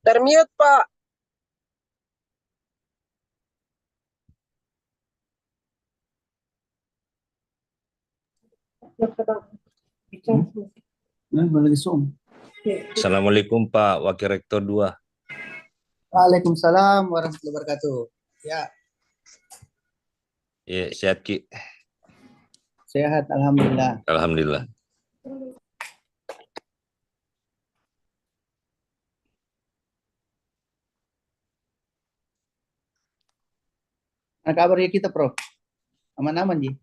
Termute, Pak. Assalamualaikum Pak Wakil Rektor 2. Waalaikumsalam warahmatullahi wabarakatuh. Ya, Ya, sehat Ki. sehat alhamdulillah. Alhamdulillah. Nah, kabarnya kita, Prof? Aman-aman, Ji?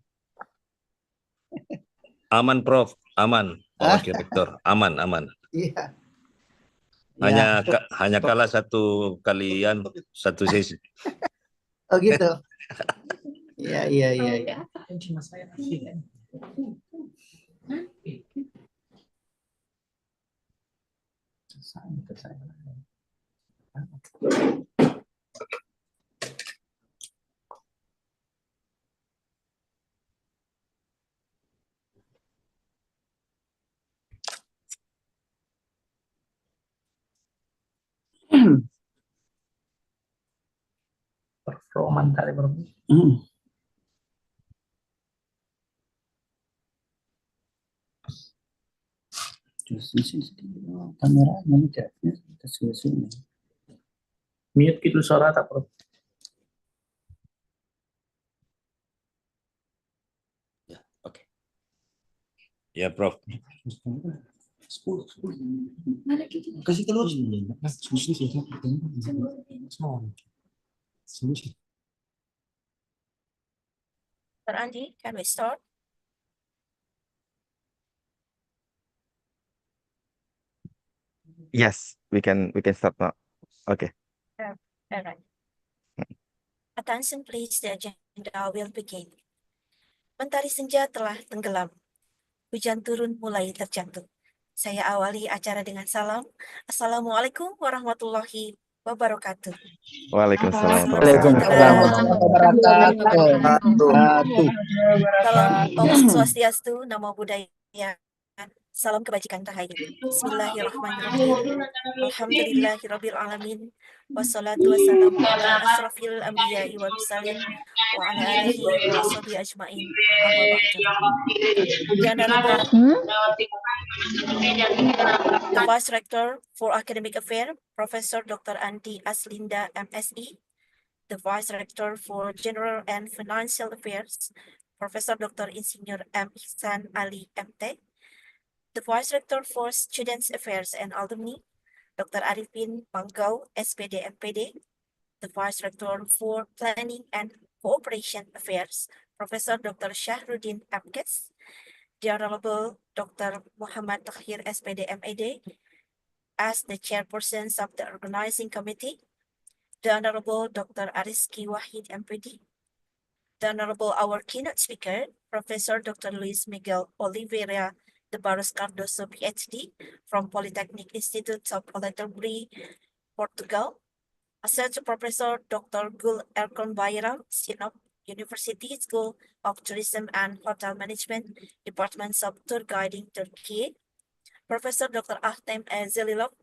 Aman Prof, aman Pak Wakil Rektor, aman. Iya. Hanya kalah satu kalian satu sesi. Oh gitu. Iya. Roman kali bro. Kameranya kita sini. Mute gitu suara tak bro. Ya, oke. Ya Prof. Kasih keluar. Dr. Andi, can we start? Yes, we can start now. Okay. All right. Attention please, the agenda will begin. Mentari senja telah tenggelam. Hujan turun mulai terjatuh. Saya awali acara dengan salam. Assalamualaikum warahmatullahi wabarakatuh. Waalaikumsalam. Salam Om Swastiastu, Namo Buddhaya. Salam kebajikan rahayu. Bismillahirrahmanirrahim. Alhamdulillahirabbil alamin. Wassalatu wassalamu ala asrofil anbiya'i wal mursalin wa ala alihi wa ashabihi ajmain. Amma ba'du. The Honorable the Vice Rector for Academic Affairs, Professor Dr. Andi Aslinda, MSc, the Vice Rector for General and Financial Affairs, Professor Dr. Insinyur M. Ihsan Ali, MT, the Vice Rector for Students Affairs and Alumni, Dr. Arifin Manggau, SPD, MPD, the Vice Rector for Planning and Cooperation Affairs, Professor Dr. Syahruddin Abkes, the Honorable Dr. Muhammad Takhir, SPD, MAD, as the chairpersons of the organizing committee, the Honorable Dr. Ariski Wahid, MPD, the Honorable our keynote speaker, Professor Dr. Luís Miguel Oliveira, the Barros Cardoso, Ph.D. from Polytechnic Institute of Portalegre, Portugal, Associate Professor Dr. Gul Erkon Bayram, Sinop University School of Tourism and Hotel Management, Departments of Tour Guiding, Turkey, Professor Dr. Akhtem Dzhelilov,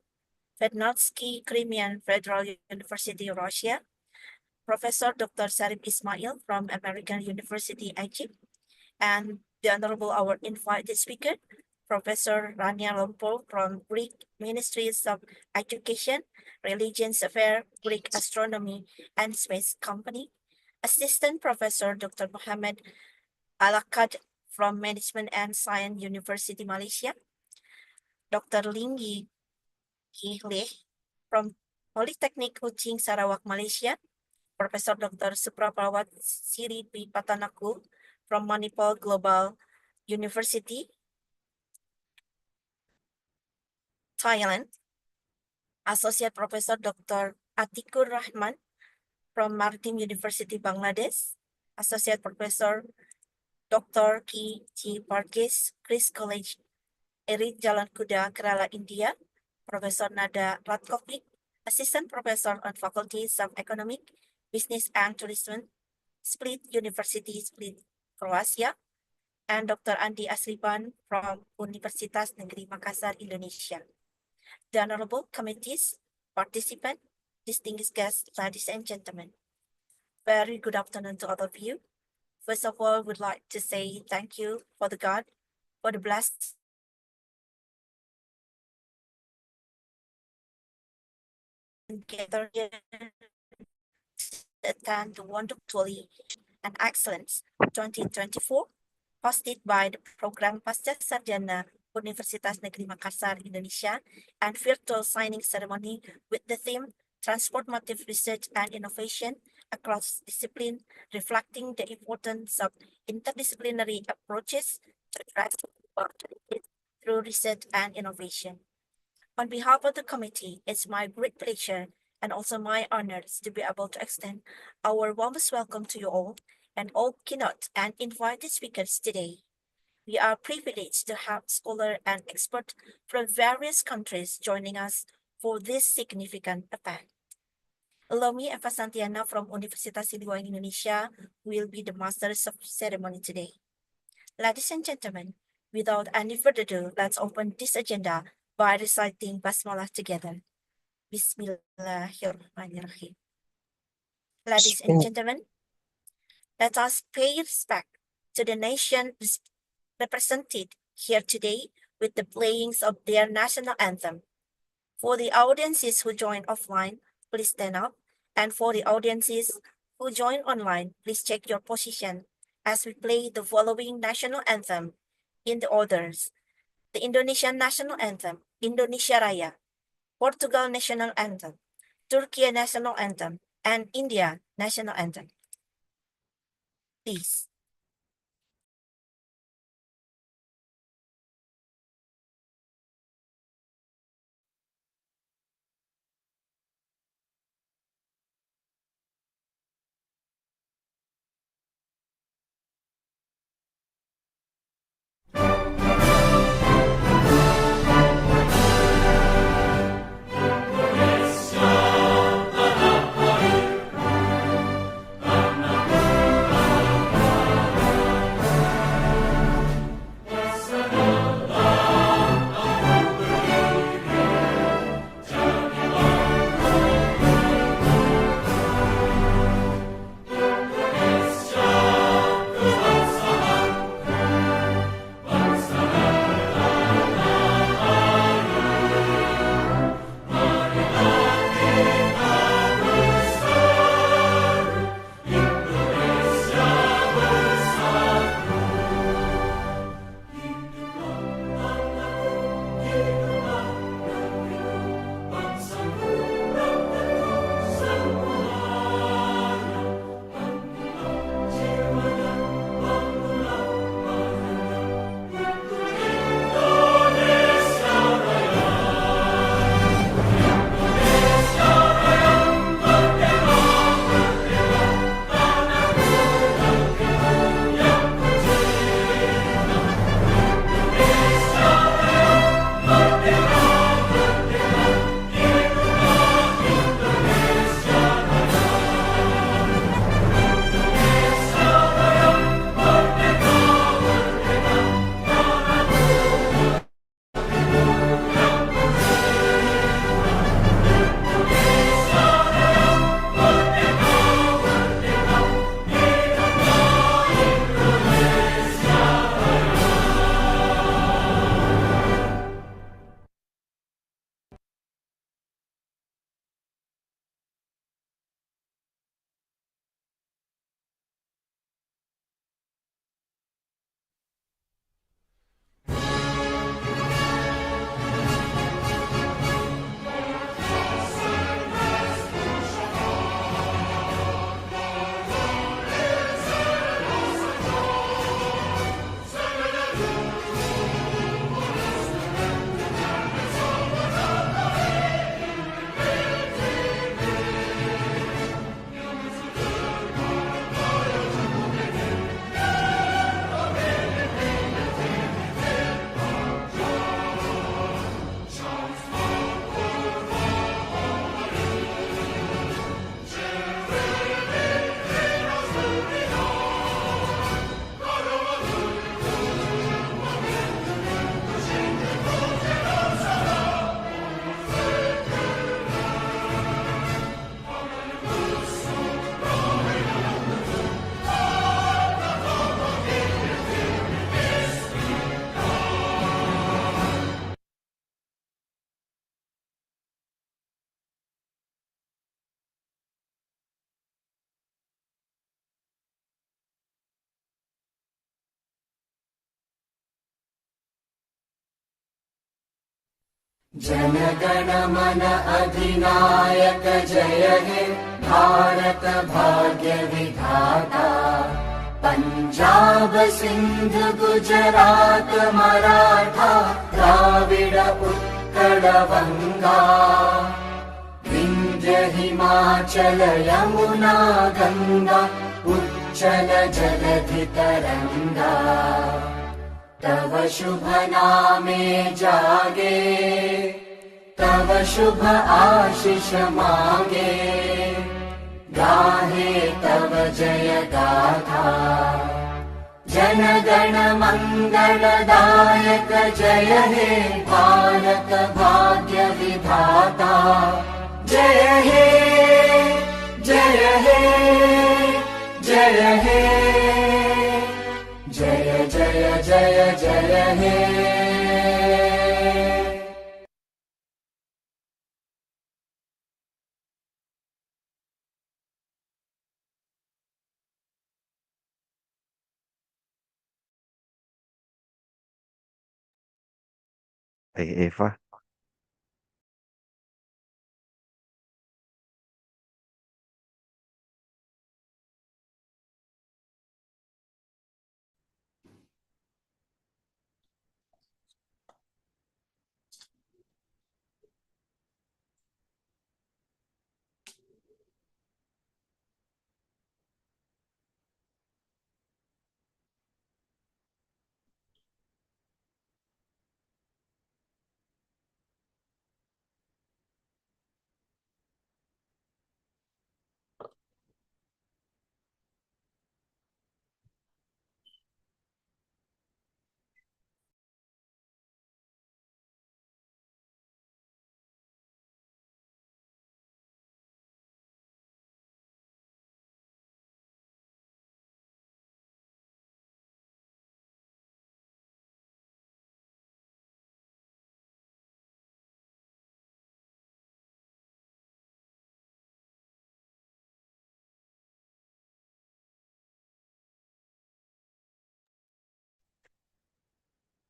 Vernadsky, Crimean Federal University, Russia, Professor Dr. Sherif Ismail from American University, Egypt, and the Honorable our invited speaker, Professor Rania Lampo from Greek Ministries of Education, Religions Affairs, Greek Astronomy and Space Company, Assistant Professor Dr. Muhammad Alakad from Management and Science University, Malaysia, Dr. Ling Ying from Polytechnic Kuching, Sarawak, Malaysia, Professor Dr. Suprapawat Siri P. Patanaku from Manipal Global University, Thailand, Associate Professor Dr. Atikur Rahman from Maritime University, Bangladesh, Associate Professor Dr. K. G. Parkes, Chris College, Erit Jalan Kuda, Kerala, India, Professor Nada Ratkovic, Assistant Professor on Faculties of Economic, Business and Tourism, Split University, Split, Croatia, and Dr. Andi Asriban from Universitas Negeri Makassar, Indonesia. The Honorable Committees, participants, distinguished guests, ladies and gentlemen. Very good afternoon to all of you. First of all, would like to say thank you for the God, for the blessed together here to attend the wonderful and excellence 2024 hosted by the program Pascasarjana Universitas Negeri Makassar, Indonesia, and virtual signing ceremony with the theme Transformative Research and Innovation across discipline, reflecting the importance of interdisciplinary approaches to address opportunities through research and innovation. On behalf of the committee, it's my great pleasure and also my honors to be able to extend our warmest welcome to you all and all keynote and invited speakers today. We are privileged to have scholars and experts from various countries joining us for this significant event. Allow me, Eva Santiana from Universitas Indonesia, will be the masters of ceremony today. Ladies and gentlemen, without any further ado, let's open this agenda by reciting Basmalah together. Bismillahirrahmanirrahim. Ladies and gentlemen, let us pay respect to the nation represented here today with the playings of their national anthem. For the audiences who join offline, please stand up. And for the audiences who join online, please check your position as we play the following national anthem in the orders: the Indonesian national anthem, Indonesia Raya, Portugal national anthem, Turkey national anthem, and India national anthem. Please. जनगण मन अधिनायक जय हे भारत भाग्य विधाता पंजाब सिंध गुजरात मराठा द्राविड उत्कल बंगा विंध्य हिमाचल यमुना गंगा उच्चल जलधि तरंगा तव शुभ नामे जागे तव शुभ आशीष मांगे गाहे तव जय गाथा जन गण मंगलदायक जय हे भारत भाग्य विधाता जय हे जय हे जय हे जय जय जय जय हे Hey, Eva.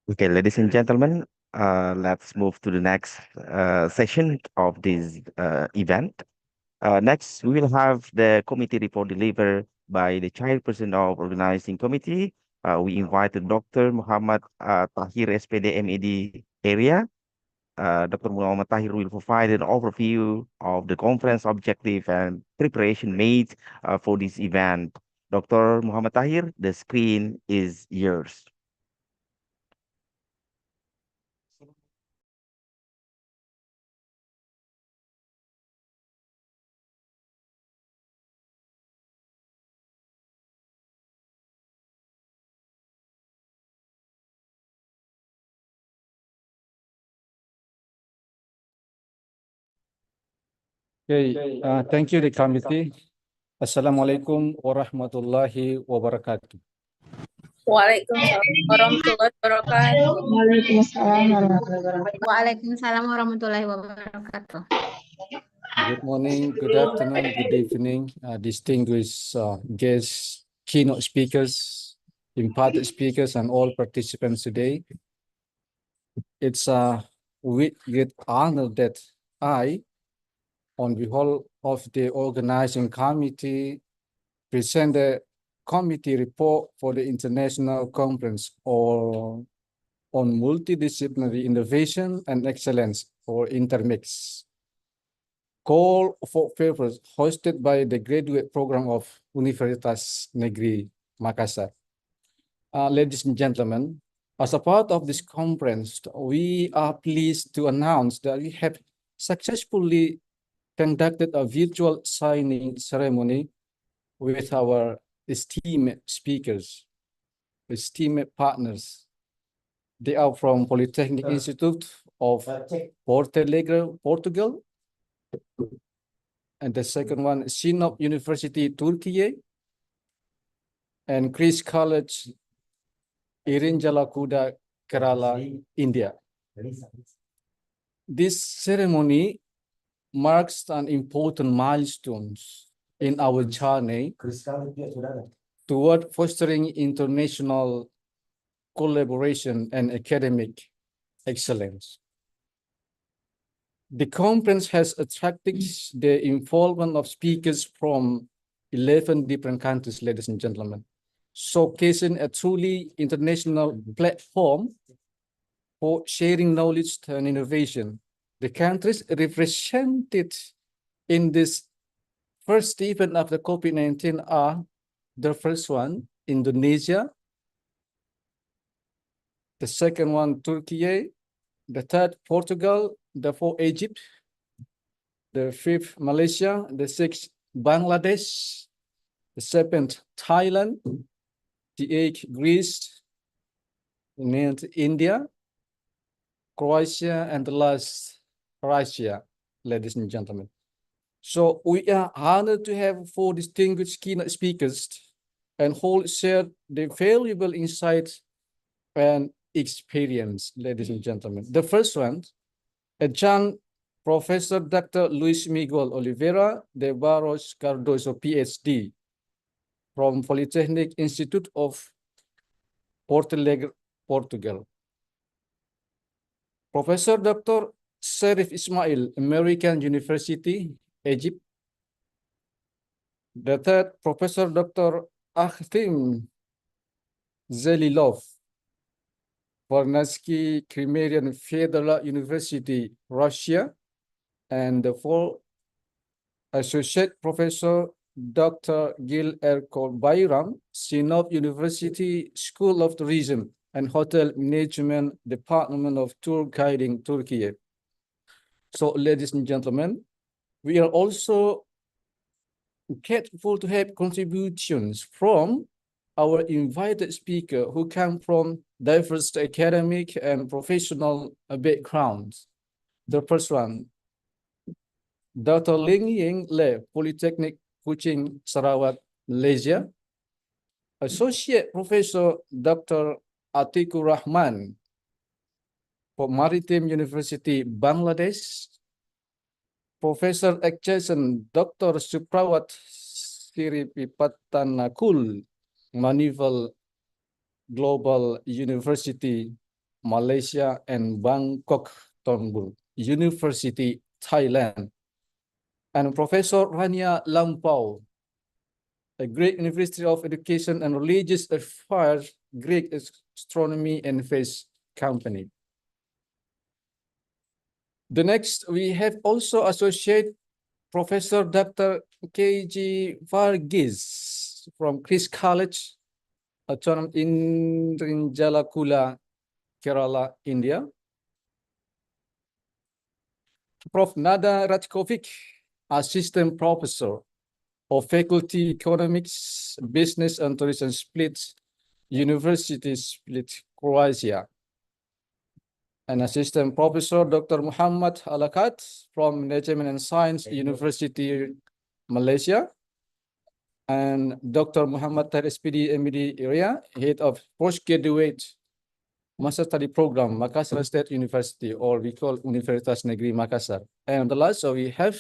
Okay, ladies and gentlemen, let's move to the next session of this event. Next, we will have the committee report delivered by the chairperson of organizing committee. We invited Dr. Muhammad Tahir, SPD, MED area. Dr. Muhammad Tahir will provide an overview of the conference objective and preparation made for this event. Dr. Muhammad Tahir, the screen is yours. Okay, thank you, the committee. Assalamualaikum warahmatullahi wabarakatuh. Waalaikumsalam warahmatullahi wabarakatuh. Waalaikumsalam warahmatullahi wabarakatuh. Good morning, good afternoon, good evening, distinguished guests, keynote speakers, imparted speakers, and all participants today. It's with great honor that I, on behalf of the organizing committee, present the committee report for the International Conference on Multidisciplinary Innovation and Excellence, or Intermix. Call for papers hosted by the graduate program of Universitas Negeri, Makassar. Ladies and gentlemen, as a part of this conference, we are pleased to announce that we have successfully conducted a virtual signing ceremony with our esteemed speakers, esteemed partners. They are from Polytechnic Institute of Portalegre, Portugal. And the second one, Sinop University, Turkey. And Chris College, Irinjalakuda, Kerala, India. This ceremony marks an important milestone in our journey toward fostering international collaboration and academic excellence. The conference has attracted the involvement of speakers from 11 different countries, ladies and gentlemen, showcasing a truly international platform for sharing knowledge and innovation. The countries represented in this first event of the COVID-19 are the first one, Indonesia, the second one, Turkey, the third, Portugal, the fourth, Egypt, the fifth, Malaysia, the sixth, Bangladesh, the seventh, Thailand, the eighth, Greece, the ninth, India, Croatia, and the last, Russia, ladies and gentlemen. So we are honored to have 4 distinguished keynote speakers and who share the valuable insights and experience, ladies and gentlemen. The first one, Adjunct Professor Dr. Luís Miguel Oliveira de Barros Cardoso, Ph.D. from Polytechnic Institute of Portalegre, Portugal. Professor Dr. Sherif Ismail, American University, Egypt. The third, Professor Dr. Akhtem Dzhelilov, Vernadsky, Crimean Federal University, Russia. And the fourth, Associate Professor Dr. Gil Erkol Bayram, Sinop University School of Tourism and Hotel Management, Department of Tour Guiding, Turkey. So, ladies and gentlemen, we are also grateful to have contributions from our invited speaker who come from diverse academic and professional backgrounds. The first one, Dr. Ling Ying, Polytechnic, Kuching, Sarawak, Malaysia. Associate Professor Dr. Atikur Rahman from Maritime University, Bangladesh. Professor Adjunct Dr. Suprawat Siripipatanakul, Manival Global University, Malaysia, and Bangkok Tongbu University, Thailand. And Professor Rania Lampo, a Greek University of Education and Religious Affairs, Greek Astronomy and Phase Company. The next, we have also Associate Professor Dr. K.G. Varghese from Chris College, Autonomous in Jalakula, Kerala, India. Prof. Nada Ratkovic, Assistant Professor of Faculty Economics, Business and Tourism Split, University Split, Croatia. And Assistant Professor Dr. Muhammad Alakat from Management and Science University, Malaysia. And Dr. Muhammad Tahir SPD MD area, Head of Postgraduate Master Study Program, Makassar State University, or we call Universitas Negeri Makassar. And the last, so we have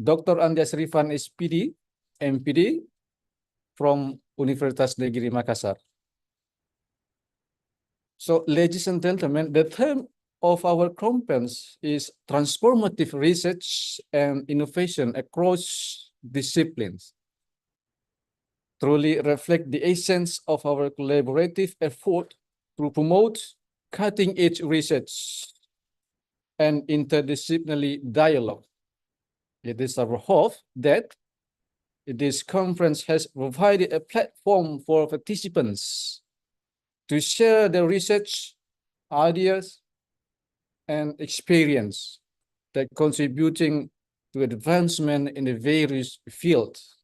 Dr. Andias Rifan SPD, MPD from Universitas Negeri Makassar. So, ladies and gentlemen, the theme of our conference is transformative research and innovation across disciplines. Truly reflect the essence of our collaborative effort to promote cutting-edge research and interdisciplinary dialogue. It is our hope that this conference has provided a platform for participants to share their research, ideas, and experience that contributing to advancement in the various fields.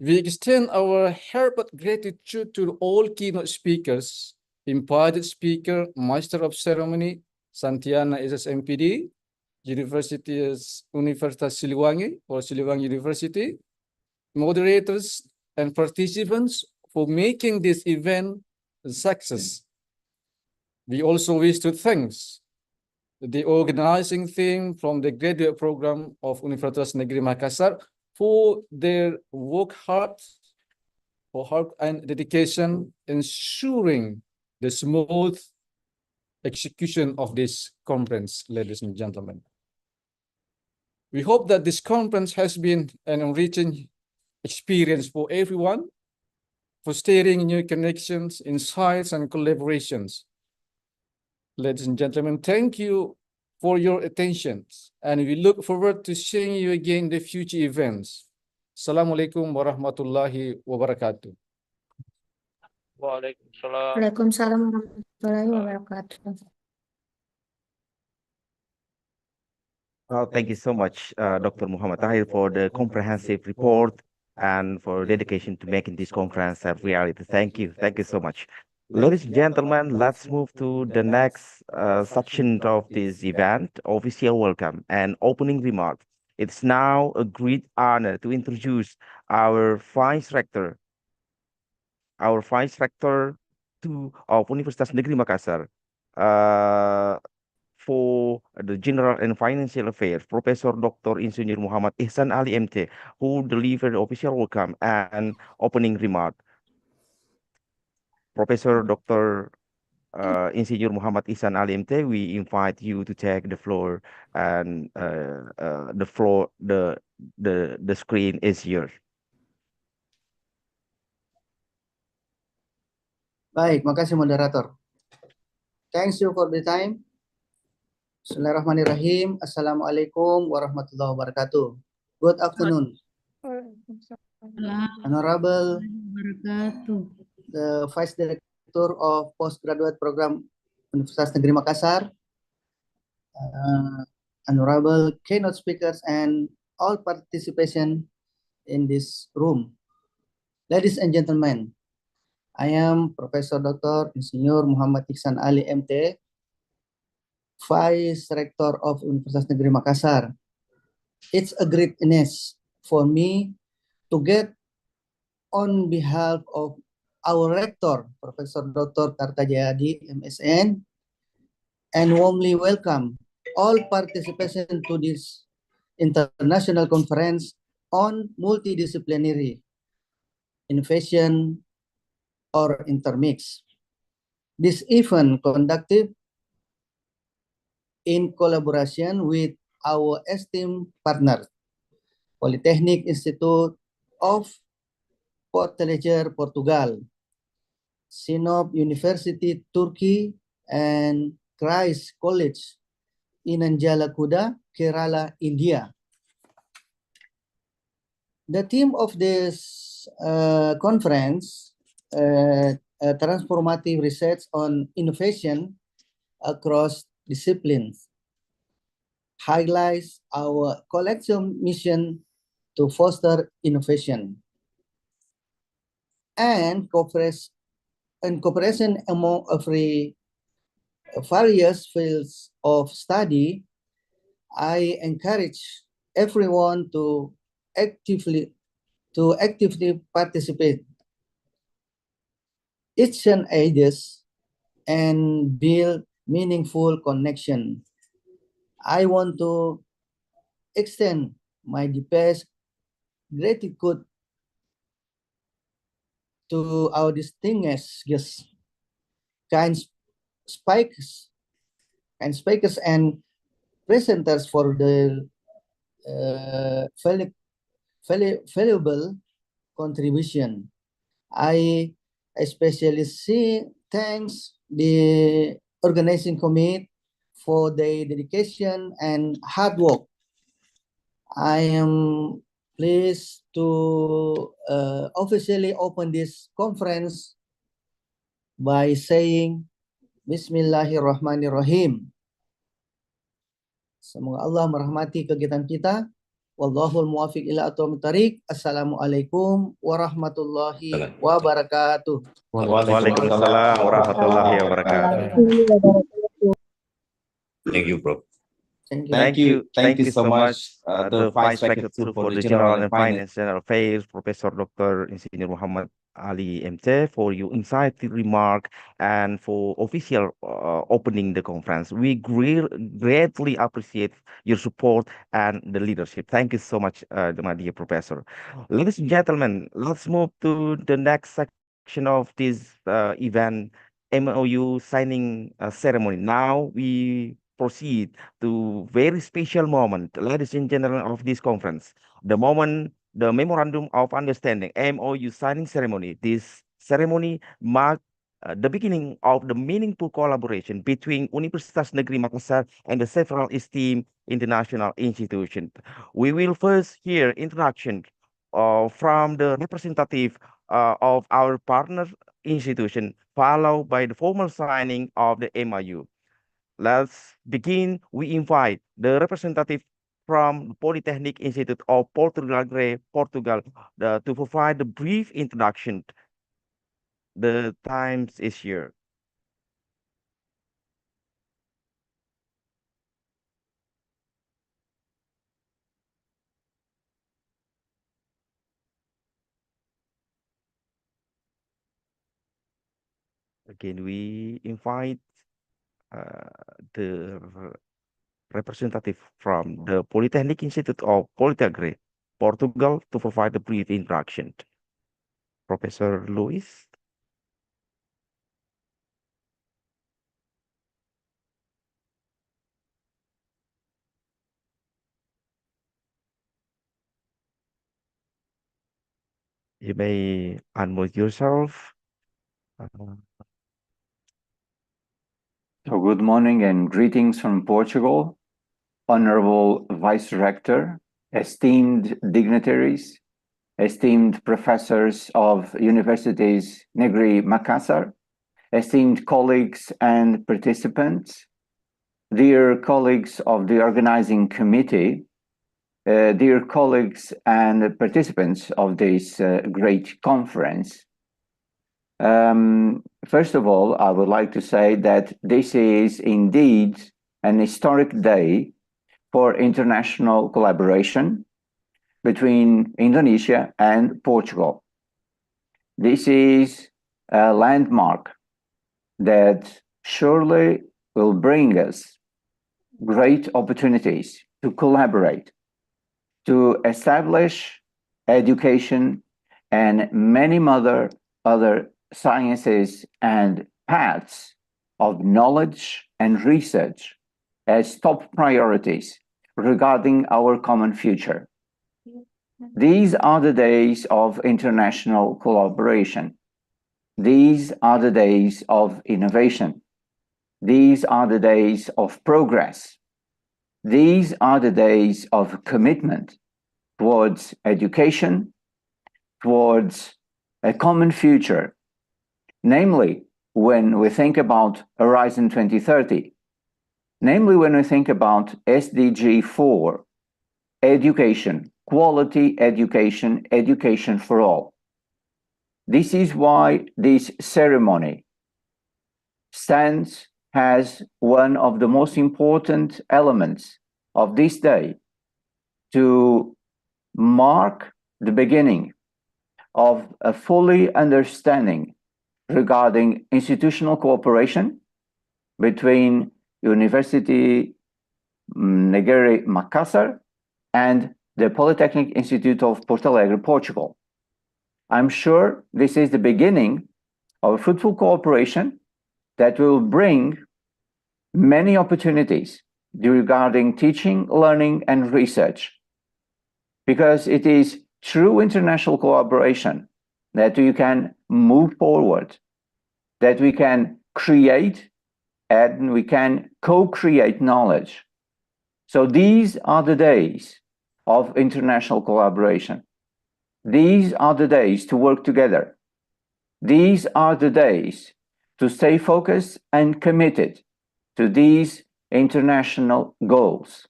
We extend our heartfelt gratitude to all keynote speakers, invited speaker, Master of Ceremony, Santiana SSMPD, Universitas Siliwangi or Siliwangi University, moderators and participants for making this event a success. We also wish to thank the organizing team from the graduate program of Universitas Negeri Makassar for their work hard and dedication, ensuring the smooth execution of this conference, ladies and gentlemen. We hope that this conference has been an enriching experience for everyone, fostering new connections, insights, and collaborations. Ladies and gentlemen, thank you for your attention, and we look forward to seeing you again in the future events. Assalamualaikum warahmatullahi wabarakatuh. Waalaikumsalam. Waalaikumsalam warahmatullahi wabarakatuh. Thank you so much, Dr. Muhammad Tahir, for the comprehensive report and for dedication to making this conference a reality. Thank you. Thank you so much. Ladies and gentlemen, let's move to the next section of this event, official welcome and opening remarks. It's now a great honor to introduce our Vice Rector of Universitas Negeri Makassar, for the General and Financial Affairs, Professor Dr. Engineer Muhammad Ihsan Ali MT, who delivered official welcome and opening remark. Professor Dr. Engineer Muhammad Ihsan Ali MT, we invite you to take the floor, and the screen is yours. Baik, makasih moderator. Thanks you for the time. Bismillahirrahmanirrahim. Assalamualaikum warahmatullahi wabarakatuh. Good afternoon. Honorable the Vice Director of Postgraduate Program Universitas Negeri Makassar, honorable keynote speakers, and all participation in this room. Ladies and gentlemen, I am Professor Dr. Insinyur Muhammad Ihsan Ali MT, Vice Rector of Universitas Negeri Makassar. It's a greatness for me to get on behalf of our Rector, Professor Dr. Kartajayadi, MSN, and warmly welcome all participation to this international conference on multidisciplinary innovation or Intermix. This event conducted in collaboration with our esteemed partner, Polytechnic Institute of Portalegre, Portugal, Sinop University, Turkey, and Christ College in Anjala, Kerala, India. The theme of this conference, transformative research on innovation across disciplines, highlights our collective mission to foster innovation and cooperation among various fields of study. I encourage everyone to actively participate each and ages and build meaningful connection. I want to extend my deepest gratitude to our distinguished guests, kind speakers and presenters for the valuable contribution. I especially thanks the organizing committee for their dedication and hard work. I am pleased to officially open this conference by saying Bismillahirrahmanirrahim. Semoga Allah merahmati kegiatan kita. Wallahul muwaffiq ila aqwamit thariq. Assalamualaikum warahmatullahi wabarakatuh. Waalaikumsalam warahmatullahi wabarakatuh. Thank you, Prof. Thank you so much, the Vice Rector for the General and Financial Affairs, Professor Dr. Engineer Muhammad Ali MT, for your insightful remark and for official opening the conference. We greatly appreciate your support and the leadership. Thank you so much, my dear Professor. Ladies and gentlemen, let's move to the next section of this event, MOU signing ceremony. Now we proceed to very special moment, ladies and gentlemen, of this conference. The moment, the Memorandum of Understanding, MOU signing ceremony. This ceremony marked the beginning of the meaningful collaboration between Universitas Negeri Makassar and the several esteemed international institutions. We will first hear introduction from the representative of our partner institution, followed by the formal signing of the MOU. Let's begin. We invite the representative from Polytechnic Institute of Portalegre, Portugal, to provide the brief introduction. The times is here. Again, we invite the representative from the Polytechnic Institute of Portalegre, Portugal, to provide a brief introduction. Professor Luís. You may unmute yourself. So good morning and greetings from Portugal, Honorable Vice Rector, esteemed dignitaries, esteemed professors of Universitas Negeri Makassar, esteemed colleagues and participants, dear colleagues of the organizing committee, dear colleagues and participants of this great conference. First of all, I would like to say that this is indeed an historic day for international collaboration between Indonesia and Portugal. This is a landmark that surely will bring us great opportunities to collaborate, to establish education and many other sciences and paths of knowledge and research as top priorities regarding our common future. These are the days of international collaboration. These are the days of innovation. These are the days of progress. These are the days of commitment towards education, towards a common future. Namely, when we think about Horizon 2030, namely when we think about SDG 4, education, quality education, education for all. This is why this ceremony stands as one of the most important elements of this day to mark the beginning of a fully understanding regarding institutional cooperation between University Negeri Makassar and the Polytechnic Institute of Portalegre, Portugal. I'm sure this is the beginning of a fruitful cooperation that will bring many opportunities regarding teaching, learning, and research. Because it is through international collaboration that we can move forward, that we can create and we can co-create knowledge. So these are the days of international collaboration. These are the days to work together. These are the days to stay focused and committed to these international goals.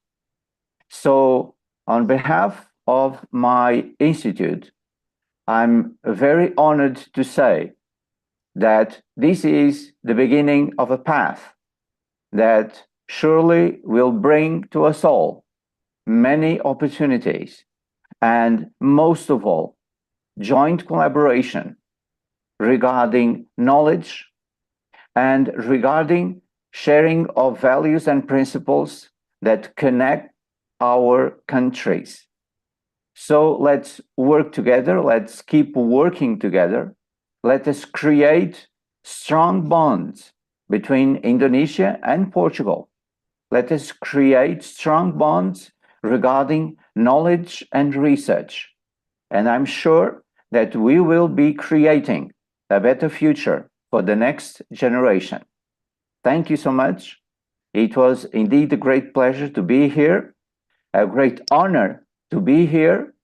So on behalf of my institute, I'm very honored to say that this is the beginning of a path that surely will bring to us all many opportunities and most of all, joint collaboration regarding knowledge and regarding sharing of values and principles that connect our countries. So let's work together, let's keep working together, let us create strong bonds between Indonesia and Portugal. Let us create strong bonds regarding knowledge and research. And I'm sure that we will be creating a better future for the next generation. Thank you so much. It was indeed a great pleasure to be here, a great honor to be here.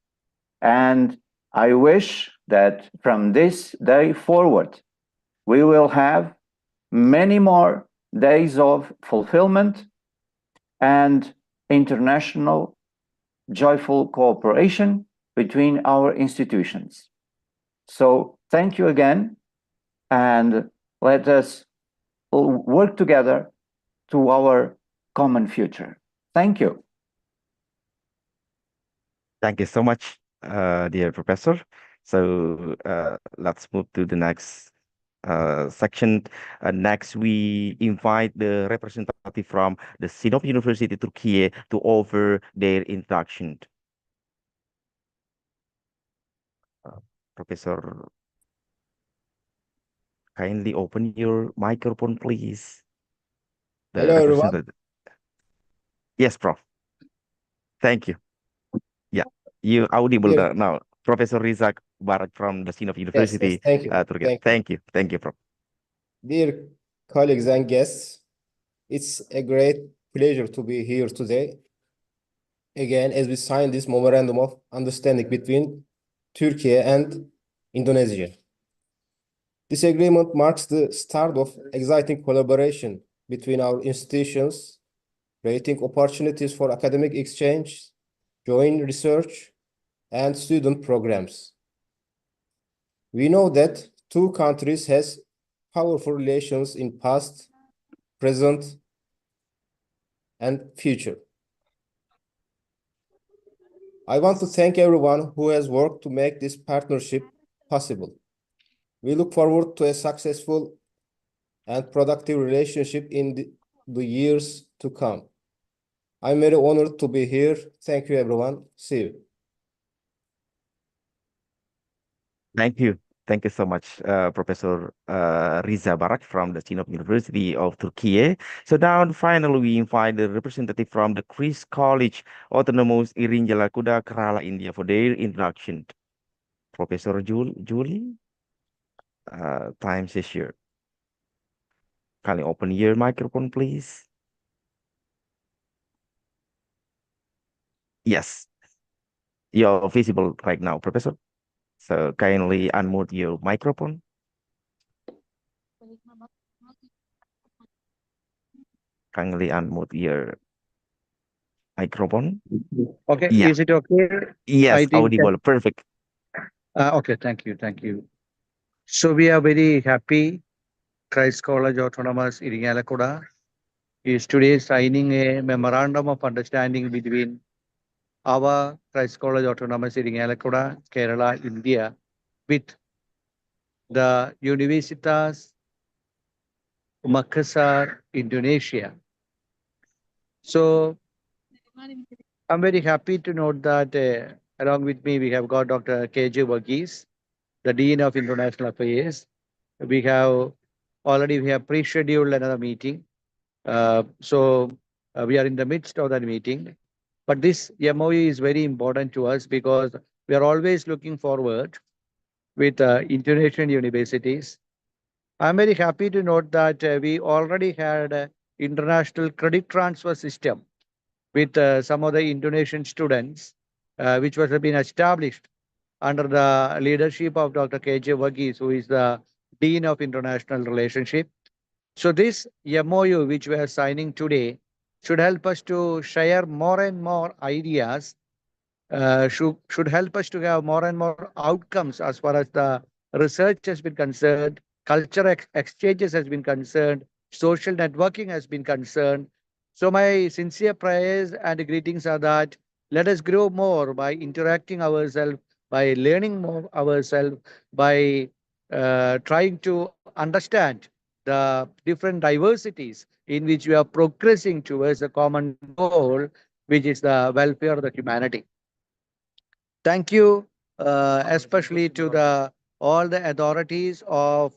And I wish that from this day forward, we will have many more days of fulfillment and international joyful cooperation between our institutions. So thank you again, and let us work together to our common future. Thank you. Thank you so much, dear professor. So let's move to the next section. Next, we invite the representative from the Sinop University, Turkey, to offer their introduction. Professor, kindly open your microphone, please. The Hello, everyone. representative. Yes, Prof. Thank you. Yeah, you audible Dear- now. Professor Rizak Barak from the Sinop University, thank you. Turkey. Thank you. Thank you, Prof. Dear colleagues and guests, it's a great pleasure to be here today. Again, as we sign this memorandum of understanding between Turkey and Indonesia. This agreement marks the start of exciting collaboration between our institutions, creating opportunities for academic exchange, joint research, and student programs. We know that two countries has powerful relations in past, present, and future. I want to thank everyone who has worked to make this partnership possible. We look forward to a successful and productive relationship in the years to come. I'm very honored to be here. Thank you, everyone. See you. Thank you. Thank you so much, Professor Riza Barak from the Sinop University of Turkey. So now, finally, we invite the representative from the Chris College Autonomous Irinjala Kuda, Kerala, India, for their introduction. Professor Julie, time is yours. Can you open your microphone, please? Yes, you're visible right now, Professor. So kindly unmute your microphone. Kindly unmute your microphone. Okay, Yeah. is it okay? Yes, I think audible. Perfect. okay, thank you, thank you. So we are very happy. Christ College Autonomous Irinjalakuda is today signing a memorandum of understanding between our Christ College Autonomous Irinjalakuda, Kerala, India, with the Universitas Makassar, Indonesia. So I'm very happy to note that along with me, we have got Dr. K.J. Verghese, the Dean of International Affairs. We have pre-scheduled another meeting. So we are in the midst of that meeting. But this MOU is very important to us because we are always looking forward with international universities. I'm very happy to note that we already had an international credit transfer system with some of the Indonesian students, which was been established under the leadership of Dr. K.J. Verghese, who is the Dean of International Relationship. So this MOU, which we are signing today, should help us to share more and more ideas, should help us to have more and more outcomes as far as the research has been concerned, cultural exchanges has been concerned, social networking has been concerned. So my sincere prayers and greetings are that let us grow more by interacting ourselves, by learning more ourselves, by trying to understand the different diversities in which we are progressing towards a common goal, which is the welfare of the humanity. Thank you, especially to all the authorities of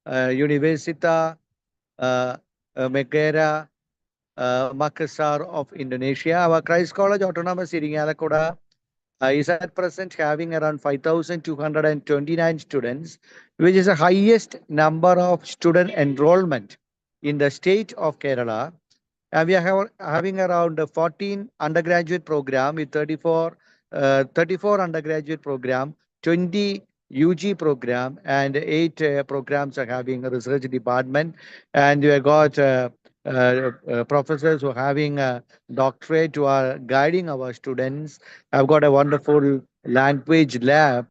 Universitas Negeri Makassar of Indonesia. Our Christ College Autonomous Iringalakota is at present having around 5,229 students, which is the highest number of student enrollment in the state of Kerala. And we are having around 14 undergraduate program with 34 undergraduate program, 20 UG program, and 8 programs are having a research department. And we have got professors who are having a doctorate who are guiding our students. I've got a wonderful language lab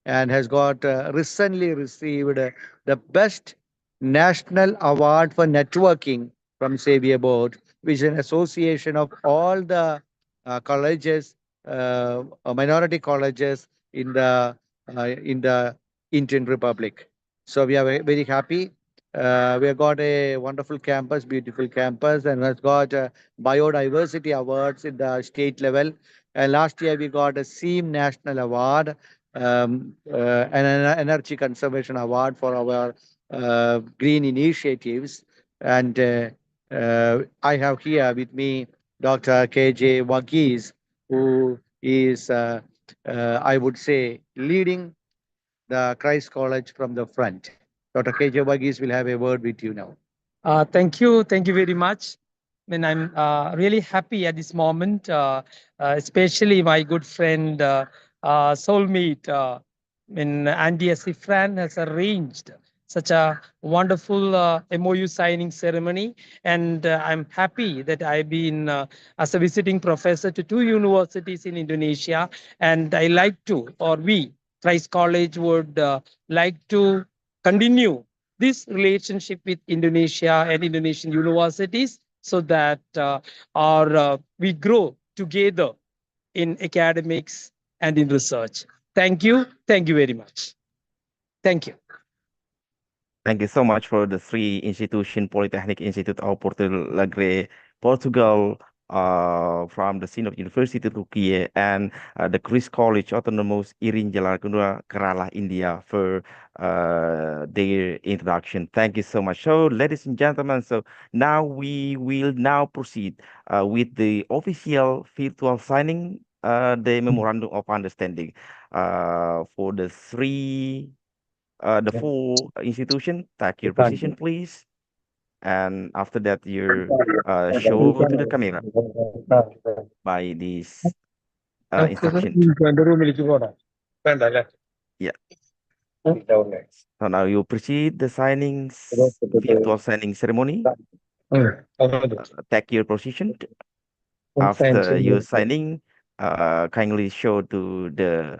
and has got recently received the best national award for networking from Xavier Board, which is an association of all the colleges, minority colleges in the Indian Republic. So we are very happy. We have got a wonderful campus, beautiful campus, and has got biodiversity awards in the state level. Last year we got a SEAM National Award, an Energy Conservation Award for our green initiatives. And I have here with me Dr. KJ Wakil, who is, I would say, leading the Christ College from the front. Dr. KJ Wakil will have a word with you now. Thank you very much. I'm really happy at this moment, especially my good friend, soulmate, Andy Asifran has arranged such a wonderful MOU signing ceremony. And I'm happy that I've been as a visiting professor to 2 universities in Indonesia. And I like to, or we, Christ College would like to continue this relationship with Indonesia and Indonesian universities so that we grow together in academics and in research. Thank you very much. Thank you. Thank you so much for the 3 institution, Polytechnic Institute of Portalegre, Portugal, from the Synod University Turkey, and the Christ College Autonomous Irinjalarkunda, Kerala, India, for their introduction. Thank you so much. So, ladies and gentlemen, so now we will now proceed with the official virtual signing, the Memorandum of Understanding for the 4 institution. Take your position, please. And after that, you show to the camera by this instruction. Yeah. So now you proceed the virtual signing ceremony. Take your position. After you signing, kindly show to the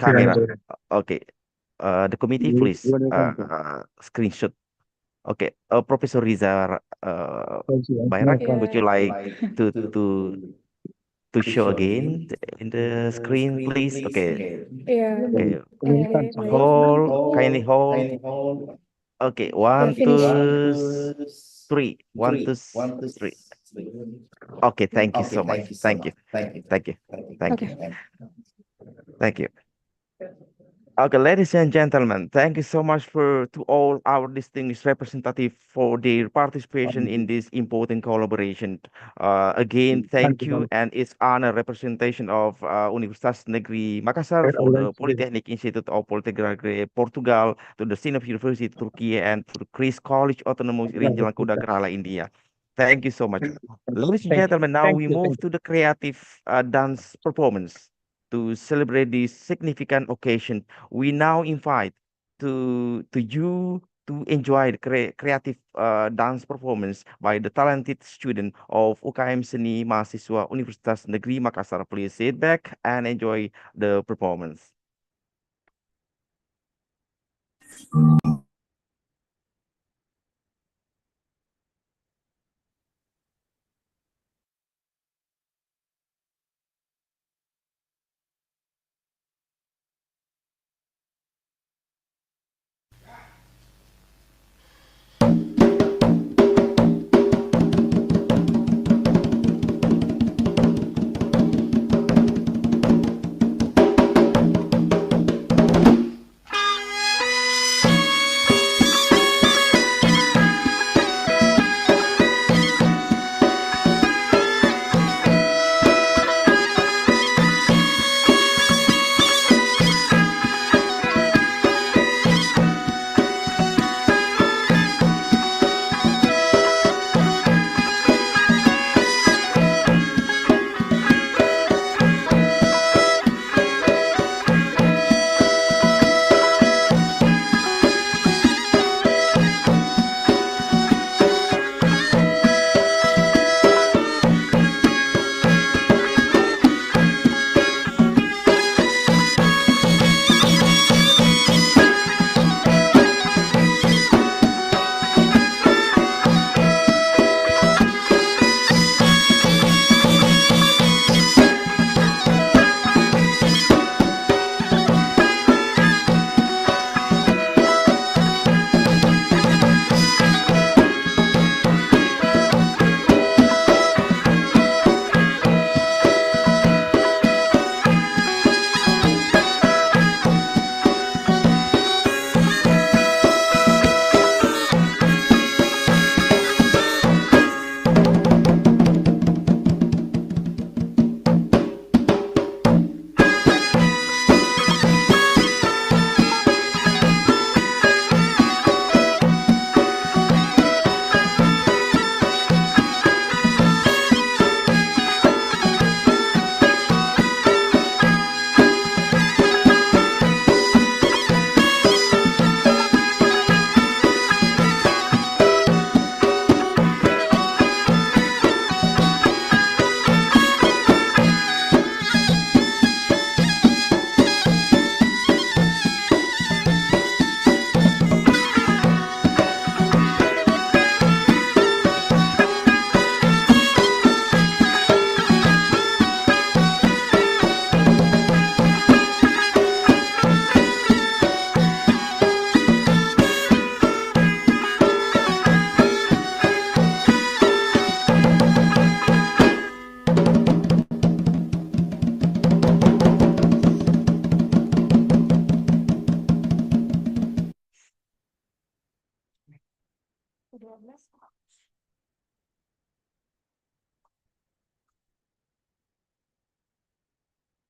camera. Okay. The committee, please screenshot. Okay, Professor Riza Bayrak, would you like to show again in the screen, please? Okay. Yeah. Okay. Kindly hold. Okay, 1, 2, 3. 1, 2, 3. Okay, thank you so much. Thank you. Okay, ladies and gentlemen, thank you so much to all our distinguished representatives for their participation in this important collaboration. Again, thank you, and it's honor representation of Universitas Negeri Makassar for the Polytechnic Institute of Portalegre, Portugal, to the Synod University Turkey, and to the Christ College Autonomous Irinjalarkunda, Kerala, India. Thank you so much. Ladies and gentlemen, now we move to the creative dance performance. To celebrate this significant occasion, we now invite to you to enjoy the creative dance performance by the talented student of UKM Seni Mahasiswa Universitas Negeri Makassar. Please sit back and enjoy the performance.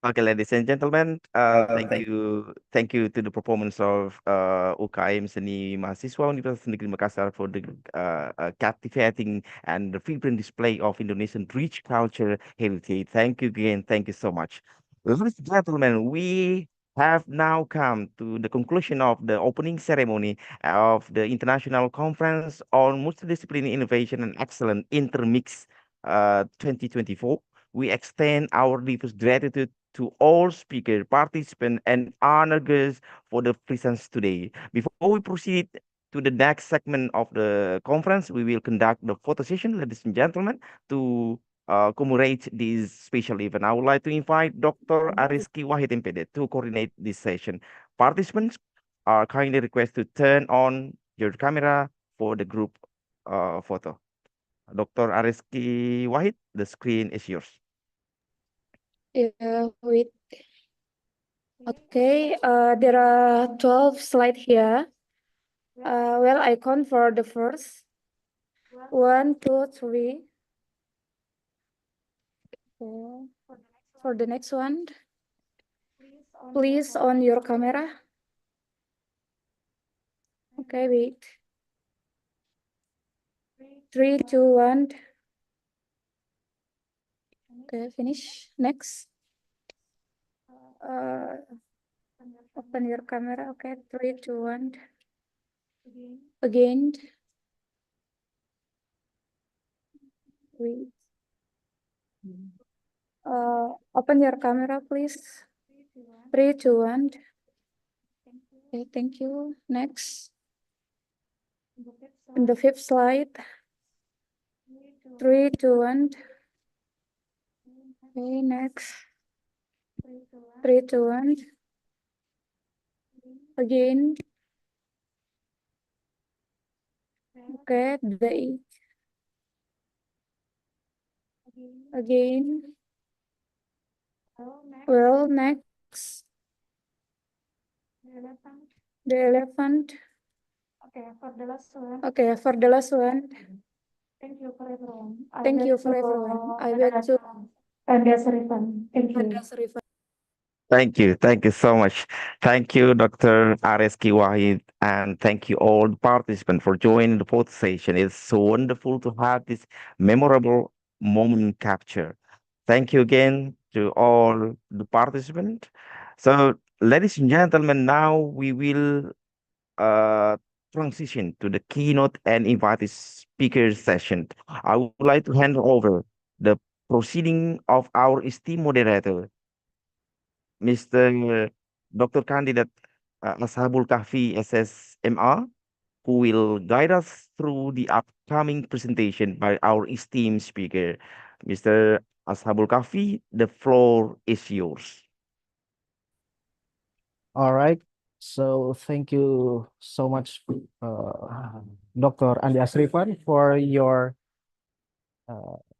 Okay, ladies and gentlemen, thank you to the performance of UKM Seni Mahasiswa Universitas Negeri Makassar for the captivating and the vibrant display of Indonesian rich culture heritage. Thank you again. Thank you so much. Ladies and gentlemen, we have now come to the conclusion of the opening ceremony of the International Conference on Multidisciplinary Innovation and Excellence Intermix 2024. We extend our deepest gratitude to all speaker, participants, and honor guests for the presence today. Before we proceed to the next segment of the conference, we will conduct the photo session, ladies and gentlemen, to commemorate this special event. I would like to invite Dr. Ariski Wahid MPD to coordinate this session. Participants are kindly requested to turn on your camera for the group photo. Dr. Ariski Wahid, the screen is yours. Yeah, wait. Okay, there are 12 slides here. Well, I count for the first. 1, 2, 3. Okay. For the next one, please on your camera. Okay, wait. 3, 2, 1. Okay, finish. Next. Open your camera. Okay, 3, 2, 1. Again. Wait. Open your camera, please. 3, 2, 1. Okay, thank you. Next. In the fifth slide. 3, 2, 1. Okay, next. 3, 2, 1. Again. Okay, the 8. Again. Well, next. The 11th. Okay, for the last one. Okay, for the last one. Thank you for everyone. Thank you for everyone. I beg to. And that's a refund. Thank you. Thank you. Thank you so much. Thank you, Dr. Ariski Wahid, and thank you all the participants for joining the fourth session. It's so wonderful to have this memorable moment capture. Thank you again to all the participants. So, ladies and gentlemen, now we will transition to the keynote and invited speaker session. I would like to hand over the proceeding of our esteemed moderator, Mr. Dr. Candidate Ashabul Kahfi SSMR, who will guide us through the upcoming presentation by our esteemed speaker. Mr. Ashabul Kahfi, the floor is yours. All right. So thank you so much, Dr. Andi Asrifan, for your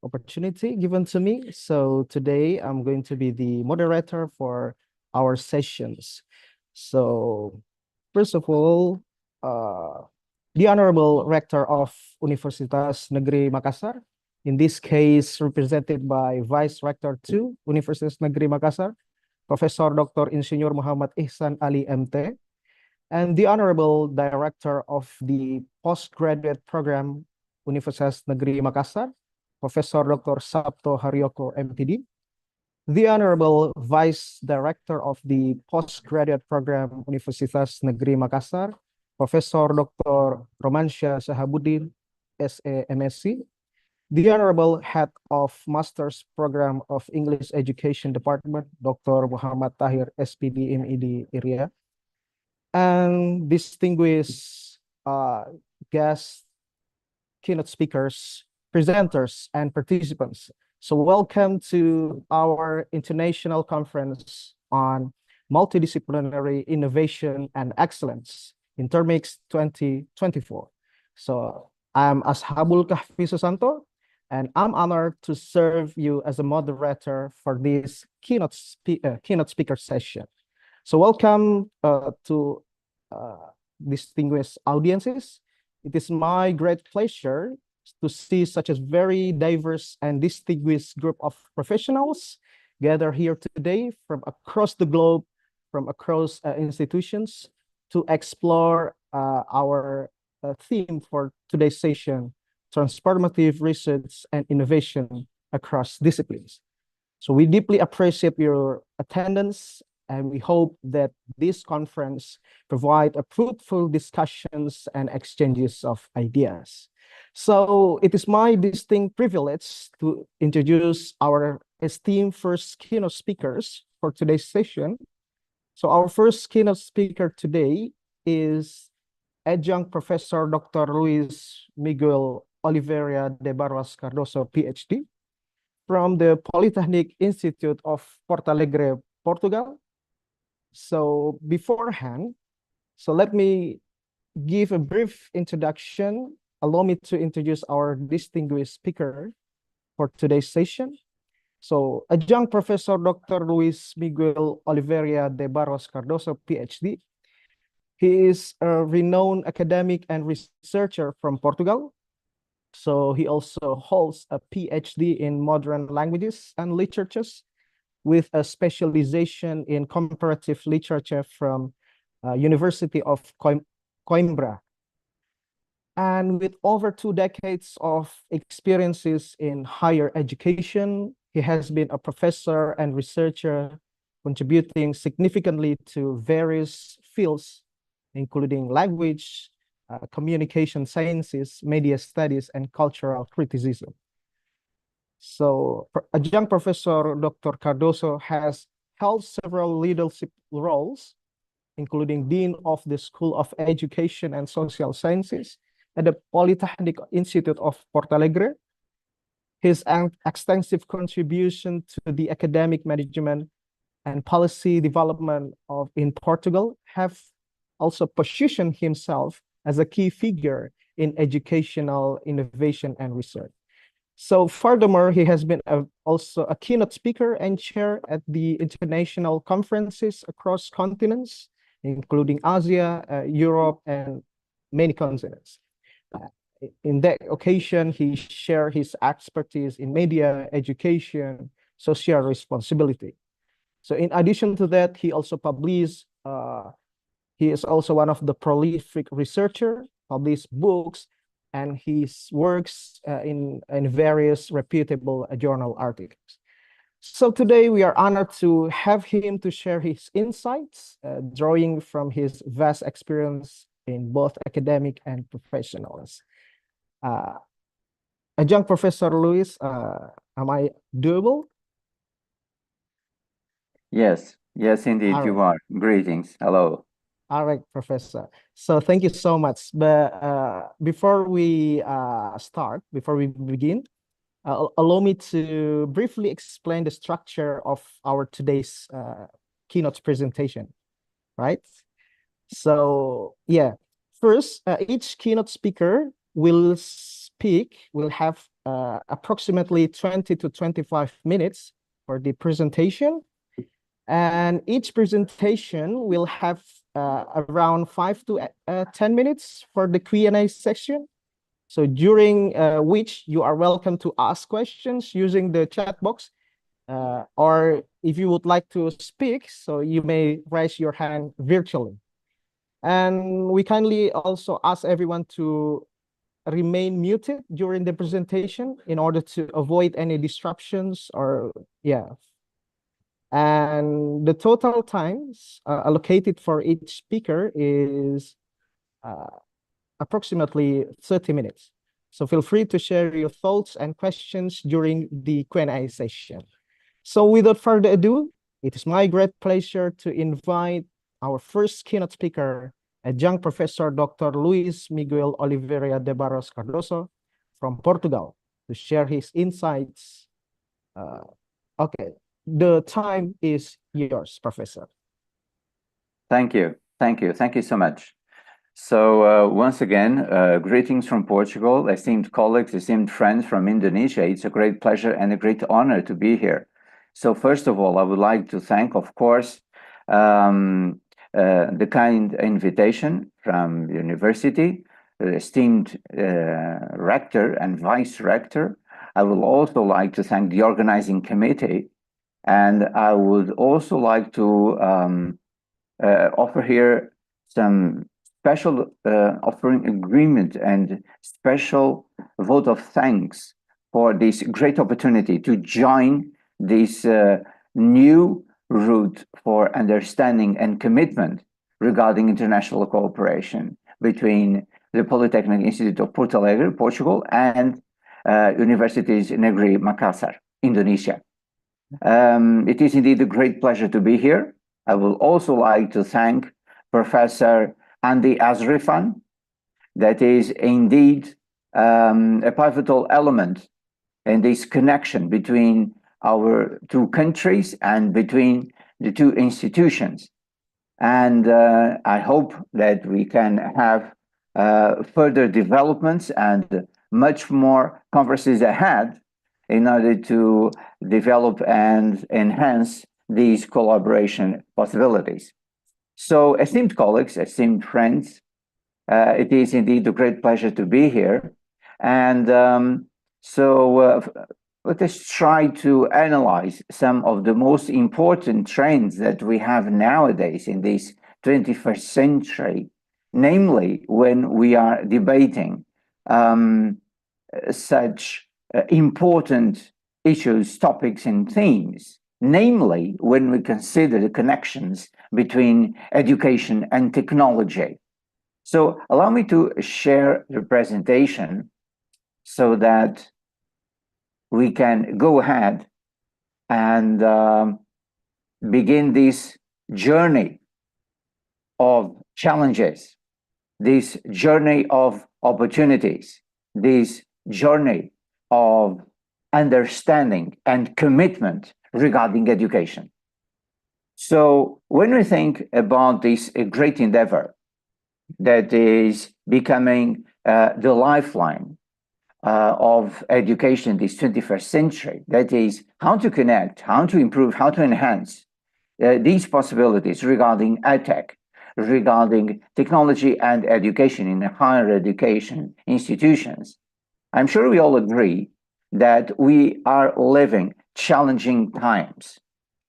opportunity given to me. So today I'm going to be the moderator for our sessions. So first of all, the Honorable Rector of Universitas Negeri Makassar, in this case represented by Vice Rector 2, Universitas Negeri Makassar, Professor Dr. Insinyur Muhammad Ihsan Ali MT, and the Honorable Director of the Postgraduate Program, Universitas Negeri Makassar, Professor Dr. Sabto Haryoko MPD, the Honorable Vice Director of the Postgraduate Program, Universitas Negeri Makassar, Professor Dr. Romansyah Sahabuddin, SA MSc, the Honorable Head of Master's Program of English Education Department, Dr. Muhammad Tahir, SPD MED area, and distinguished guest keynote speakers, presenters, and participants. So welcome to our International Conference on Multidisciplinary Innovation and Excellence, Intermix 2024. So I'm Ashabul Kahfi Susanto, and I'm honored to serve you as a moderator for this keynote speaker session. So welcome to distinguished audiences. It is my great pleasure to see such a very diverse and distinguished group of professionals gather here today from across the globe, from across institutions to explore our theme for today's session, transformative research and innovation across disciplines. So we deeply appreciate your attendance, and we hope that this conference provide a fruitful discussions and exchanges of ideas. So it is my distinct privilege to introduce our esteemed first keynote speakers for today's session. So our first keynote speaker today is Adjunct Professor Dr. Luís Miguel Oliveira de Barros Cardoso, Ph.D. from the Polytechnic Institute of Portalegre, Portugal. So beforehand, let me give a brief introduction. Allow me to introduce our distinguished speaker for today's session. So Adjunct Professor Dr. Luís Miguel Oliveira de Barros Cardoso, Ph.D. He is a renowned academic and researcher from Portugal. So he also holds a Ph.D. in modern languages and literatures with a specialization in comparative literature from University of Coimbra. And with over 2 decades of experiences in higher education, he has been a professor and researcher contributing significantly to various fields, including language, communication sciences, media studies, and cultural criticism. So Adjunct Professor Dr. Cardoso has held several leadership roles, including Dean of the School of Education and Social Sciences at the Polytechnic Institute of Portalegre. His extensive contribution to the academic management and policy development in Portugal have also positioned himself as a key figure in educational innovation and research. So furthermore, he has been also a keynote speaker and chair at the international conferences across continents, including Asia, Europe, and many continents. In that occasion, he shared his expertise in media, education, social responsibility. So in addition to that, he also published, he is also one of the prolific researcher, published books, and his works in various reputable journal articles. So today we are honored to have him to share his insights, drawing from his vast experience in both academic and professionals. Adjunct Professor Luís, am I doable? Yes, yes, indeed, you are. Greetings. Hello. All right, Professor. So thank you so much. But before we begin, allow me to briefly explain the structure of our today's keynote presentation, right? So yeah, first, each keynote speaker will have approximately 20 to 25 minutes for the presentation. And each presentation will have around 5 to 10 minutes for the Q&A session. So during which you are welcome to ask questions using the chat box, or if you would like to speak, so you may raise your hand virtually. And we kindly also ask everyone to remain muted during the presentation in order to avoid any disruptions or And the total times allocated for each speaker is approximately 30 minutes. So feel free to share your thoughts and questions during the Q&A session. So without further ado, it is my great pleasure to invite our first keynote speaker, Adjunct Professor Dr. Luís Miguel Oliveira de Barros Cardoso from Portugal, to share his insights. Okay. The time is yours, Professor. Thank you. Thank you. Thank you so much. So once again, greetings from Portugal, esteemed colleagues, esteemed friends from Indonesia. It's a great pleasure and a great honor to be here. So first of all, I would like to thank, of course, the kind invitation from the university, the esteemed rector and vice rector. I would also like to thank the organizing committee And I would also like to offer here some special offering agreement and special vote of thanks for this great opportunity to join this new route for understanding and commitment regarding international cooperation between the Polytechnic Institute of Portalegre, Portugal, and Universitas Negeri, Makassar, Indonesia. It is indeed a great pleasure to be here. I would also like to thank Professor Andy Azrifan. That is indeed a pivotal element in this connection between our two countries and between the two institutions. And I hope that we can have further developments and much more conferences ahead in order to develop and enhance these collaboration possibilities. So, esteemed colleagues, esteemed friends, it is indeed a great pleasure to be here. And let us try to analyze some of the most important trends that we have nowadays in this 21st century, namely when we are debating such important issues, topics, and themes, namely when we consider the connections between education and technology. So allow me to share the presentation so that we can go ahead and begin this journey of challenges, this journey of opportunities, this journey of understanding and commitment regarding education. So when we think about this great endeavor that is becoming the lifeline of education this 21st century, that is how to connect, how to improve, how to enhance these possibilities regarding edtech, regarding technology and education in higher education institutions. I'm sure we all agree that we are living challenging times.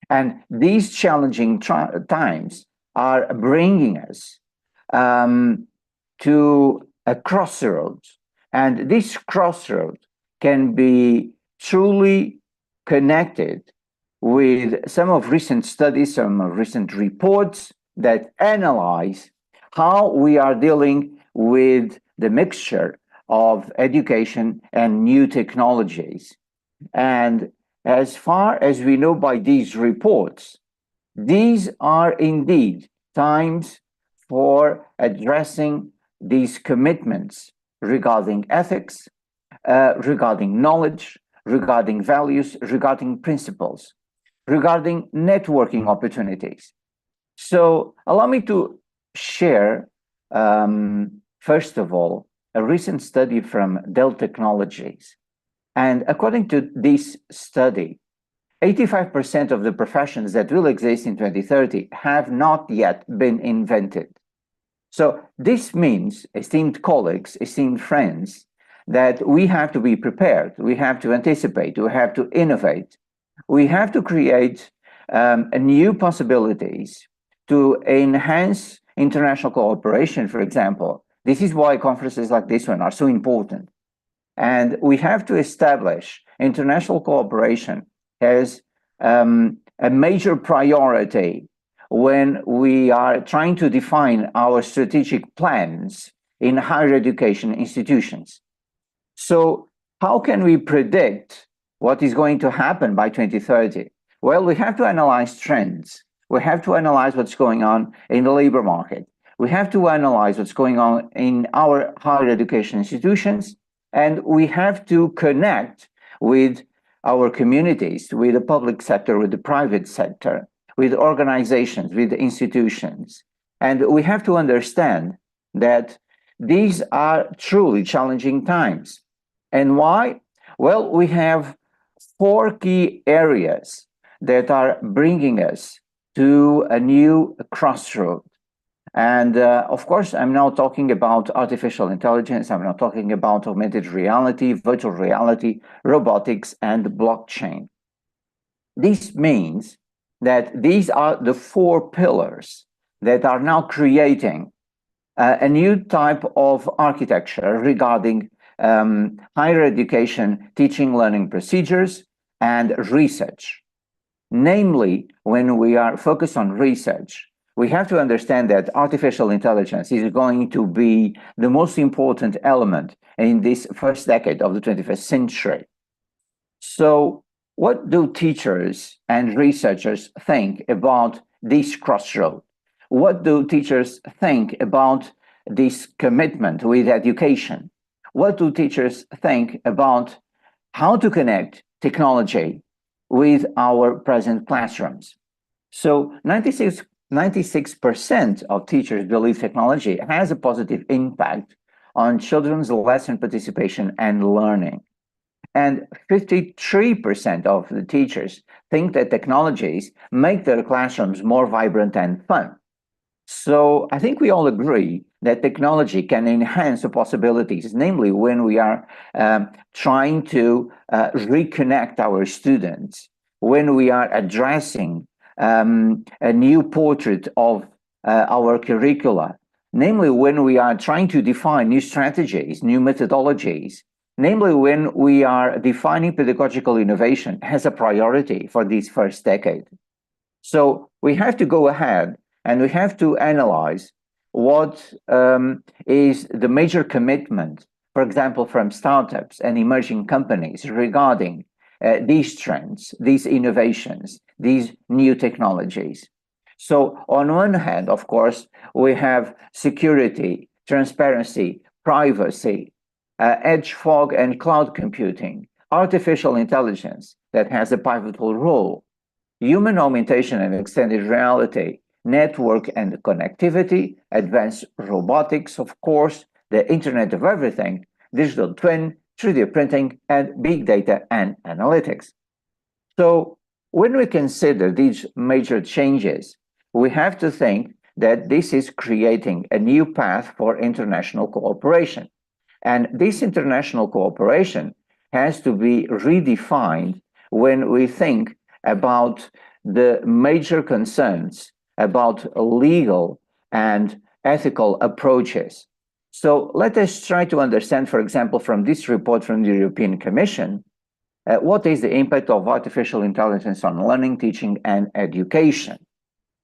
And these challenging times are bringing us to a crossroads. And this crossroad can be truly connected with some of recent studies, some of recent reports that analyze how we are dealing with the mixture of education and new technologies. And as far as we know by these reports, these are indeed times for addressing these commitments regarding ethics, regarding knowledge, regarding values, regarding principles, regarding networking opportunities. So allow me to share, first of all, a recent study from Dell Technologies. And according to this study, 85% of the professions that will exist in 2030 have not yet been invented. So this means, esteemed colleagues, esteemed friends, that we have to be prepared, we have to anticipate, we have to innovate, we have to create new possibilities to enhance international cooperation, for example. This is why conferences like this one are so important. And we have to establish international cooperation as a major priority when we are trying to define our strategic plans in higher education institutions. So how can we predict what is going to happen by 2030? Well, we have to analyze trends. We have to analyze what's going on in the labor market. We have to analyze what's going on in our higher education institutions, and we have to connect with our communities, with the public sector, with the private sector, with organizations, with institutions. And we have to understand that these are truly challenging times. And why? Well, we have 4 key areas that are bringing us to a new crossroad. And of course, I'm now talking about artificial intelligence. I'm now talking about augmented reality, virtual reality, robotics, and blockchain. This means that these are the 4 pillars that are now creating a new type of architecture regarding higher education, teaching, learning procedures, and research. Namely, when we are focused on research, we have to understand that artificial intelligence is going to be the most important element in this first decade of the 21st century. So what do teachers and researchers think about this crossroad? What do teachers think about this commitment with education? What do teachers think about how to connect technology with our present classrooms? So 96% of teachers believe technology has a positive impact on children's lesson participation and learning. And 53% of the teachers think that technologies make their classrooms more vibrant and fun. So I think we all agree that technology can enhance the possibilities, namely when we are trying to reconnect our students, when we are addressing a new portrait of our curricula, namely when we are trying to define new strategies, new methodologies, namely when we are defining pedagogical innovation as a priority for this first decade. So we have to go ahead and we have to analyze what is the major commitment, for example, from startups and emerging companies regarding these trends, these innovations, these new technologies. So on one hand, of course, we have security, transparency, privacy, edge fog and cloud computing, artificial intelligence that has a pivotal role, human augmentation and extended reality, network and connectivity, advanced robotics, of course, the Internet of Everything, digital twin, 3D printing, and big data and analytics. So when we consider these major changes, we have to think that this is creating a new path for international cooperation. And this international cooperation has to be redefined when we think about the major concerns about legal and ethical approaches. So let us try to understand, for example, from this report from the European Commission, what is the impact of artificial intelligence on learning, teaching, and education?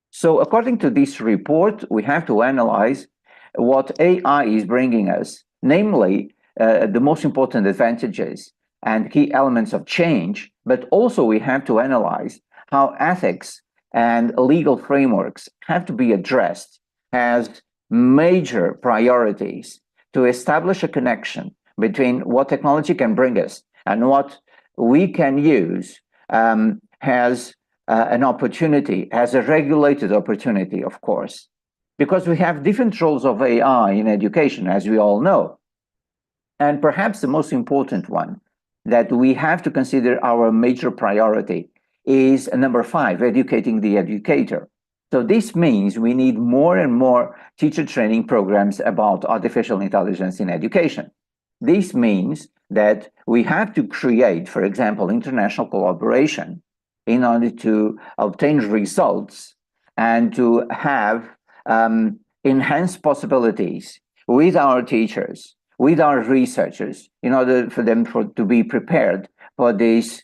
So according to this report, we have to analyze what AI is bringing us, namely the most important advantages and key elements of change, but also we have to analyze how ethics and legal frameworks have to be addressed as major priorities to establish a connection between what technology can bring us and what we can use as an opportunity, as a regulated opportunity, of course, because we have different roles of AI in education, as we all know. And perhaps the most important one that we have to consider our major priority is number 5, educating the educator. So this means we need more and more teacher training programs about artificial intelligence in education. This means that we have to create, for example, international collaboration in order to obtain results and to have enhanced possibilities with our teachers, with our researchers, in order for them to be prepared for this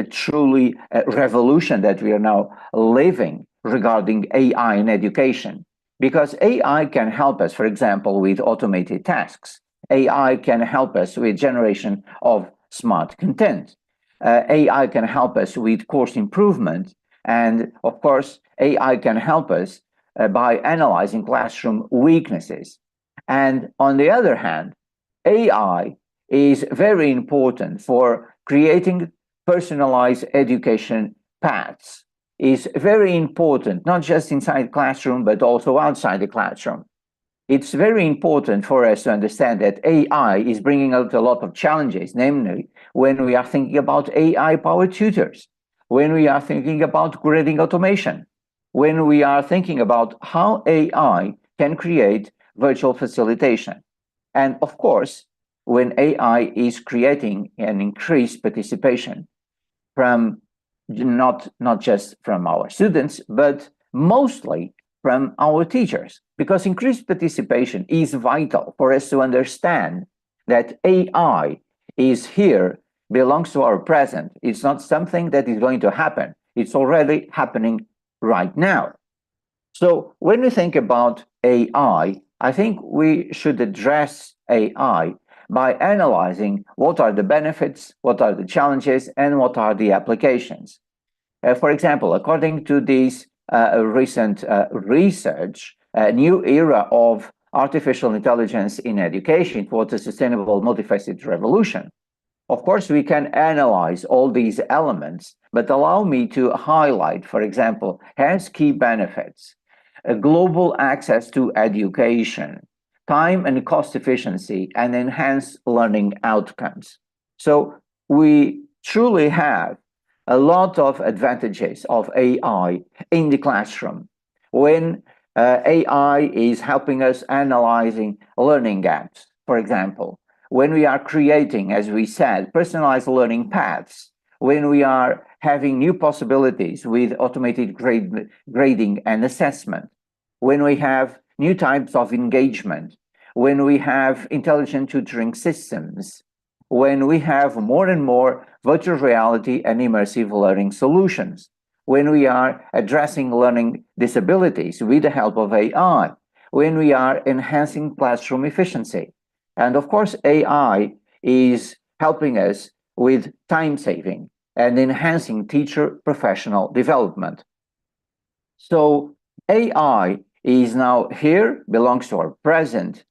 truly revolution that we are now living regarding AI in education. Because AI can help us, for example, with automated tasks. AI can help us with generation of smart content. AI can help us with course improvement. And of course, AI can help us by analyzing classroom weaknesses. And on the other hand, AI is very important for creating personalized education paths. Is very important, not just inside the classroom, but also outside the classroom. It's very important for us to understand that AI is bringing out a lot of challenges, namely when we are thinking about AI-powered tutors, when we are thinking about grading automation, when we are thinking about how AI can create virtual facilitation. And of course, when AI is creating an increased participation from not just from our students, but mostly from our teachers, because increased participation is vital for us to understand that AI is here, belongs to our present. It's not something that is going to happen. It's already happening right now. So when we think about AI, I think we should address AI by analyzing what are the benefits, what are the challenges, and what are the applications. For example, according to this recent research, a new era of artificial intelligence in education towards a sustainable multifaceted revolution. Of course, we can analyze all these elements, but allow me to highlight, for example, has key benefits, global access to education, time and cost efficiency, and enhanced learning outcomes. So we truly have a lot of advantages of AI in the classroom. When AI is helping us analyzing learning gaps, for example, when we are creating, as we said, personalized learning paths, when we are having new possibilities with automated grading and assessment, when we have new types of engagement, when we have intelligent tutoring systems, when we have more and more virtual reality and immersive learning solutions, when we are addressing learning disabilities with the help of AI, when we are enhancing classroom efficiency. And of course, AI is helping us with time saving and enhancing teacher professional development. So AI is now here, belongs to our present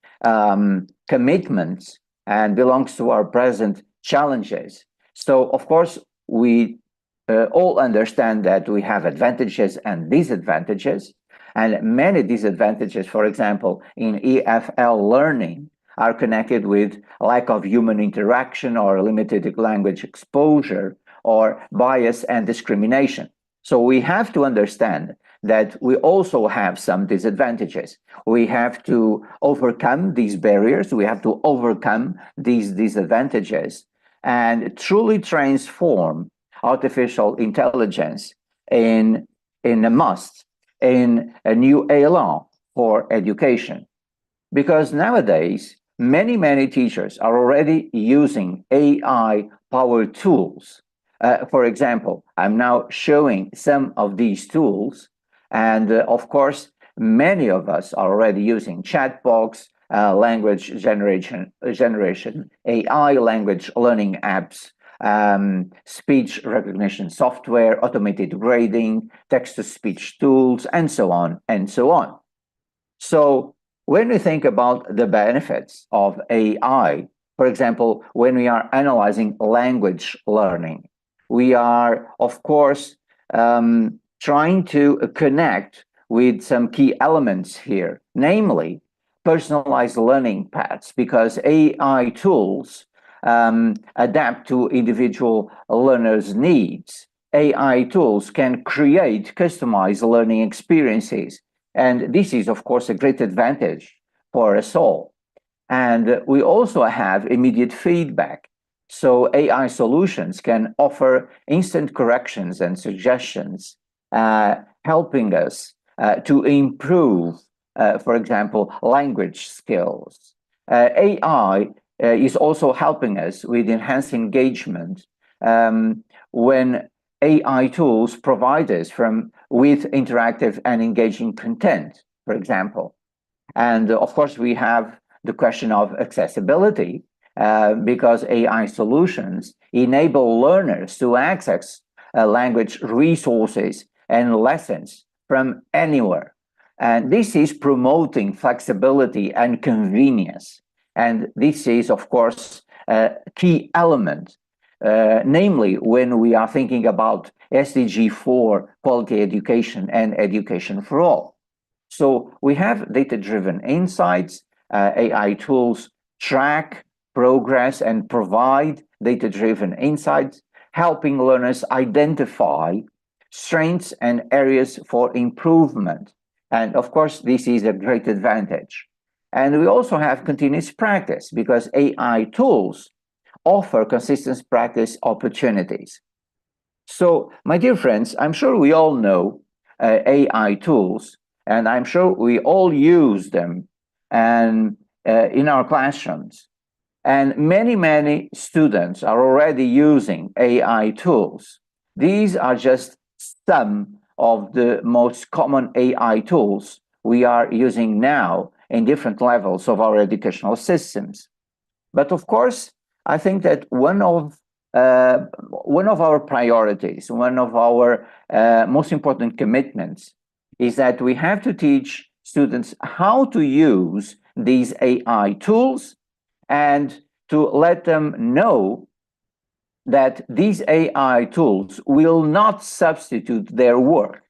commitments, and belongs to our present challenges. So, of course, we all understand that we have advantages and disadvantages, and many disadvantages, for example, in EFL learning, are connected with lack of human interaction or limited language exposure or bias and discrimination. So we have to understand that we also have some disadvantages. We have to overcome these barriers. We have to overcome these disadvantages and truly transform artificial intelligence in a must, in a new elan for education. Because nowadays, many teachers are already using AI-powered tools. For example, I'm now showing some of these tools. And of course, many of us are already using chatbots, language generation, AI language learning apps, speech recognition software, automated grading, text-to-speech tools, and so on and so on. So when we think about the benefits of AI, for example, when we are analyzing language learning, we are, of course, trying to connect with some key elements here, namely personalized learning paths, because AI tools adapt to individual learners' needs. AI tools can create customized learning experiences. And this is, of course, a great advantage for us all. And we also have immediate feedback. So AI solutions can offer instant corrections and suggestions, helping us to improve, for example, language skills. AI is also helping us with enhanced engagement when AI tools provide us with interactive and engaging content, for example. And of course, we have the question of accessibility, because AI solutions enable learners to access language resources and lessons from anywhere. And this is promoting flexibility and convenience. And this is, of course, a key element, namely when we are thinking about SDG 4, quality education and education for all. So we have data-driven insights. AI tools track progress and provide data-driven insights, helping learners identify strengths and areas for improvement. And of course, this is a great advantage. And we also have continuous practice, because AI tools offer consistent practice opportunities. So, my dear friends, I'm sure we all know AI tools, and I'm sure we all use them and in our classrooms. And many students are already using AI tools. These are just some of the most common AI tools we are using now in different levels of our educational systems. But of course, I think that one of our priorities, one of our most important commitments is that we have to teach students how to use these AI tools and to let them know that these AI tools will not substitute their work.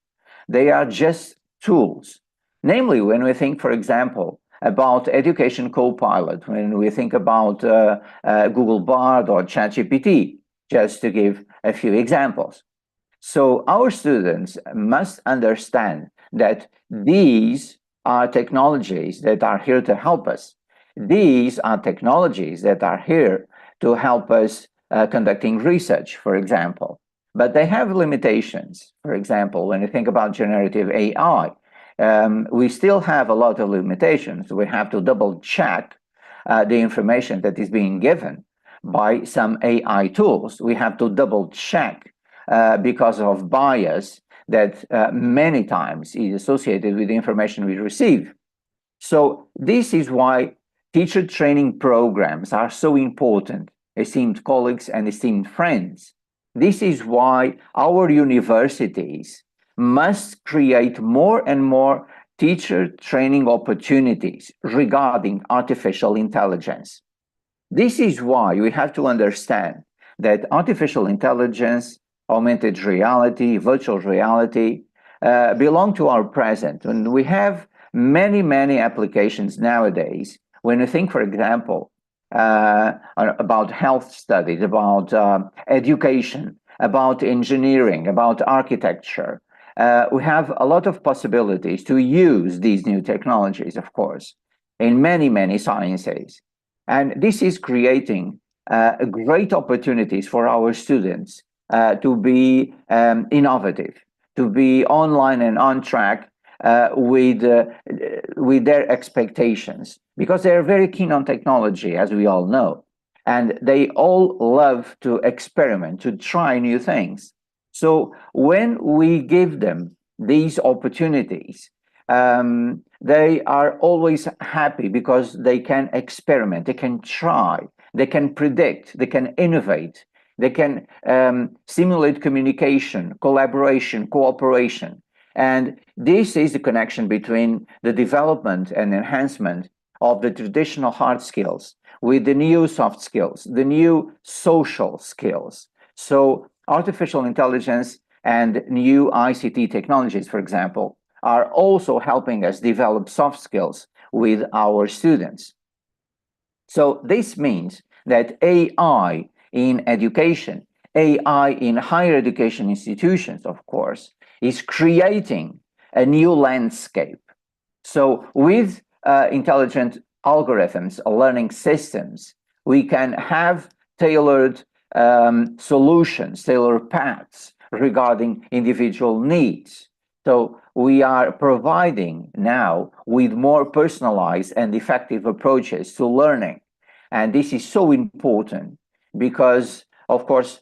They are just tools. Namely, when we think, for example, about Education Copilot, when we think about Google Bard or ChatGPT, just to give a few examples. So our students must understand that these are technologies that are here to help us. These are technologies that are here to help us conducting research, for example. But they have limitations. For example, when you think about generative AI, we still have a lot of limitations. We have to double check the information that is being given by some AI tools. We have to double check because of bias that many times is associated with the information we receive. So this is why teacher training programs are so important, esteemed colleagues and esteemed friends. This is why our universities must create more and more teacher training opportunities regarding artificial intelligence. This is why we have to understand that artificial intelligence, augmented reality, virtual reality belong to our present. And we have many applications nowadays. When you think, for example, about health studies, about education, about engineering, about architecture, we have a lot of possibilities to use these new technologies, of course, in many sciences. And this is creating great opportunities for our students to be innovative, to be online and on track with their expectations, because they're very keen on technology, as we all know, and they all love to experiment, to try new things. So when we give them these opportunities, they are always happy because they can experiment, they can try, they can predict, they can innovate, they can simulate communication, collaboration, cooperation. And this is the connection between the development and enhancement of the traditional hard skills with the new soft skills, the new social skills. So artificial intelligence and new ICT technologies, for example, are also helping us develop soft skills with our students. So this means that AI in education, AI in higher education institutions, of course, is creating a new landscape. So with intelligent algorithms, learning systems, we can have tailored solutions, tailored paths regarding individual needs. So we are providing now with more personalized and effective approaches to learning. And this is so important because, of course,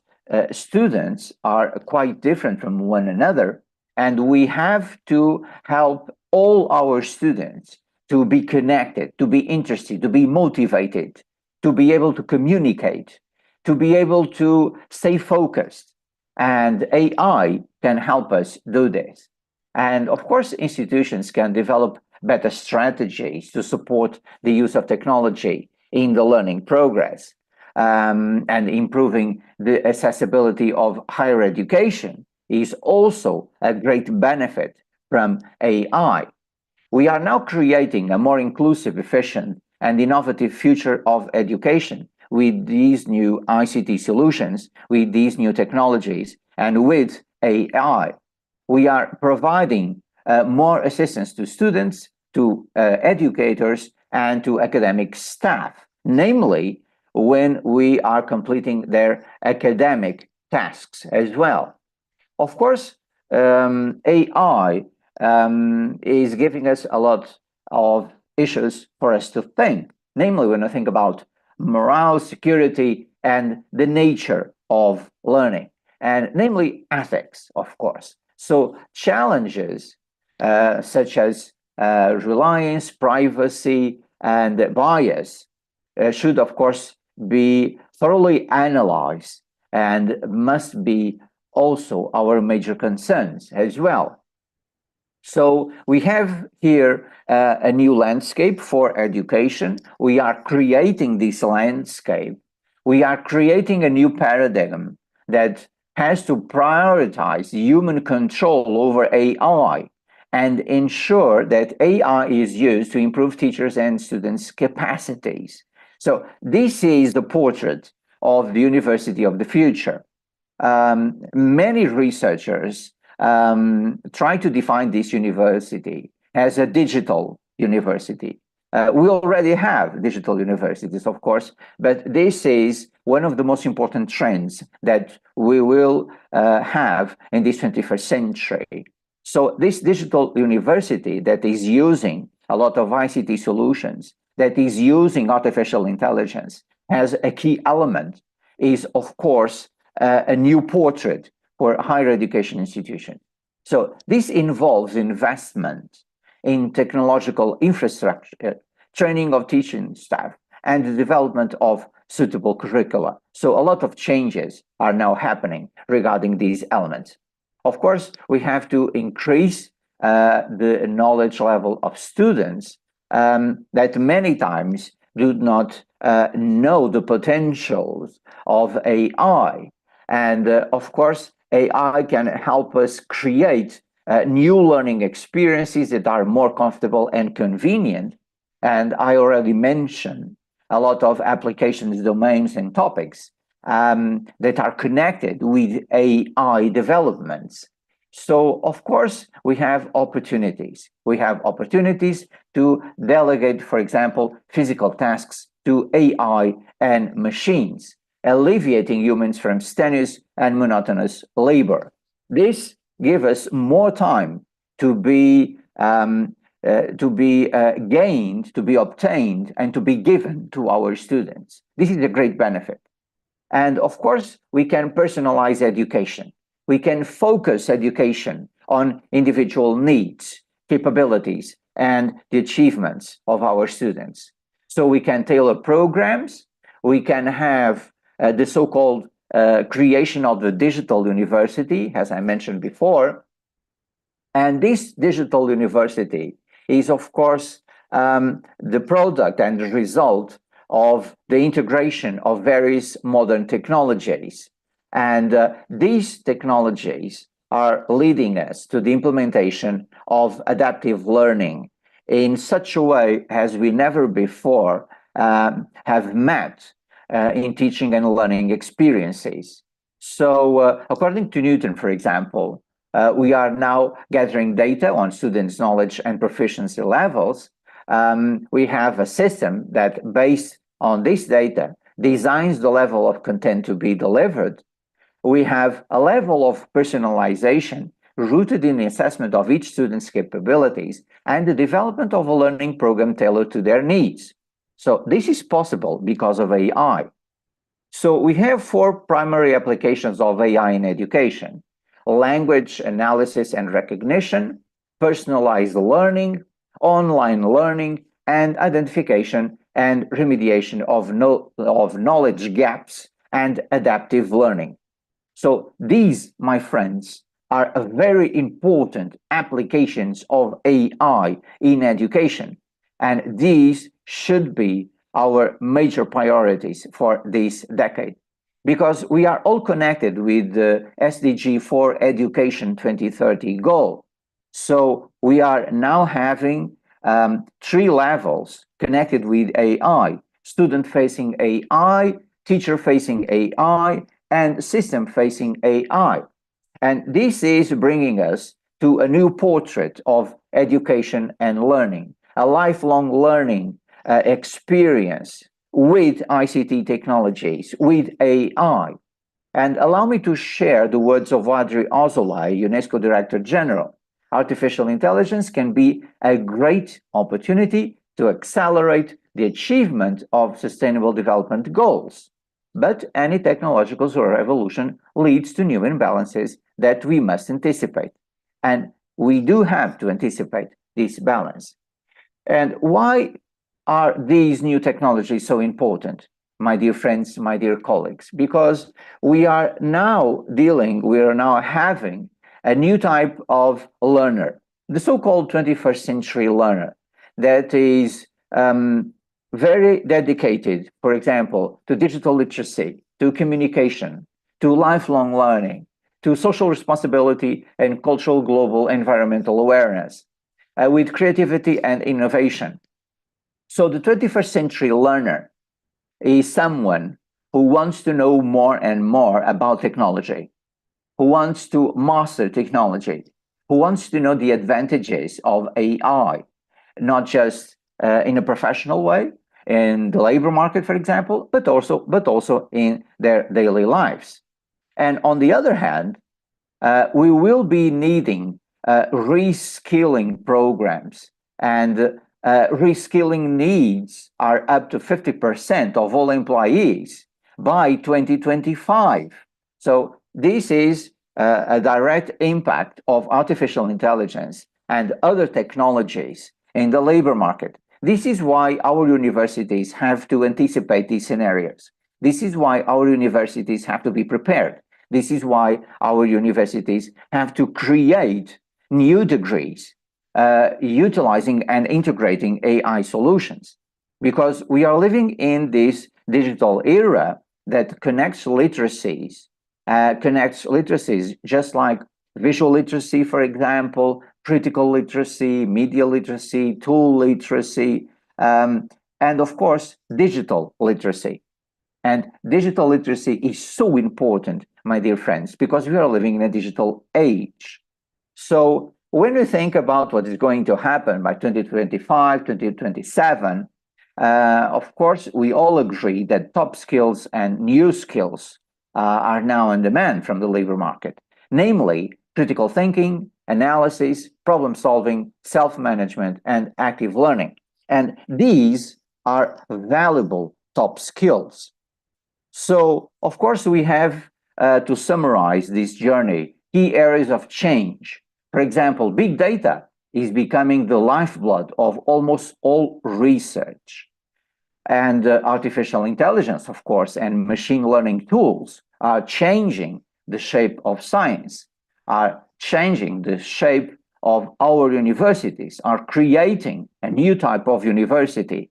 students are quite different from one another, and we have to help all our students to be connected, to be interested, to be motivated, to be able to communicate, to be able to stay focused. And AI can help us do this. And of course, institutions can develop better strategies to support the use of technology in the learning progress, and improving the accessibility of higher education is also a great benefit from AI. We are now creating a more inclusive, efficient, and innovative future of education with these new ICT solutions, with these new technologies, and with AI. We are providing more assistance to students, to educators, and to academic staff, namely when we are completing their academic tasks as well. of course, AI is giving us a lot of issues for us to think, namely when I think about morale, security, and the nature of learning, and namely ethics, of course. So challenges such as reliance, privacy, and bias should, of course, be thoroughly analyzed and must be also our major concerns as well. So we have here a new landscape for education. We are creating this landscape. We are creating a new paradigm that has to prioritize human control over AI and ensure that AI is used to improve teachers' and students' capacities. So this is the portrait of the university of the future. Many researchers try to define this university as a digital university. We already have digital universities, of course, but this is one of the most important trends that we will have in this 21st century. So this digital university that is using a lot of ICT solutions, that is using artificial intelligence as a key element, is, of course, a new portrait for higher education institutions. So this involves investment in technological infrastructure, training of teaching staff, and the development of suitable curricula. So a lot of changes are now happening regarding these elements. Of course, we have to increase the knowledge level of students that many times do not know the potentials of AI. And of course, AI can help us create new learning experiences that are more comfortable and convenient. And I already mentioned a lot of applications, domains, and topics that are connected with AI developments. So, of course, we have opportunities. We have opportunities to delegate, for example, physical tasks to AI and machines, alleviating humans from strenuous and monotonous labor. This gives us more time to be gained, to be obtained, and to be given to our students. This is a great benefit. And of course, we can personalize education. We can focus education on individual needs, capabilities, and the achievements of our students. So we can tailor programs. We can have the so-called creation of the digital university, as I mentioned before. And this digital university is, of course, the product and the result of the integration of various modern technologies. And these technologies are leading us to the implementation of adaptive learning in such a way as we never before have met in teaching and learning experiences. So according to Newton, for example, we are now gathering data on students' knowledge and proficiency levels. We have a system that, based on this data, designs the level of content to be delivered. We have a level of personalization rooted in the assessment of each student's capabilities and the development of a learning program tailored to their needs. So this is possible because of AI. So we have 4 primary applications of AI in education: language analysis and recognition, personalized learning, online learning, and identification and remediation of knowledge gaps and adaptive learning. So these, my friends, are very important applications of AI in education, and these should be our major priorities for this decade, because we are all connected with the SDG 4 Education 2030 goal. So we are now having 3 levels connected with AI: student-facing AI, teacher-facing AI, and system-facing AI. And this is bringing us to a new portrait of education and learning, a lifelong learning experience with ICT technologies, with AI. And allow me to share the words of Adri Ozolai, UNESCO Director General. Artificial intelligence can be a great opportunity to accelerate the achievement of sustainable development goals. But any technological revolution leads to new imbalances that we must anticipate. And we do have to anticipate this balance. And why are these new technologies so important, my dear friends, my dear colleagues? Because we are now having a new type of learner, the so-called 21st century learner, that is very dedicated, for example, to digital literacy, to communication, to lifelong learning, to social responsibility and cultural global environmental awareness, with creativity and innovation. So the 21st century learner is someone who wants to know more and more about technology, who wants to master technology, who wants to know the advantages of AI, not just in a professional way, in the labor market, for example, but also in their daily lives. And on the other hand, we will be needing reskilling programs, and reskilling needs are up to 50% of all employees by 2025. So this is a direct impact of artificial intelligence and other technologies in the labor market. This is why our universities have to anticipate these scenarios. This is why our universities have to be prepared. This is why our universities have to create new degrees utilizing and integrating AI solutions, because we are living in this digital era that connects literacies just like visual literacy, for example, critical literacy, media literacy, tool literacy, and of course, digital literacy. And digital literacy is so important, my dear friends, because we are living in a digital age. So when we think about what is going to happen by 2025, 2027, of course, we all agree that top skills and new skills are now in demand from the labor market, namely critical thinking, analysis, problem solving, self-management, and active learning. And these are valuable top skills. So, of course, we have to summarize this journey, key areas of change. For example, big data is becoming the lifeblood of almost all research. And artificial intelligence, of course, and machine learning tools are changing the shape of science, are changing the shape of our universities, are creating a new type of university.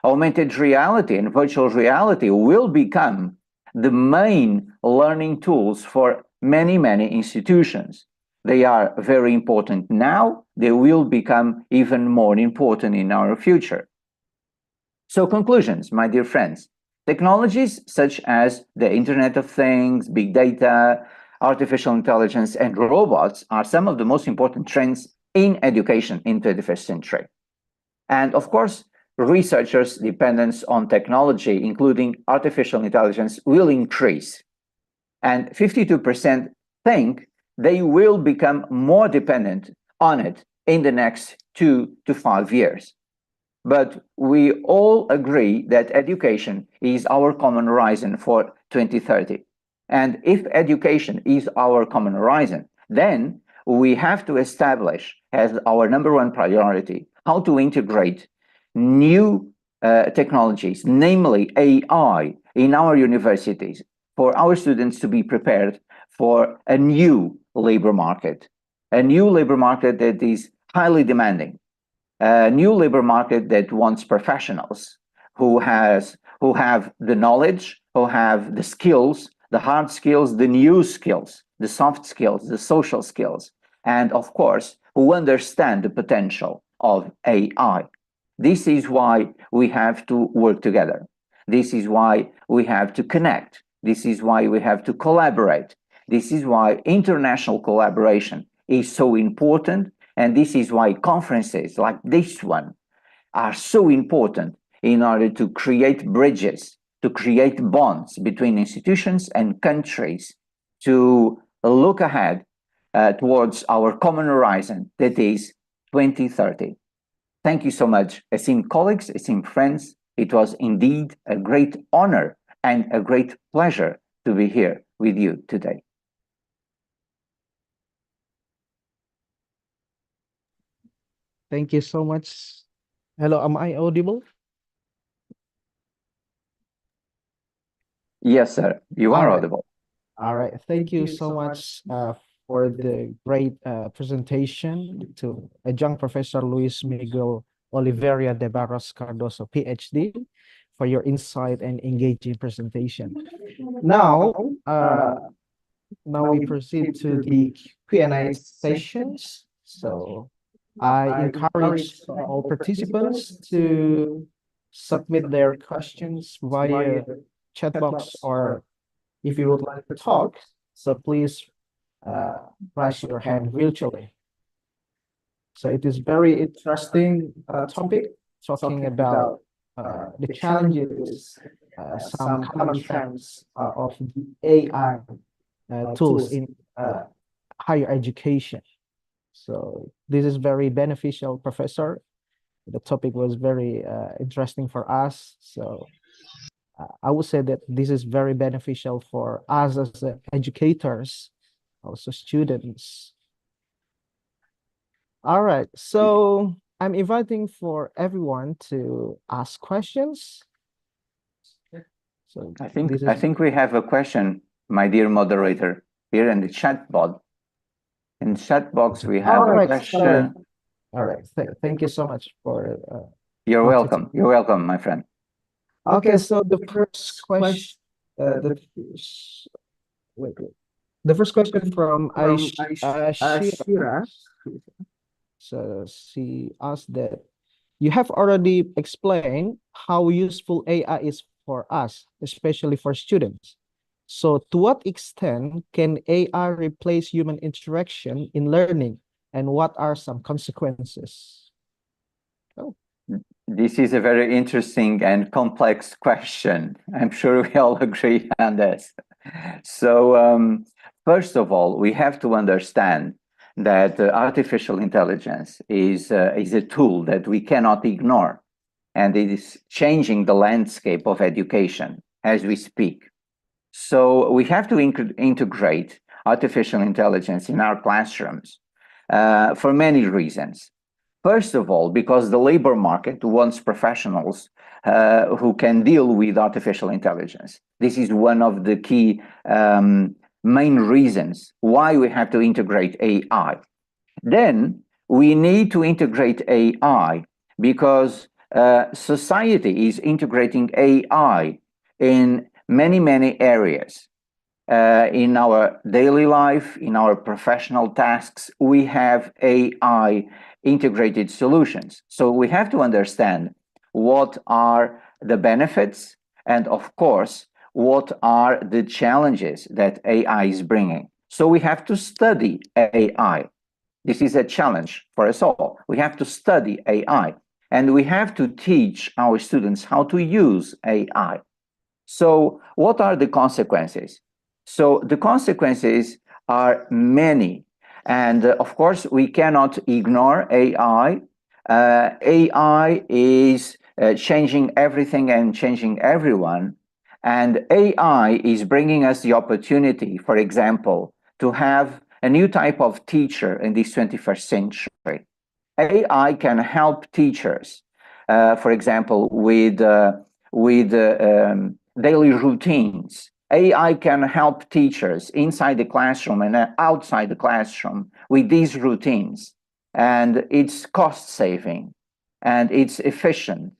Augmented reality and virtual reality will become the main learning tools for many, many institutions. They are very important now. They will become even more important in our future. So conclusions, my dear friends. Technologies such as the Internet of Things, big data, artificial intelligence, and robots are some of the most important trends in education in the 21st century. And of course, researchers' dependence on technology, including artificial intelligence, will increase. And 52% think they will become more dependent on it in the next 2 to 5 years. But we all agree that education is our common horizon for 2030. And if education is our common horizon, then we have to establish as our number one priority how to integrate new technologies, namely AI, in our universities for our students to be prepared for a new labor market that is highly demanding, a new labor market that wants professionals who have the knowledge, who have the skills, the hard skills, the new skills, the soft skills, the social skills, and of course, who understand the potential of AI. This is why we have to work together. This is why we have to connect. This is why we have to collaborate. This is why international collaboration is so important. And this is why conferences like this one are so important in order to create bridges to create bonds between institutions and countries to look ahead towards our common horizon, that is 2030. Thank you so much, esteemed colleagues, esteemed friends. It was indeed a great honor and a great pleasure to be here with you today. Thank you so much. Hello, am I audible? Yes, sir, you are audible. All right. Thank you so much for the great presentation to Adjunct Professor Luís Miguel Oliveira de Barros Cardoso, Ph.D., for your insight and engaging presentation. Now we proceed to the Q&A sessions. So I encourage all participants to submit their questions via chat box, or if you would like to talk, so please raise your hand virtually. So it is very interesting topic, talking about the challenges, some common trends of the AI tools in higher education. So this is very beneficial, Professor. The topic was very interesting for us. So I would say that this is very beneficial for us as educators, also students. All right, so I'm inviting for everyone to ask questions. So I think we have a question, my dear moderator, here in the chat box. In the chat box, we have a question. All right, thank you so much for. You're welcome. You're welcome, my friend. Okay, so the first question, the first question from Ashira. So she asked that you have already explained how useful AI is for us, especially for students. So to what extent can AI replace human interaction in learning, and what are some consequences? Oh. This is a very interesting and complex question. I'm sure we all agree on this. So first of all, we have to understand that artificial intelligence is a tool that we cannot ignore, and it is changing the landscape of education as we speak. So we have to integrate artificial intelligence in our classrooms for many reasons. First of all, because the labor market wants professionals who can deal with artificial intelligence. This is one of the key main reasons why we have to integrate AI. Then we need to integrate AI because society is integrating AI in many areas. In our daily life, in our professional tasks, we have AI integrated solutions. So we have to understand what are the benefits and, of course, what are the challenges that AI is bringing. So we have to study AI. This is a challenge for us all. We have to study AI, and we have to teach our students how to use AI. So what are the consequences? So the consequences are many. And of course, we cannot ignore AI. AI is changing everything and changing everyone. And AI is bringing us the opportunity, for example, to have a new type of teacher in this 21st century. AI can help teachers, for example, with daily routines. AI can help teachers inside the classroom and outside the classroom with these routines. And it's cost saving and it's efficient.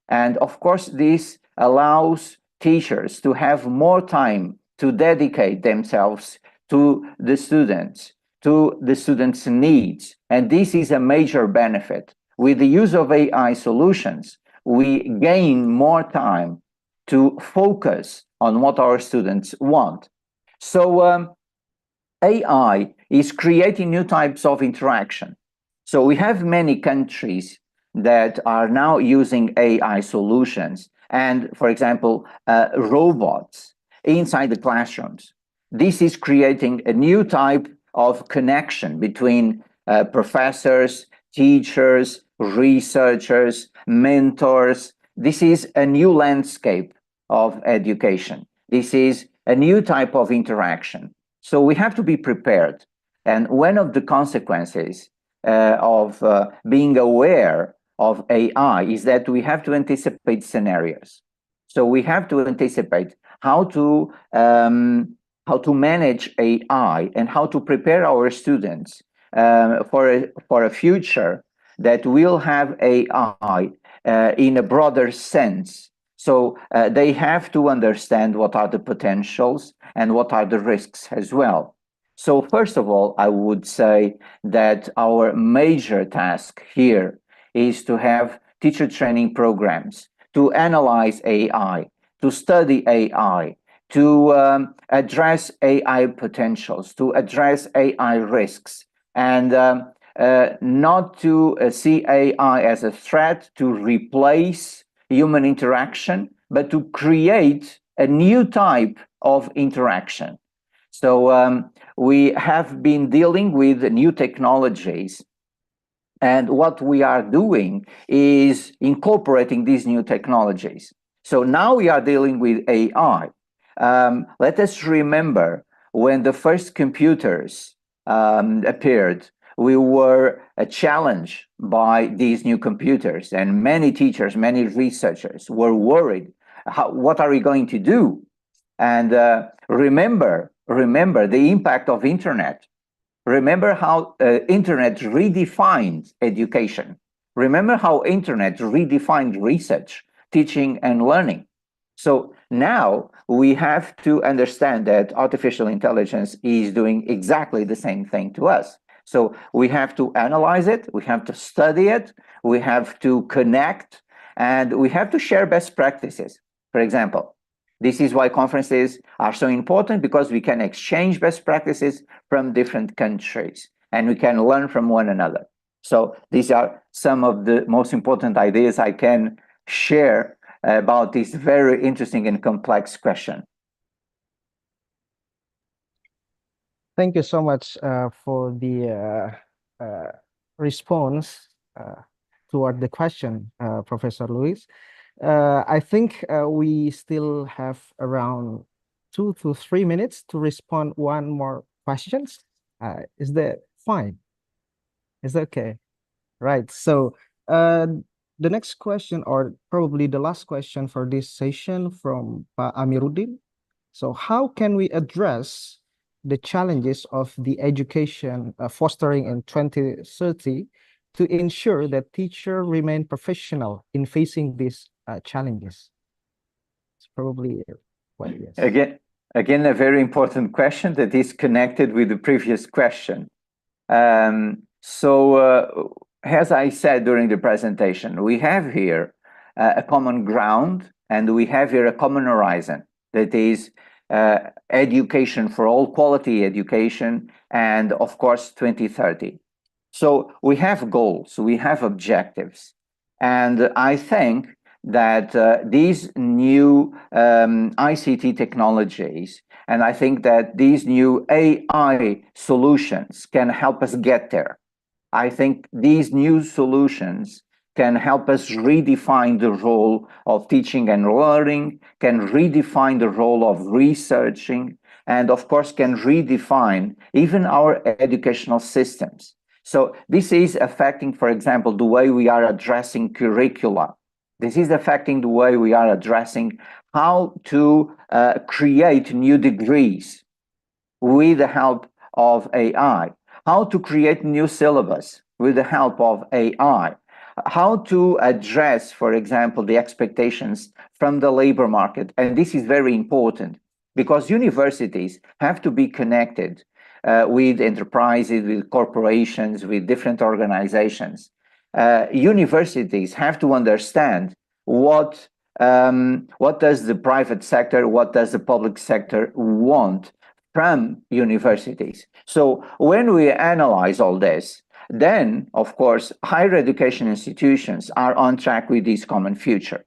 And of course, this allows teachers to have more time to dedicate themselves to the students needs. And this is a major benefit. With the use of AI solutions, we gain more time to focus on what our students want. So AI is creating new types of interaction. So we have many countries that are now using AI solutions, and, for example, robots inside the classrooms. This is creating a new type of connection between professors, teachers, researchers, mentors. This is a new landscape of education. This is a new type of interaction. So we have to be prepared. And one of the consequences of being aware of AI is that we have to anticipate scenarios. So we have to anticipate how to manage AI and how to prepare our students for a future that will have AI in a broader sense. So they have to understand what are the potentials and what are the risks as well. So first of all, I would say that our major task here is to have teacher training programs, to analyze AI, to study AI, to address AI potentials, to address AI risks, and not to see AI as a threat to replace human interaction, but to create a new type of interaction. So we have been dealing with new technologies, and what we are doing is incorporating these new technologies. So now we are dealing with AI. Let us remember when the first computers appeared, we were challenged by these new computers, and many teachers, many researchers were worried. What are we going to do? And remember the impact of internet. Remember how internet redefined education. Remember how internet redefined research, teaching, and learning. So now we have to understand that artificial intelligence is doing exactly the same thing to us. So we have to analyze it, we have to study it, we have to connect, and we have to share best practices. For example, this is why conferences are so important, because we can exchange best practices from different countries and we can learn from one another. So these are some of the most important ideas I can share about this very interesting and complex question. Thank you so much for the response toward the question, Professor Luís. I think we still have around 2 to 3 minutes to respond one more questions. Is that fine? Is that okay? Right. So the next question, or probably the last question for this session, from Pak Amiruddin. So how can we address the challenges of the education fostering in 2030 to ensure that teachers remain professional in facing these challenges? It's probably well, yes. Again, a very important question that is connected with the previous question. As I said during the presentation, we have here a common ground, and we have here a common horizon, that is education for all, quality education, and of course 2030. So we have goals, we have objectives, and I think that these new ICT technologies, and I think that these new AI solutions can help us get there. I think these new solutions can help us redefine the role of teaching and learning, can redefine the role of researching, and of course can redefine even our educational systems. So this is affecting, for example, the way we are addressing curricula. This is affecting the way we are addressing how to create new degrees with the help of AI, how to create new syllabus with the help of AI, how to address, for example, the expectations from the labor market. And this is very important because universities have to be connected with enterprises, with corporations, with different organizations. Universities have to understand what does the private sector, what does the public sector want from universities. So when we analyze all this, then of course higher education institutions are on track with this common future.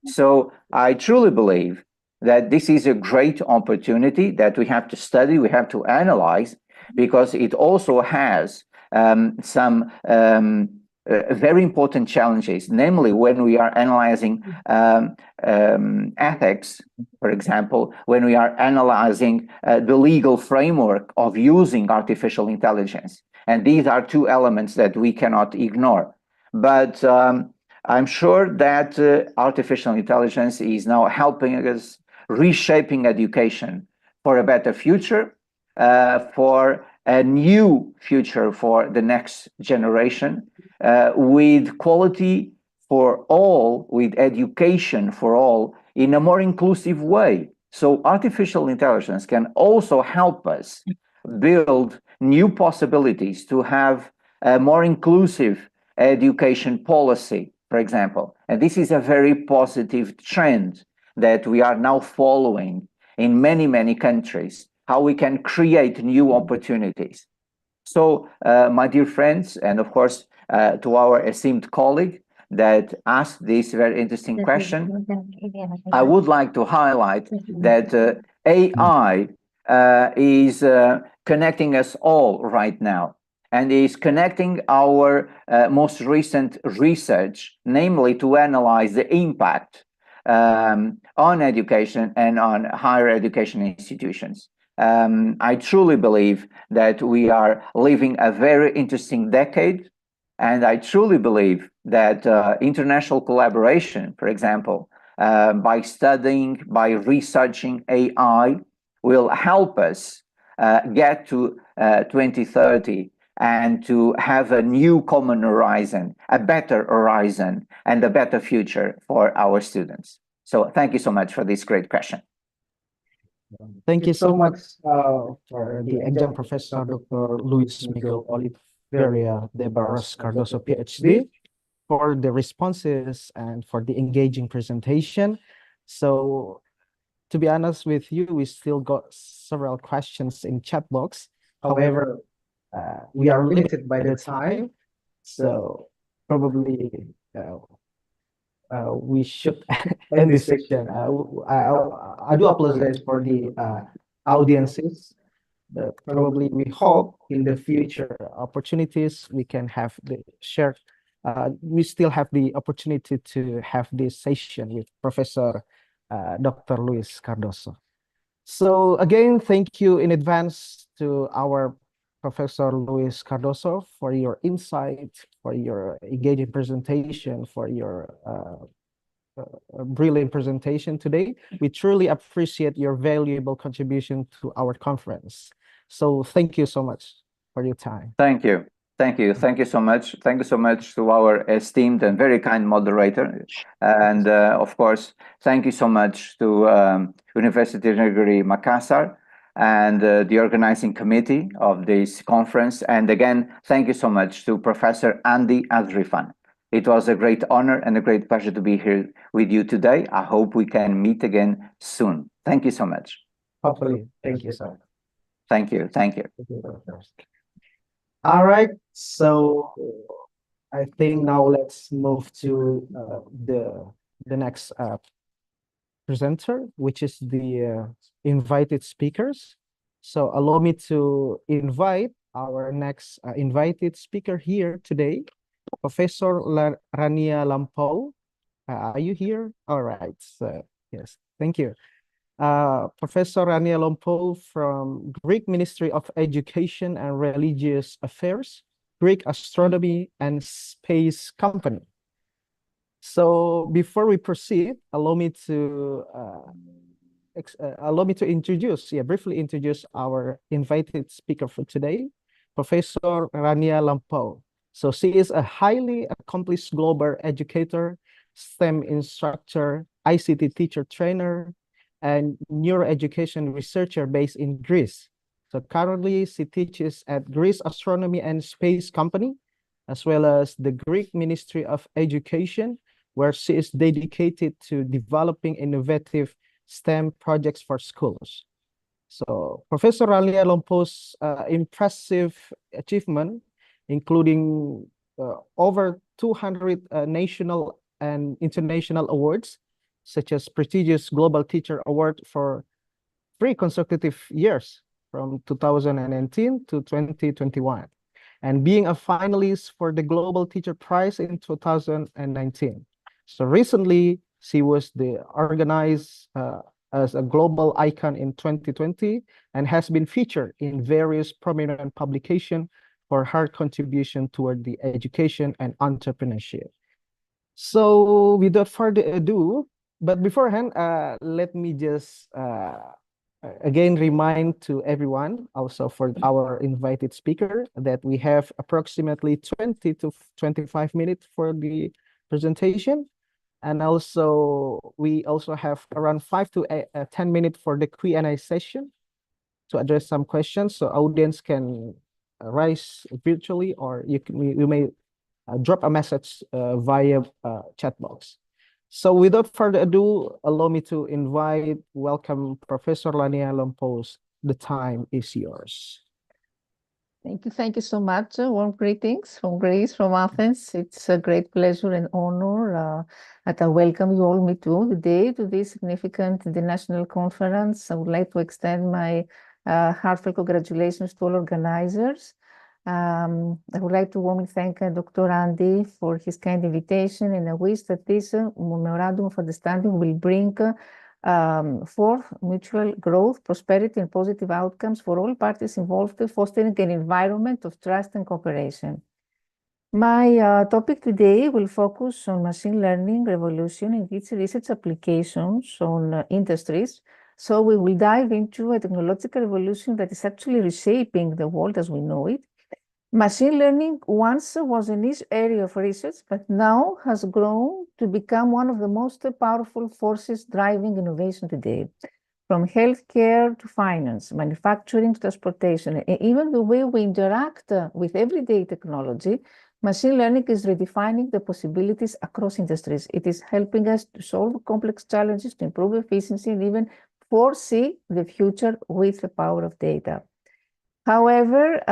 So I truly believe that this is a great opportunity that we have to study, we have to analyze, because it also has some very important challenges, namely when we are analyzing ethics, for example, when we are analyzing the legal framework of using artificial intelligence. And these are two elements that we cannot ignore. But I'm sure that artificial intelligence is now helping us reshaping education for a better future, for a new future for the next generation, with quality for all, with education for all, in a more inclusive way. So artificial intelligence can also help us build new possibilities to have a more inclusive education policy, for example. And this is a very positive trend that we are now following in many, many countries, how we can create new opportunities. So, my dear friends, and of course, to our esteemed colleague that asked this very interesting question, I would like to highlight that AI is connecting us all right now, and is connecting our most recent research, namely to analyze the impact on education and on higher education institutions. I truly believe that we are living a very interesting decade, and I truly believe that international collaboration, for example, by studying, by researching AI, will help us get to 2030 and to have a new common horizon, a better horizon, and a better future for our students. So thank you so much for this great question. Thank you so much for the Adjunct Professor Dr. Luís Miguel Oliveira de Barros Cardoso, Ph.D., for the responses and for the engaging presentation. So, to be honest with you, we still got several questions in chat box. However, we are limited by the time, so probably we should end this section. I do apologize for the audiences, but probably we hope in the future opportunities we can have the share. We still have the opportunity to have this session with Professor Dr. Luís Cardoso. So again, thank you in advance to our Professor Luís Cardoso for your insight, for your engaging presentation, for your brilliant presentation today. We truly appreciate your valuable contribution to our conference. So thank you so much for your time. Thank you. Thank you. Thank you so much. Thank you so much to our esteemed and very kind moderator. And of course, thank you so much to Universitas Negeri Makassar and the organizing committee of this conference. And again, thank you so much to Professor Andy Adrifan. It was a great honor and a great pleasure to be here with you today. I hope we can meet again soon. Thank you so much. Hopefully. Thank you, sir. Thank you. Thank you. All right. So I think now let's move to the next presenter, which is the invited speakers. So allow me to invite our next invited speaker here today, Professor Rania Lampo. Are you here? All right. So, yes, thank you. Professor Rania Lampo from Greek Ministry of Education and Religious Affairs, Greek Astronomy and Space Company. So before we proceed, allow me to briefly introduce our invited speaker for today, Professor Rania Lampo. So she is a highly accomplished global educator, STEM instructor, ICT teacher trainer, and neuroeducation researcher based in Greece. So currently she teaches at Greece Astronomy and Space Company, as well as the Greek Ministry of Education, where she is dedicated to developing innovative STEM projects for schools. So Professor Rania Lampo's impressive achievement, including over 200 national and international awards, such as prestigious Global Teacher Award for 3 consecutive years from 2019 to 2021, and being a finalist for the Global Teacher Prize in 2019. So recently, she was organized as a global icon in 2020 and has been featured in various prominent publications for her contribution toward the education and entrepreneurship. So without further ado, but beforehand, let me just again remind to everyone, also for our invited speaker, that we have approximately 20 to 25 minutes for the presentation. And also, we also have around 5 to 10 minutes for the Q&A session to address some questions. So audience can raise virtually, or you may drop a message via chat box. So without further ado, allow me to welcome Professor Rania Lampo. The time is yours. Thank you so much. Warm greetings from Greece, from Athens. It's a great pleasure and honor that I welcome you all, me too, today to this significant international conference. I would like to extend my heartfelt congratulations to all organizers. I would like to warmly thank Dr. Andy for his kind invitation, and I wish that this memorandum of understanding will bring forth mutual growth, prosperity, and positive outcomes for all parties involved, fostering an environment of trust and cooperation. My topic today will focus on machine learning revolution and its research applications on industries. So we will dive into a technological revolution that is actually reshaping the world as we know it. Machine learning once was a niche area of research, but now has grown to become one of the most powerful forces driving innovation today. From healthcare to finance, manufacturing to transportation, and even the way we interact with everyday technology, machine learning is redefining the possibilities across industries. It is helping us to solve complex challenges, to improve efficiency, and even foresee the future with the power of data. However,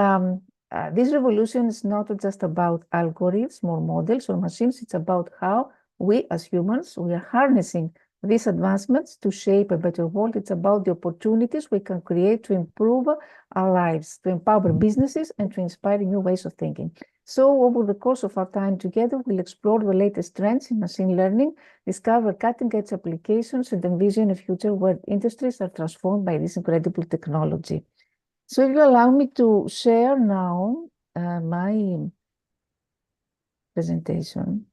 this revolution is not just about algorithms or models or machines. It's about how we as humans, we are harnessing these advancements to shape a better world. It's about the opportunities we can create to improve our lives, to empower businesses, and to inspire new ways of thinking. So over the course of our time together, we'll explore the latest trends in machine learning, discover cutting-edge applications, and envision a future where industries are transformed by this incredible technology. So if you allow me to share now my presentation.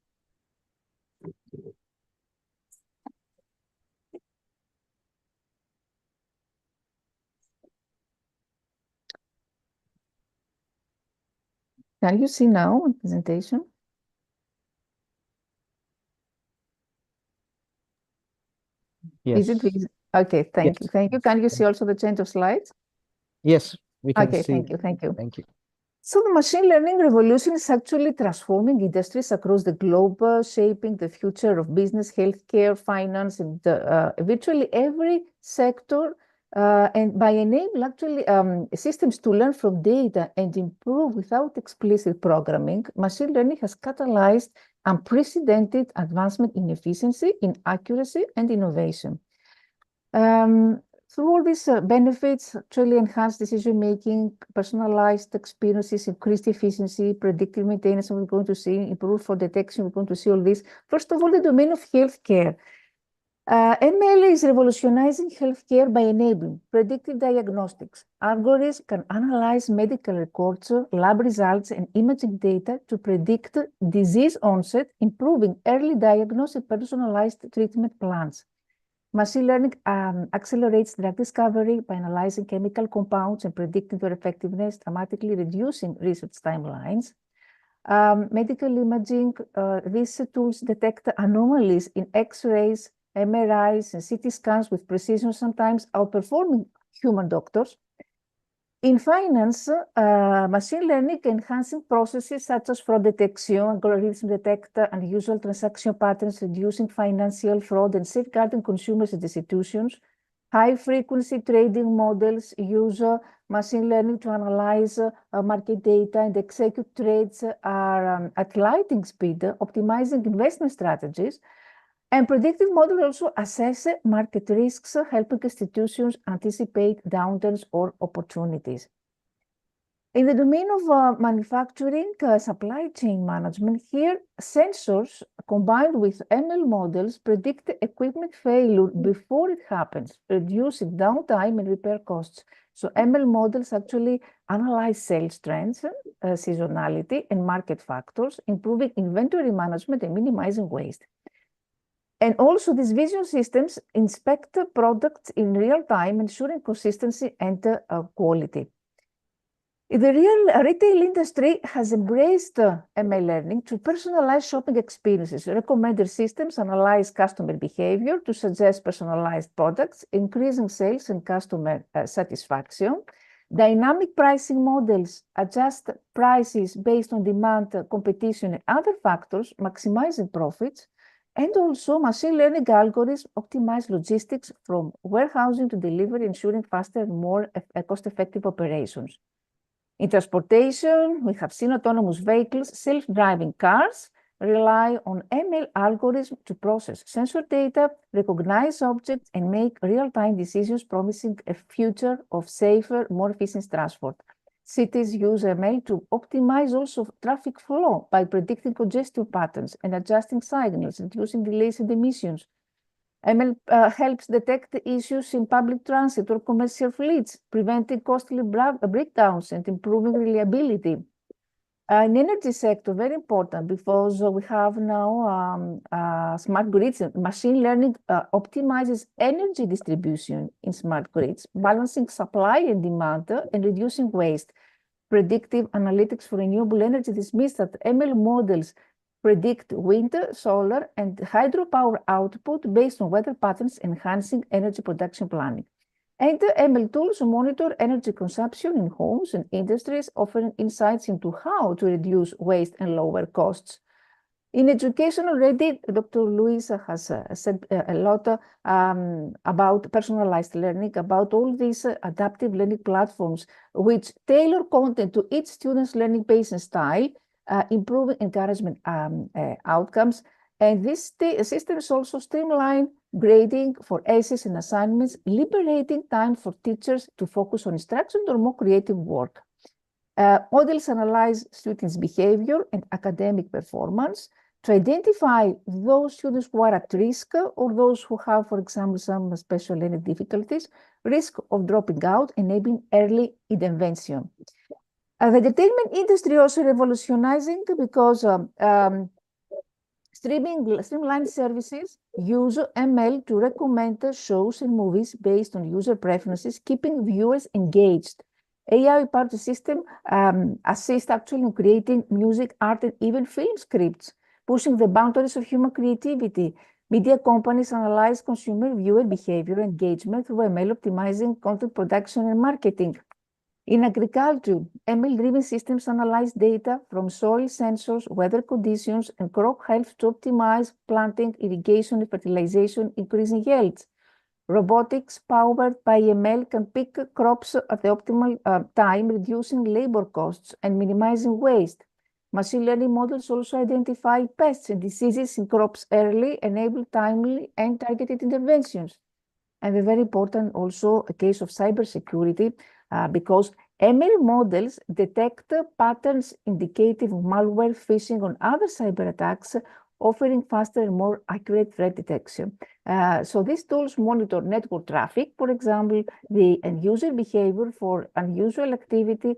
Can you see now the presentation? Yes. Is it visible? Okay, thank you. Thank you. Can you see also the change of slides? Yes, we can see. Thank you. Thank you. Thank you. So the machine learning revolution is actually transforming industries across the globe, shaping the future of business, healthcare, finance, and virtually every sector. And by enabling actually systems to learn from data and improve without explicit programming, machine learning has catalyzed unprecedented advancement in efficiency, in accuracy, and innovation. Through all these benefits, actually enhanced decision-making, personalized experiences, increased efficiency, predictive maintenance, we're going to see, improved fraud detection, we're going to see all this. First of all, the domain of healthcare. ML is revolutionizing healthcare by enabling predictive diagnostics. Algorithms can analyze medical records, lab results, and imaging data to predict disease onset, improving early diagnosis and personalized treatment plans. Machine learning accelerates drug discovery by analyzing chemical compounds and predicting their effectiveness, dramatically reducing research timelines. Medical imaging, these tools detect anomalies in X-rays, MRIs, and CT scans with precision, sometimes outperforming human doctors. In finance, machine learning enhancing processes such as fraud detection, algorithms detect unusual transaction patterns, reducing financial fraud and safeguarding consumers and institutions. High-frequency trading models use machine learning to analyze market data and execute trades at lightning speed, optimizing investment strategies. And predictive models also assess market risks, helping institutions anticipate downturns or opportunities. In the domain of manufacturing supply chain management, here sensors combined with ML models predict equipment failure before it happens, reducing downtime and repair costs. So ML models actually analyze sales trends, seasonality, and market factors, improving inventory management and minimizing waste. And also these vision systems inspect products in real time, ensuring consistency and quality. The retail industry has embraced ML learning to personalize shopping experiences. Recommender systems analyze customer behavior to suggest personalized products, increasing sales and customer satisfaction. Dynamic pricing models adjust prices based on demand, competition, and other factors, maximizing profits. And also machine learning algorithms optimize logistics from warehousing to delivery, ensuring faster and more cost-effective operations. In transportation, we have seen autonomous vehicles, self-driving cars rely on ML algorithms to process sensor data, recognize objects, and make real-time decisions, promising a future of safer, more efficient transport. Cities use ML to optimize also traffic flow by predicting congestion patterns and adjusting signals, reducing delays and emissions. ML helps detect issues in public transit or commercial fleets, preventing costly breakdowns and improving reliability. In energy sector, very important because we have now smart grids. Machine learning optimizes energy distribution in smart grids, balancing supply and demand and reducing waste. Predictive analytics for renewable energy dismiss that ML models predict wind, solar, and hydropower output based on weather patterns, enhancing energy production planning. And ML tools monitor energy consumption in homes and industries, offering insights into how to reduce waste and lower costs. In education already, Dr. Luís has said a lot about personalized learning, about all these adaptive learning platforms, which tailor content to each student's learning pace and style, improving encouragement outcomes. And these systems also streamline grading for essays and assignments, liberating time for teachers to focus on instruction or more creative work. Models analyze students' behavior and academic performance to identify those students who are at risk or those who have, for example, some special learning difficulties, risk of dropping out, enabling early intervention. The entertainment industry also revolutionizing because streamline services use ML to recommend shows and movies based on user preferences, keeping viewers engaged. AI-powered system assist actually in creating music, art, and even film scripts, pushing the boundaries of human creativity. Media companies analyze consumer viewer behavior engagement through ML, optimizing content production and marketing. In agriculture, ML-driven systems analyze data from soil sensors, weather conditions, and crop health to optimize planting, irrigation, and fertilization, increasing yields. Robotics powered by ML can pick crops at the optimal time, reducing labor costs and minimizing waste. Machine learning models also identify pests and diseases in crops early, enable timely and targeted interventions. And a very important also a case of cybersecurity, because ML models detect patterns indicative of malware, phishing, or other cyber attacks, offering faster and more accurate threat detection. So these tools monitor network traffic, for example, the end user behavior for unusual activity,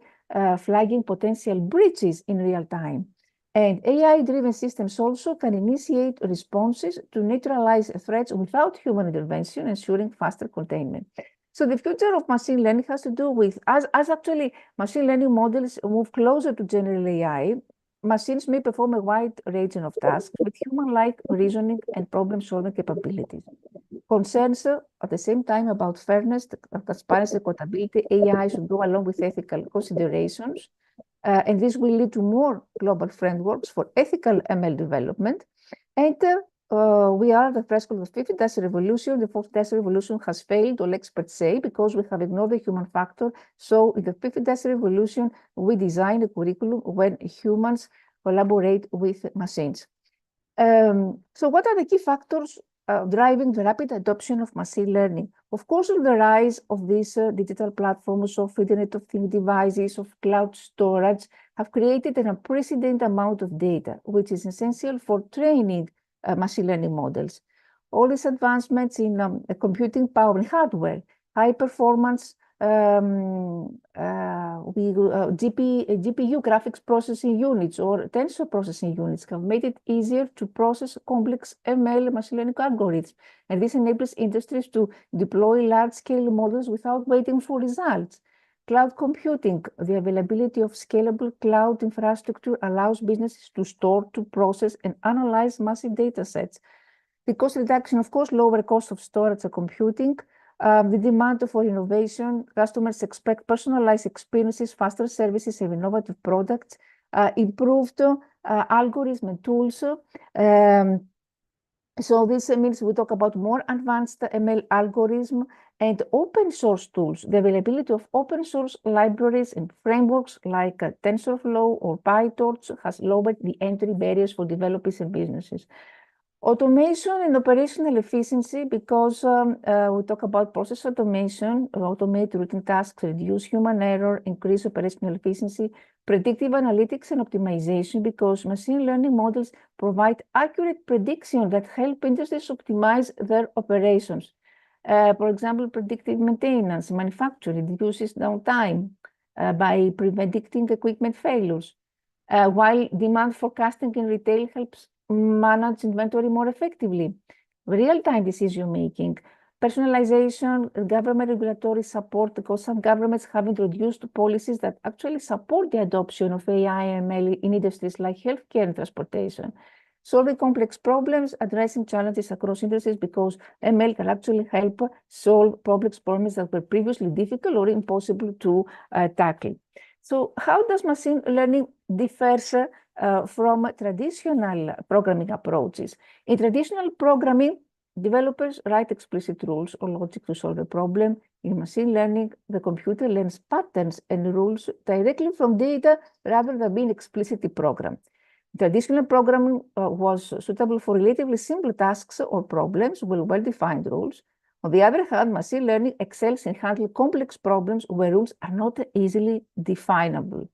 flagging potential breaches in real time. And AI-driven systems also can initiate responses to neutralize threats without human intervention, ensuring faster containment. So the future of machine learning has to do with, as actually machine learning models move closer to general AI, machines may perform a wide range of tasks with human-like reasoning and problem-solving capabilities. Concerns at the same time about fairness, transparency, accountability, AI should go along with ethical considerations. And this will lead to more global frameworks for ethical ML development. And we are at the threshold of the fifth industrial revolution. The fourth industrial revolution has failed, all experts say, because we have ignored the human factor. So in the fifth industrial revolution, we design a curriculum when humans collaborate with machines. So what are the key factors driving the rapid adoption of machine learning? Of course, the rise of these digital platforms of Internet of Things devices, of cloud storage, have created an unprecedented amount of data, which is essential for training machine learning models. All these advancements in computing power and hardware, high performance GPU graphics processing units or tensor processing units have made it easier to process complex ML machine learning algorithms. And this enables industries to deploy large-scale models without waiting for results. Cloud computing, the availability of scalable cloud infrastructure allows businesses to store, to process, and analyze massive data sets. The cost reduction, of course, lower cost of storage and computing, the demand for innovation, customers expect personalized experiences, faster services, and innovative products, improved algorithms and tools. So this means we talk about more advanced ML algorithm and open source tools. The availability of open source libraries and frameworks like TensorFlow or PyTorch has lowered the entry barriers for developers and businesses. Automation and operational efficiency, because we talk about process automation, automate routine tasks, reduce human error, increase operational efficiency, predictive analytics and optimization, because machine learning models provide accurate prediction that help industries optimize their operations. For example, predictive maintenance, manufacturing reduces downtime by predicting equipment failures, while demand forecasting in retail helps manage inventory more effectively. Real-time decision-making, personalization, government regulatory support, because some governments have introduced policies that actually support the adoption of AI and ML in industries like healthcare and transportation. Solving complex problems, addressing challenges across industries, because ML can actually help solve complex problems that were previously difficult or impossible to tackle. So how does machine learning differ from traditional programming approaches? In traditional programming, developers write explicit rules or logic to solve a problem. In machine learning, the computer learns patterns and rules directly from data rather than being explicitly programmed. Traditional programming was suitable for relatively simple tasks or problems with well-defined rules. On the other hand, machine learning excels in handling complex problems where rules are not easily definable.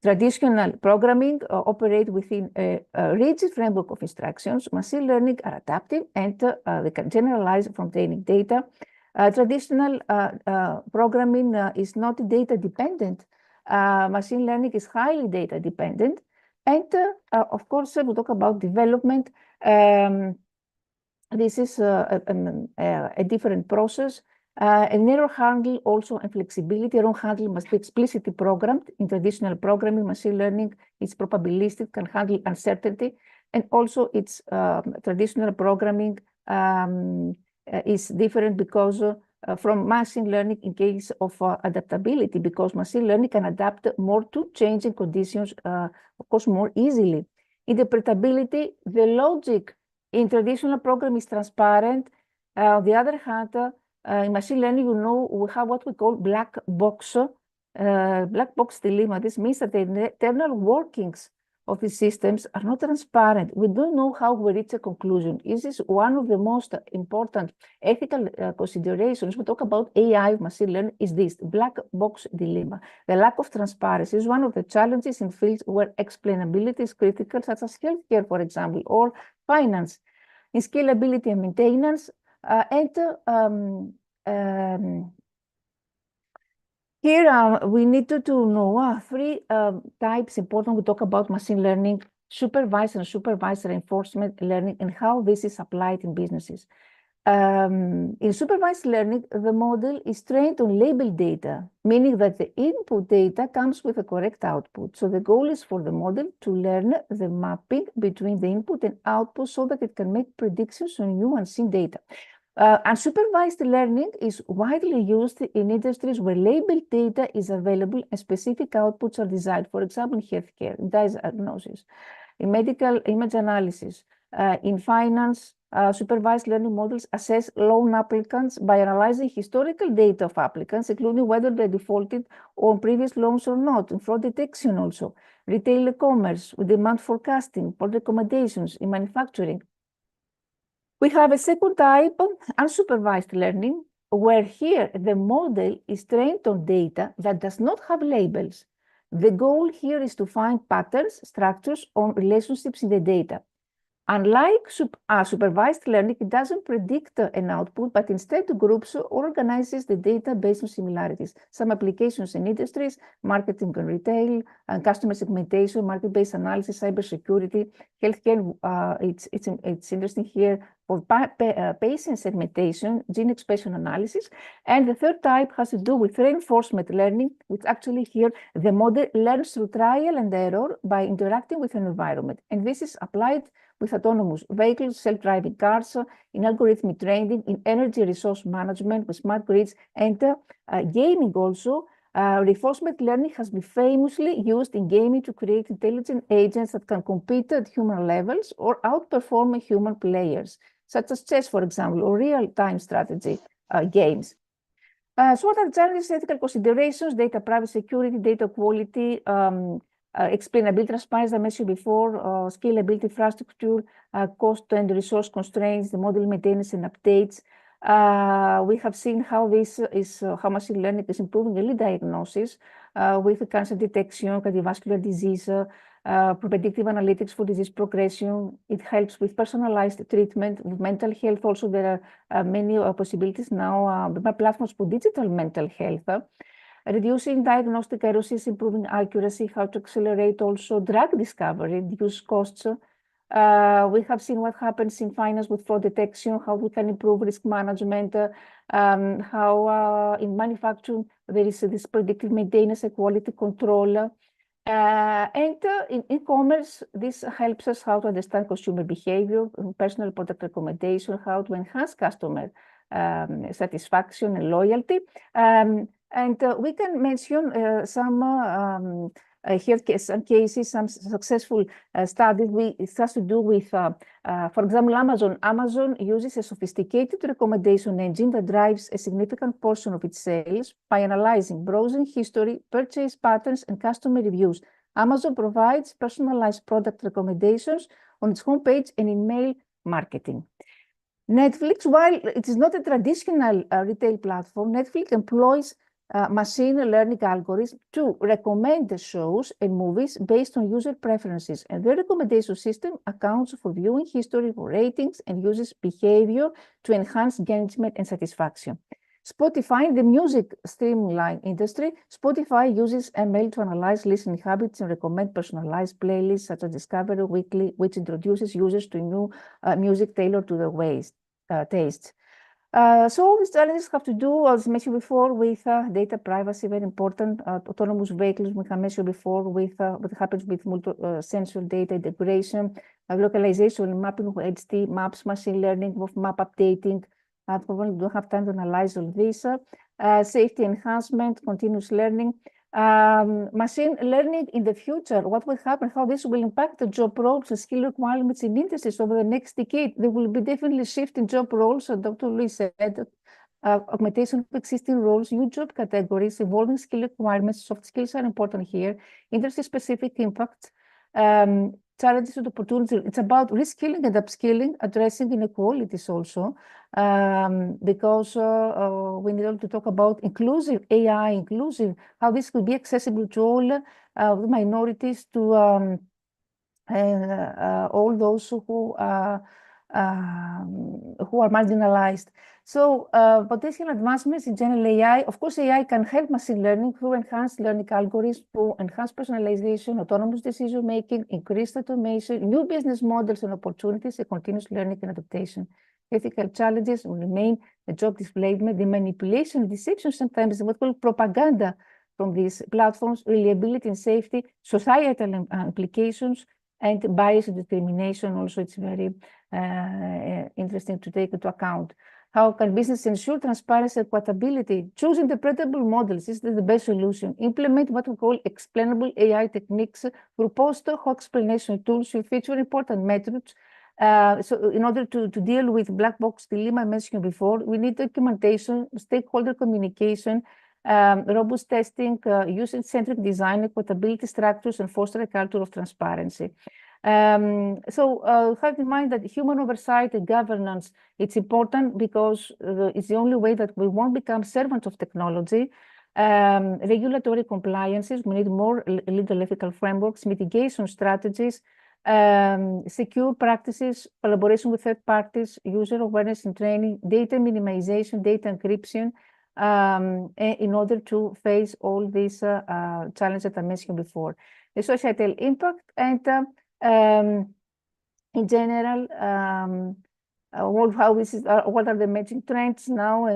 Traditional programming operate within a rigid framework of instructions. Machine learning are adaptive and they can generalize from training data. Traditional programming is not data dependent. Machine learning is highly data dependent. And of course, we talk about development. This is a different process. And error handling also and flexibility. Error handling must be explicitly programmed. In traditional programming, machine learning is probabilistic, can handle uncertainty. And also its traditional programming is different because from machine learning in case of adaptability, because machine learning can adapt more to changing conditions, of course, more easily. Interpretability, the logic in traditional programming is transparent. On the other hand, in machine learning, we have what we call black box dilemma. This means that the internal workings of the systems are not transparent. We don't know how we reach a conclusion. This is one of the most important ethical considerations. We talk about AI, machine learning, is this black box dilemma. The lack of transparency is one of the challenges in fields where explainability is critical, such as healthcare, for example, or finance. In scalability and maintenance, here we need to know three types important. We talk about machine learning, supervised and supervised reinforcement learning, and how this is applied in businesses. In supervised learning, the model is trained on labeled data, meaning that the input data comes with a correct output. So the goal is for the model to learn the mapping between the input and output so that it can make predictions on new unseen data. Unsupervised learning is widely used in industries where labeled data is available and specific outputs are desired. For example, in healthcare, in diagnosis, in medical image analysis, in finance, supervised learning models assess loan applicants by analyzing historical data of applicants, including whether they defaulted on previous loans or not, and fraud detection also, retail e-commerce, with demand forecasting, for recommendations in manufacturing. We have a second type, unsupervised learning, where here the model is trained on data that does not have labels. The goal here is to find patterns, structures, or relationships in the data. Unlike supervised learning, it doesn't predict an output, but instead groups or organizes the data based on similarities. Some applications in industries, marketing and retail, and customer segmentation, market-based analysis, cybersecurity, healthcare. It's interesting here for patient segmentation, gene expression analysis. And the third type has to do with reinforcement learning, which actually here the model learns through trial and error by interacting with an environment. And this is applied with autonomous vehicles, self-driving cars, in algorithmic training, in energy resource management, with smart grids, and gaming also. Reinforcement learning has been famously used in gaming to create intelligent agents that can compete at human levels or outperform human players, such as chess, for example, or real-time strategy games. So what are challenges, ethical considerations, data privacy, security, data quality, explainability, transparency, I mentioned before, scalability, infrastructure, cost and resource constraints, the model maintenance and updates. We have seen how how machine learning is improving early diagnosis with cancer detection, cardiovascular disease, predictive analytics for disease progression. It helps with personalized treatment, with mental health. Also, there are many possibilities now, platforms for digital mental health. Reducing diagnostic errors, improving accuracy, how to accelerate also drug discovery, reduce costs. We have seen what happens in finance with fraud detection, how we can improve risk management, how in manufacturing there is this predictive maintenance and quality control. And in e-commerce, this helps us how to understand consumer behavior, personal product recommendation, how to enhance customer satisfaction and loyalty. And we can mention some cases, some successful studies. It has to do with, for example, Amazon. Amazon uses a sophisticated recommendation engine that drives a significant portion of its sales by analyzing browsing history, purchase patterns, and customer reviews. Amazon provides personalized product recommendations on its homepage and in mail marketing. Netflix, while it is not a traditional retail platform, Netflix employs machine learning algorithms to recommend the shows and movies based on user preferences. And the recommendation system accounts for viewing history, for ratings, and uses behavior to enhance engagement and satisfaction. Spotify, the music streaming industry, Spotify uses ML to analyze listening habits and recommend personalized playlists such as Discovery Weekly, which introduces users to new music tailored to their tastes. So all these challenges have to do, as mentioned before, with data privacy, very important. Autonomous vehicles, we have mentioned before, with what happens with multi-sensor data integration, localization, mapping, HD, maps, machine learning, with map updating. Probably don't have time to analyze all this. Safety enhancement, continuous learning. Machine learning in the future, what will happen, how this will impact the job roles and skill requirements in industries over the next decade. There will be definitely a shift in job roles, as Dr. Luís said, augmentation of existing roles, new job categories, evolving skill requirements. Soft skills are important here. Industry-specific impacts, challenges and opportunities. It's about reskilling and upskilling, addressing inequalities also, because we need to talk about inclusive AI, inclusive, how this could be accessible to all minorities, to all those who are marginalized. So potential advancements in general AI, of course, AI can help machine learning through enhanced learning algorithms, through enhanced personalization, autonomous decision-making, increased automation, new business models and opportunities, and continuous learning and adaptation. Ethical challenges will remain the job displacement, the manipulation, deception, sometimes what we call propaganda from these platforms, reliability and safety, societal implications, and bias and discrimination. Also, it's very interesting to take into account. How can business ensure transparency and accountability? Choose interpretable models is the best solution. Implement what we call explainable AI techniques through post-hoc explanation tools. You feature important methods So in order to deal with black box dilemma I mentioned before, we need documentation, stakeholder communication, robust testing, user-centric design, equitability structures, and foster a culture of transparency. So have in mind that human oversight and governance, it's important because it's the only way that we won't become servants of technology. Regulatory compliances, we need more legal ethical frameworks, mitigation strategies, secure practices, collaboration with third parties, user awareness and training, data minimization, data encryption, in order to face all these challenges that I mentioned before. The societal impact and in general, what are the emerging trends now?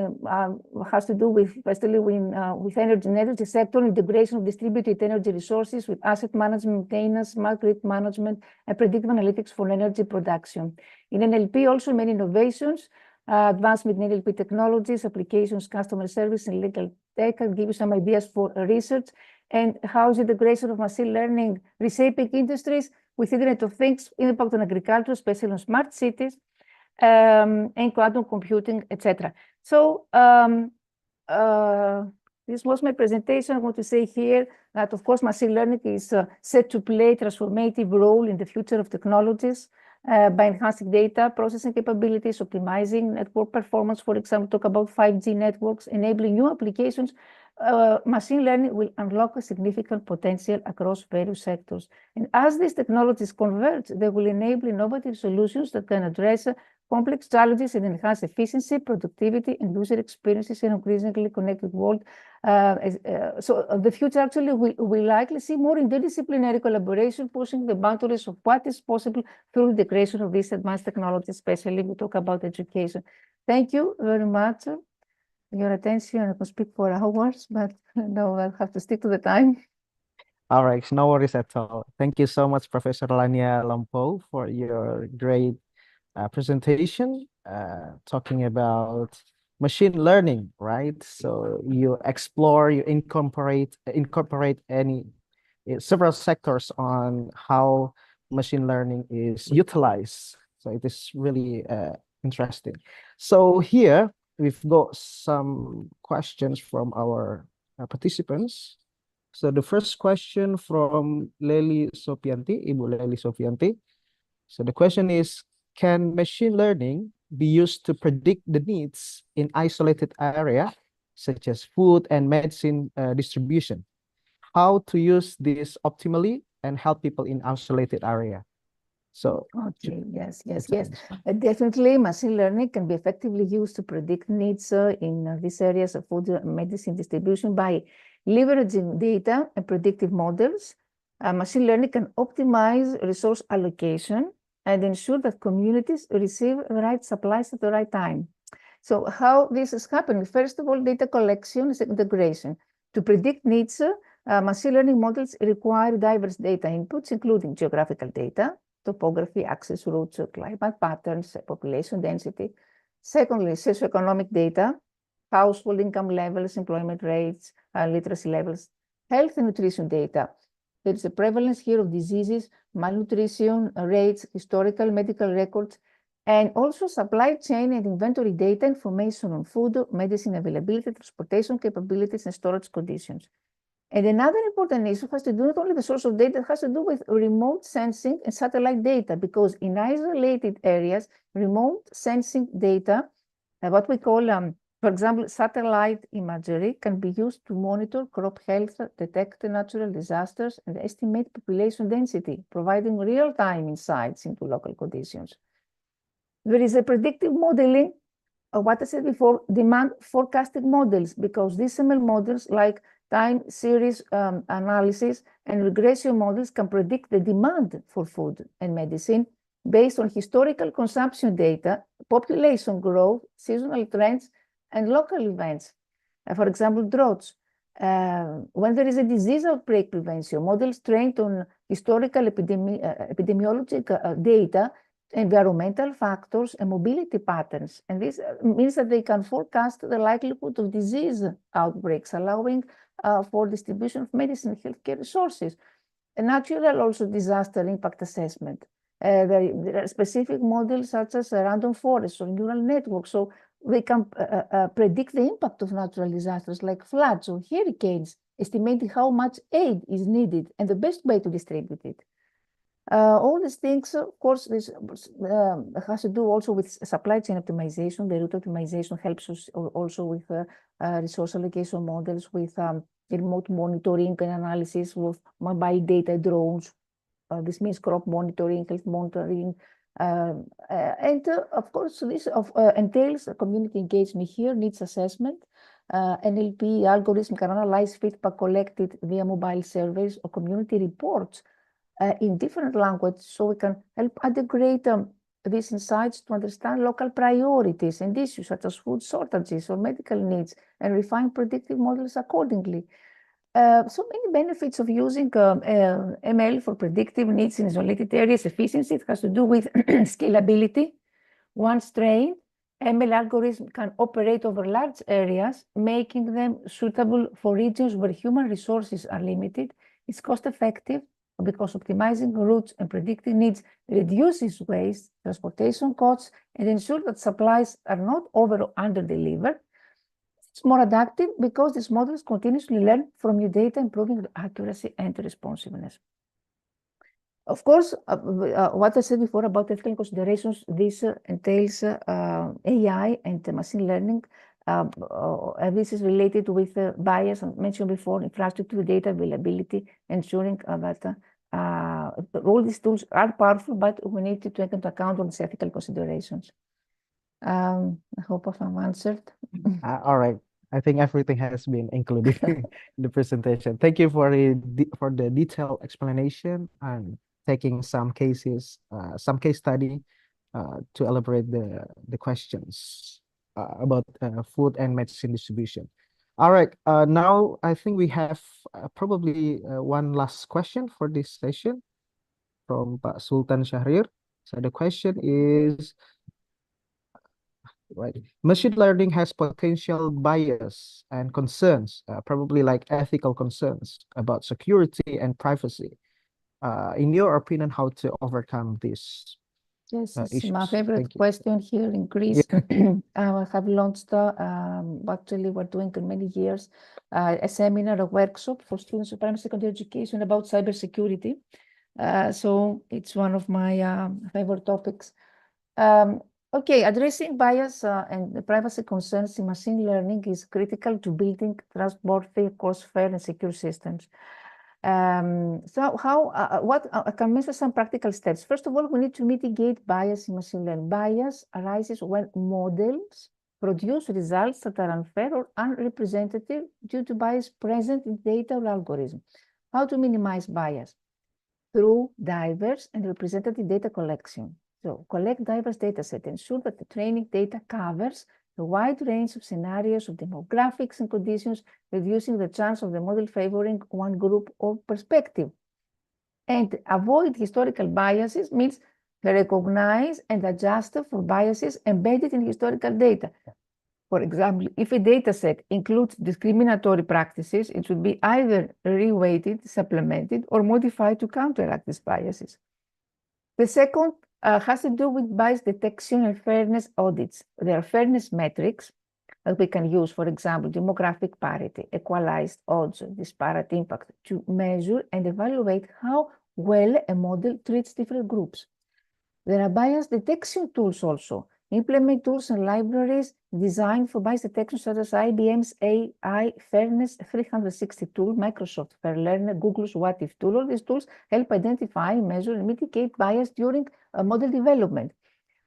Has to do with, especially with energy sector, integration of distributed energy resources with asset management, maintenance, smart grid management, and predictive analytics for energy production. In NLP, also many innovations, advancement in NLP technologies, applications, customer service, and legal tech. I'll give you some ideas for research and how is integration of machine learning reshaping industries with Internet of Things, impact on agriculture, especially on smart cities, and quantum computing, etc. So this was my presentation. I want to say here that, of course, machine learning is set to play a transformative role in the future of technologies by enhancing data processing capabilities, optimizing network performance. For example, talk about 5G networks, enabling new applications. Machine learning will unlock a significant potential across various sectors. And as these technologies converge, they will enable innovative solutions that can address complex challenges and enhance efficiency, productivity, and user experiences in an increasingly connected world. So the future actually will likely see more interdisciplinary collaboration, pushing the boundaries of what is possible through the creation of these advanced technologies, especially we talk about education. Thank you very much for your attention. I can speak for hours, but no, I'll have to stick to the time. All right, no worries at all. Thank you so much, Professor Rania Lampo, for your great presentation, talking about machine learning, right? So you explore, you incorporate several sectors on how machine learning is utilized. So it is really interesting. So here we've got some questions from our participants. So the first question from Lely Sofianti, Ibu Lely Sofianti. So the question is, can machine learning be used to predict the needs in isolated area, such as food and medicine distribution? How to use this optimally and help people in isolated area? So, okay, yes. Definitely, machine learning can be effectively used to predict needs in these areas of food and medicine distribution by leveraging data and predictive models. Machine learning can optimize resource allocation and ensure that communities receive the right supplies at the right time. So how this is happening? First of all, data collection is integration. To predict needs, machine learning models require diverse data inputs, including geographical data, topography, access routes, climate patterns, population density. Secondly, socioeconomic data, household income levels, employment rates, literacy levels, health and nutrition data. There is a prevalence here of diseases, malnutrition rates, historical medical records, and also supply chain and inventory data, information on food, medicine availability, transportation capabilities, and storage conditions. And another important issue has to do not only the source of data, it has to do with remote sensing and satellite data, because in isolated areas, remote sensing data, what we call, for example, satellite imagery can be used to monitor crop health, detect natural disasters, and estimate population density, providing real-time insights into local conditions. There is a predictive modeling of what I said before, demand forecasting models, because these ML models like time series analysis and regression models can predict the demand for food and medicine based on historical consumption data, population growth, seasonal trends, and local events. For example, droughts. When there is a disease outbreak prevention, models trained on historical epidemiological data, environmental factors, and mobility patterns. And this means that they can forecast the likelihood of disease outbreaks, allowing for distribution of medicine and healthcare resources. A natural also disaster impact assessment. There are specific models such as random forests or neural networks. So we can predict the impact of natural disasters like floods or hurricanes, estimating how much aid is needed and the best way to distribute it. All these things, of course, this has to do also with supply chain optimization. The route optimization helps us also with resource allocation models, with remote monitoring and analysis with mobile data, drones. This means crop monitoring, health monitoring. And of course, this entails community engagement here, needs assessment. NLP algorithm can analyze feedback collected via mobile surveys or community reports in different languages, so we can help integrate these insights to understand local priorities and issues such as food shortages or medical needs and refine predictive models accordingly. So many benefits of using ML for predictive needs in isolated areas. Efficiency, it has to do with scalability. Once trained, ML algorithm can operate over large areas, making them suitable for regions where human resources are limited. It's cost effective because optimizing routes and predicting needs reduces waste, transportation costs, and ensures that supplies are not over or under delivered. It's more adaptive because these models continuously learn from new data, improving accuracy and responsiveness. Of course, what I said before about ethical considerations, this entails AI and machine learning. This is related with bias I mentioned before, infrastructure, data availability, ensuring that all these tools are powerful, but we need to take into account all these ethical considerations. I hope I've answered. All right. I think everything has been included in the presentation. Thank you for the detailed explanation and taking some cases, some case study to elaborate the questions about food and medicine distribution. All right. Now I think we have probably one last question for this session from Pak Sultan Syahrir. So the question is, right, machine learning has potential bias and concerns, probably like ethical concerns about security and privacy. In your opinion, how to overcome this? Yes, it's issues? my favorite Thank you. question here in Greece. I have launched, actually we're doing in many years, a seminar, a workshop for students of primary secondary education about cybersecurity. So it's one of my favorite topics. Okay, addressing bias and the privacy concerns in machine learning is critical to building trustworthy, cost-fair, and secure systems. So I can mention some practical steps. First of all, we need to mitigate bias in machine learning. Bias arises when models produce results that are unfair or unrepresentative due to bias present in data or algorithm. How to minimize bias? Through diverse and representative data collection. So collect diverse data set, ensure that the training data covers a wide range of scenarios of demographics and conditions, reducing the chance of the model favoring one group or perspective. And avoid historical biases means recognize and adjust for biases embedded in historical data. For example, if a data set includes discriminatory practices, it should be either reweighted, supplemented, or modified to counteract these biases. The second has to do with bias detection and fairness audits. There are fairness metrics that we can use, for example, demographic parity, equalized odds, disparate impact, to measure and evaluate how well a model treats different groups. There are bias detection tools also. Implement tools and libraries designed for bias detection, such as IBM's AI Fairness 360 tool, Microsoft Fair Learner, Google's What If tool. All these tools help identify, measure, and mitigate bias during model development.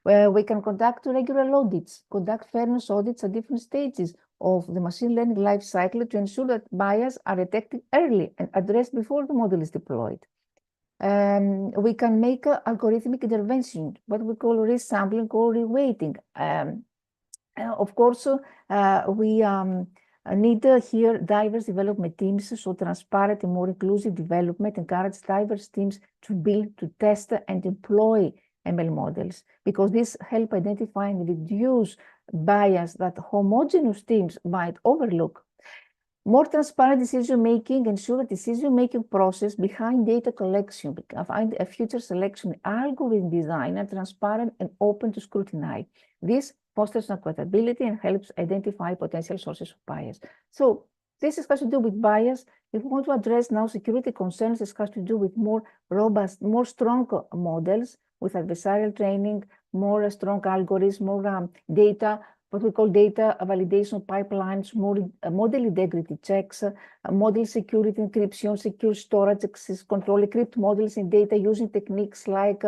Where we can conduct regular audits, conduct fairness audits at different stages of the machine learning life cycle to ensure that bias are detected early and addressed before the model is deployed. We can make algorithmic intervention, what we call resampling or reweighting. Of course, we need here diverse development teams, so transparent and more inclusive development encourages diverse teams to build, to test, and deploy ML models, because this help identify and reduce bias that homogeneous teams might overlook. More transparent decision-making, ensure the decision-making process behind data collection, behind a future selection, algorithm design, and transparent and open to scrutiny. This fosters accountability and helps identify potential sources of bias. So this has to do with bias. If we want to address now security concerns, this has to do with more robust, more strong models with adversarial training, more strong algorithms, more data, what we call data validation pipelines, more model integrity checks, model security encryption, secure storage, access control, encrypt models in data using techniques like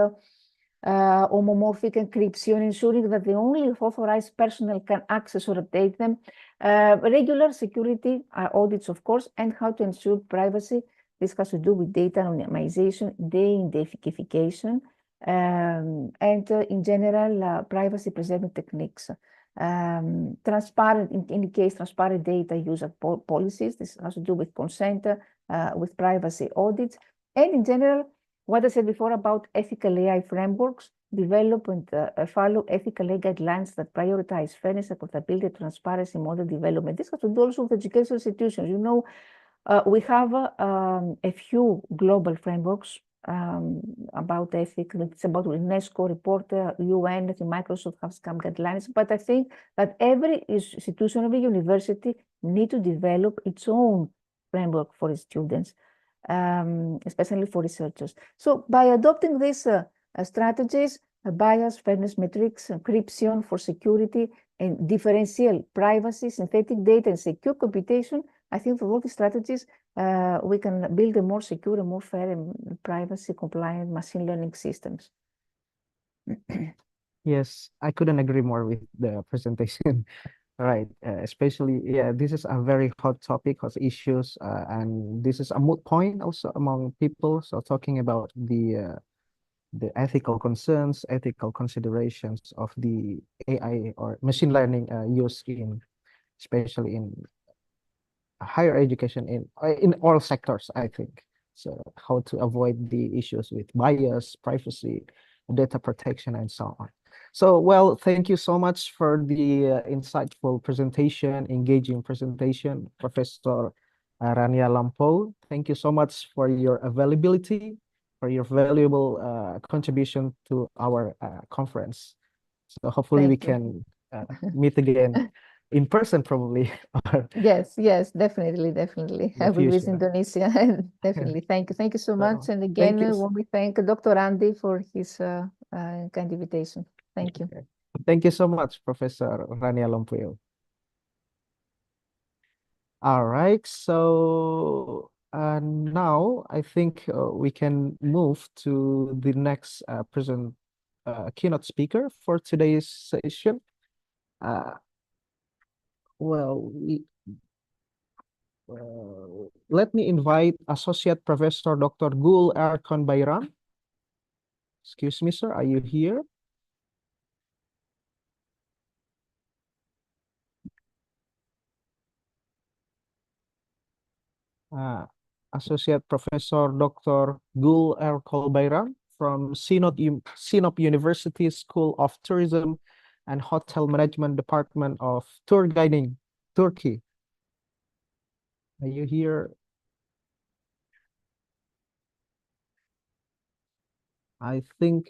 homomorphic encryption, ensuring that the only authorized personnel can access or update them, regular security audits, of course, and how to ensure privacy. This has to do with data anonymization, de-identification, and in general, privacy-preserving techniques. Transparent, in any case, transparent data use of policies. This has to do with consent, with privacy audits, and in general, what I said before about ethical AI frameworks, develop and follow ethical AI guidelines that prioritize fairness, accountability, transparency, model development. This has to do also with educational institutions. You know, we have a few global frameworks about ethics. It's about UNESCO report, UN, Microsoft have some guidelines. But I think that every institution, every university need to develop its own framework for its students, especially for researchers. So by adopting these strategies, bias, fairness metrics, encryption for security, and differential privacy, synthetic data, and secure computation, I think for all these strategies, we can build a more secure and more fair and privacy-compliant machine learning systems. Yes, I couldn't agree more with the presentation. Right, especially, yeah, this is a very hot topic, hot issues, and this is a moot point also among people. So talking about the ethical concerns, ethical considerations of the AI or machine learning use in, especially in higher education in all sectors, I think. So how to avoid the issues with bias, privacy, data protection, and so on. So, well, thank you so much for the insightful presentation, engaging presentation, Professor Rania Lampo. Thank you so much for your availability, for your valuable contribution to our conference. So hopefully we can meet again in person probably. Yes, definitely. I will visit Indonesia. Definitely. Thank you so much. And again, when we thank Dr. Andy for his kind invitation. Thank you. Thank you so much, Professor Rania Lampo. All right, so now I think we can move to the next keynote speaker for today's session. Let me invite Associate Professor Dr. Gul Erkan Bayram. Excuse me, sir, are you here? Associate Professor Dr. Gul Erkan Bayram from Sinop University School of Tourism and Hotel Management Department of Tour Guiding, Turkey. Are you here? I think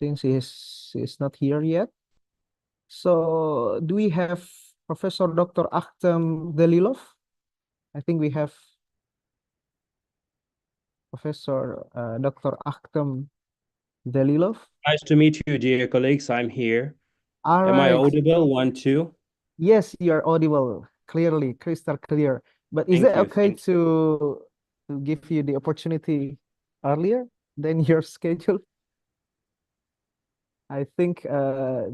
since he is not here yet. So do we have Professor Dr. Akhtem Dzhelilov? I think we have Professor Dr. Akam Delov. Nice to meet you, dear colleagues. I'm here. All Am I right. audible? 1, 2. Yes, you are audible clearly, crystal clear. But is Thank it you. okay to give you the opportunity earlier than your schedule? I think for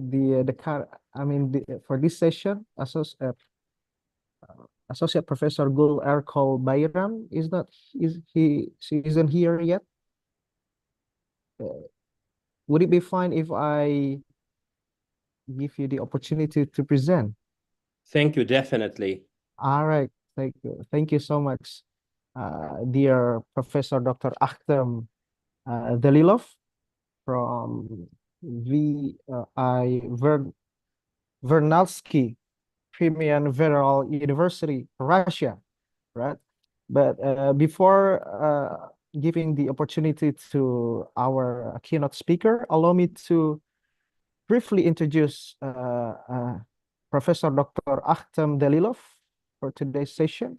this session, Associate Professor Gul Erkan Bayram she isn't here yet. Would it be fine if I give you the opportunity to present? Thank you, definitely. All right, thank you. Thank you so much, dear Professor Dr. Akhtem Dzhelilov from Vernadsky Crimean Federal University, Russia, right? But before giving the opportunity to our keynote speaker, allow me to briefly introduce Professor Dr. Akhtem Dzhelilov for today's session.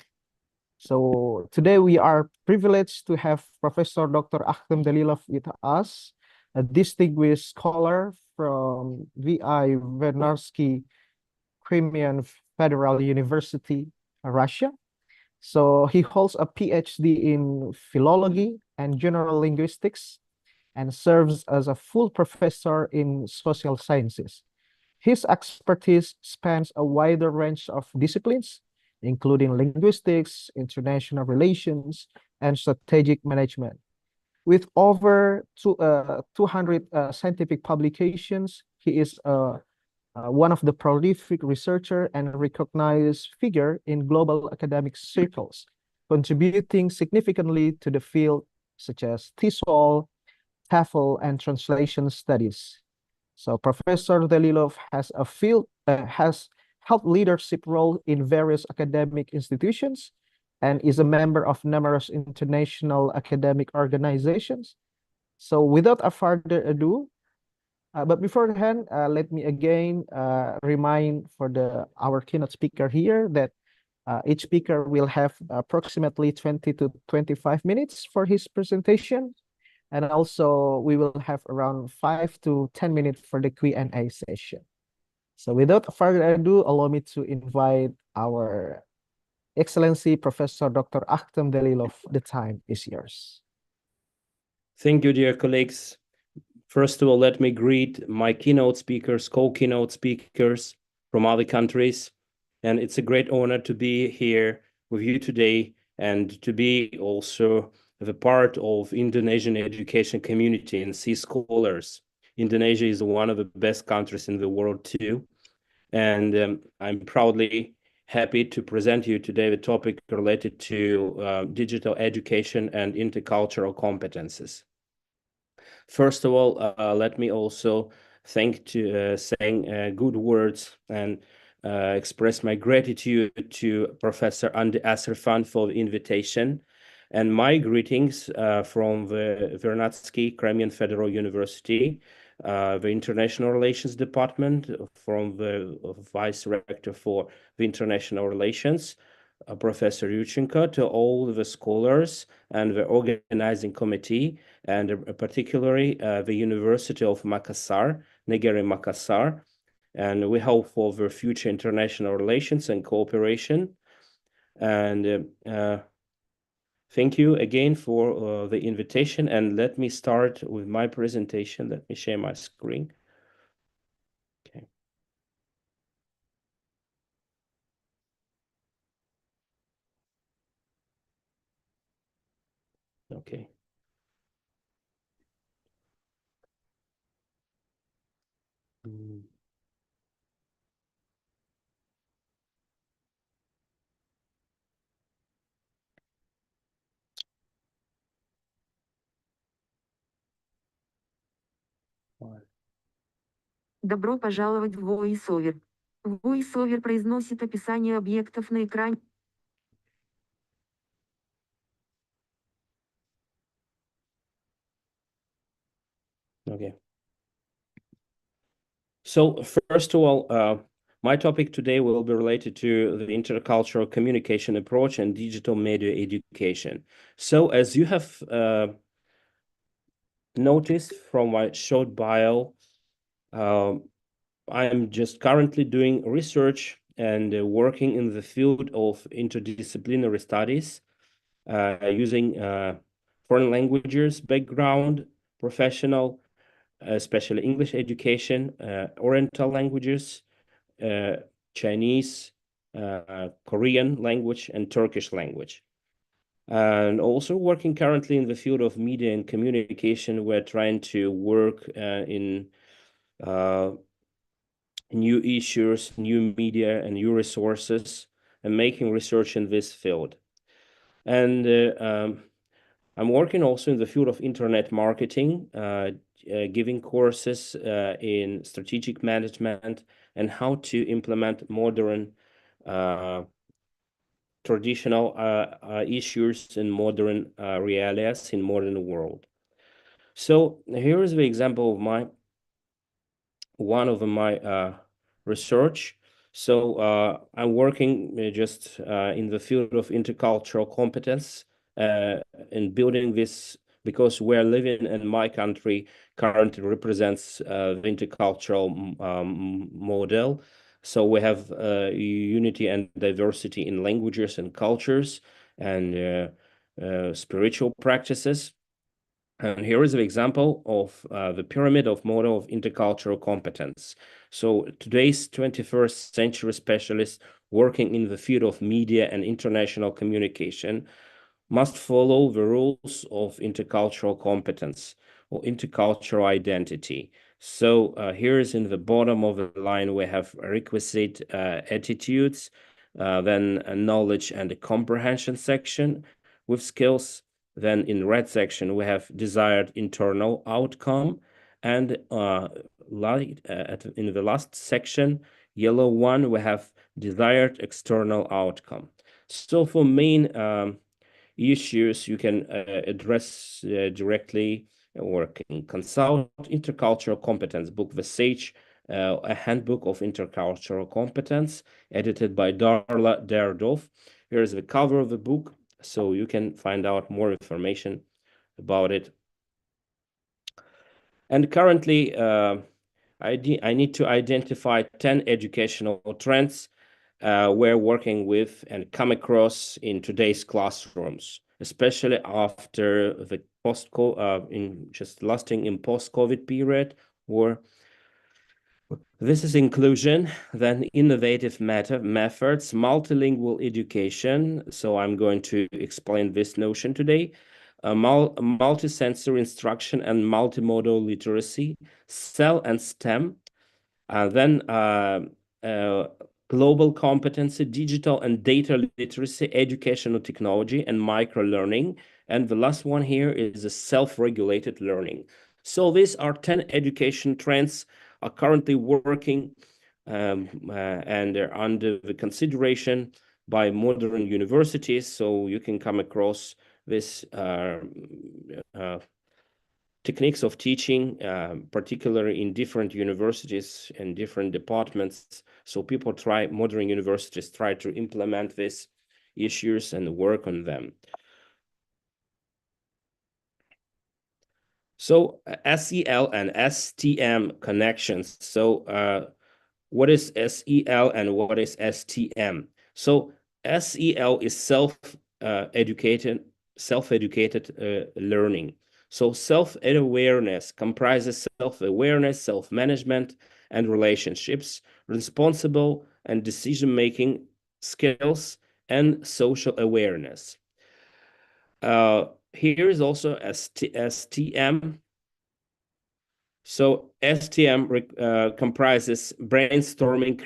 So today we are privileged to have Professor Dr. Akam Delov with us, a distinguished scholar from VI Vernadsky Crimean Federal University, Russia. So he holds a PhD in philology and general linguistics and serves as a full professor in social sciences. His expertise spans a wider range of disciplines, including linguistics, international relations, and strategic management. With over 200 scientific publications, he is one of the prolific researcher and recognized figure in global academic circles, contributing significantly to the field such as TESOL, TEFL, and translation studies. So Professor Dzhelilov has held leadership role in various academic institutions and is a member of numerous international academic organizations. So without a further ado, but beforehand, let me again remind for our keynote speaker here that each speaker will have approximately 20 to 25 minutes for his presentation. And also we will have around 5 to 10 minutes for the Q&A session. So without further ado, allow me to invite our Excellency Professor Dr. Akhtem Dzhelilov. The time is yours. Thank you, dear colleagues. First of all, let me greet my keynote speakers, co-keynote speakers from other countries. And it's a great honor to be here with you today and to be also the part of Indonesian education community and see scholars. Indonesia is one of the best countries in the world too. And I'm proudly happy to present you today the topic related to digital education and intercultural competences. First of all, let me also saying good words and express my gratitude to Professor Andi Asrfan for the invitation, and my greetings from the Vernadsky Crimean Federal University, the International Relations Department, from the Vice Rector for the International Relations, Professor Yuchenko, to all the scholars and the organizing committee, and particularly the University of Makassar, Negeri Makassar. And we hope for the future international relations and cooperation. And thank you again for the invitation. And let me start with my presentation. Let me share my screen. Okay. Okay. Добро пожаловать в VoiceOver. VoiceOver произносит описание объектов на экране. Okay. So first of all, my topic today will be related to the intercultural communication approach and digital media education. So as you have noticed from my short bio, I am just currently doing research and working in the field of interdisciplinary studies using foreign languages background, professional, especially English education, Oriental languages, Chinese, Korean language, and Turkish language. And also working currently in the field of media and communication. We're trying to work in new issues, new media, and new resources, and making research in this field. And I'm working also in the field of internet marketing, giving courses in strategic management and how to implement modern traditional issues in modern realities in modern world. So here is the example of one of my research. So I'm working just in the field of intercultural competence in building this, because we're living in my country currently represents the intercultural model. So we have unity and diversity in languages and cultures and spiritual practices. And here is an example of the pyramid of model of intercultural competence. So today's 21st century specialists working in the field of media and international communication must follow the rules of intercultural competence or intercultural identity. So here is in the bottom of the line, we have requisite attitudes, then a knowledge and a comprehension section with skills. Then in red section, we have desired internal outcome. And in the last section, yellow one, we have desired external outcome. So for main issues you can address directly or can consult Intercultural Competence book, The Sage, a handbook of intercultural competence, edited by Darla Derdov. Here is the cover of the book, so you can find out more information about it. And currently, I need to identify 10 educational trends we're working with and come across in today's classrooms, especially after the post-COVID period, or this is inclusion, then innovative methods, multilingual education. So I'm going to explain this notion today. Multisensory instruction and multimodal literacy, CEL and STEM, then global competency, digital and data literacy, educational technology, and micro-learning. And the last one here is a self-regulated learning. So these are 10 education trends are currently working and they're under the consideration by modern universities. So you can come across this techniques of teaching, particularly in different universities and different departments. So modern universities try to implement these issues and work on them. So SEL and STM connections. So what is SEL and what is STM? So SEL is self-educated learning. So self-awareness comprises self-awareness, self-management, and relationships, responsible and decision-making skills, and social awareness. Here is also STM. So STM comprises brainstorming,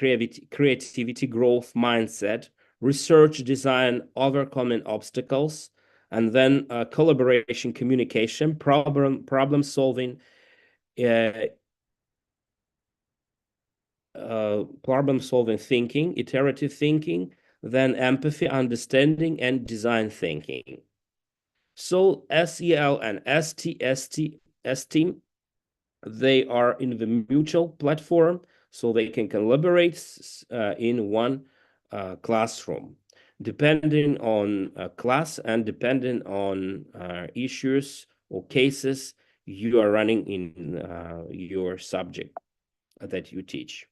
creativity, growth, mindset, research, design, overcoming obstacles, and then collaboration, communication, problem solving, thinking, iterative thinking, then empathy, understanding, and design thinking. So SEL and STM, they are in the mutual platform, so they can collaborate in one classroom, depending on class and depending on issues or cases you are running in your subject that you teach.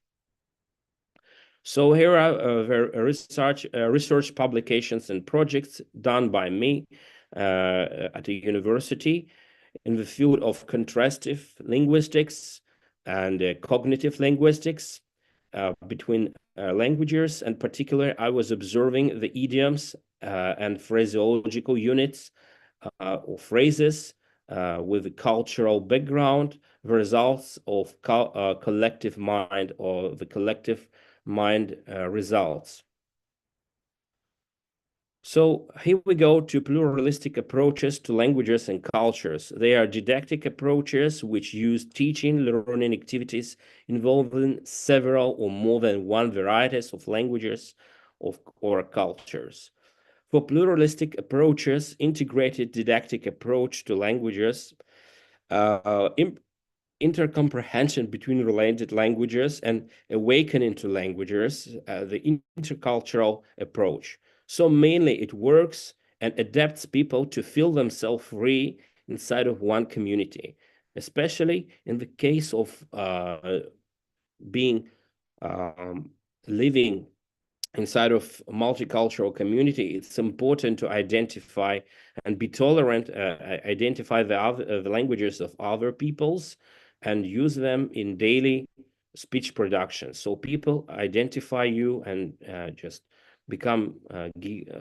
So here are research publications and projects done by me at a university in the field of contrastive linguistics and cognitive linguistics between languages. In particular, I was observing the idioms and phraseological units or phrases with the cultural background, the results of collective mind or the collective mind results. So here we go to pluralistic approaches to languages and cultures. They are didactic approaches which use teaching, learning activities involving several or more than one varieties of languages of our cultures. For pluralistic approaches, integrated didactic approach to languages, intercomprehension between related languages and awakening to languages, the intercultural approach. So mainly it works and adapts people to feel themselves free inside of one community, especially in the case of being living inside of a multicultural community. It's important to identify and be tolerant, identify the languages of other peoples and use them in daily speech production. So people identify you and just become,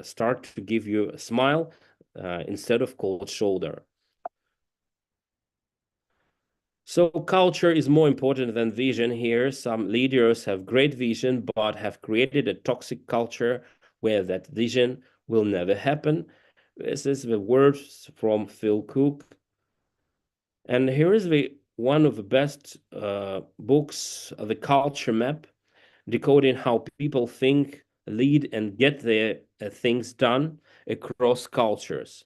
start to give you a smile instead of cold shoulder. So culture is more important than vision here. Some leaders have great vision, but have created a toxic culture where that vision will never happen. This is the words from Phil Cook. And here is one of the best books, The Culture Map, decoding how people think, lead, and get their things done across cultures.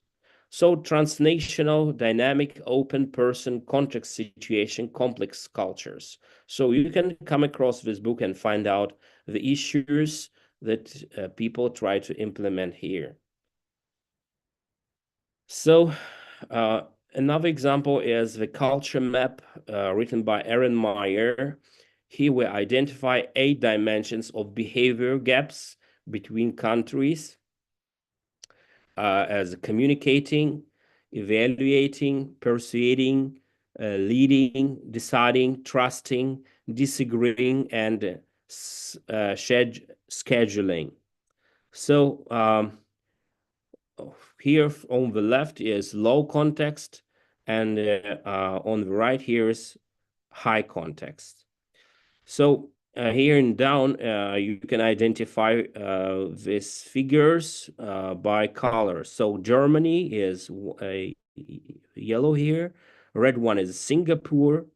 So transnational, dynamic, open person, context situation, complex cultures. So you can come across this book and find out the issues that people try to implement here. So another example is the culture map written by Aaron Meyer. Here we identify 8 dimensions of behavior gaps between countries as communicating, evaluating, persuading, leading, deciding, trusting, disagreeing, and scheduling. So here on the left is low context, and on the right here is high context. So here in down, you can identify these figures by color. So Germany is a yellow here. Red one is Singapore.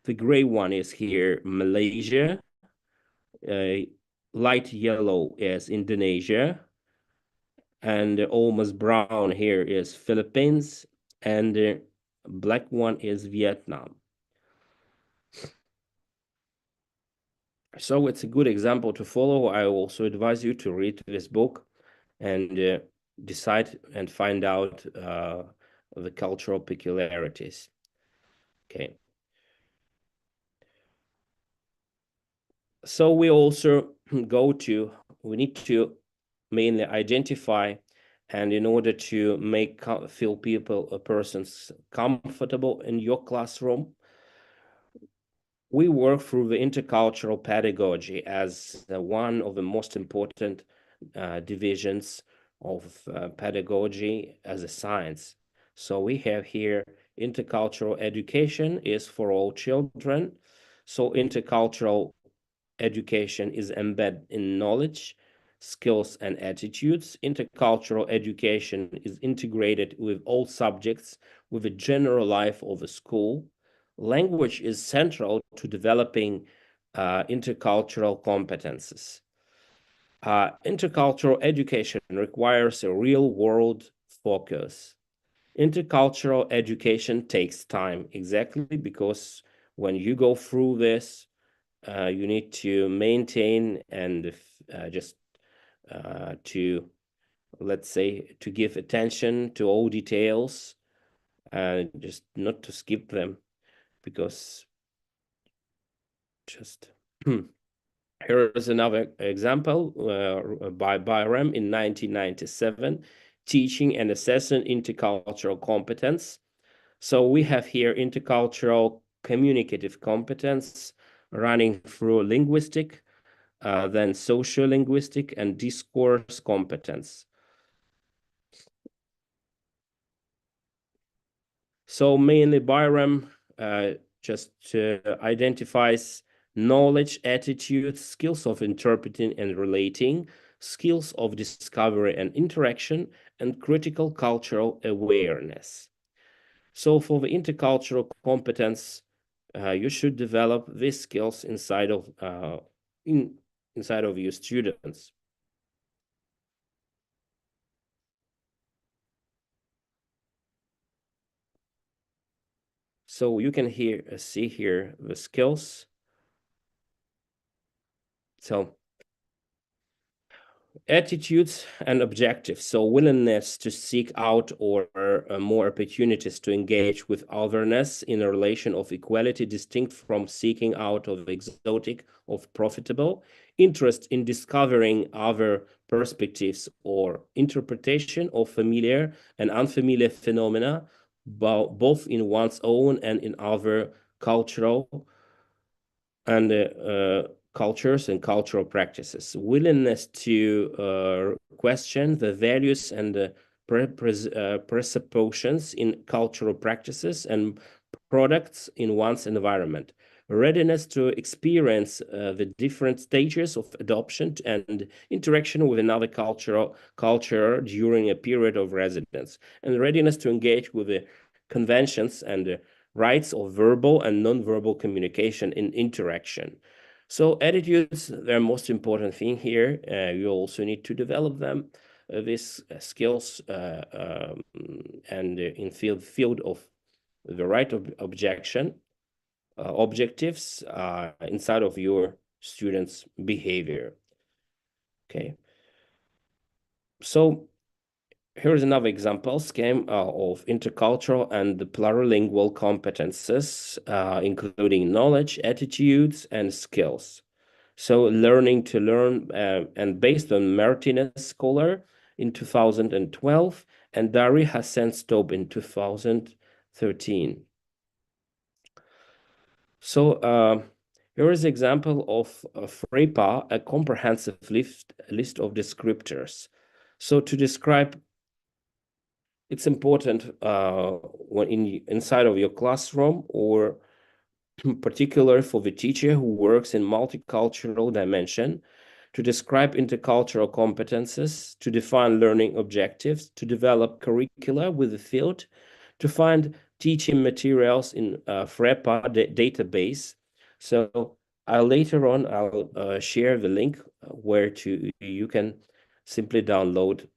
The gray one is here, Malaysia. Light yellow is Indonesia. And almost brown here is Philippines. And black one is Vietnam. So it's a good example to follow. I also advise you to read this book and decide and find out the cultural peculiarities. Okay. So we also we need to mainly identify, and in order to make feel persons comfortable in your classroom, we work through the intercultural pedagogy as one of the most important divisions of pedagogy as a science. So we have here intercultural education is for all children. So intercultural education is embedded in knowledge, skills, and attitudes. Intercultural education is integrated with all subjects with the general life of a school. Language is central to developing intercultural competences. Intercultural education requires a real-world focus. Intercultural education takes time, exactly because when you go through this, you need to maintain and let's say, to give attention to all details, just not to skip them, because here is another example by Byram in 1997, teaching and assessing intercultural competence. So we have here intercultural communicative competence running through linguistic, then sociolinguistic and discourse competence. So mainly Byram just identifies knowledge, attitude, skills of interpreting and relating, skills of discovery and interaction, and critical cultural awareness. So for the intercultural competence, you should develop these skills inside of your students. So you can see here the skills. So attitudes and objectives. So willingness to seek out or more opportunities to engage with otherness in a relation of equality, distinct from seeking out of exotic, of profitable, interest in discovering other perspectives or interpretation of familiar and unfamiliar phenomena, both in one's own and in other cultural and cultures and cultural practices, willingness to question the values and presuppositions in cultural practices and products in one's environment, readiness to experience the different stages of adoption and interaction with another culture during a period of residence, and readiness to engage with the conventions and rights of verbal and non-verbal communication in interaction. So attitudes, they're most important thing here. You also need to develop them, these skills, and in field of the right of objectives inside of your students' behavior. Okay. So here's another example scheme of intercultural and plurilingual competences, including knowledge, attitudes, and skills. So learning to learn, and based on Martinez Scholar in 2012 and Dari Hassan Stobe in 2013. So here is an example of FREPA, a comprehensive list of descriptors. So to describe, it's important when inside of your classroom, or particular for the teacher who works in multicultural dimension, to describe intercultural competences, to define learning objectives, to develop curricula with the field, to find teaching materials in FREPA database. So later on, I'll share the link where you can simply download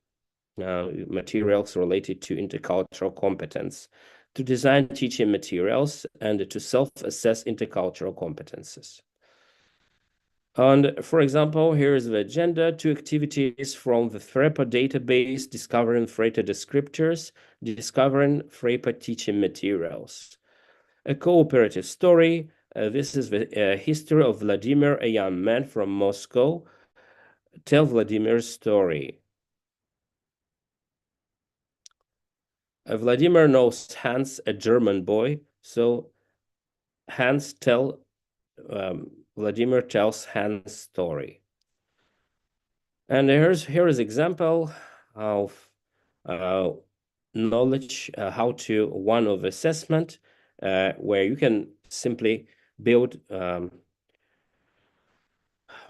materials related to intercultural competence, to design teaching materials, and to self-assess intercultural competences. And for example, here is the agenda: 2 activities from the FREPA database, discovering FREPA descriptors, discovering FREPA teaching materials. A cooperative story. This is the history of Vladimir, a young man from Moscow. Tell Vladimir's story. Vladimir knows Hans, a German boy, so Vladimir tells Hans' story. And here is example of knowledge, how to one of assessment, where you can simply build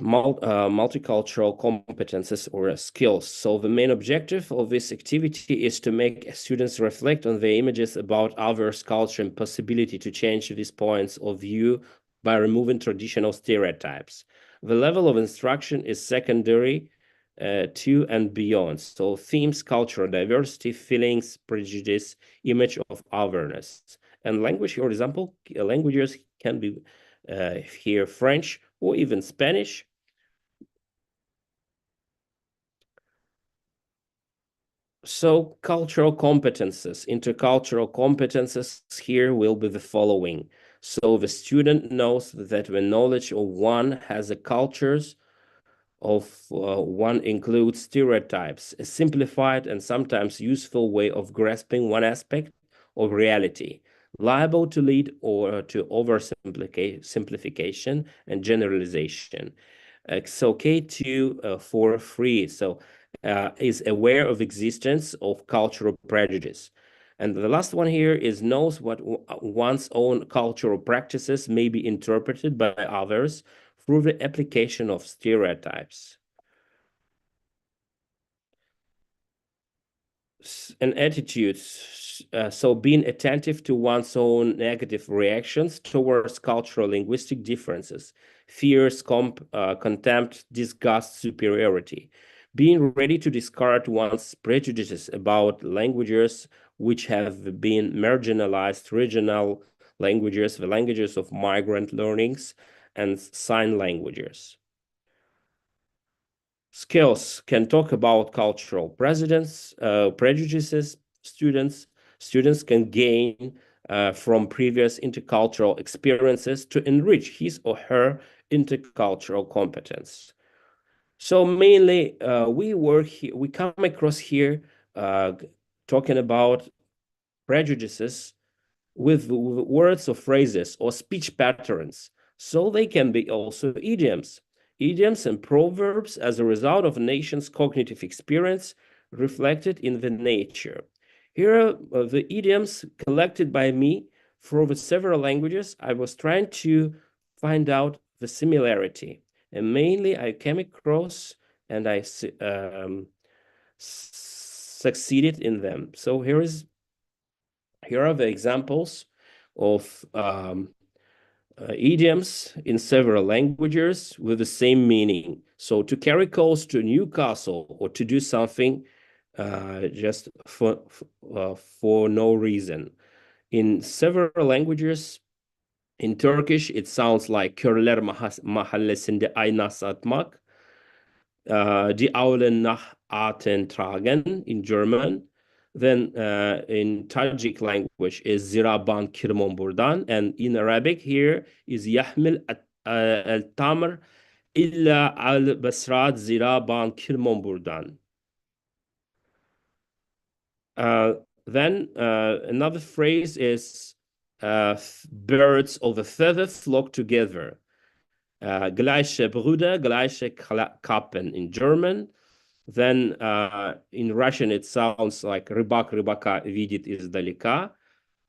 multicultural competences or skills. So the main objective of this activity is to make students reflect on the images about others' culture and possibility to change these points of view by removing traditional stereotypes. The level of instruction is secondary to and beyond. So themes: cultural diversity, feelings, prejudice, image of otherness. And language, for example, languages can be here French or even Spanish. So cultural competences, intercultural competences here will be the following. So the student knows that the knowledge of one has a cultures of one includes stereotypes, a simplified and sometimes useful way of grasping one aspect of reality, liable to lead or to oversimplification and generalization. So K2 for 3, so is aware of existence of cultural prejudice. And the last one here is knows what one's own cultural practices may be interpreted by others through the application of stereotypes. And attitudes, so being attentive to one's own negative reactions towards cultural linguistic differences, fears, contempt, disgust, superiority. Being ready to discard one's prejudices about languages which have been marginalized, regional languages, the languages of migrant learnings, and sign languages. Skills can talk about cultural prejudices. Students can gain from previous intercultural experiences to enrich his or her intercultural competence. So mainly, we come across here talking about prejudices with words or phrases or speech patterns. So they can be also idioms. Idioms and proverbs as a result of a nation's cognitive experience reflected in the nature. Here are the idioms collected by me for the several languages. I was trying to find out the similarity. And mainly I came across and I succeeded in them. So here are the examples of idioms in several languages with the same meaning. So to carry coals to Newcastle or to do something just for no reason. In several languages, in Turkish, it sounds like körler mahallesinde ayna satmak. Die Aulen nach Aten tragen in German. Then in Tajik language is Ziraban Kirmon Burdan. And in Arabic here is Yahmil al-Tamr illa al-Basrat Ziraban Kirmon Burdan. Then another phrase is birds of a feather flock together. Gleiche Brüder, gleiche Kappen in German. Then in Russian it sounds like rыбак рыбака видит издалека.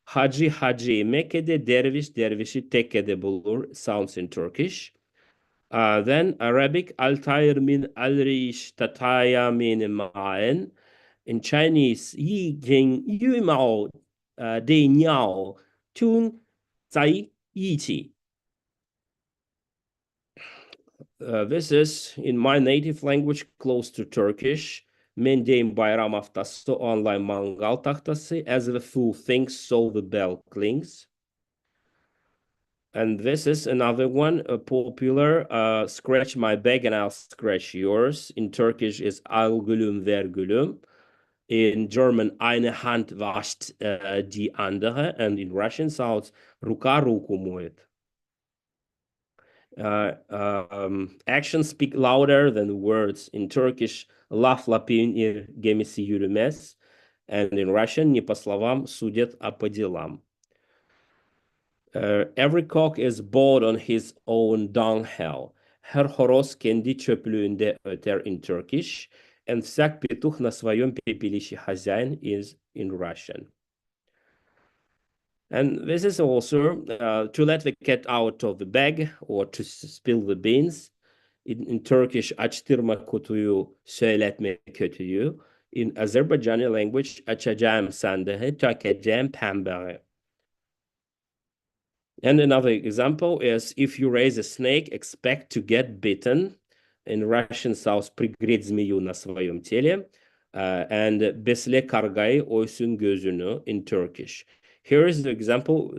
Hacı hacı Mekke'de, derviş dervişi tekkede bulur sounds in Turkish. Then Arabic Altair min alrish tataya min ma'en. In Chinese yi jing yu mao de niao tun zai yi qi. This is in my native language close to Turkish. Mendeyim bayram haftası online mangal tahtası. As the fool thinks, so the bell clings. And this is another one, a popular, scratch my back and I'll scratch yours. In Turkish is al gülüm ver gülüm. In German, eine Hand wascht die andere. And in Russian sounds ruka ruku moet. Actions speak louder than words. In Turkish, laf lapin gemisi yürümez. And in Russian, не по словам судят, а по делам. Every cock is bored on his own dunghill. Her horoz kendi çöplüğünde öter in Turkish. And всяк петух на своем пепелище хозяин is in Russian. And this is also to let the cat out of the bag or to spill the beans. In Turkish, açtırma kutuyu, söyletme kötüyü. In Azerbaijani language, açacağım sandığı, takacağım pembeği. And another example is if you raise a snake, expect to get bitten. In Russian sounds пригреть змею на своем теле. And besle kargayı, oysun gözünü in Turkish. Here is the example.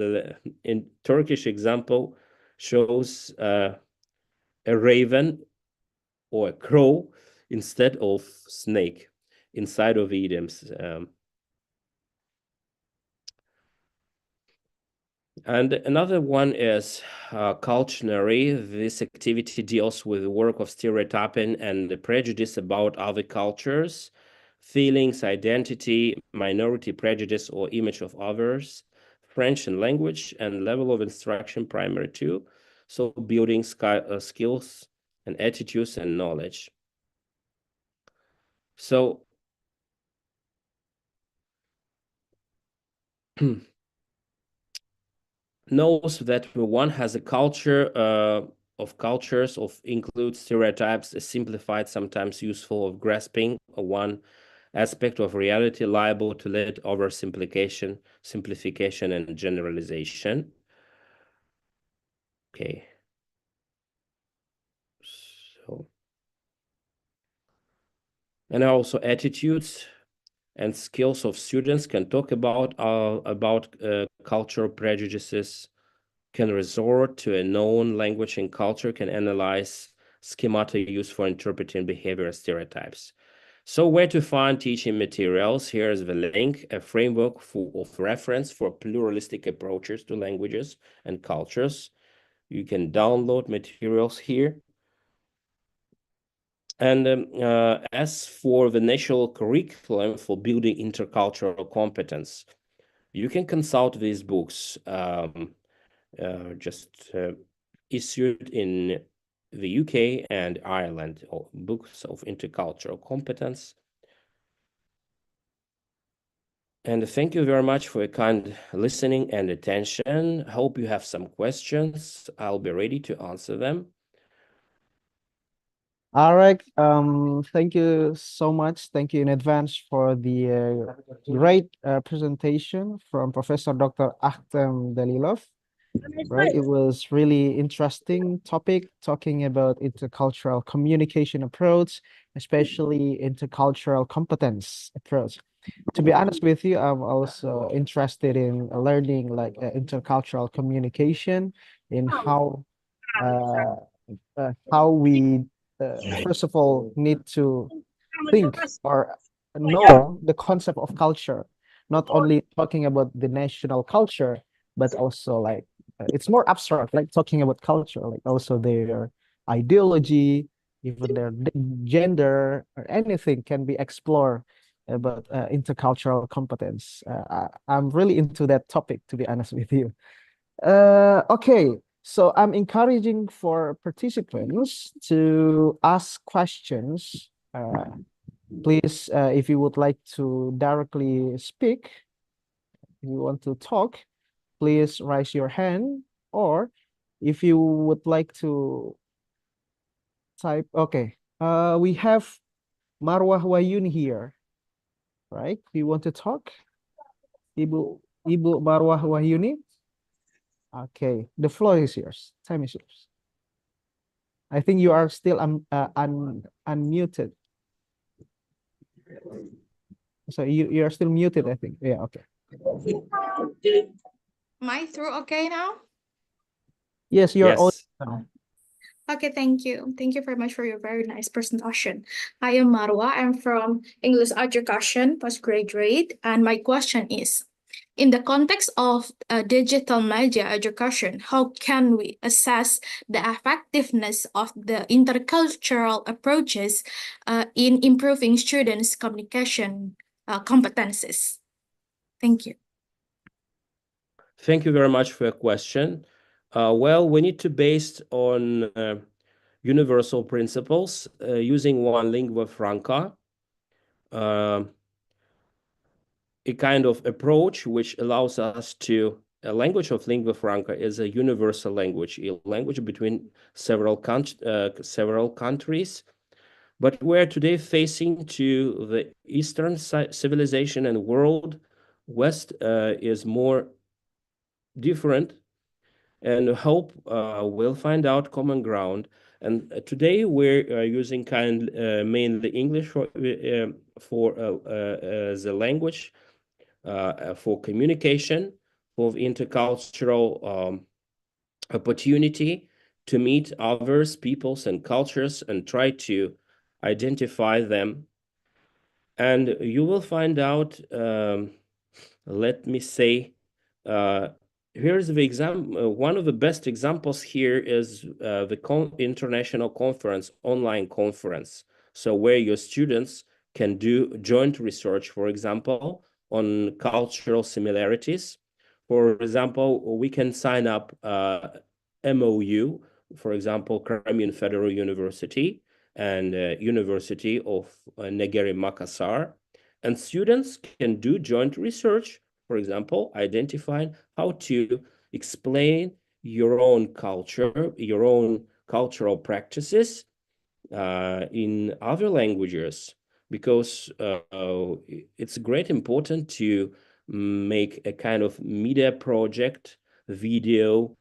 In Turkish example shows a raven or a crow instead of snake inside of idioms. And another one is cultionary. This activity deals with the work of stereotyping and the prejudice about other cultures, feelings, identity, minority prejudice or image of others, French and language, and level of instruction primary two. So building skills and attitudes and knowledge. So knows that one has a culture of cultures of include stereotypes, simplified, sometimes useful of grasping one aspect of reality liable to lead over simplification and generalization. Okay. So, and also attitudes. and skills of students, can talk about cultural prejudices, can resort to a known language and culture, can analyze schemata used for interpreting behavioral stereotypes. So where to find teaching materials? Here's the link, a framework of reference for pluralistic approaches to languages and cultures. You can download materials here. And as for the national curriculum for building intercultural competence, you can consult these books issued in the UK and Ireland, or books of intercultural competence. And thank you very much for your kind listening and attention. Hope you have some questions. I'll be ready to answer them. All right. Thank you so much. Thank you in advance for the great presentation from Professor Dr. Akhtem Dzhelilov. Right. It was really interesting topic talking about intercultural communication approach, especially intercultural competence approach. To be honest with you, I'm also interested in learning like intercultural communication, in how we first of all need to think or know the concept of culture, not only talking about the national culture, but also like it's more abstract, like talking about culture, like also their ideology, even their gender or anything can be explored about intercultural competence. I'm really into that topic, to be honest with you. Okay, so I'm encouraging for participants to ask questions. Please, if you would like to directly speak, if you want to talk, please raise your hand, or if you would like to type, okay. We have Marwah Wayun here, right? Do you want to talk? Ibu Marwah Wahyuni? Okay, the floor is yours. Time is yours. I think you are still unmuted. So you are still muted, I think. Yeah, okay. Am I through okay now? Yes, you are all. Okay, thank you. Thank you very much for your very nice presentation. I am Marwa. I'm from English Education Postgraduate, and my question is, in the context of digital media education, how can we assess the effectiveness of the intercultural approaches in improving students' communication competencies? Thank you. Thank you very much for your question. Well, we need to base on universal principles using one lingua franca, a kind of approach which allows us to, a language of lingua franca is a universal language, a language between several countries. But we're today facing to the Eastern civilization and world. West is more different, and hope we'll find out common ground. And today we're using mainly English for the language for communication, for intercultural opportunity to meet others, peoples, and cultures, and try to identify them. And you will find out, let me say, here's the example. One of the best examples here is the international conference, online conference. So where your students can do joint research, for example, on cultural similarities. For example, we can sign up MOU, for example, Crimean Federal University and University of Negeri, Makassar. And students can do joint research, for example, identifying how to explain your own culture, your own cultural practices in other languages, because it's great important to make a kind of media project, video,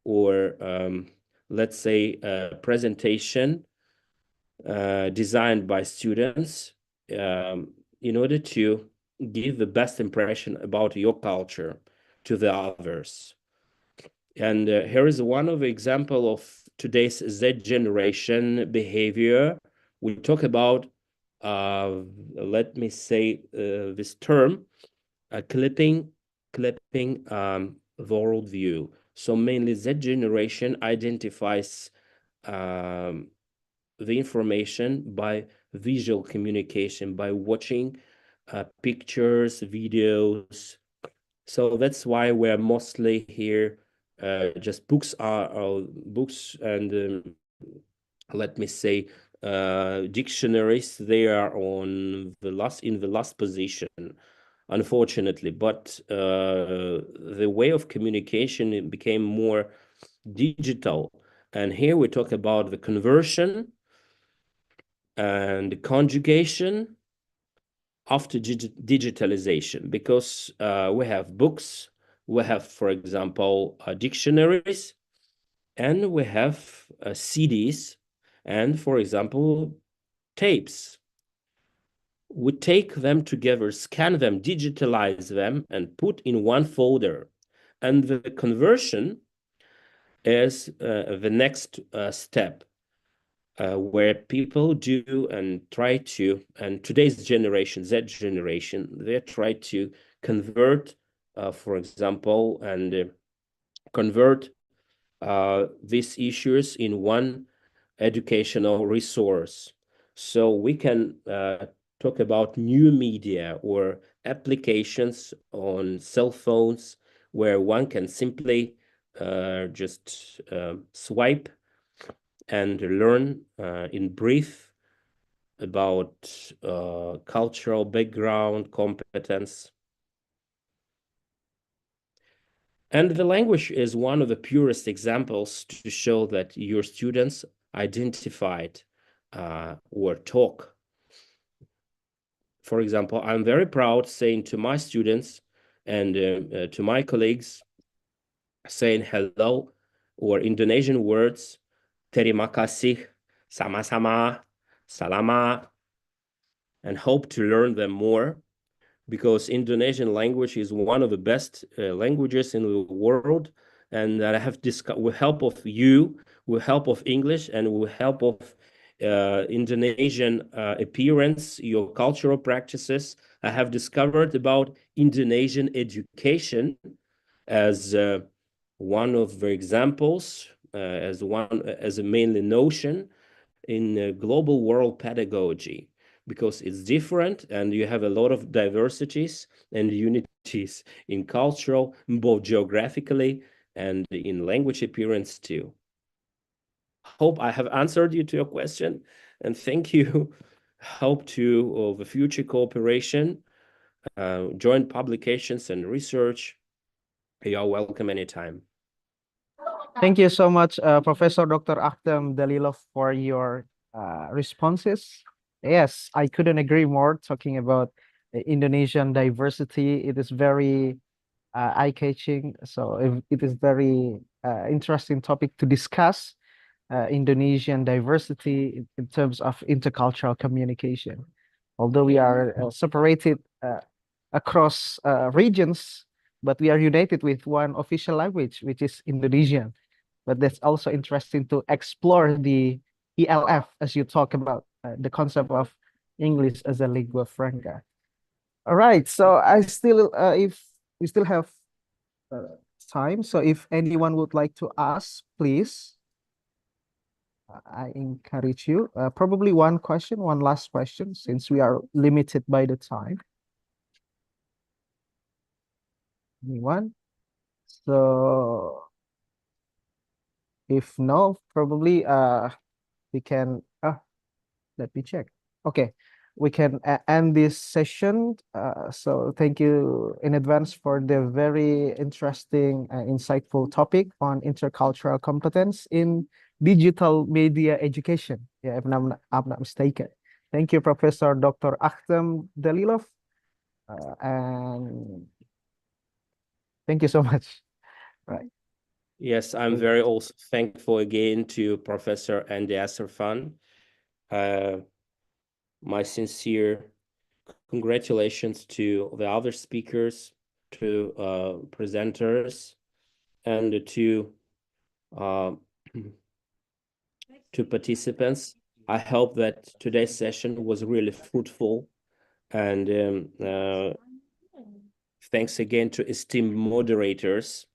or let's say a presentation designed by students in order to give the best impression about your culture to the others. And here is one of the example of today's Z generation behavior. We talk about, let me say this term, clipping worldview. So mainly Z generation identifies the information by visual communication, by watching pictures, videos. So that's why we're mostly here. Just books are books and let me say dictionaries. They are on the last position, unfortunately. But the way of communication became more digital, and here we talk about the conversion and the conjugation after digitalization, because we have books, we have, for example, dictionaries, and we have CDs, and, for example, tapes. We take them together, scan them, digitalize them, and put in one folder. And the conversion is the next step. Where people do and try to, and today's generation, Z generation, they try to convert, for example, and convert these issues in one educational resource. So we can talk about new media or applications on cell phones where one can simply just swipe and learn in brief about cultural background, competence. And the language is one of the purest examples to show that your students identified or talk. For example, I'm very proud saying to my students and to my colleagues, saying hello or Indonesian words, terima kasih, sama-sama, salama, and hope to learn them more, because Indonesian language is one of the best languages in the world, and that I have discovered with help of you, with help of English, and with help of Indonesian appearance, your cultural practices. I have discovered about Indonesian education as one of the examples, as a mainly notion in global world pedagogy, because it's different and you have a lot of diversities and unities in cultural, both geographically and in language appearance too. Hope I have answered you to your question, and thank you. Hope to the future cooperation, joint publications and research. You are welcome anytime. Thank you so much, Professor Dr. Akhtem Dzhelilov, for your responses. Yes, I couldn't agree more talking about Indonesian diversity. It is very eye-catching. So it is very interesting topic to discuss, Indonesian diversity in terms of intercultural communication. Although we are separated across regions, but we are united with one official language, which is Indonesian. But that's also interesting to explore the ELF as you talk about the concept of English as a lingua franca. All right, so if we still have time, so if anyone would like to ask, please, I encourage you. Probably one last question, since we are limited by the time. Anyone? So if no, probably we can let me check. Okay, we can end this session. So thank you in advance for the very interesting insightful topic on intercultural competence in digital media education. Yeah, if I'm not mistaken. Thank you, Professor Dr. Akhtem Dzhelilov, and thank you so much. Right. Yes, I'm very also thankful again to Professor Andy Asserfan. My sincere congratulations to the other speakers, to presenters, and to participants. I hope that today's session was really fruitful, and thanks again to esteemed moderators.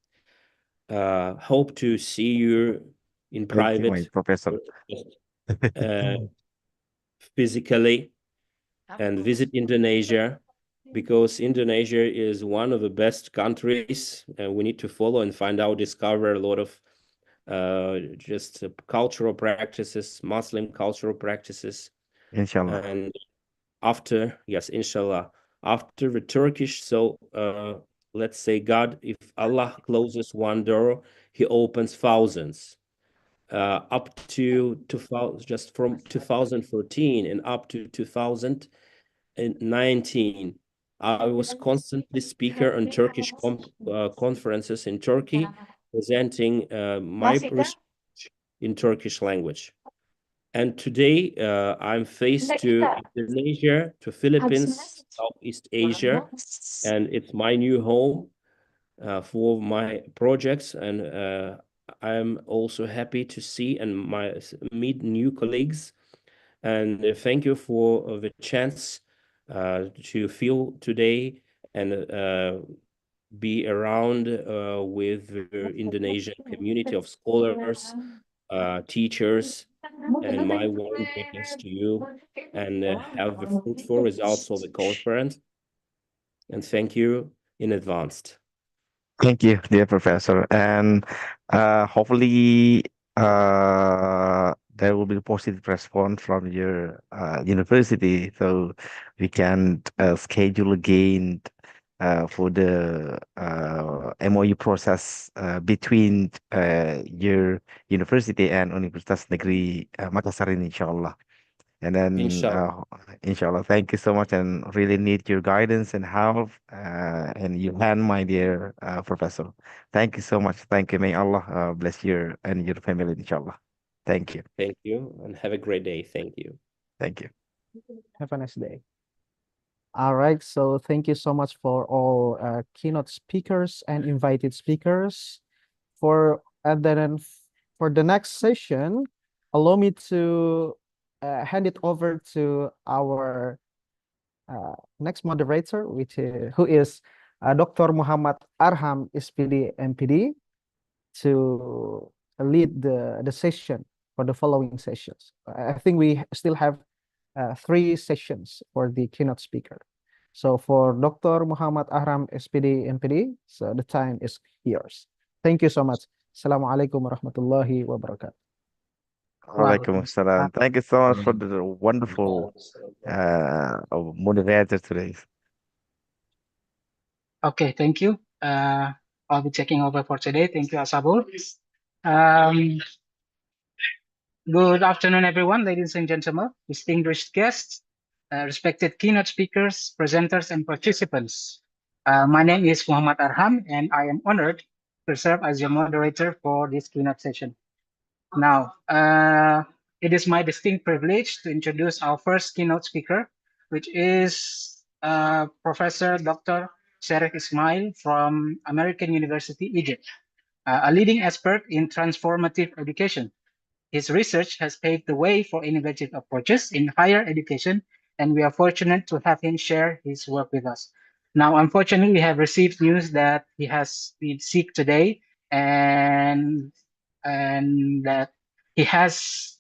Hope to see you in private, Professor. physically, and visit Indonesia, because Indonesia is one of the best countries, and we need to follow and find out, discover a lot of just cultural practices, Muslim cultural practices. Inshallah. And after, yes, inshallah, after the Turkish, so let's say God, if Allah closes one door, he opens thousands. Up to 2000, just from 2014 and up to 2019, I was constantly speaker on Turkish conferences in Turkey, presenting my research in Turkish language. And today I'm faced to Indonesia, to Philippines, Southeast Asia, and it's my new home for my projects. And I'm also happy to see and meet new colleagues. And thank you for the chance to feel today and be around with the Indonesian community of scholars, teachers, and my warm greetings to you, and have the fruitful results of the conference. And thank you in advance. Thank you, dear Professor. And hopefully there will be a positive response from your university, so we can schedule again for the MOU process between your university and Universitas Negeri Makassar, inshallah. And then, inshallah, thank you so much, and really need your guidance and help and your hand, my dear professor. Thank you so much. Thank you. May Allah bless you and your family, inshallah. Thank you. Thank you, and have a great day. Thank you. Thank you. Have a nice day. All right, so thank you so much for all keynote speakers and invited speakers. And then for the next session, allow me to hand it over to our next moderator, who is Dr. Muhammad Arham, SPD, MPD, to lead the session for the following sessions. I think we still have 3 sessions for the keynote speaker. So for Dr. Muhammad Arham, SPD, MPD, so the time is yours. Thank you so much. Assalamualaikum warahmatullahi wabarakatuh. Waalaikumsalam. Thank you so much for the wonderful moderator today. Okay, thank you. I'll be taking over for today. Thank you, Asabul. Good afternoon, everyone, ladies and gentlemen, distinguished guests, respected keynote speakers, presenters, and participants. My name is Muhammad Arham, and I am honored to serve as your moderator for this keynote session. Now, it is my distinct privilege to introduce our first keynote speaker, which is Professor Dr. Sherif Ismail from American University, Egypt, a leading expert in transformative education. His research has paved the way for innovative approaches in higher education, and we are fortunate to have him share his work with us. Now, unfortunately, we have received news that he has been sick today, and that he has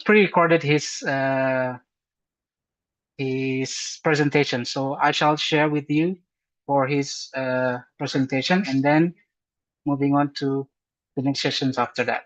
pre-recorded his presentation. So I shall share with you for his presentation, and then moving on to the next sessions after that.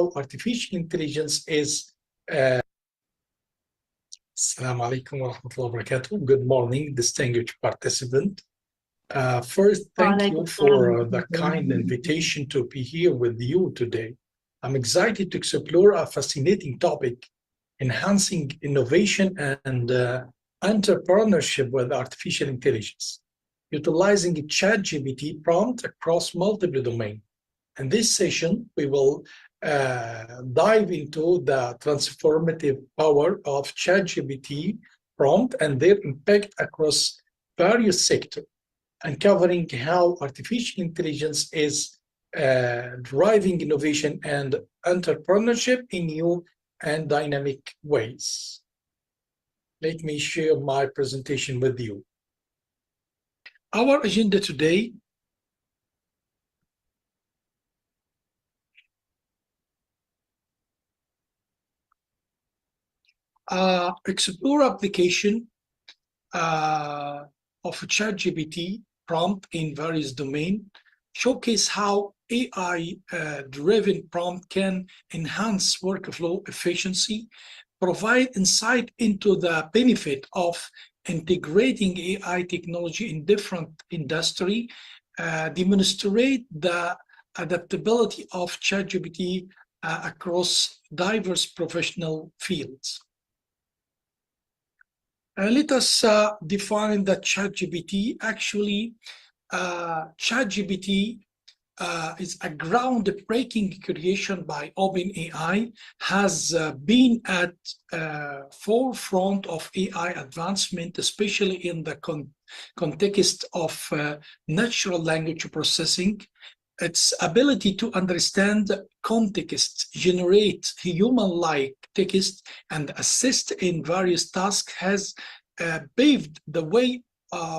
how artificial intelligence is. Assalamu alaikum wa rahmatullahi wa barakatuh. Good morning, distinguished participant. First, thank you for the kind invitation to be here with you today. I'm excited to explore a fascinating topic, enhancing innovation and entrepreneurship with artificial intelligence, utilizing a ChatGPT prompt across multiple domains. In this session, we will dive into the transformative power of ChatGPT prompt and their impact across various sectors, uncovering how artificial intelligence is driving innovation and entrepreneurship in new and dynamic ways. Let me share my presentation with you. Our agenda today explore application of ChatGPT prompt in various domains, showcase how AI-driven prompt can enhance workflow efficiency, provide insight into the benefit of integrating AI technology in different industry, demonstrate the adaptability of ChatGPT across diverse professional fields. Let us define the ChatGPT. Actually, ChatGPT is a groundbreaking creation by OpenAI, has been at forefront of AI advancement, especially in the context of natural language processing. Its ability to understand context, generate human-like text, and assist in various tasks has paved the way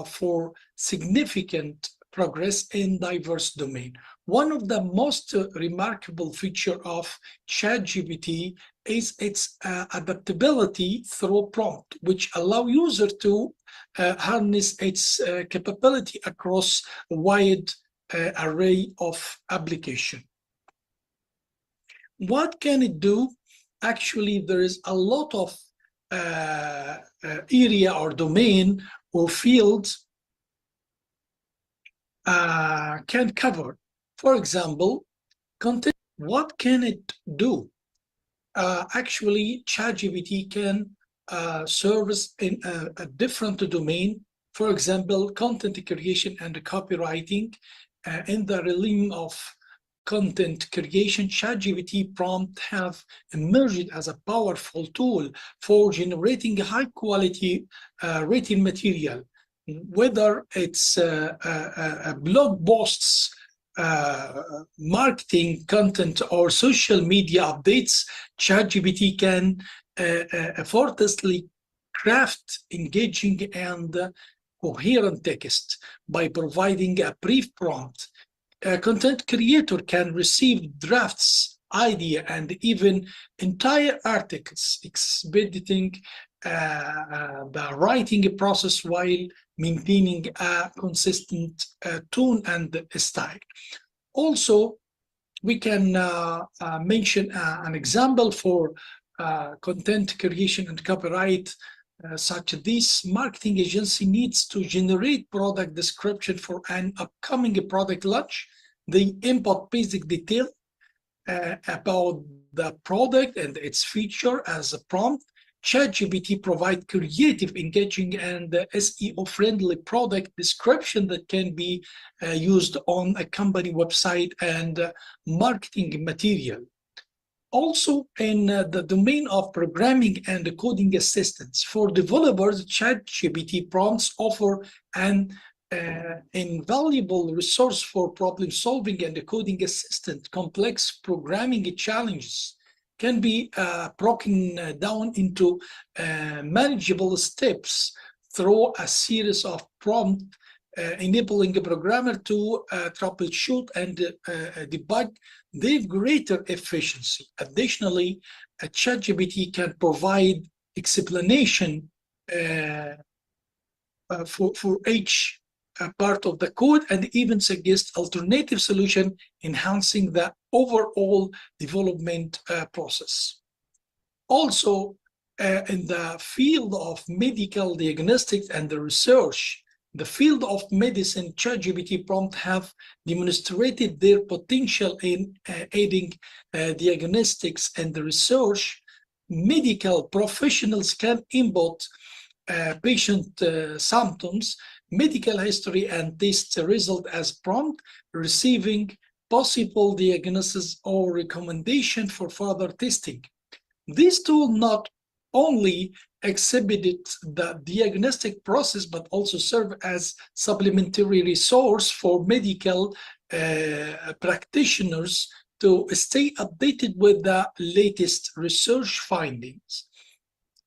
for significant progress in diverse domains. One of the most remarkable features of ChatGPT is its adaptability through prompt, which allow users to harness its capability across a wide array of application. What can it do? Actually, there is a lot of area or domain or fields can cover. For example, content. What can it do? Actually, ChatGPT can service in a different domain. For example, content creation and copywriting. In the realm of content creation, ChatGPT prompt have emerged as a powerful tool for generating high-quality written material. Whether it's blog posts, marketing content, or social media updates, ChatGPT can effortlessly craft engaging and coherent text by providing a brief prompt. A content creator can receive drafts, idea, and even entire articles, expediting the writing process while maintaining a consistent tone and style. Also, we can mention an example for content creation and copyright, such as this marketing agency needs to generate product description for an upcoming product launch. They input basic detail about the product and its feature as a prompt. ChatGPT provides creative, engaging, and SEO-friendly product description that can be used on a company website and marketing material. Also, in the domain of programming and coding assistance for developers, ChatGPT prompts offer an invaluable resource for problem solving and coding assistant. Complex programming challenges can be broken down into manageable steps through a series of prompts, enabling a programmer to troubleshoot and debug with greater efficiency. Additionally, a ChatGPT can provide explanation for each part of the code and even suggest alternative solution, enhancing the overall development process. Also, in the field of medical diagnostics and the research, the field of medicine, ChatGPT prompt have demonstrated their potential in aiding diagnostics and the research. Medical professionals can input patient symptoms, medical history, and test result as prompt, receiving possible diagnosis or recommendation for further testing. This tool not only exhibited the diagnostic process, but also serve as supplementary resource for medical practitioners to stay updated with the latest research findings.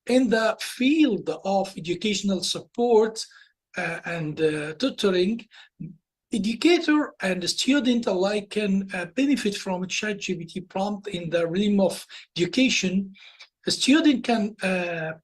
In the field of educational support and tutoring, educator and student alike can benefit from ChatGPT prompt in the realm of education. A student can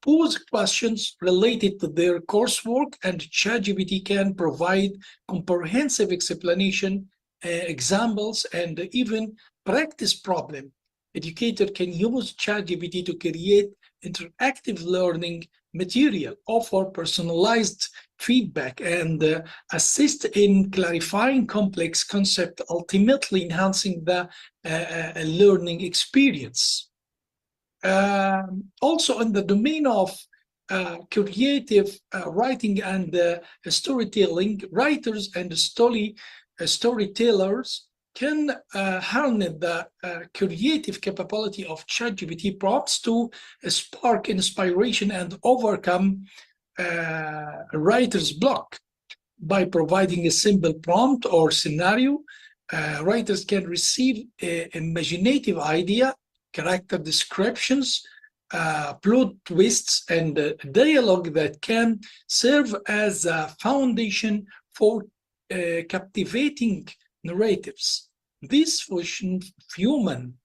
pose questions related to their coursework, and ChatGPT can provide comprehensive explanation, examples, and even practice problem. Educator can use ChatGPT to create interactive learning material, offer personalized feedback, and assist in clarifying complex concepts, ultimately enhancing the learning experience. Also in the domain of creative writing and storytelling, writers and storytellers can harness the creative capability of ChatGPT prompts to spark inspiration and overcome writer's block. By providing a simple prompt or scenario, writers can receive an imaginative idea, character descriptions, plot twists, and dialogue that can serve as a foundation for captivating narratives. This fusion of human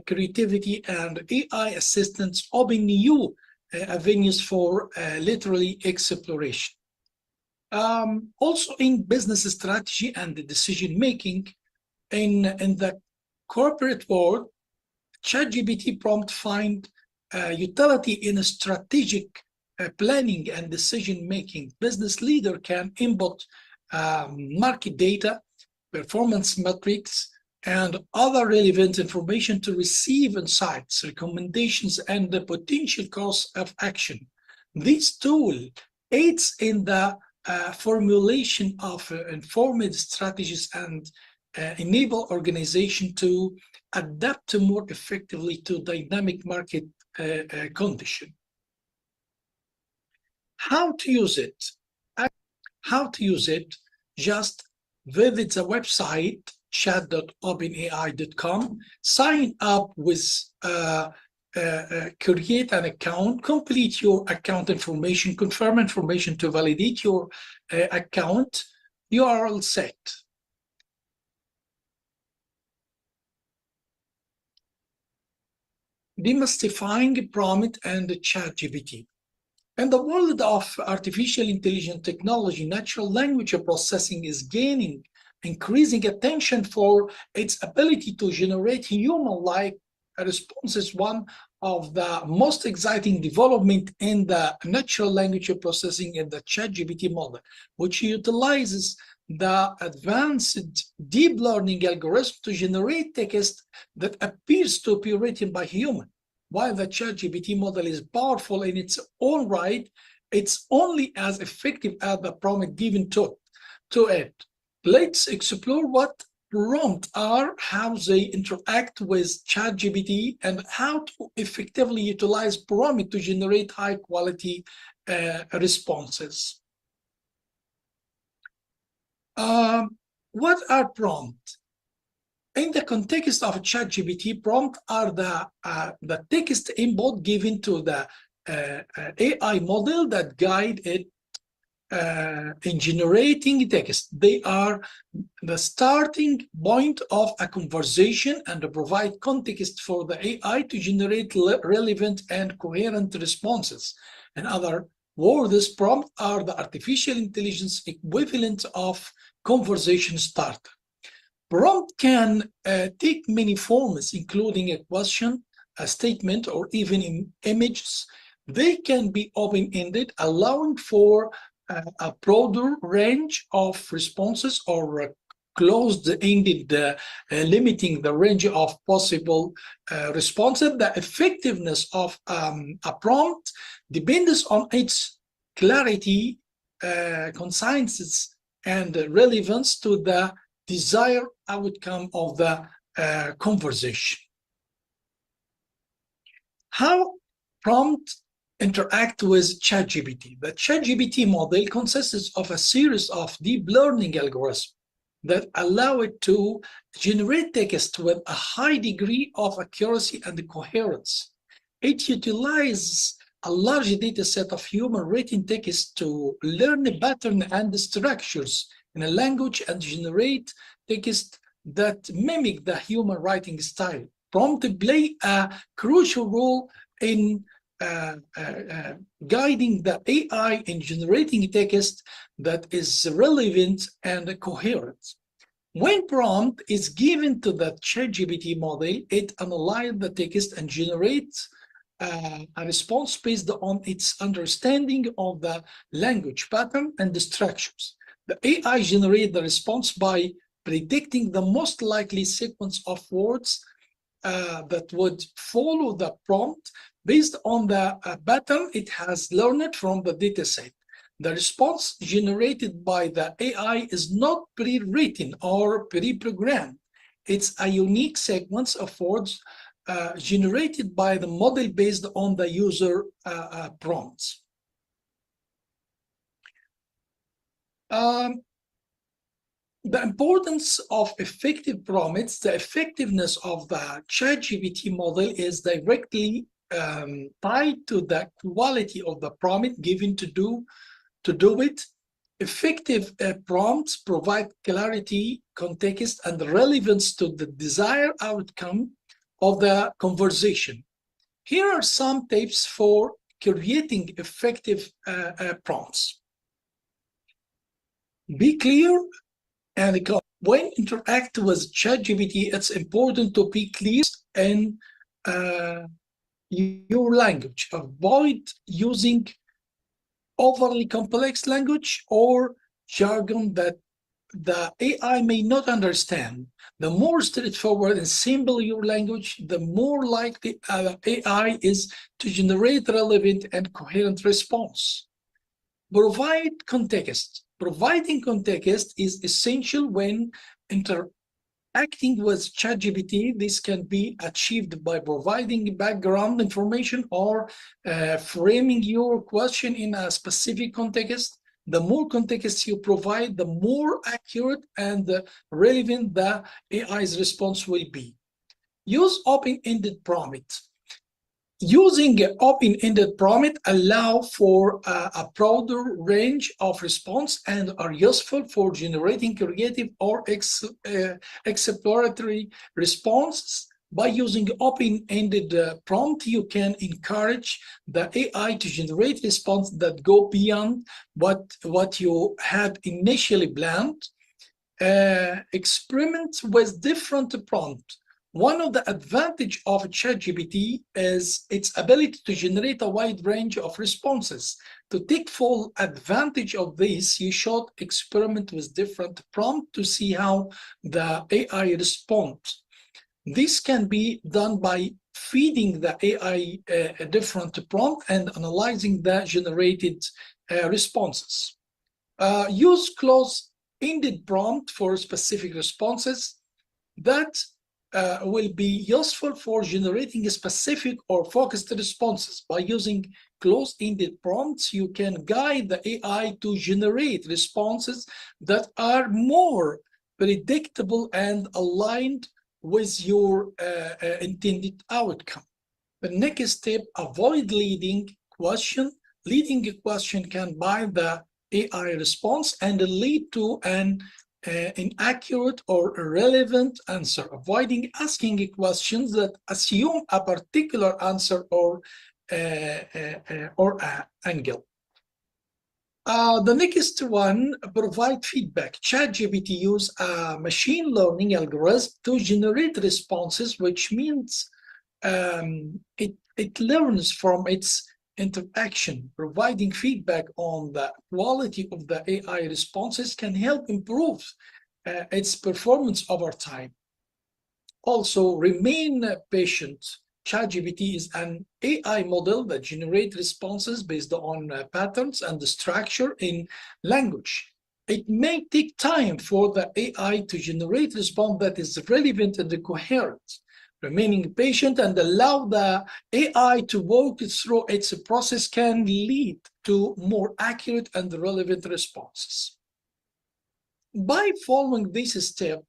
creativity and AI assistance open new avenues for literary exploration. Also in business strategy and decision making, in the corporate world, ChatGPT prompt find utility in strategic planning and decision making. Business leader can input market data, performance metrics, and other relevant information to receive insights, recommendations, and the potential course of action. This tool aids in the formulation of informed strategies and enable organization to adapt more effectively to dynamic market condition. How to use it? Just visit the website chat.openai.com, sign up with create an account, complete your account information, confirm information to validate your account. You are all set. Demystifying prompt and ChatGPT. In the world of artificial intelligence technology, natural language processing is gaining increasing attention for its ability to generate human-like responses. One of the most exciting development in the natural language processing in the ChatGPT model, which utilizes the advanced deep learning algorithm to generate text that appears to be written by human. While the ChatGPT model is powerful in its own right, it's only as effective as the prompt given to it. Let's explore what prompts are, how they interact with ChatGPT, and how to effectively utilize prompt to generate high-quality responses. What are prompts? In the context of ChatGPT, prompts are the text input given to the AI model that guide it in generating text. They are the starting point of a conversation and provide context for the AI to generate relevant and coherent responses. In other words prompt are the artificial intelligence equivalent of conversation starter. Prompt can take many forms, including a question, a statement, or even images. They can be open-ended, allowing for a broader range of responses, or closed-ended, limiting the range of possible responses. The effectiveness of a prompt depends on its clarity, conciseness, and relevance to the desired outcome of the conversation. How prompt interact with ChatGPT? The ChatGPT model consists of a series of deep learning algorithms that allow it to generate text with a high degree of accuracy and coherence. It utilizes a large data set of human written text to learn a pattern and structures in a language and generate text that mimic the human writing style. Prompt play a crucial role in guiding the AI in generating text that is relevant and coherent. When prompt is given to the ChatGPT model, it analyzes the text and generates a response based on its understanding of the language pattern and the structures. The AI generates the response by predicting the most likely sequence of words that would follow the prompt based on the pattern it has learned from the dataset. The response generated by the AI is not pre-written or pre-programmed. It's a unique sequence of words generated by the model based on the user prompts. The importance of effective prompts, the effectiveness of the ChatGPT model is directly tied to the quality of the prompt given to do it. Effective prompts provide clarity, context, and relevance to the desired outcome of the conversation. Here are some tips for creating effective prompts. Be clear and when interact with ChatGPT, it's important to be clear in your language. Avoid using overly complex language or jargon that the AI may not understand. The more straightforward and simple your language, the more likely AI is to generate relevant and coherent response. Provide context. Providing context is essential when interacting with ChatGPT. This can be achieved by providing background information or framing your question in a specific context. The more context you provide, the more accurate and relevant the AI's response will be. Use open-ended prompt. Using open-ended prompt allow for a broader range of response and are useful for generating creative or exploratory responses. By using open-ended prompt, you can encourage the AI to generate responses that go beyond what you had initially planned. Experiment with different prompts. One of the advantages of ChatGPT is its ability to generate a wide range of responses. To take full advantage of this, you should experiment with different prompts to see how the AI responds. This can be done by feeding the AI a different prompt and analyzing the generated responses. Use close-ended prompt for specific responses that will be useful for generating specific or focused responses. By using close-ended prompts, you can guide the AI to generate responses that are more predictable and aligned with your intended outcome. The next step, avoid leading question. Leading a question can bind the AI response and lead to an inaccurate or irrelevant answer. Avoiding asking questions that assume a particular answer or angle. The next one, provide feedback. ChatGPT use a machine learning algorithm to generate responses, which means it learns from its interaction. Providing feedback on the quality of the AI responses can help improve its performance over time. Also, remain patient. ChatGPT is an AI model that generates responses based on patterns and the structure in language. It may take time for the AI to generate response that is relevant and coherent. Remaining patient and allow the AI to work through its process can lead to more accurate and relevant responses. By following this step,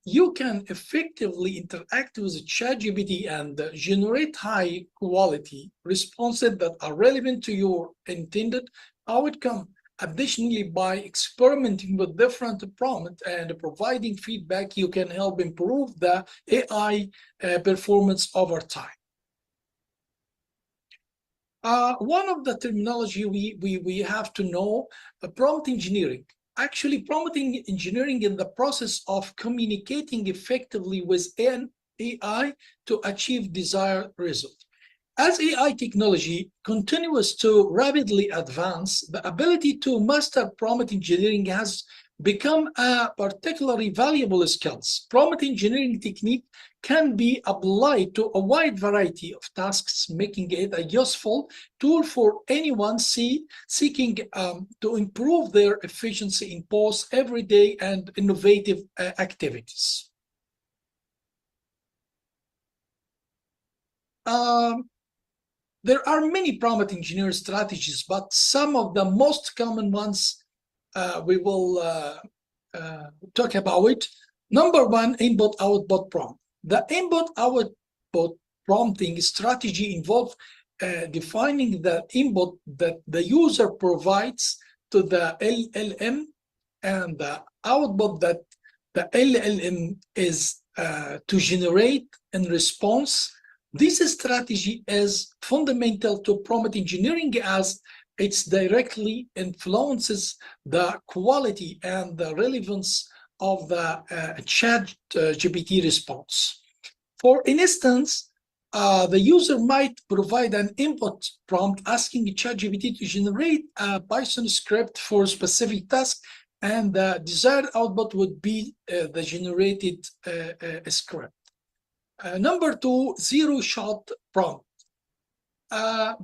you can effectively interact with ChatGPT and generate high-quality responses that are relevant to your intended outcome. Additionally, by experimenting with different prompts and providing feedback, you can help improve the AI performance over time. One of the terminology we have to know, prompt engineering. Actually, prompt engineering is the process of communicating effectively with an AI to achieve desired result. As AI technology continues to rapidly advance, the ability to master prompt engineering has become a particularly valuable skill. Prompt engineering technique can be applied to a wide variety of tasks, making it a useful tool for anyone seeking to improve their efficiency in both everyday and innovative activities. There are many prompt engineering strategies, but some of the most common ones we will talk about. Number one, input-output prompt. The input-output prompting strategy involves defining the input that the user provides to the LLM and the output that the LLM is to generate in response. This strategy is fundamental to prompt engineering as it directly influences the quality and the relevance of the ChatGPT response. For instance, the user might provide an input prompt asking ChatGPT to generate a Python script for a specific task, and the desired output would be the generated script. Number two, zero-shot prompt.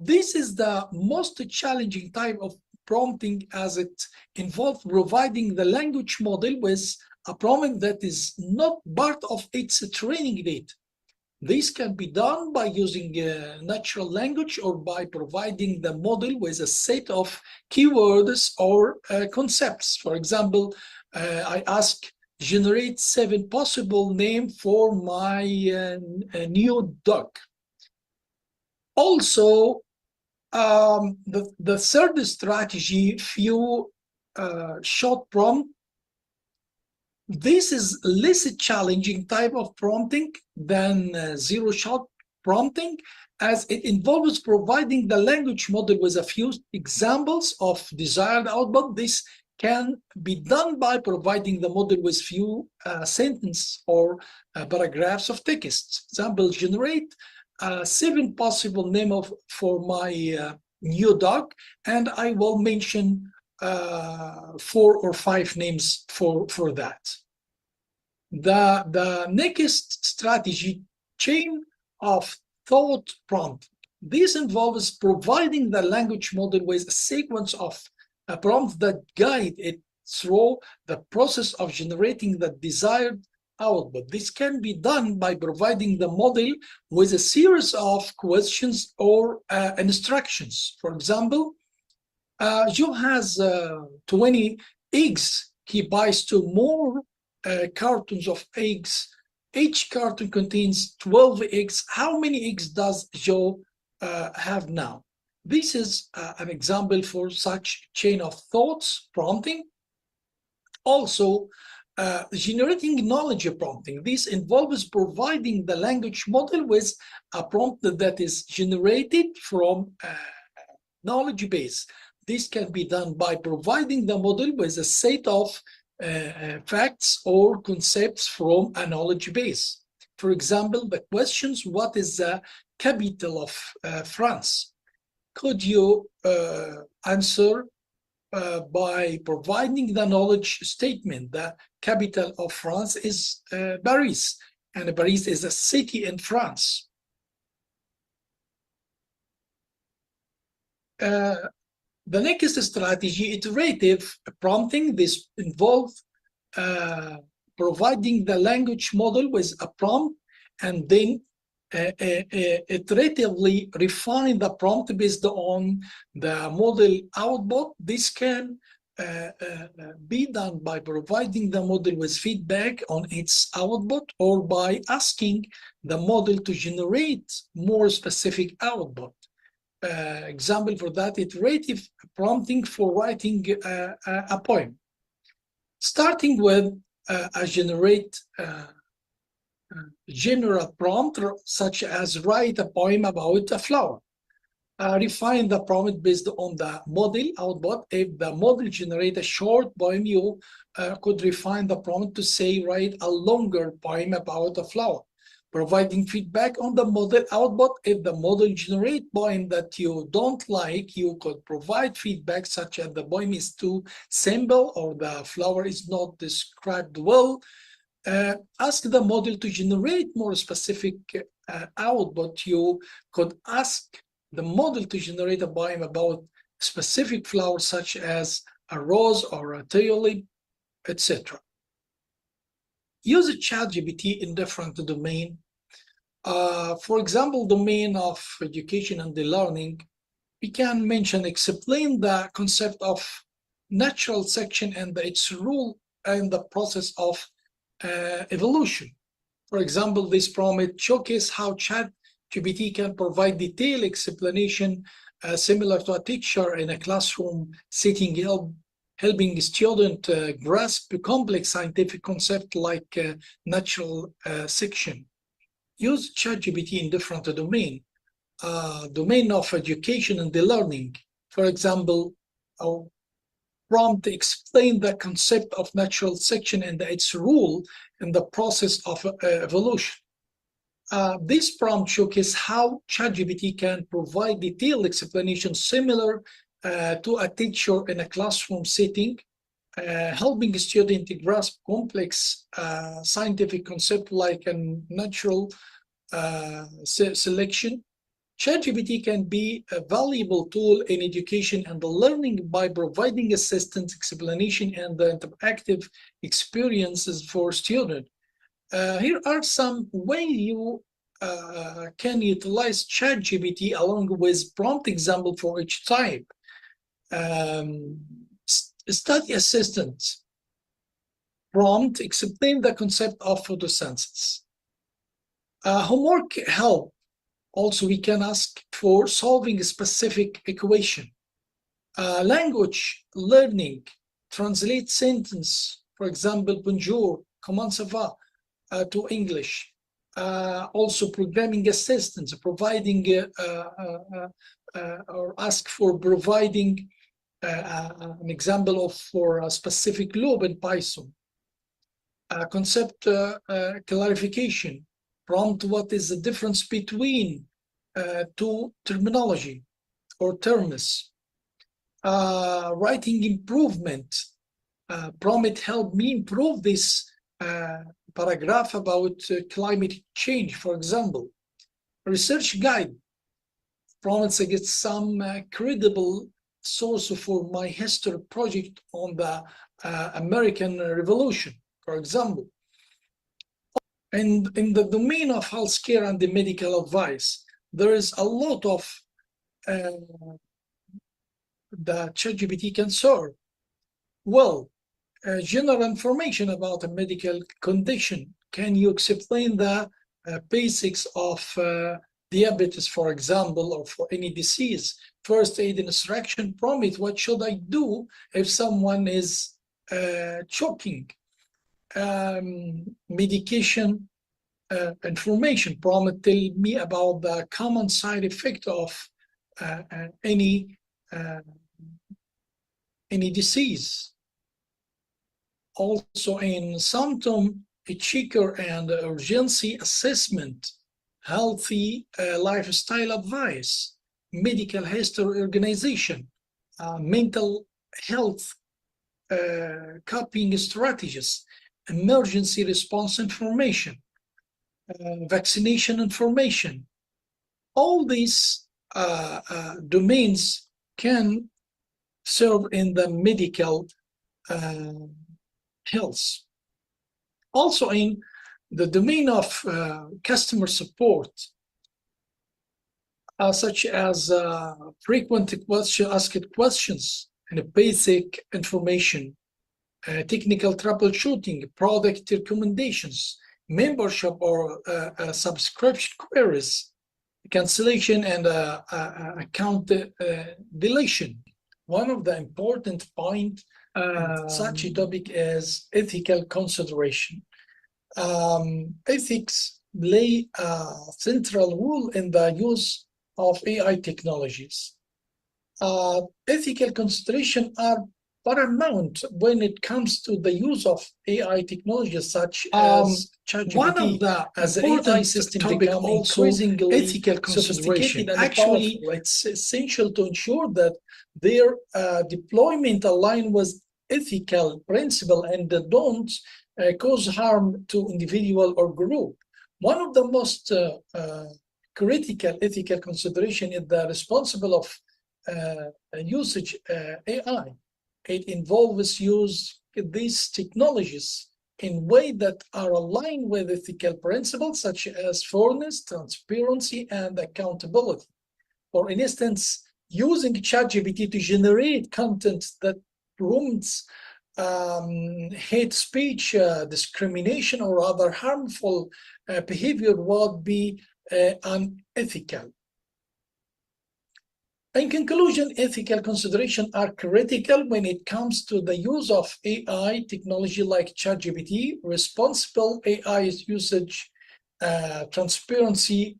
This is the most challenging type of prompting as it involves providing the language model with a prompt that is not part of its training data. This can be done by using natural language or by providing the model with a set of keywords or concepts. For example, I ask, generate 7 possible names for my new dog. Also, the third strategy, few shot prompt. This is less challenging type of prompting than zero-shot prompting, as it involves providing the language model with a few examples of desired output. This can be done by providing the model with few sentences or paragraphs of text. Example, generate 7 possible names for my new dog, and I will mention 4 or 5 names for that. The next strategy, chain of thought prompt. This involves providing the language model with a sequence of prompts that guide it through the process of generating the desired output. This can be done by providing the model with a series of questions or instructions. For example, Joe has 20 eggs. He buys 2 more cartons of eggs. Each carton contains 12 eggs. How many eggs does Joe have now? This is an example for such chain of thoughts prompting. Also, generating knowledge prompting. This involves providing the language model with a prompt that is generated from knowledge base. This can be done by providing the model with a set of facts or concepts from a knowledge base. For example, the questions, what is the capital of France? Could you answer by providing the knowledge statement? The capital of France is Paris, and Paris is a city in France. The next strategy, iterative prompting. This involves providing the language model with a prompt and then iteratively refine the prompt based on the model output. This can be done by providing the model with feedback on its output or by asking the model to generate more specific output. Example for that, iterative prompting for writing a poem. Starting with a general prompt such as write a poem about a flower. Refine the prompt based on the model output. If the model generates a short poem, you could refine the prompt to say write a longer poem about a flower. Providing feedback on the model output. If the model generates poem that you don't like, you could provide feedback such as the poem is too simple or the flower is not described well. Ask the model to generate more specific output. You could ask the model to generate a poem about specific flowers such as a rose or a tulip, etc. Use ChatGPT in different domains. For example, domain of education and the learning, we can mention, explain the concept of natural selection and its rule and the process of evolution. For example, this prompt showcases how ChatGPT can provide detailed explanation similar to a teacher in a classroom setting, helping students grasp complex scientific concepts like natural selection. Use ChatGPT in different domains. Domain of education and the learning. For example, prompt explain the concept of natural selection and its rule in the process of evolution. This prompt showcases how ChatGPT can provide detailed explanation similar to a teacher in a classroom setting, helping students to grasp complex scientific concepts like a natural selection. ChatGPT can be a valuable tool in education and learning by providing assistance, explanation, and interactive experiences for students. Here are some ways you can utilize ChatGPT along with prompt example for each type. Study assistance. Prompt, explain the concept of photosynthesis. Homework help. Also, we can ask for solving a specific equation. Language learning, translate sentence, for example, bonjour, comment ça va, to English. Also, programming assistance, providing or ask for providing an example for a specific loop in Python. Concept clarification. Prompt what is the difference between two terminology or terms. Writing improvement. Prompt help me improve this paragraph about climate change, for example. Research guide. Prompt to get some credible source for my history project on the American Revolution, for example. And in the domain of healthcare and the medical advice, there is a lot of the ChatGPT can serve. Well, general information about a medical condition. Can you explain the basics of diabetes, for example, or for any disease? First aid instruction. Prompt, what should I do if someone is choking? Medication information. Prompt, tell me about the common side effect of any any disease. Also in symptom checker and urgency assessment, healthy lifestyle advice, medical history organization, mental health coping strategies, emergency response information, vaccination information. All these domains can serve in the medical health. Also in the domain of customer support, such as frequent asked questions and basic information, technical troubleshooting, product recommendations, membership or subscription queries, cancellation and account deletion. One of the important points such a topic is ethical consideration. Ethics play a central role in the use of AI technologies. Ethical considerations are paramount when it comes to the use of AI technologies such as ChatGPT. One of the as important AI system topic become also increasingly ethical sophisticated consideration. and Actually, powerful, it's essential to ensure that their deployment align with ethical principle and don't cause harm to individual or group. One of the most critical ethical consideration is the responsible of usage AI. It involves use these technologies in ways that are aligned with ethical principles such as fairness, transparency, and accountability. For instance, using ChatGPT to generate content that promotes hate speech, discrimination, or other harmful behavior would be unethical. In conclusion, ethical considerations are critical when it comes to the use of AI technology like ChatGPT, responsible AI usage, transparency,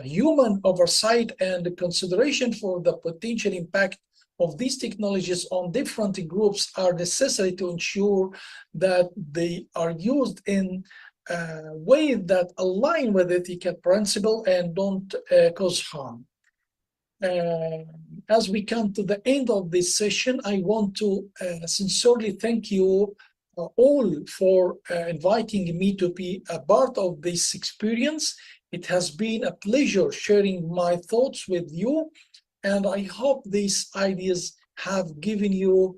human oversight, and consideration for the potential impact of these technologies on different groups are necessary to ensure that they are used in ways that align with ethical principle and don't cause harm. As we come to the end of this session, I want to sincerely thank you all for inviting me to be a part of this experience. It has been a pleasure sharing my thoughts with you, and I hope these ideas have given you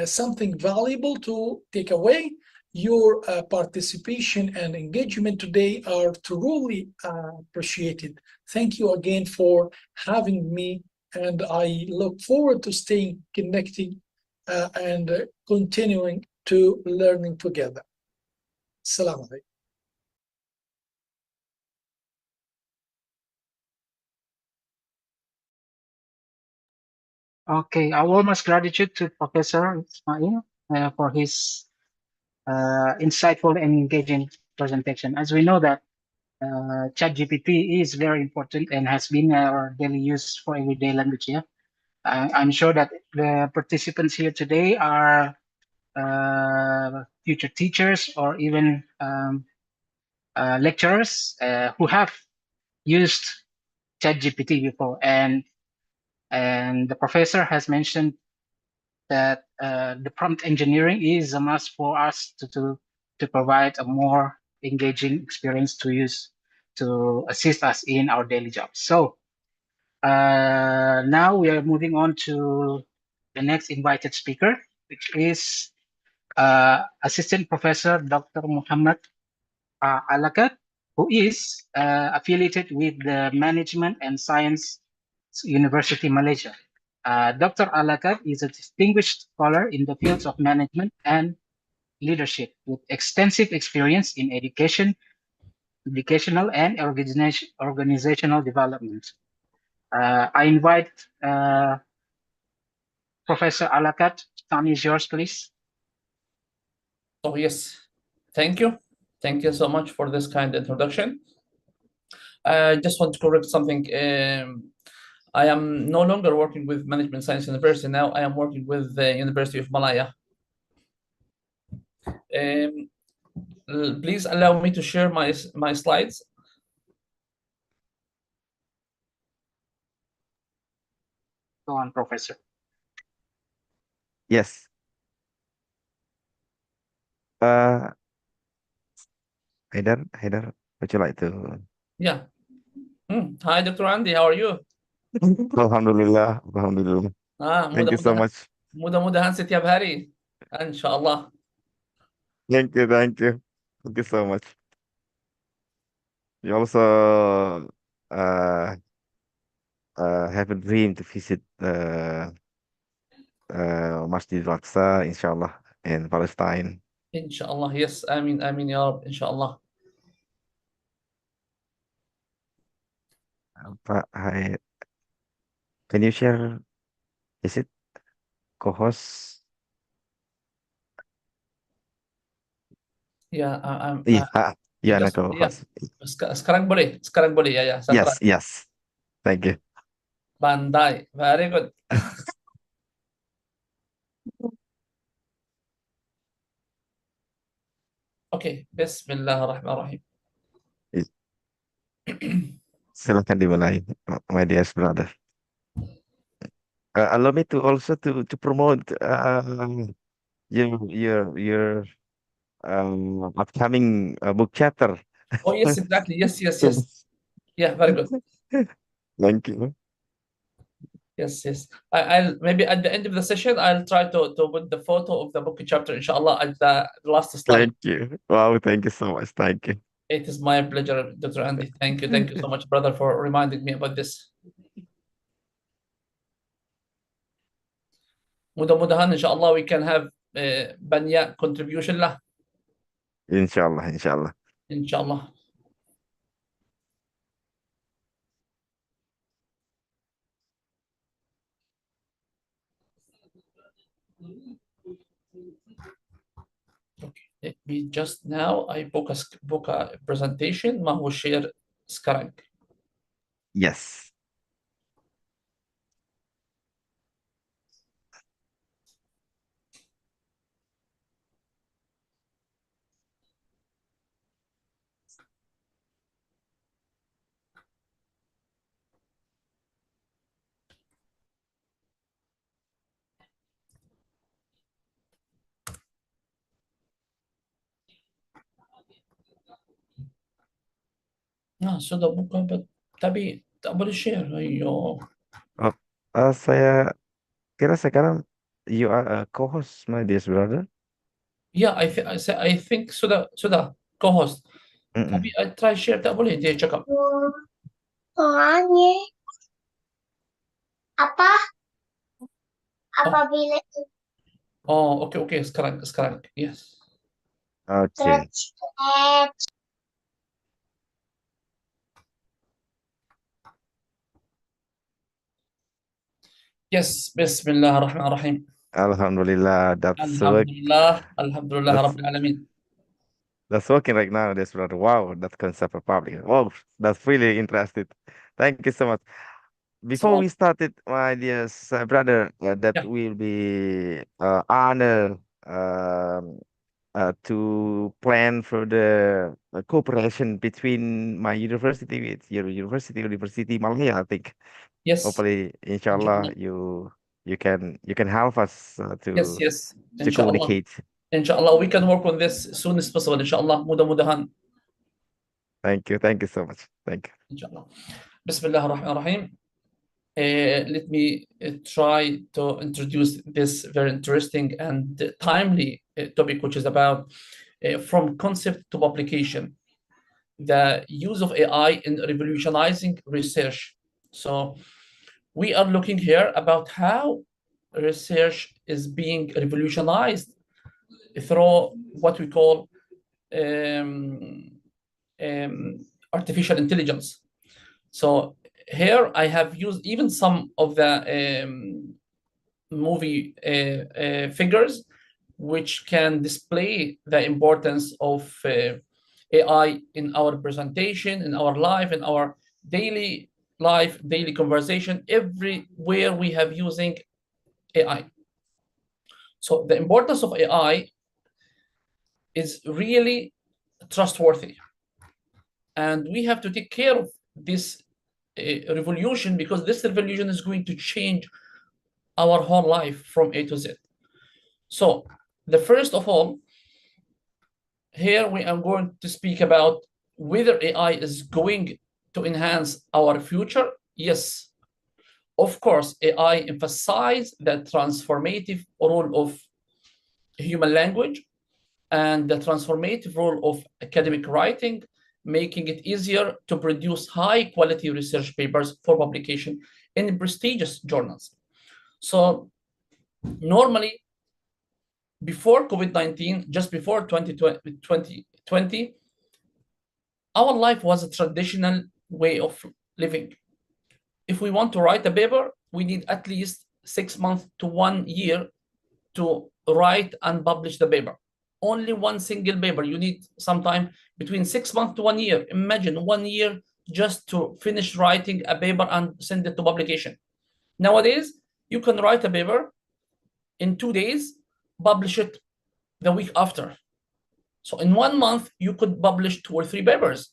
something valuable to take away. Your participation and engagement today are truly appreciated. Thank you again for having me, and I look forward to staying connected and continuing to learning together. Assalamu alaikum. Okay, our warmest gratitude to Professor Ismail for his insightful and engaging presentation. As we know that ChatGPT is very important and has been our daily use for everyday language. Yeah, I'm sure that the participants here today are future teachers or even lecturers who have used ChatGPT before, and the professor has mentioned that the prompt engineering is a must for us to provide a more engaging experience to use to assist us in our daily jobs. So now we are moving on to the next invited speaker, which is Assistant Professor Dr. Muhammad Alakat, who is affiliated with the Management and Science University Malaysia. Dr. Alakat is a distinguished scholar in the fields of management and leadership with extensive experience in educational and organizational development. I invite Professor Alakat. Time is yours, please. Oh, yes. Thank you. Thank you so much for this kind introduction. I just want to correct something. I am no longer working with Management Science University. Now I am working with the University of Malaya. Please allow me to share my slides. Go on, Professor. Yes. Haidar, would you like to? Yeah. Hi, Dr. Andy. How are you? Alhamdulillah. Thank you so much. Mudah-mudahan setiap hari. Inshallah. Thank you so much. You also have a dream to visit Masjid Al-Aqsa, inshallah, in Palestine. Inshallah. Yes. Amin ya Rab. Inshallah. Hi. Can you share? Is it co-host? Ya, Yeah, anak co-host. Sekarang boleh ya. Yes. Thank you. Pandai. Very good. Okay. Bismillahirrahmanirrahim. Silakan dimulai, my dear brother. Allow me to also to promote your upcoming book chapter. Oh yes, exactly. Yes. Yeah, very good. Thank you. Yes. I'll maybe at the end of the session I'll try to put the photo of the book chapter, inshallah, at the last slide. Thank you. Wow, thank you so much. Thank you. It is my pleasure, Dr. Andy. Thank you so much, brother, for reminding me about this. Mudah-mudahan inshallah we can have banyak contribution lah. Inshallah. Inshallah. Okay, let me just now I book a presentation. Mahu share sekarang. Yes. Nah, sudah buka, tapi tak boleh share. Ayo. Saya kira sekarang you are a co-host, my dear brother. Yeah, I think sudah co-host. Tapi I try share tak boleh, dia cakap. Soalnya apabila Oh, okay. Sekarang. Yes. Okay. Yes, Bismillahirrahmanirrahim. Alhamdulillah, Alhamdulillah Rabbil Alamin. That's working right now, dear brother. Wow, that concept of public. Wow, that's really interesting. Thank you so much. Before we started, my dear brother, that will be honor to plan for the cooperation between my university with your University Malaya, I think. Yes. Hopefully, inshallah, you can help us to Yes. to communicate. Inshallah, we can work on this as soon as possible. Inshallah, mudah-mudahan. Thank you so much. Thank you. Inshallah. Bismillahirrahmanirrahim. Let me try to introduce this very interesting and timely topic, which is about from concept to publication, the use of AI in revolutionizing research. So we are looking here about how research is being revolutionized through what we call artificial intelligence. So here I have used even some of the movie figures which can display the importance of AI in our presentation, in our life, in our daily life, daily conversation, everywhere we have using AI. So the importance of AI is really trustworthy. And we have to take care of this revolution, because this revolution is going to change our whole life from A to Z. So the first of all, here we are going to speak about whether AI is going to enhance our future. Yes, of course, AI emphasizes the transformative role of human language and the transformative role of academic writing, making it easier to produce high-quality research papers for publication in prestigious journals. So normally, before COVID-19, just before 2020, our life was a traditional way of living. If we want to write a paper, we need at least 6 months to 1 year to write and publish the paper. Only one single paper, you need sometime between 6 months to 1 year. Imagine 1 year just to finish writing a paper and send it to publication. Nowadays, you can write a paper in 2 days, publish it the week after. So in 1 month, you could publish 2 or 3 papers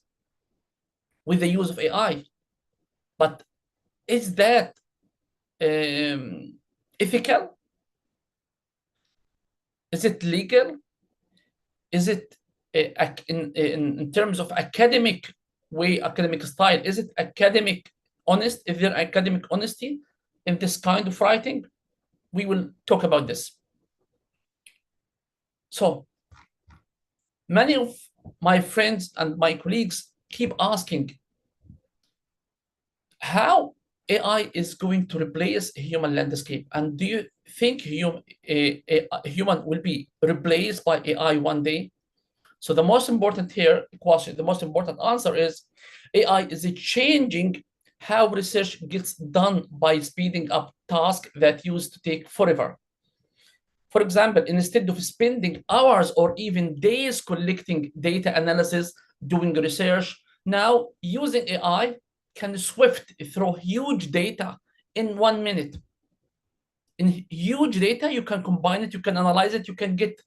with the use of AI. But is that ethical? Is it legal? Is it in terms of academic way, academic style? Is it academic honest? Is there academic honesty in this kind of writing? We will talk about this. So many of my friends and my colleagues keep asking how AI is going to replace human landscape, and do you think a human will be replaced by AI one day? So the most important here question, the most important answer is AI is changing how research gets done by speeding up tasks that used to take forever. For example, instead of spending hours or even days collecting data analysis, doing research, now using AI can swift through huge data in 1 minute. In huge data, you can combine it, you can analyze it, you can get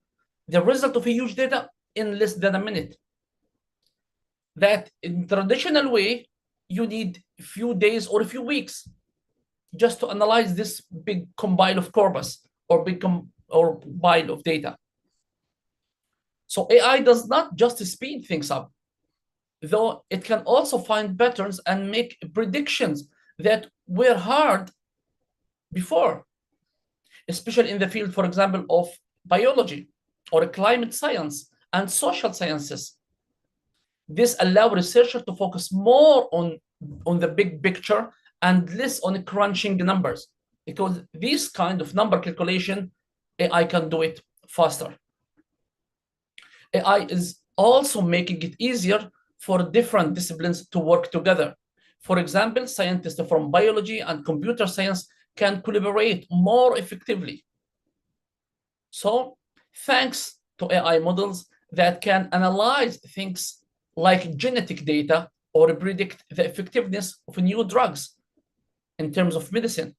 the result of a huge data in less than a minute. That in traditional way, you need a few days or a few weeks just to analyze this big compile of corpus or big compile of data. So AI does not just speed things up, though it can also find patterns and make predictions that were hard before, especially in the field, for example, of biology or climate science and social sciences. This allows researchers to focus more on the big picture and less on crunching the numbers, because this kind of number calculation, AI can do it faster. AI is also making it easier for different disciplines to work together. For example, scientists from biology and computer science can collaborate more effectively. So, thanks to AI models that can analyze things like genetic data or predict the effectiveness of new drugs in terms of medicine.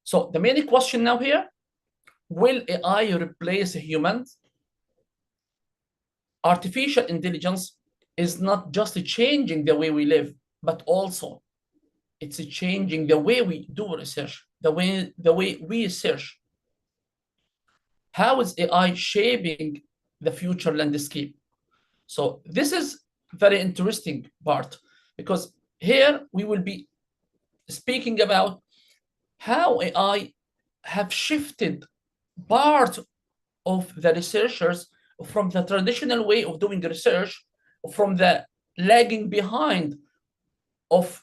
So the main question now here, will AI replace humans? Artificial intelligence is not just changing the way we live, but also it's changing the way we do research, the way we research. How is AI shaping the future landscape? So this is very interesting part, because here we will be speaking about how AI have shifted part of the researchers from the traditional way of doing research, from the lagging behind of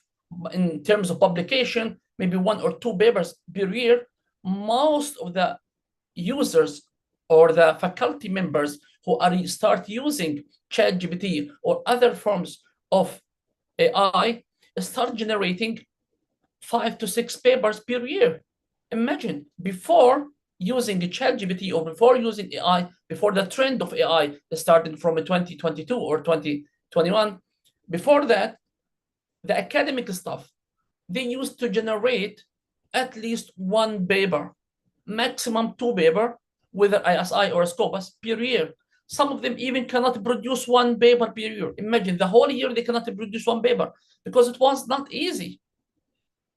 in terms of publication, maybe 1 or 2 papers per year. Most of the users or the faculty members who are start using ChatGPT or other forms of AI start generating 5 to 6 papers per year. Imagine, before using ChatGPT or before using AI, before the trend of AI started from 2022 or 20 21. Before that, the academic stuff, they used to generate at least 1 paper, maximum 2 paper, whether ISI or Scopus per year. Some of them even cannot produce 1 paper per year. Imagine the whole year they cannot produce 1 paper because it was not easy.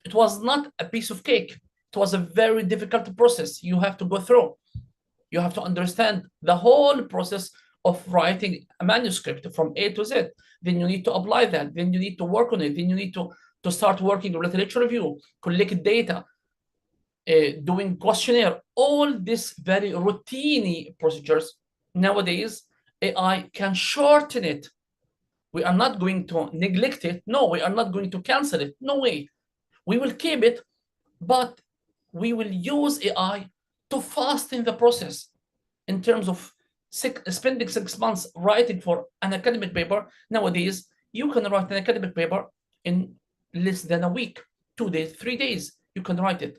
It was not a piece of cake. It was a very difficult process you have to go through. You have to understand the whole process of writing a manuscript from A to Z. Then you need to apply that. Then you need to work on it. Then you need to start working on literature review, collect data, doing questionnaire, all these very routine procedures. Nowadays, AI can shorten it. We are not going to neglect it. No, we are not going to cancel it. No way. We will keep it, but we will use AI to fasten the process in terms of spending 6 months writing for an academic paper. Nowadays, you can write an academic paper in less than a week, 2 days, 3 days, you can write it.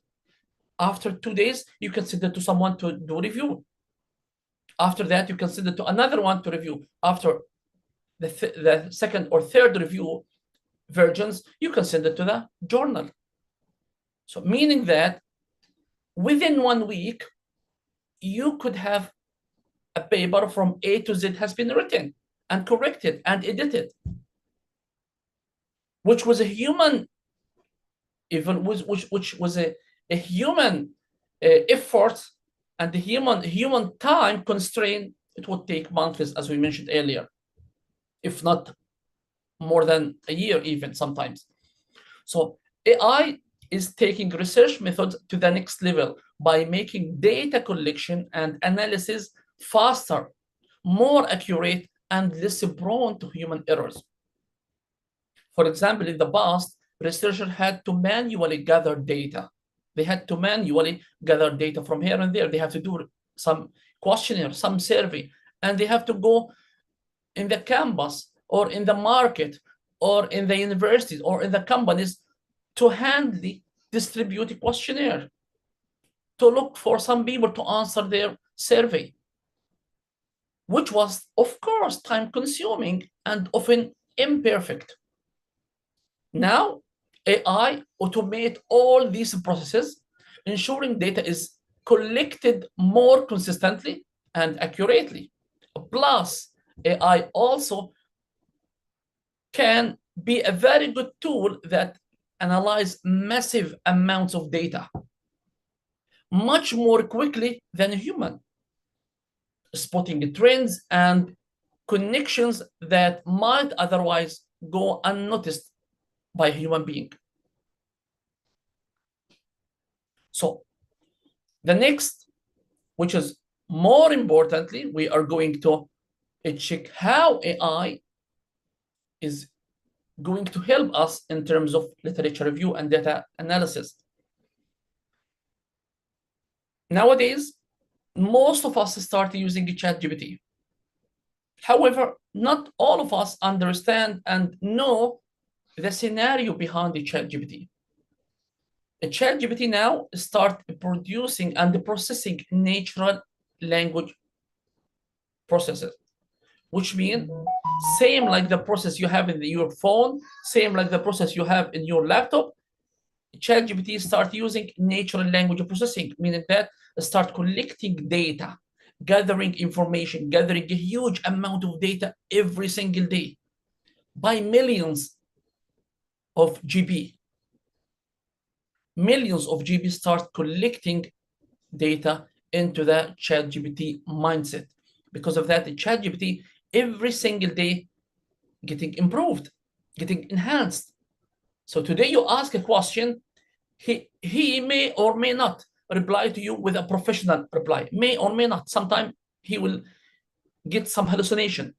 After 2 days, you can send it to someone to do review. After that, you can send it to another one to review. After the second or third review versions, you can send it to the journal. So meaning that within 1 week, you could have a paper from A to Z has been written and corrected and edited, which was a human, even which was a human effort and the human time constraint. It would take months, as we mentioned earlier, if not more than a year even sometimes. So AI is taking research methods to the next level by making data collection and analysis faster, more accurate, and less prone to human errors. For example, in the past, researchers had to manually gather data. They had to manually gather data from here and there. They have to do some questionnaire, some survey, and they have to go in the campus or in the market or in the universities or in the companies to handily distribute a questionnaire, to look for some people to answer their survey, which was, of course, time-consuming and often imperfect. Now, AI automate all these processes, ensuring data is collected more consistently and accurately. Plus, AI also can be a very good tool that analyze massive amounts of data much more quickly than a human, spotting trends and connections that might otherwise go unnoticed by a human being. So the next, which is more importantly, we are going to check how AI is going to help us in terms of literature review and data analysis. Nowadays, most of us start using ChatGPT. However, not all of us understand and know the scenario behind the ChatGPT. The ChatGPT now start producing and processing natural language processes, which means same like the process you have in your phone, same like the process you have in your laptop, ChatGPT start using natural language processing, meaning that start collecting data, gathering information, gathering a huge amount of data every single day by millions of GB. Millions of GB start collecting data into the ChatGPT mindset. Because of that, the ChatGPT every single day getting improved, getting enhanced. So today you ask a question, he may or may not reply to you with a professional reply, may or may not. Sometimes he will get some hallucination.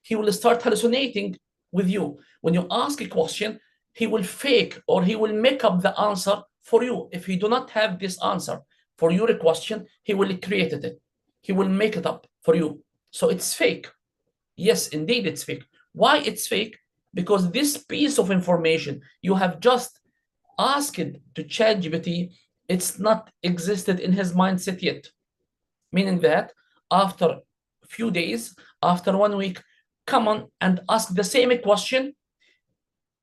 He will start hallucinating with you. When you ask a question, he will fake or he will make up the answer for you. If he do not have this answer for your question, he will create it. He will make it up for you. So it's fake. Yes, indeed, it's fake. Why it's fake? Because this piece of information you have just asked to ChatGPT, it's not existed in his mindset yet. Meaning that after a few days, after 1 week, come on and ask the same question,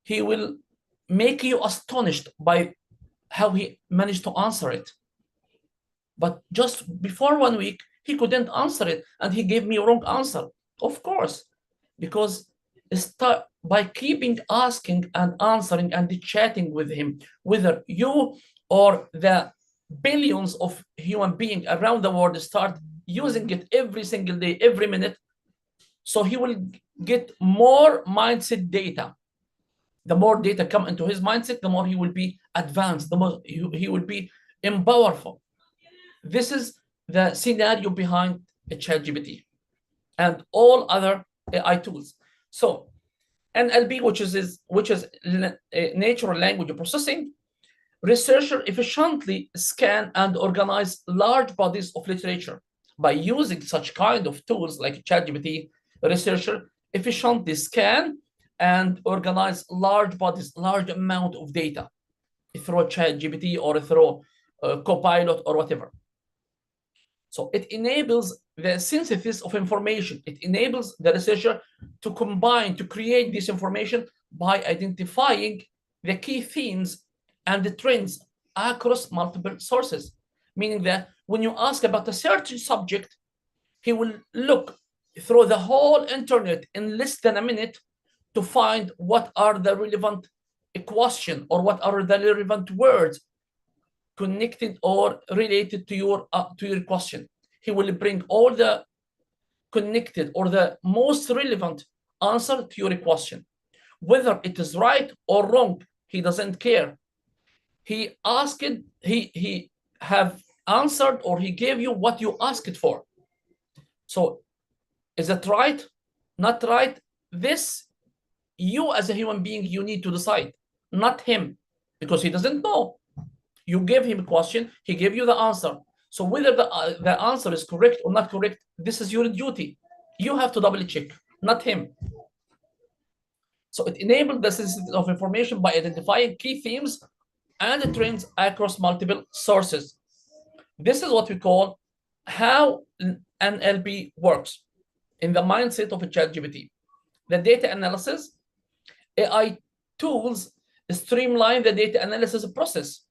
he will make you astonished by how he managed to answer it. But just before 1 week, he couldn't answer it, and he gave me a wrong answer. Of course, because by keeping asking and answering and chatting with him, whether you or the billions of human beings around the world start using it every single day, every minute, so he will get more mindset data. The more data come into his mindset, the more he will be advanced, the more he will be powerful. This is the scenario behind ChatGPT and all other AI tools. So NLP, which is natural language processing, researchers efficiently scan and organize large bodies of literature. By using such kind of tools like ChatGPT, researchers efficiently scan and organize large bodies, large amount of data through ChatGPT or through Copilot or whatever. So it enables the synthesis of information. It enables the researcher to combine, to create this information by identifying the key themes and the trends across multiple sources. Meaning that when you ask about a certain subject, he will look through the whole internet in less than a minute to find what are the relevant question or what are the relevant words connected or related to your question. He will bring all the connected or the most relevant answer to your question. Whether it is right or wrong, he doesn't care. He asked, he have answered, or he gave you what you asked for. So is it right? Not right? This, you as a human being, you need to decide, not him, because he doesn't know. You gave him a question, he gave you the answer. So whether the answer is correct or not correct, this is your duty. You have to double check, not him. So it enabled the synthesis of information by identifying key themes and the trends across multiple sources. This is what we call how NLP works in the mindset of a ChatGPT. The data analysis, AI tools streamline the data analysis process.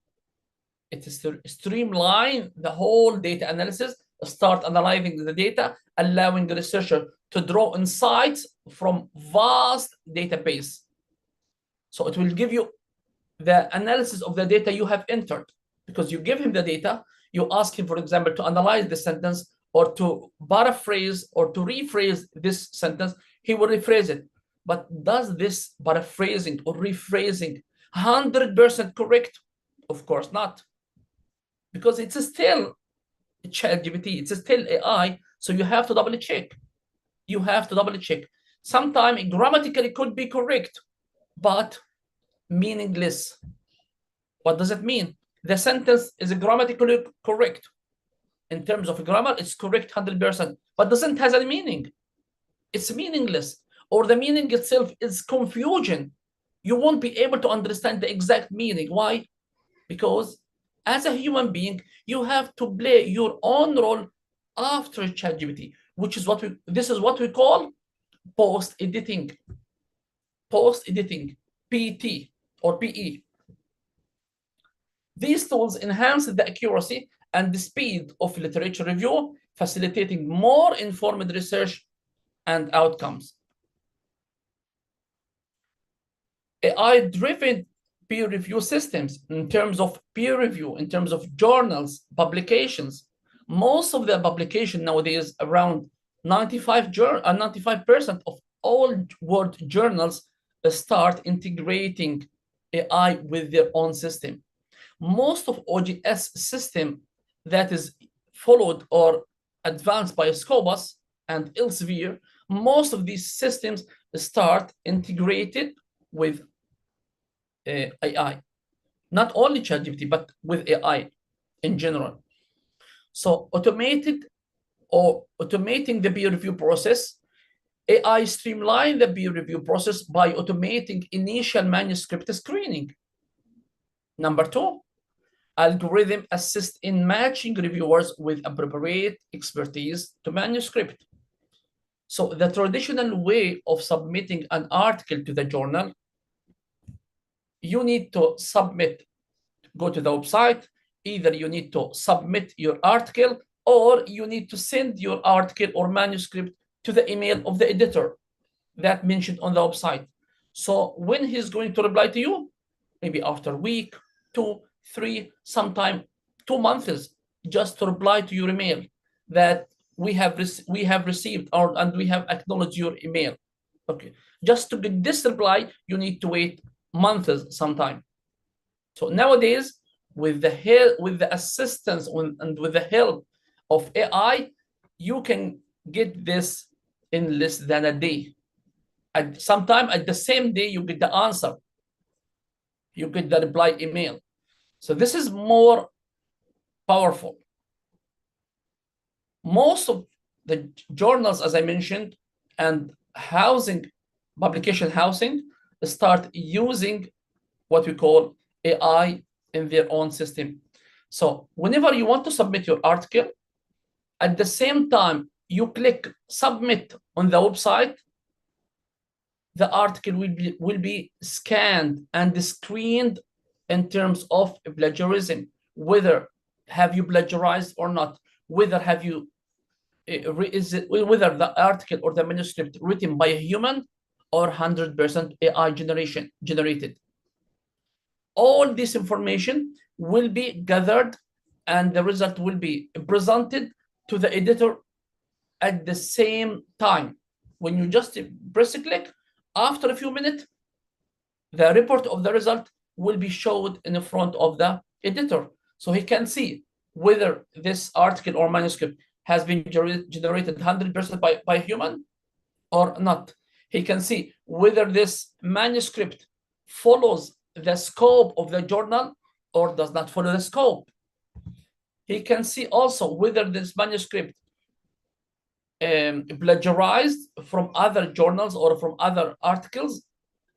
It is to streamline the whole data analysis, start analyzing the data, allowing the researcher to draw insights from vast database. So it will give you the analysis of the data you have entered, because you give him the data, you ask him, for example, to analyze the sentence or to paraphrase or to rephrase this sentence, he will rephrase it. But does this paraphrasing or rephrasing 100% correct? Of course not, because it's still ChatGPT, it's still AI, so you have to double check. You have to double check. Sometimes grammatically could be correct, but meaningless. What does it mean? The sentence is grammatically correct. In terms of grammar, it's correct 100%, but doesn't have any meaning. It's meaningless, or the meaning itself is confusion. You won't be able to understand the exact meaning. Why? Because as a human being, you have to play your own role after ChatGPT, which is this is what we call post-editing. Post-editing, PT or PE. These tools enhance the accuracy and the speed of literature review, facilitating more informed research and outcomes. AI-driven peer review systems, in terms of peer review, in terms of journals, publications, most of the publication nowadays, around 95% of all world journals start integrating AI with their own system. Most of OGS system that is followed or advanced by Scopus and Elsevier, most of these systems start integrated with AI. Not only ChatGPT, but with AI in general. So automating the peer review process, AI streamline the peer review process by automating initial manuscript screening. Number two, algorithm assist in matching reviewers with appropriate expertise to manuscript. So the traditional way of submitting an article to the journal, you need to submit, go to the website, either you need to submit your article or you need to send your article or manuscript to the email of the editor that mentioned on the website. So when he's going to reply to you, maybe after a week, 2, 3, sometime 2 months, just to reply to your email that we have received and we have acknowledged your email. Okay, just to get this reply, you need to wait months sometime. So nowadays, with the assistance and with the help of AI, you can get this in less than a day. And sometime at the same day, you get the answer. You get the reply email. So this is more powerful. Most of the journals, as I mentioned, and publication housing, start using what we call AI in their own system. So whenever you want to submit your article, at the same time you click submit on the website, the article will be scanned and screened in terms of plagiarism, whether have you plagiarized or not, whether have you whether the article or the manuscript written by a human or 100% AI generated. All this information will be gathered and the result will be presented to the editor at the same time. When you just press a click, after a few minutes, the report of the result will be showed in the front of the editor. So he can see whether this article or manuscript has been generated 100% by a human or not. He can see whether this manuscript follows the scope of the journal or does not follow the scope. He can see also whether this manuscript plagiarized from other journals or from other articles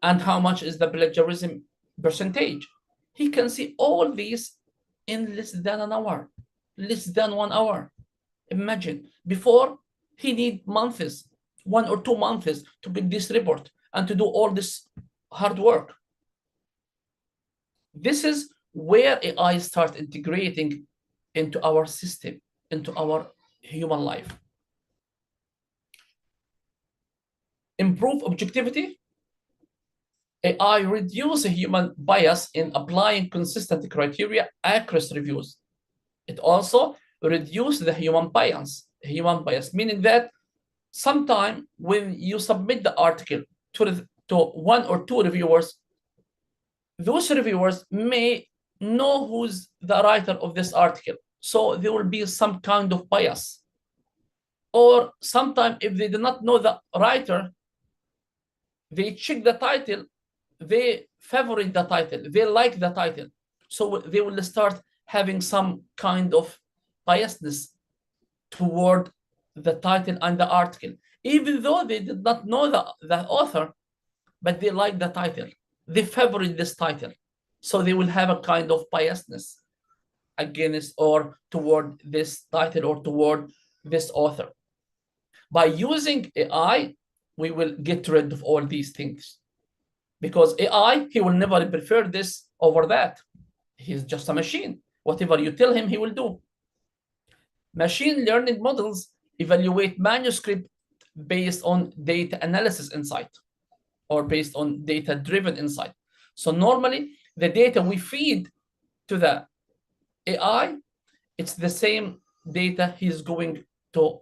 and how much is the plagiarism percentage. He can see all these in less than an hour, less than 1 hour. Imagine, before he need months, 1 or 2 months to get this report and to do all this hard work. This is where AI starts integrating into our system, into our human life. Improve objectivity. AI reduce human bias in applying consistent criteria, accurate reviews. It also reduce the human bias, meaning that sometime when you submit the article to 1 or 2 reviewers, those reviewers may know who's the writer of this article. So there will be some kind of bias. Or sometimes if they do not know the writer, they check the title, they favorite the title, they like the title. So they will start having some kind of biasness toward the title and the article, even though they did not know the author, but they like the title, they favorite this title. So they will have a kind of biasness against or toward this title or toward this author. By using AI, we will get rid of all these things, because AI, he will never prefer this over that. He's just a machine. Whatever you tell him, he will do. Machine learning models evaluate manuscript based on data analysis insight or based on data-driven insight. So normally, the data we feed to the AI, it's the same data he's going to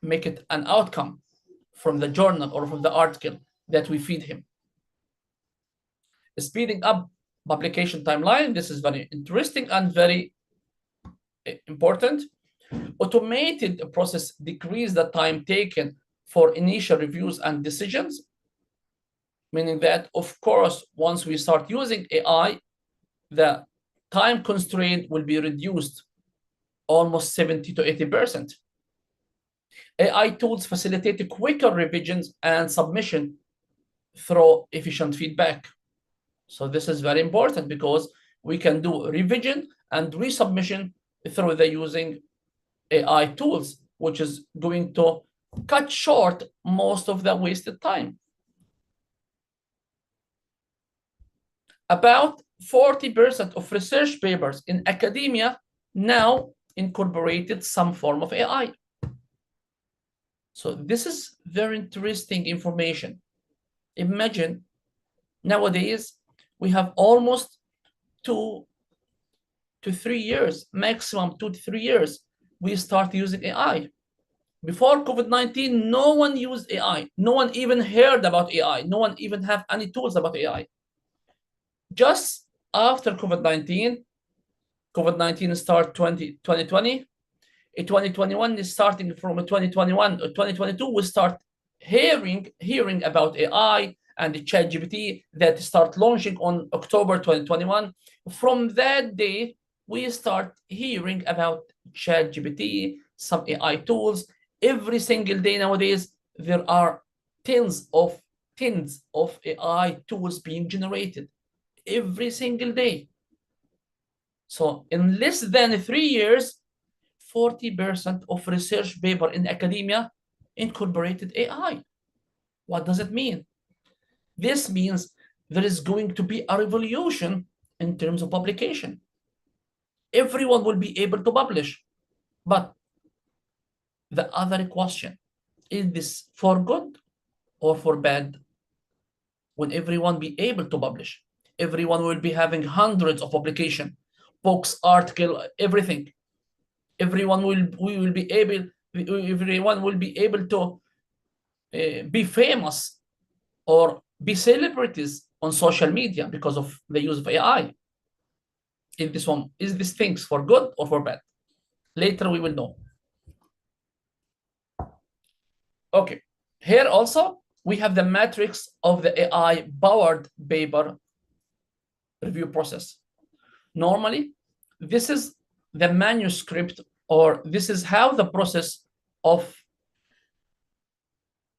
make it an outcome from the journal or from the article that we feed him. Speeding up publication timeline, this is very interesting and very important. Automated process decrease the time taken for initial reviews and decisions, meaning that, of course, once we start using AI, the time constraint will be reduced almost 70 to 80%. AI tools facilitate quicker revisions and submission through efficient feedback. So this is very important because we can do revision and resubmission through the using AI tools, which is going to cut short most of the wasted time. About 40% of research papers in academia now incorporated some form of AI. So this is very interesting information. Imagine nowadays we have almost 2 to 3 years, maximum 2 to 3 years, we start using AI. Before COVID-19, no one used AI. No one even heard about AI. No one even have any tools about AI. Just after COVID-19 start 2020, in 2021 is starting from 2021 or 2022, we start hearing about AI and the ChatGPT that start launching on October 2021. From that day, we start hearing about ChatGPT, some AI tools. Every single day nowadays, there are tens of AI tools being generated every single day. So in less than 3 years, 40% of research paper in academia incorporated AI. What does it mean? This means there is going to be a revolution in terms of publication. Everyone will be able to publish. But the other question, is this for good or for bad? When everyone be able to publish, everyone will be having hundreds of publications, books, article, everything. Everyone will be able to be famous or be celebrities on social media because of the use of AI. In this one, is this things for good or for bad? Later we will know. Okay, here also we have the matrix of the AI powered paper review process. Normally, this is the manuscript, or this is how the process of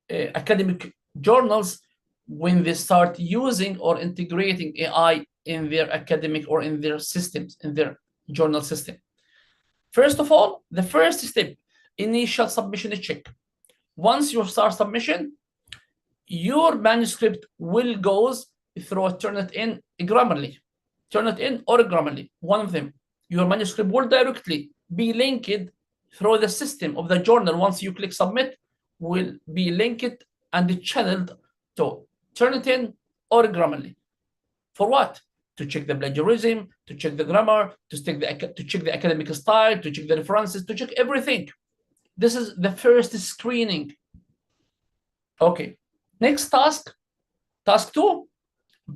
academic journals, when they start using or integrating AI in their academic or in their systems, in their journal system. First of all, the first step, initial submission check. Once you start submission, your manuscript will goes through Turnitin Grammarly. Turnitin or Grammarly, one of them. Your manuscript will directly be linked through the system of the journal. Once you click submit, will be linked and channeled to Turnitin or Grammarly. For what? To check the plagiarism, to check the grammar, to check the academic style, to check the references, to check everything. This is the first screening. Okay, next task. Task 2,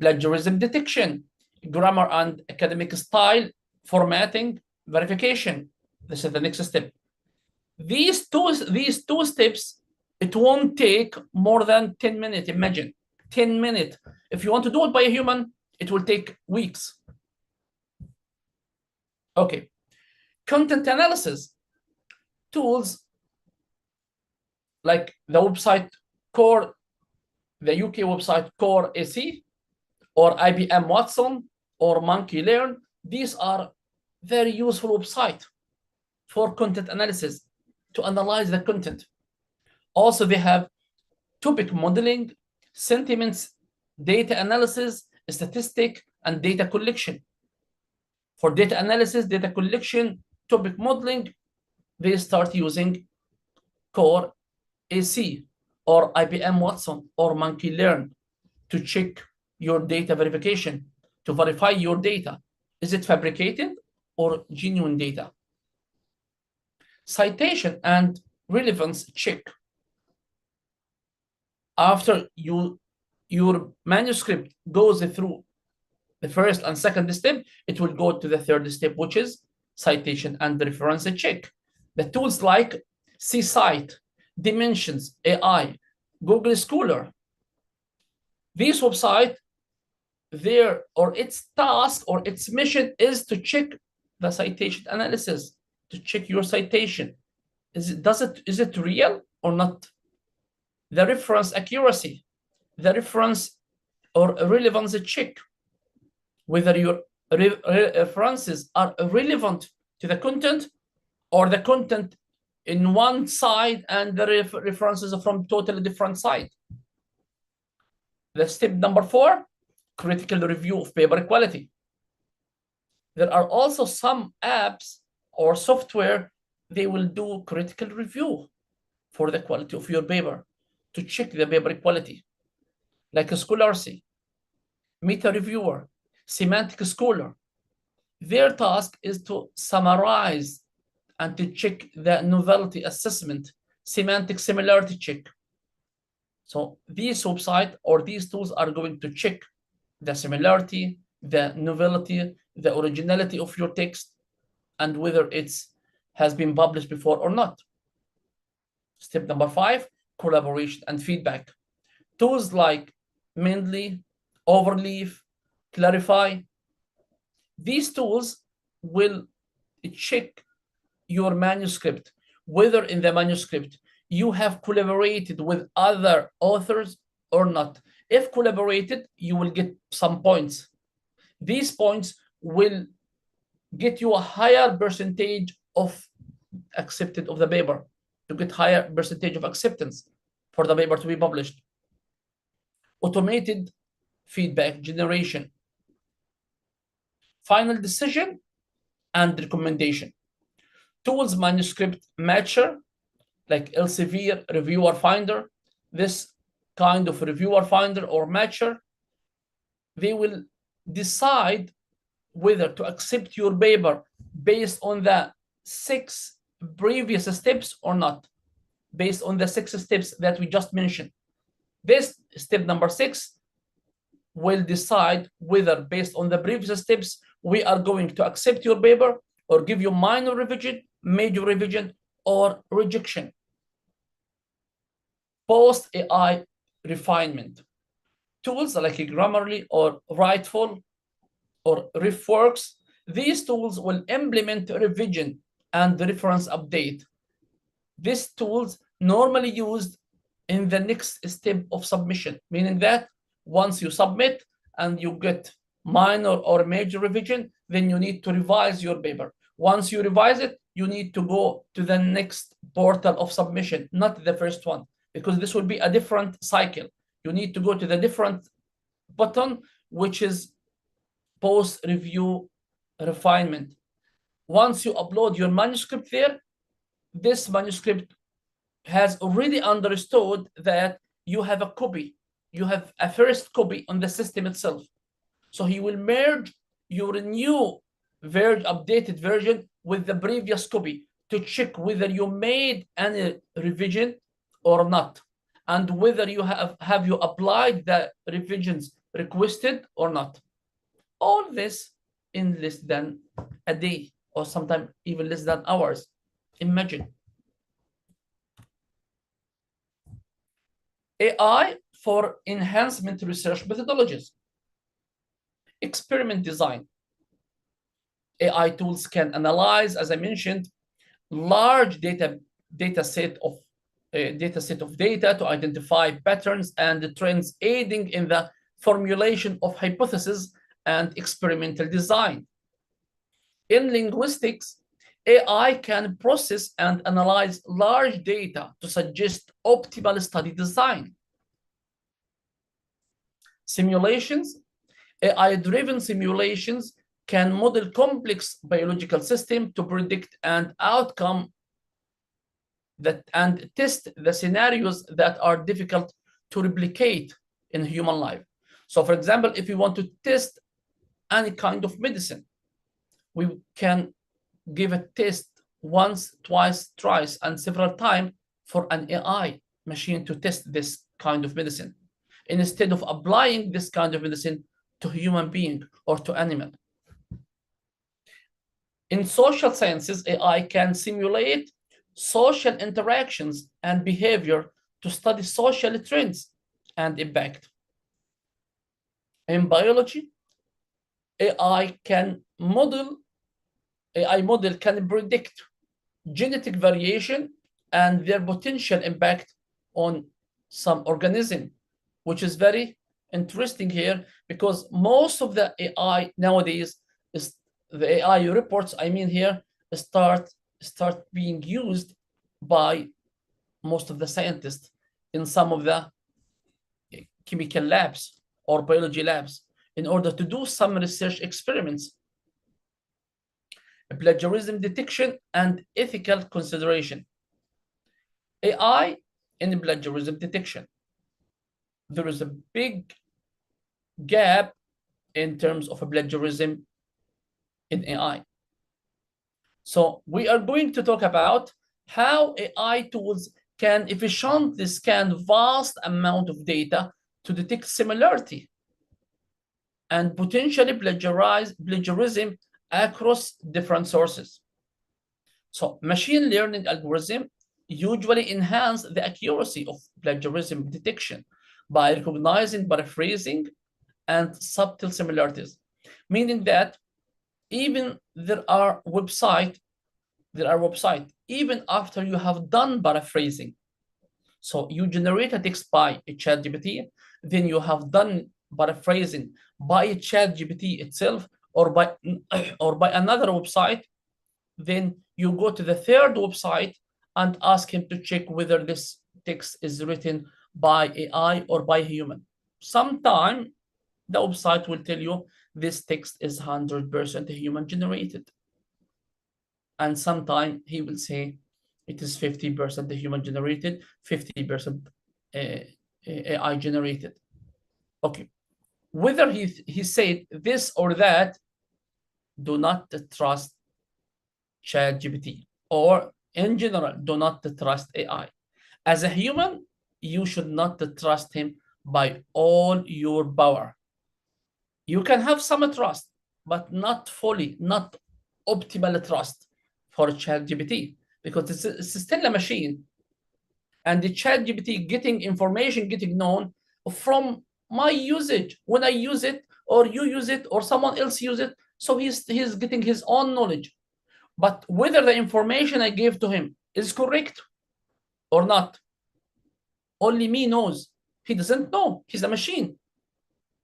plagiarism detection, grammar and academic style, formatting, verification. This is the next step. These two steps, it won't take more than 10 minutes. Imagine 10 minutes. If you want to do it by a human, it will take weeks. Okay, content analysis tools like the website Core, the UK website Core AC, or IBM Watson, or Monkey Learn. These are very useful websites for content analysis, to analyze the content. Also, they have topic modeling, sentiments, data analysis, statistic, and data collection. For data analysis, data collection, topic modeling, they start using Core AC or IBM Watson or Monkey Learn to check your data verification, to verify your data. Is it fabricated or genuine data? Citation and relevance check. After your manuscript goes through the first and second step, it will go to the third step, which is citation and reference check. The tools like CSite, Dimensions, AI, Google Scholar. This website, its task or its mission is to check the citation analysis, to check your citation. Is it real or not? The reference accuracy, the reference or relevance check, whether your references are relevant to the content or the content in one side and the references are from totally different side. The step number 4, critical review of paper quality. There are also some apps or software, they will do critical review for the quality of your paper, to check the paper quality, like a Scholarly, Meta Reviewer, Semantic Scholar. Their task is to summarize and to check the novelty assessment, semantic similarity check. So these websites or these tools are going to check the similarity, the novelty, the originality of your text, and whether it has been published before or not. Step number 5, collaboration and feedback. Tools like Mendeley, Overleaf, Clarify. These tools will check your manuscript, whether in the manuscript you have collaborated with other authors or not. If collaborated, you will get some points. These points will get you a higher percentage of accepted of the paper, to get higher percentage of acceptance for the paper to be published. Automated feedback generation. Final decision and recommendation. Tools manuscript matcher, like Elsevier Reviewer Finder. This kind of reviewer finder or matcher, they will decide whether to accept your paper based on the 6 previous steps or not, based on the 6 steps that we just mentioned. This step number 6 will decide whether, based on the previous steps, we are going to accept your paper or give you minor revision, major revision, or rejection. Post-AI refinement. Tools like Grammarly or Writeful or RefWorks, these tools will implement revision and reference update. These tools normally used in the next step of submission, meaning that once you submit and you get minor or major revision, then you need to revise your paper. Once you revise it, you need to go to the next portal of submission, not the first one, because this will be a different cycle. You need to go to the different button, which is post-review refinement. Once you upload your manuscript there, this manuscript has already understood that you have a copy, you have a first copy on the system itself. So he will merge your new updated version with the previous copy to check whether you made any revision or not, and whether you have you applied the revisions requested or not. All this in less than a day, or sometimes even less than hours. Imagine. AI for enhancement research methodologies. Experiment design. AI tools can analyze, as I mentioned, large data set of data to identify patterns and trends, aiding in the formulation of hypotheses and experimental design. In linguistics, AI can process and analyze large data to suggest optimal study design. Simulations, AI-driven simulations can model complex biological systems to predict an outcome and test the scenarios that are difficult to replicate in human life. So for example, if we want to test any kind of medicine, we can give a test once, twice, thrice, and several times for an AI machine to test this kind of medicine, instead of applying this kind of medicine to human being or to animal. In social sciences, AI can simulate social interactions and behavior to study social trends and impact. In biology, AI model can predict genetic variation and their potential impact on some organism, which is very interesting here, because most of the AI nowadays is the AI reports, I mean here, start being used by most of the scientists in some of the chemical labs or biology labs in order to do some research experiments. Plagiarism detection and ethical consideration. AI in plagiarism detection. There is a big gap in terms of plagiarism in AI. So we are going to talk about how AI tools can efficiently scan vast amount of data to detect similarity and potentially plagiarism across different sources. So machine learning algorithms usually enhance the accuracy of plagiarism detection by recognizing paraphrasing and subtle similarities, meaning that even there are websites even after you have done paraphrasing. So you generate a text by a ChatGPT, then you have done paraphrasing by a ChatGPT itself or by another website, then you go to the third website and ask him to check whether this text is written by AI or by human. Sometime the website will tell you this text is 100% human generated. And sometime he will say it is 50% human generated, 50% AI generated. Okay. Whether he said this or that, do not trust ChatGPT, or in general, do not trust AI. As a human, you should not trust him by all your power. You can have some trust, but not fully, not optimal trust for ChatGPT, because it's still a machine. And the ChatGPT getting information, getting known from my usage, when I use it, or you use it, or someone else use it. So he's getting his own knowledge. But whether the information I gave to him is correct or not, only me knows. He doesn't know. He's a machine.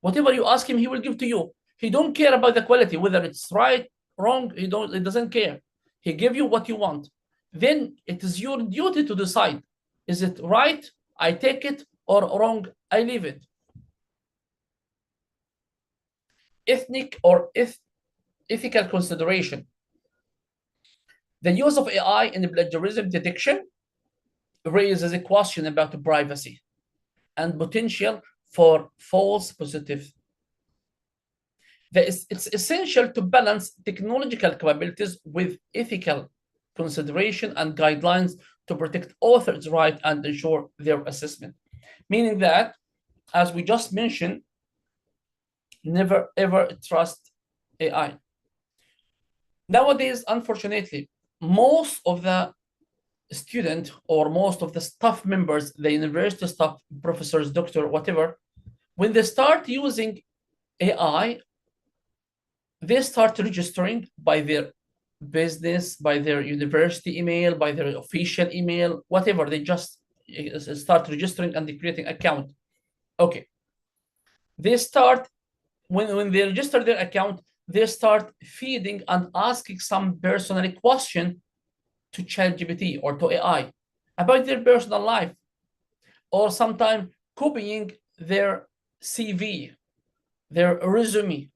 Whatever you ask him, he will give to you. He don't care about the quality, whether it's right, wrong. He doesn't care. He give you what you want. Then it is your duty to decide: is it right? I take it, or wrong? I leave it. Ethnic or ethical consideration. The use of AI in plagiarism detection raises a question about privacy and potential for false positives. It's essential to balance technological capabilities with ethical consideration and guidelines to protect authors' rights and ensure their assessment. Meaning that, as we just mentioned, never ever trust AI. Nowadays, unfortunately, most of the student or most of the staff members, the university staff, professors, doctor, whatever, when they start using AI, they start registering by their business, by their university email, by their official email, whatever. They just start registering and creating account. Okay. They start, when they register their account, they start feeding and asking some personal question to ChatGPT or to AI about their personal life, or sometimes copying their CV, their resume,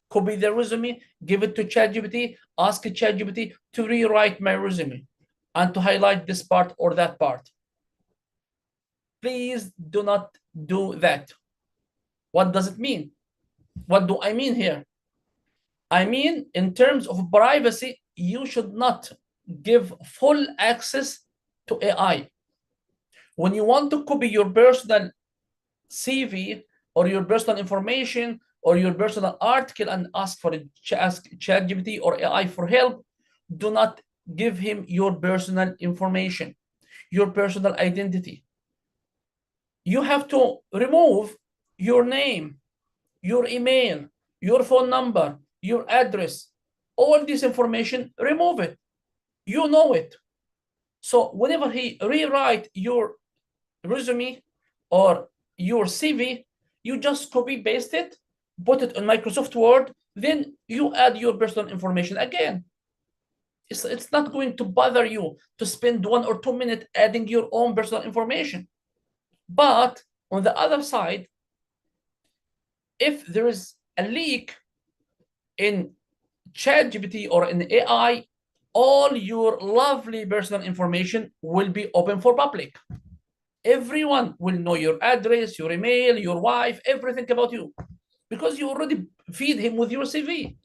copy their resume, give it to ChatGPT, ask ChatGPT to rewrite my resume and to highlight this part or that part. Please do not do that. What does it mean? What do I mean here? I mean, in terms of privacy, you should not give full access to AI. When you want to copy your personal CV or your personal information or your personal article and ask ChatGPT or AI for help, do not give him your personal information, your personal identity. You have to remove your name, your email, your phone number, your address, all this information, remove it. You know it. So whenever he rewrite your resume or your CV, you just copy paste it, put it on Microsoft Word, then you add your personal information again. It's not going to bother you to spend 1 or 2 minutes adding your own personal information. But on the other side, if there is a leak in ChatGPT or in AI, all your lovely personal information will be open for public. Everyone will know your address, your email, your wife, everything about you, because you already feed him with your CV.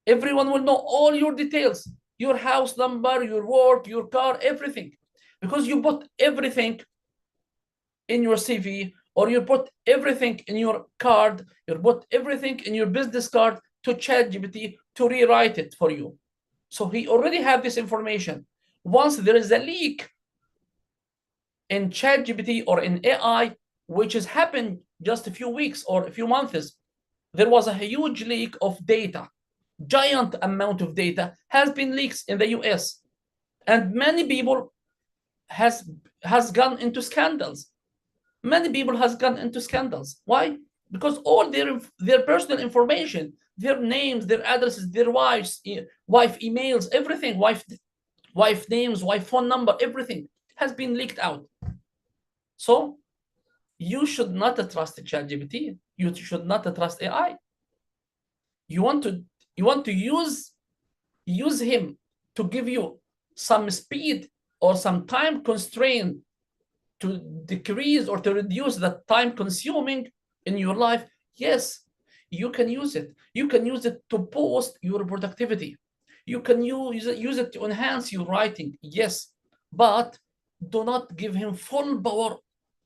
Everyone will know all your details, your house number, your work, your car, everything, because you put everything in your CV, or you put everything in your card, you put everything in your business card to ChatGPT to rewrite it for you. So he already have this information. Once there is a leak in ChatGPT or in AI, which has happened just a few weeks or a few months, there was a huge leak of data. Giant amount of data has been leaked in the US, and many people has gone into scandals. Many people has gone into scandals. Why? Because all their personal information, their names, their addresses, their wife emails, everything, wife names, wife phone number, everything has been leaked out. So you should not trust ChatGPT. You should not trust AI. You want to use him to give you some speed or some time constraint to decrease or to reduce the time consuming in your life. Yes, you can use it. You can use it to boost your productivity. You can use it to enhance your writing. Yes, but do not give him full power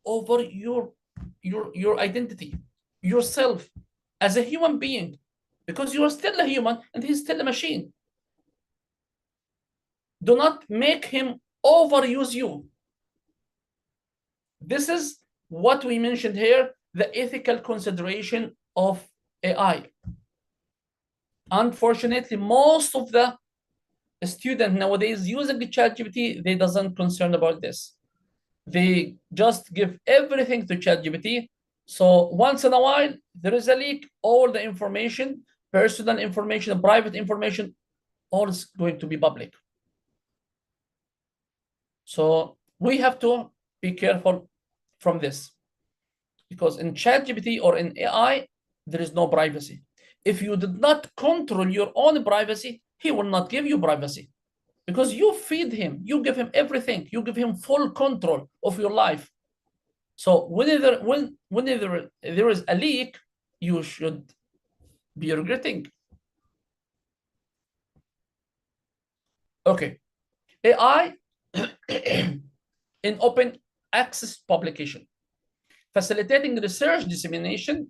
over your identity, yourself as a human being, because you are still a human and he's still a machine. Do not make him overuse you. This is what we mentioned here, the ethical consideration of AI. Unfortunately, most of the students nowadays using the ChatGPT, they doesn't concern about this. They just give everything to ChatGPT. So once in a while, there is a leak, all the information, personal information, private information, all is going to be public. So we have to be careful from this, because in ChatGPT or in AI, there is no privacy. If you did not control your own privacy, he will not give you privacy, because you feed him, you give him everything, you give him full control of your life. So whenever there is a leak, you should be regretting. Okay, AI in open access publication. Facilitating research dissemination,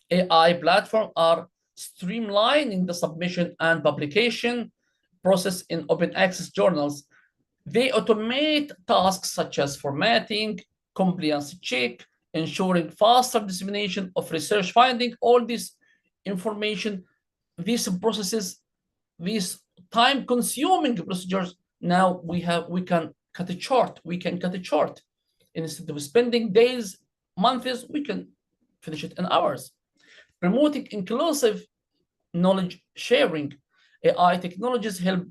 AI platforms are streamlining the submission and publication process in open access journals. They automate tasks such as formatting, compliance check, ensuring faster dissemination of research finding. All this information, these processes, these time-consuming procedures, now we can cut it short. We can cut it short. Instead of spending days, months, we can finish it in hours. Promoting inclusive knowledge sharing. AI technologies help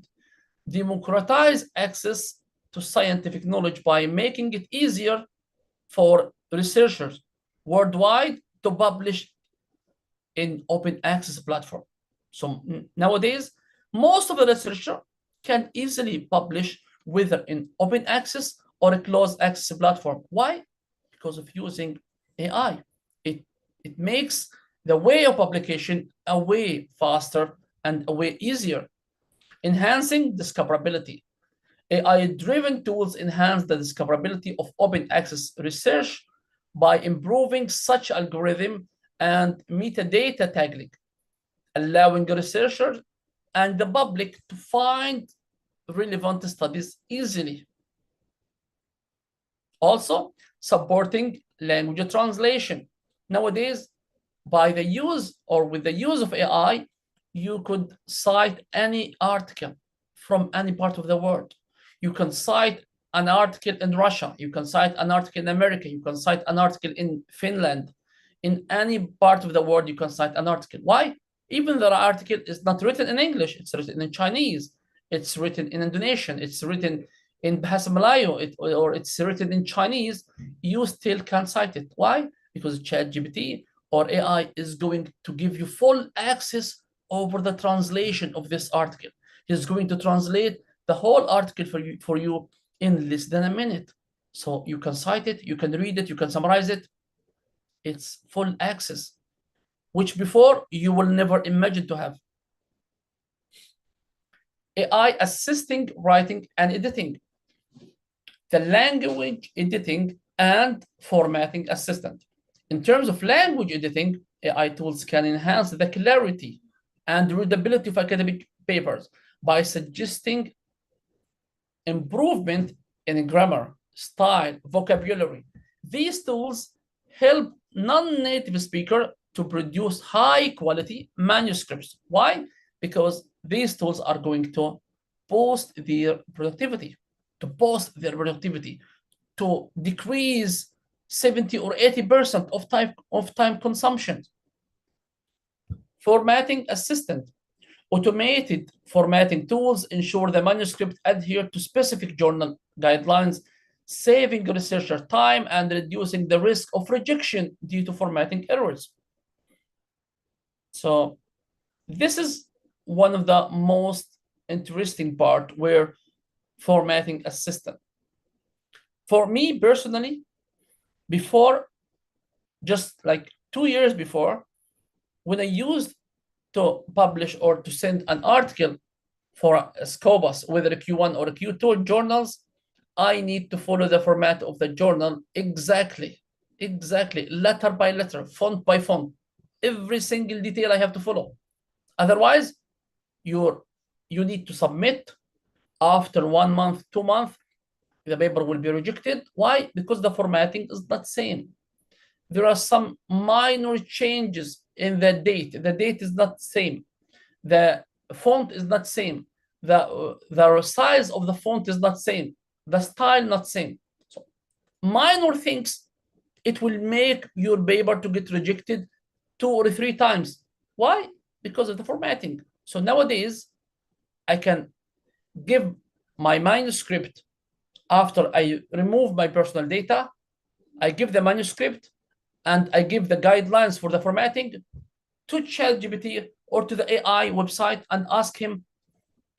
democratize access to scientific knowledge by making it easier for researchers worldwide to publish in open access platform. So nowadays, most of the researchers can easily publish whether in open access or a closed access platform. Why? Because of using AI. It makes the way of publication a way faster and a way easier. Enhancing discoverability. AI-driven tools enhance the discoverability of open access research by improving such algorithm and metadata tagging, allowing researchers and the public to find relevant studies easily. Also, supporting language translation. Nowadays, by the use or with the use of AI, you could cite any article from any part of the world. You can cite an article in Russia, you can cite an article in America, you can cite an article in Finland. In any part of the world, you can cite an article. Why? Even the article is not written in English, it's written in Chinese, it's written in Indonesian, it's written in Bahasa Melayu, or it's written in Chinese, you still can't cite it. Why? Because ChatGPT or AI is going to give you full access over the translation of this article. He's going to translate the whole article for you in less than a minute. So you can cite it, you can read it, you can summarize it. It's full access, which before you will never imagine to have. AI assisting writing and editing, the language editing and formatting assistant. In terms of language editing, AI tools can enhance the clarity and readability of academic papers by suggesting improvement in grammar, style, vocabulary. These tools help non-native speakers to produce high-quality manuscripts. Why? Because these tools are going to boost their productivity, to decrease 70 or 80% of time consumption. Formatting assistant. Automated formatting tools ensure the manuscript adhere to specific journal guidelines, saving researcher time and reducing the risk of rejection due to formatting errors. So this is one of the most interesting part, where formatting assistant. For me personally, before, just like 2 years before, when I used to publish or to send an article for a Scopus, whether a Q1 or a Q2 journals, I need to follow the format of the journal exactly, letter by letter, font by font. Every single detail I have to follow. Otherwise, you need to submit. After 1 month, 2 months, the paper will be rejected. Why? Because the formatting is not same. There are some minor changes in the date. The date is not same. The font is not same. The size of the font is not same. The style not same. So minor things, it will make your paper to get rejected 2 or 3 times. Why? Because of the formatting. So nowadays, I can give my manuscript after I remove my personal data. I give the manuscript and I give the guidelines for the formatting to ChatGPT or to the AI website and ask him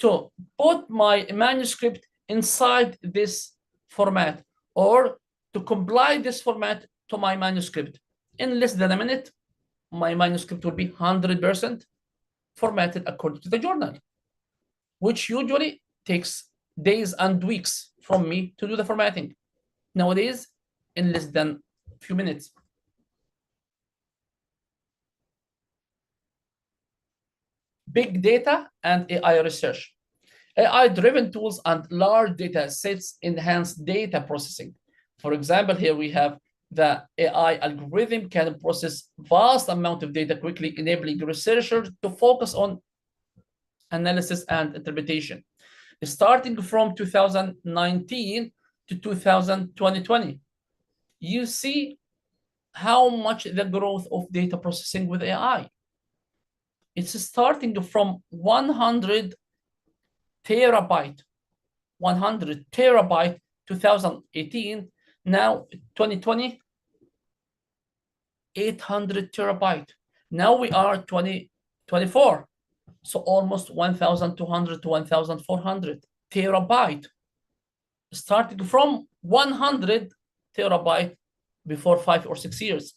to put my manuscript inside this format or to comply this format to my manuscript. In less than a minute, my manuscript will be 100% formatted according to the journal, which usually takes days and weeks from me to do the formatting. Nowadays, in less than a few minutes. Big data and AI research. AI-driven tools and large data sets enhance data processing. For example, here we have the AI algorithm can process vast amount of data quickly, enabling researchers to focus on analysis and interpretation. Starting from 2019 to 2020, you see how much the growth of data processing with AI. It's starting from 100 terabyte 2018, now 2020, 800 terabyte. Now we are 2024, so almost 1,200 to 1,400 terabyte, starting from 100 terabyte before 5 or 6 years.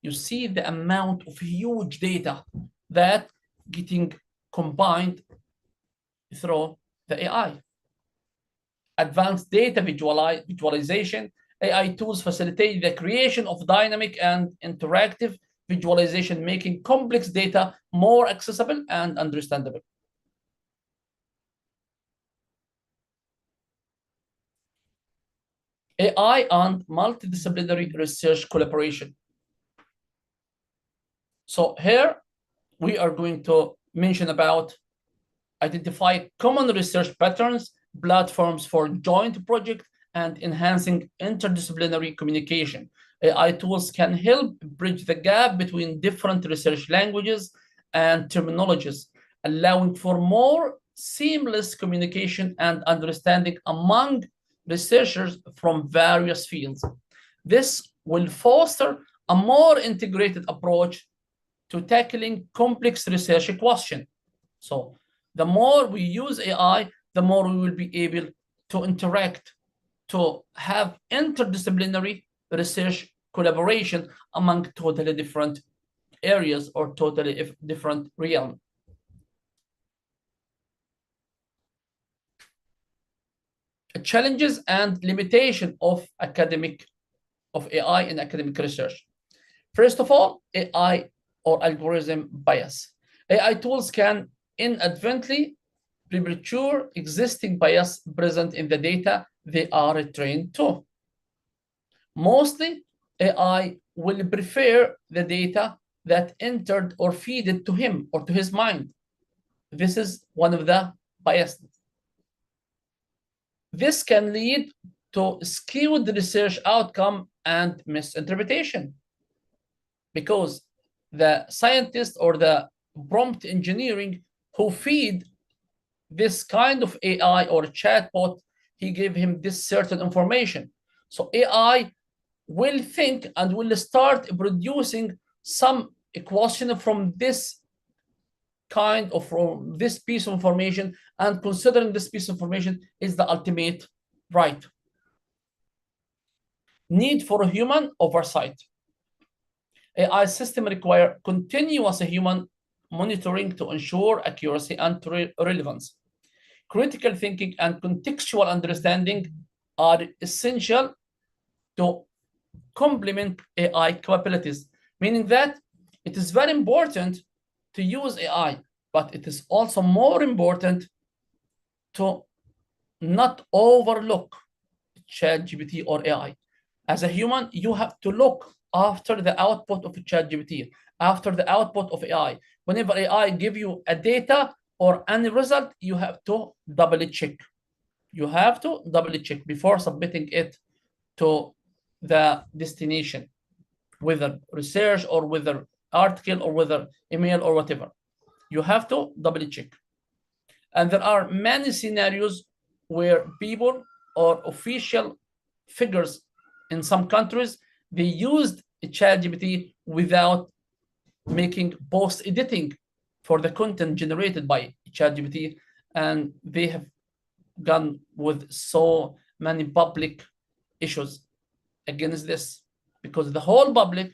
You see the amount of huge data that getting combined through the AI. Advanced data visualization. AI tools facilitate the creation of dynamic and interactive visualization, making complex data more accessible and understandable. AI and multidisciplinary research collaboration. So here we are going to mention about identify common research patterns, platforms for joint project, and enhancing interdisciplinary communication. AI tools can help bridge the gap between different research languages and terminologies, allowing for more seamless communication and understanding among researchers from various fields. This will foster a more integrated approach to tackling complex research questions. So the more we use AI, the more we will be able to interact, to have interdisciplinary research collaboration among totally different areas or totally different realms. Challenges and limitation of AI in academic research. First of all, AI or algorithm bias. AI tools can inadvertently premature existing bias present in the data they are trained to. Mostly, AI will prefer the data that entered or fed it to him or to his mind. This is one of the biases. This can lead to skewed research outcome and misinterpretation, because the scientist or the prompt engineering who feed this kind of AI or chatbot, he gave him this certain information. So AI will think and will start producing some equation from this kind of, from this piece of information, and considering this piece of information is the ultimate right. Need for human oversight. AI system require continuous human monitoring to ensure accuracy and relevance. Critical thinking and contextual understanding are essential to complement AI capabilities, meaning that it is very important to use AI, but it is also more important to not overlook ChatGPT or AI. As a human, you have to look after the output of ChatGPT, after the output of AI. Whenever AI give you a data or any result, you have to double check. You have to double check before submitting it to the destination, whether research or whether article or whether email or whatever. You have to double check. And there are many scenarios where people or official figures in some countries, they used ChatGPT without making post editing for the content generated by ChatGPT, and they have gone with so many public issues against this, because the whole public,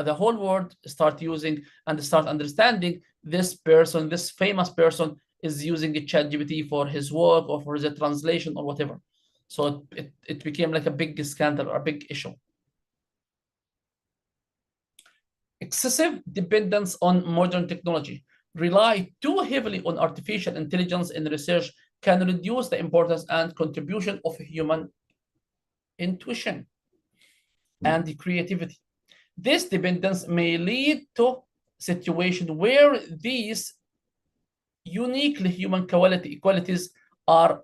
the whole world start using and start understanding this person, this famous person is using a ChatGPT for his work or for the translation or whatever. So it became like a big scandal or a big issue. Excessive dependence on modern technology. Rely too heavily on artificial intelligence in research can reduce the importance and contribution of human intuition and the creativity. This dependence may lead to situations where these uniquely human qualities are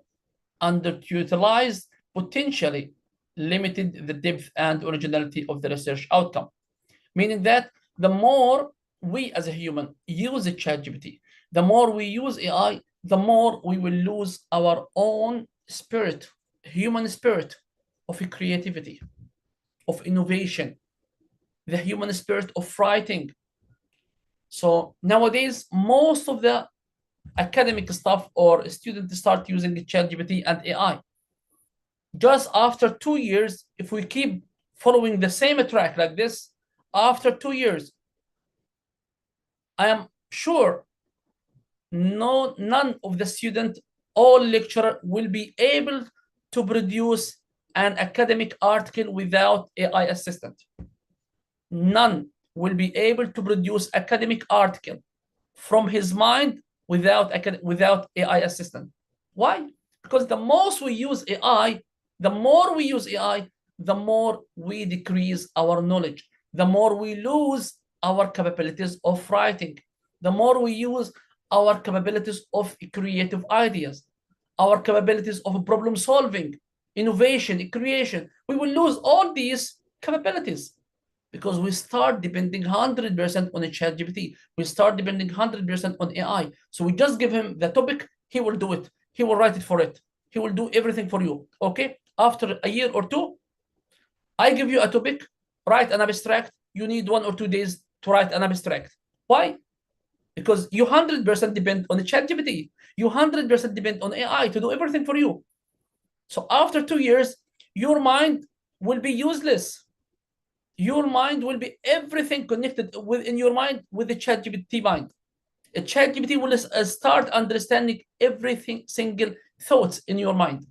underutilized, potentially limiting the depth and originality of the research outcome. Meaning that the more we as a human use a ChatGPT, the more we use AI, the more we will lose our own spirit, human spirit of creativity, of innovation, the human spirit of writing. So nowadays, most of the academic stuff or students start using ChatGPT and AI. Just after 2 years, if we keep following the same track like this, after 2 years, I am sure none of the students or lecturer will be able to produce an academic article without AI assistant. None will be able to produce academic article from his mind without AI assistant. Why? Because the most we use AI, the more we use AI, the more we decrease our knowledge, the more we lose our capabilities of writing, the more we use our capabilities of creative ideas, our capabilities of problem solving, innovation, creation. We will lose all these capabilities. because we start depending 100% on a ChatGPT. We start depending 100% on AI. So we just give him the topic, he will do it. He will write it for it. He will do everything for you. Okay. After a year or two, I give you a topic, write an abstract. You need 1 or 2 days to write an abstract. Why? Because you 100% depend on the ChatGPT. You 100% depend on AI to do everything for you. So after 2 years, your mind will be useless. Your mind will be everything connected within your mind with the ChatGPT mind. A ChatGPT will start understanding everything, single thoughts in your mind.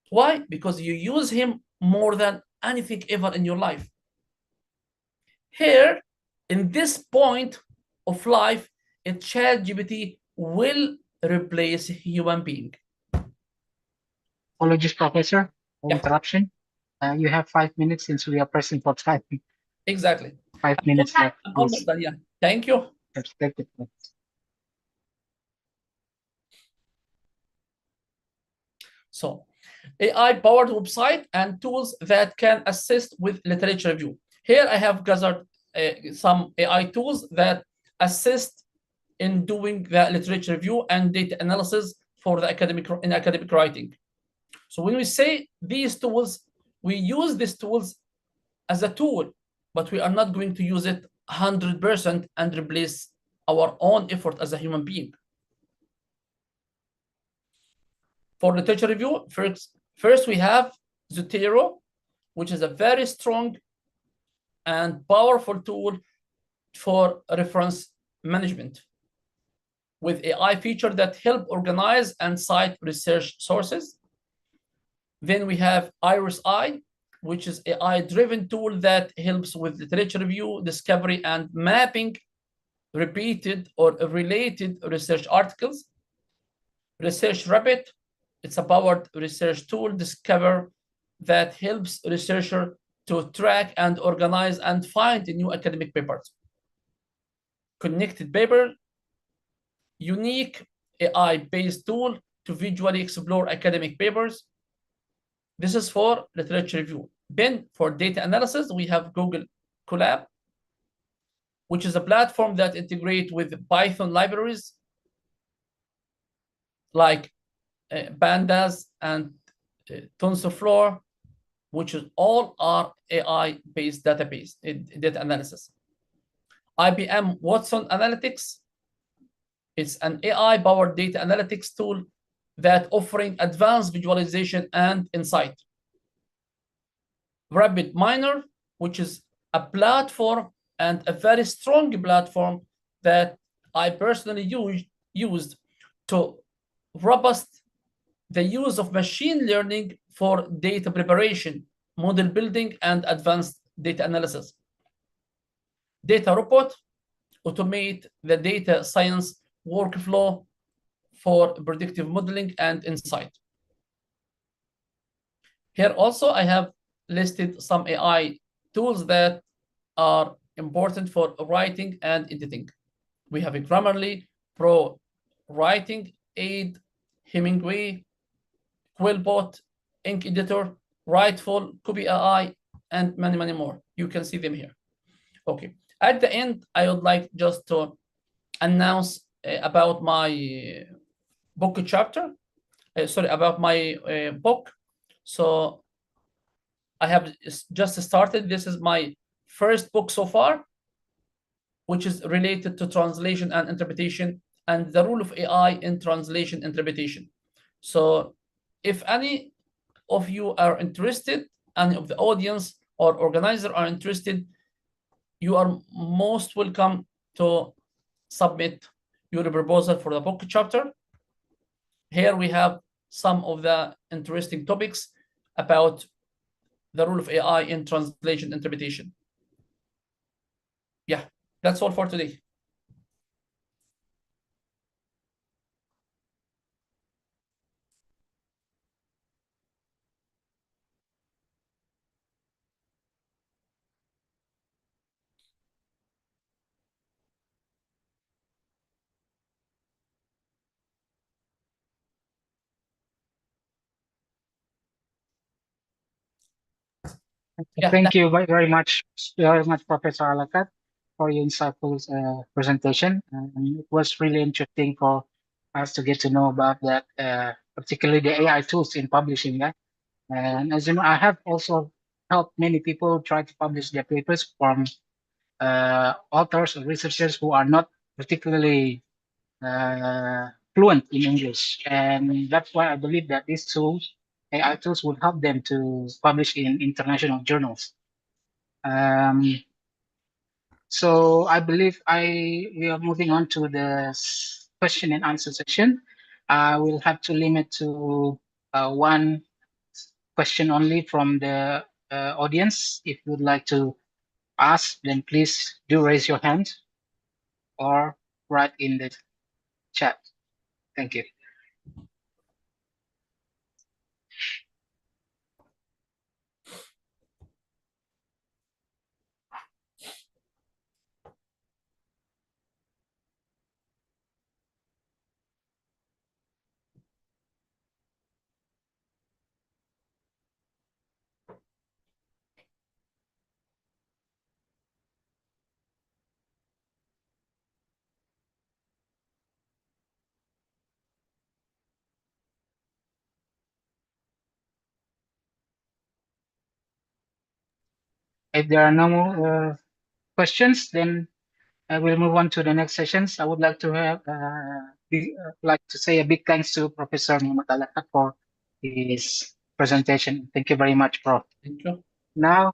Why? Because you use him more than anything ever in your life. Here, in this point of life, a ChatGPT will replace human being. Apologies, Professor, for interruption. You have 5 minutes since we are pressing for time. Exactly. 5 minutes left. I'm almost done, yeah. Thank you. Respected. So, AI-powered website and tools that can assist with literature review. Here I have gathered some AI tools that assist in doing the literature review and data analysis for the academic writing. So when we say these tools, we use these tools as a tool, but we are not going to use it 100% and replace our own effort as a human being. For literature review, first we have Zotero, which is a very strong and powerful tool for reference management with AI feature that help organize and cite research sources. Then we have IRIS-I, which is AI-driven tool that helps with literature review, discovery, and mapping repeated or related research articles. Research Rabbit, it's a powered research tool discover that helps researcher to track and organize and find new academic papers. Connected Paper, unique AI-based tool to visually explore academic papers. This is for literature review. Then for data analysis, we have Google Colab, which is a platform that integrates with Python libraries like Pandas and TensorFlow, which is all are AI-based database data analysis. IBM Watson Analytics, it's an AI-powered data analytics tool that offering advanced visualization and insight. RapidMiner, which is a platform and a very strong platform that I personally used to robust the use of machine learning for data preparation, model building, and advanced data analysis. Data Robot, automate the data science workflow for predictive modeling and insight. Here also I have listed some AI tools that are important for writing and editing. We have a Grammarly, Pro Writing Aid, Hemingway, Quillbot, Ink Editor, Writeful, Copy AI, and many, many more. You can see them here. Okay. At the end, I would like just to announce about my book chapter. About my book. So I have just started. This is my first book so far, which is related to translation and interpretation and the role of AI in translation interpretation. So if any of you are interested, any of the audience or organizer are interested, you are most welcome to submit your proposal for the book chapter. Here we have some of the interesting topics about the role of AI in translation interpretation. Yeah, that's all for today. Yeah, Thank you very much, Professor Alakat, for your insightful presentation. And it was really interesting for us to get to know about that, particularly the AI tools in publishing. Yeah? And as you know, I have also helped many people try to publish their papers from authors or researchers who are not particularly fluent in English. And that's why I believe that these tools, AI tools, would help them to publish in international journals. So I believe we are moving on to the question and answer session. I will have to limit to one question only from the audience. If you would like to ask, then please do raise your hand or write in the chat. Thank you. If there are no more questions, then I will move on to the next sessions. I would like to say a big thanks to Professor Muhammad Alakat for his presentation. Thank you very much, Prof. Thank you. Now,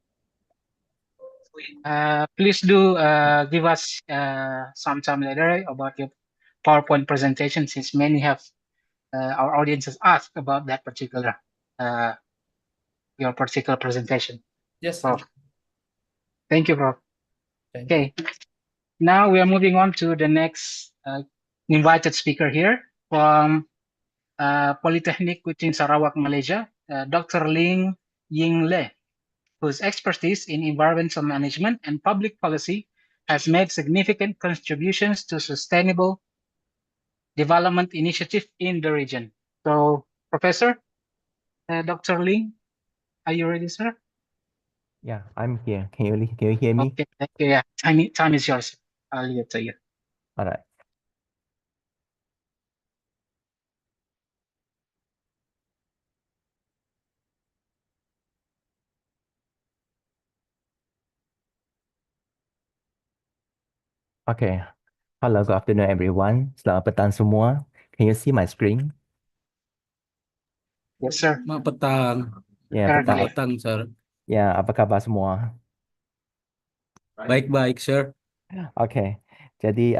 please do give us some time later about your PowerPoint presentation, since many have our audiences asked about that particular your particular presentation. Yes. Prof. Thank you, Prof. Thank Okay. Now we are moving on to the next invited speaker here from Polytechnic within Sarawak, Malaysia, Dr. Ling Ying, whose expertise in environmental management and public policy has made significant contributions to sustainable development initiative in the region. So, Professor, Dr. Ling, are you ready, sir? Yeah, I'm here. Can you hear me? Okay, thank you. Yeah, time is yours. I'll leave it to you. All right. Okay. Hello, good afternoon, everyone. Selamat petang semua. Can you see my screen? Yes, sir. Selamat petang. Ya, Sir, petang. Petang, sir. Ya, apa kabar semua? Baik-baik, sir. Okay. Jadi,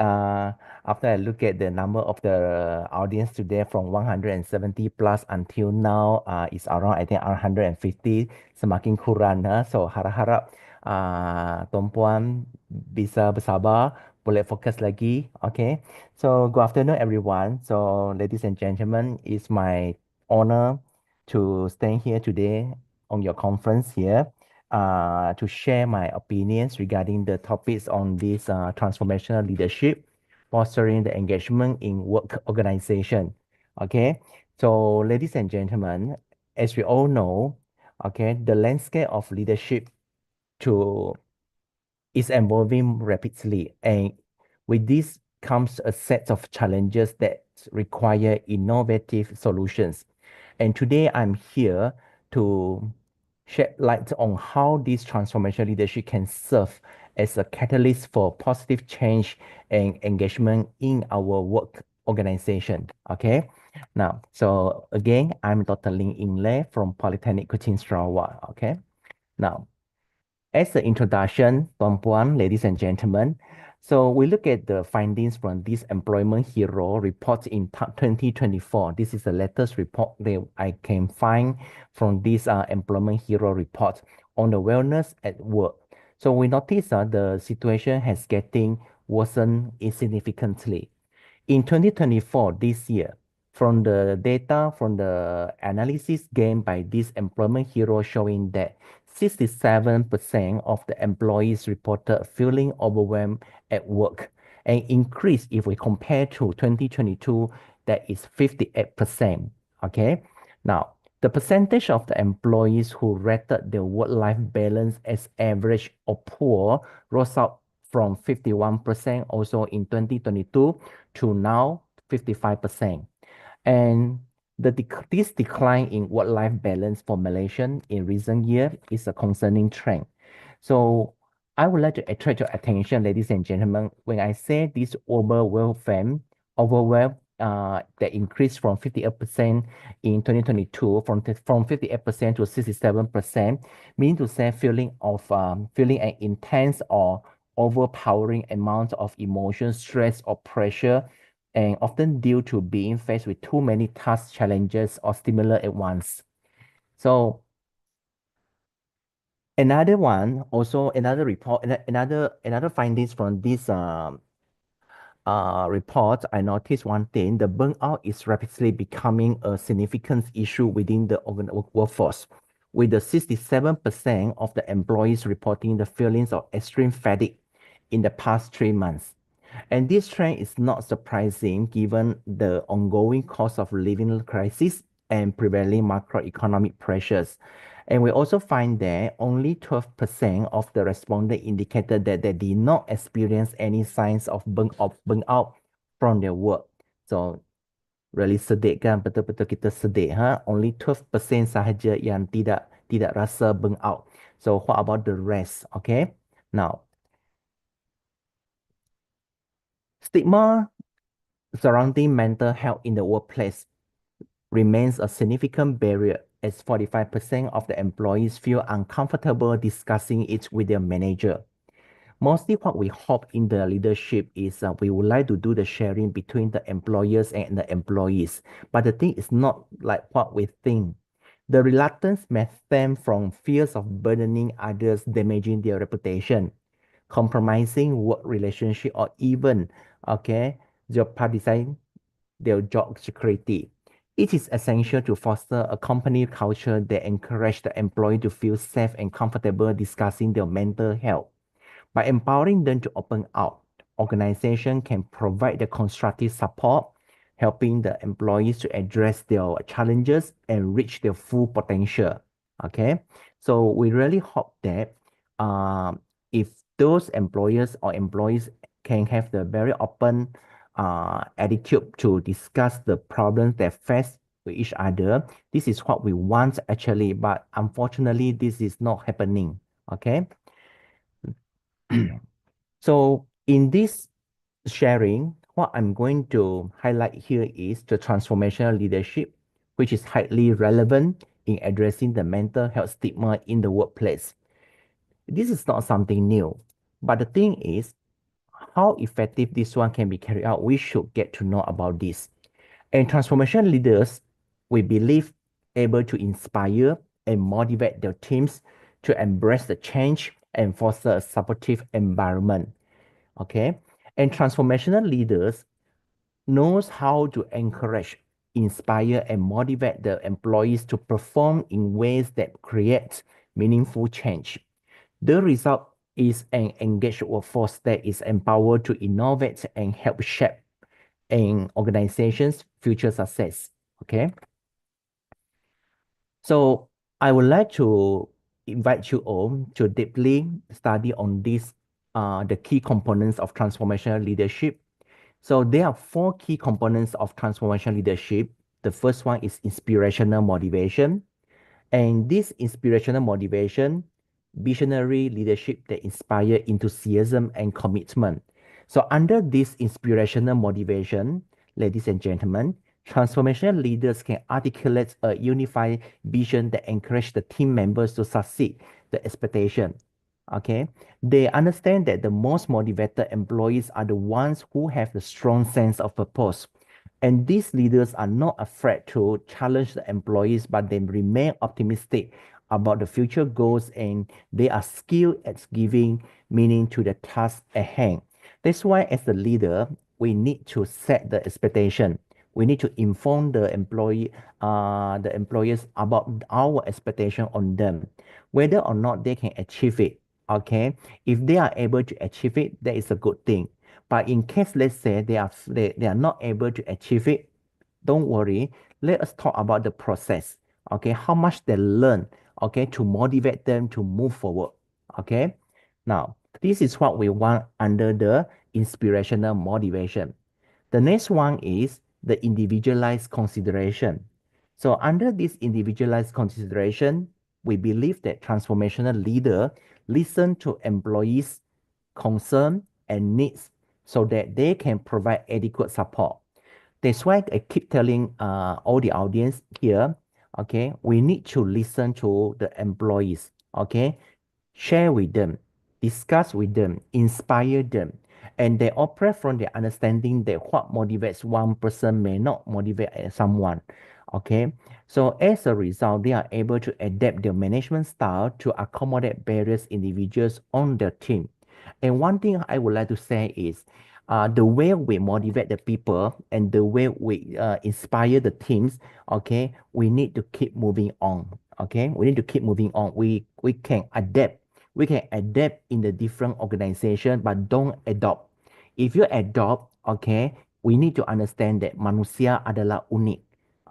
after I look at the number of the audience today from 170 plus until now, is around, I think, 150, semakin kurang. So, harap-harap tuan-puan bisa bersabar, boleh fokus lagi. Okay. So, good afternoon, everyone. So, ladies and gentlemen, it's my honor to stand here today on your conference here. To share my opinions regarding the topics on this transformational leadership, fostering the engagement in work organization. Okay, so ladies and gentlemen, as we all know, okay, the landscape of leadership is evolving rapidly, and with this comes a set of challenges that require innovative solutions. And today I'm here to shed light on how this transformational leadership can serve as a catalyst for positive change and engagement in our work organization. Okay. Now, so again, I'm Dr. Ling Ying from Polytechnic Kuching Sarawak. Okay. Now, as an introduction, tuan-puan, ladies and gentlemen, so we look at the findings from this Employment Hero report in 2024. This is the latest report that I can find from this Employment Hero report on the wellness at work. So we notice the situation has getting worsened significantly. In 2024, this year, from the data from the analysis gained by this Employment Hero showing that 67% of the employees reported feeling overwhelmed at work, an increase if we compare to 2022, that is 58%. Okay. Now, The percentage of the employees who rated their work-life balance as average or poor rose up from 51% also in 2022 to now 55%. And this decline in work-life balance for Malaysian in recent years is a concerning trend. So I would like to attract your attention, ladies and gentlemen, when I say this overwhelm, that increased from 58% in 2022, from 58% to 67%, meaning to say feeling an intense or overpowering amount of emotion, stress, or pressure, and often due to being faced with too many task challenges or stimuli at once. So another one, also another report, another findings from this report, I noticed one thing: the burnout is rapidly becoming a significant issue within the workforce, with the 67% of the employees reporting the feelings of extreme fatigue in the past 3 months. And this trend is not surprising given the ongoing cost of living crisis and prevailing macroeconomic pressures. And we also find that only 12% of the respondents indicated that they did not experience any signs of burnout from their work. So really sedih kan, betul-betul kita sedih. Only 12% sahaja yang tidak rasa burnout. So what about the rest? Okay, now stigma surrounding mental health in the workplace remains a significant barrier, as 45% of the employees feel uncomfortable discussing it with their manager. Mostly what we hope in the leadership is we would like to do the sharing between the employers and the employees. But the thing is not like what we think. The reluctance may stem from fears of burdening others, damaging their reputation, compromising work relationship, or even, jeopardizing their job security. It is essential to foster a company culture that encourages the employee to feel safe and comfortable discussing their mental health. By empowering them to open out, organization can provide the constructive support, helping the employees to address their challenges and reach their full potential. Okay, so we really hope that if those employers or employees can have the very open attitude to discuss the problems they face with each other, this is what we want actually, but unfortunately this is not happening. Okay. So in this sharing, what I'm going to highlight here is the transformational leadership, which is highly relevant in addressing the mental health stigma in the workplace. This is not something new, but the thing is, how effective this one can be carried out, we should get to know about this. And transformation leaders, we believe, able to inspire and motivate their teams to embrace the change and foster a supportive environment. Okay, and transformational leaders knows how to encourage, inspire, and motivate the employees to perform in ways that create meaningful change. The result is an engaged workforce that is empowered to innovate and help shape an organization's future success. Okay. So I would like to invite you all to deeply study on this, the key components of transformational leadership. So there are 4 key components of transformational leadership. The first one is inspirational motivation. And this inspirational motivation, visionary leadership that inspire enthusiasm and commitment. So under this inspirational motivation, ladies and gentlemen, transformational leaders can articulate a unified vision that encourages the team members to succeed the expectation. Okay, they understand that the most motivated employees are the ones who have the strong sense of purpose. And these leaders are not afraid to challenge the employees, but they remain optimistic about the future goals, and they are skilled at giving meaning to the task at hand. That's why as a leader, we need to set the expectation. We need to inform the employers about our expectation on them, whether or not they can achieve it. Okay, if they are able to achieve it, that is a good thing. But in case, let's say they are not able to achieve it, don't worry. Let us talk about the process. okay, how much they learn, okay, to motivate them to move forward, okay. Now, this is what we want under the inspirational motivation. The next one is the individualized consideration. So under this individualized consideration, we believe that transformational leader listen to employees' concern and needs so that they can provide adequate support. That's why I keep telling all the audience here, okay, we need to listen to the employees, okay, share with them, discuss with them, inspire them, and they operate from the understanding that what motivates one person may not motivate someone, okay. So as a result, they are able to adapt their management style to accommodate various individuals on their team. And one thing I would like to say is, the way we motivate the people and the way we inspire the teams, okay, we need to keep moving on. Okay, we need to keep moving on. We can adapt. We can adapt in the different organization, but don't adopt. If you adopt, okay, we need to understand that manusia adalah unik.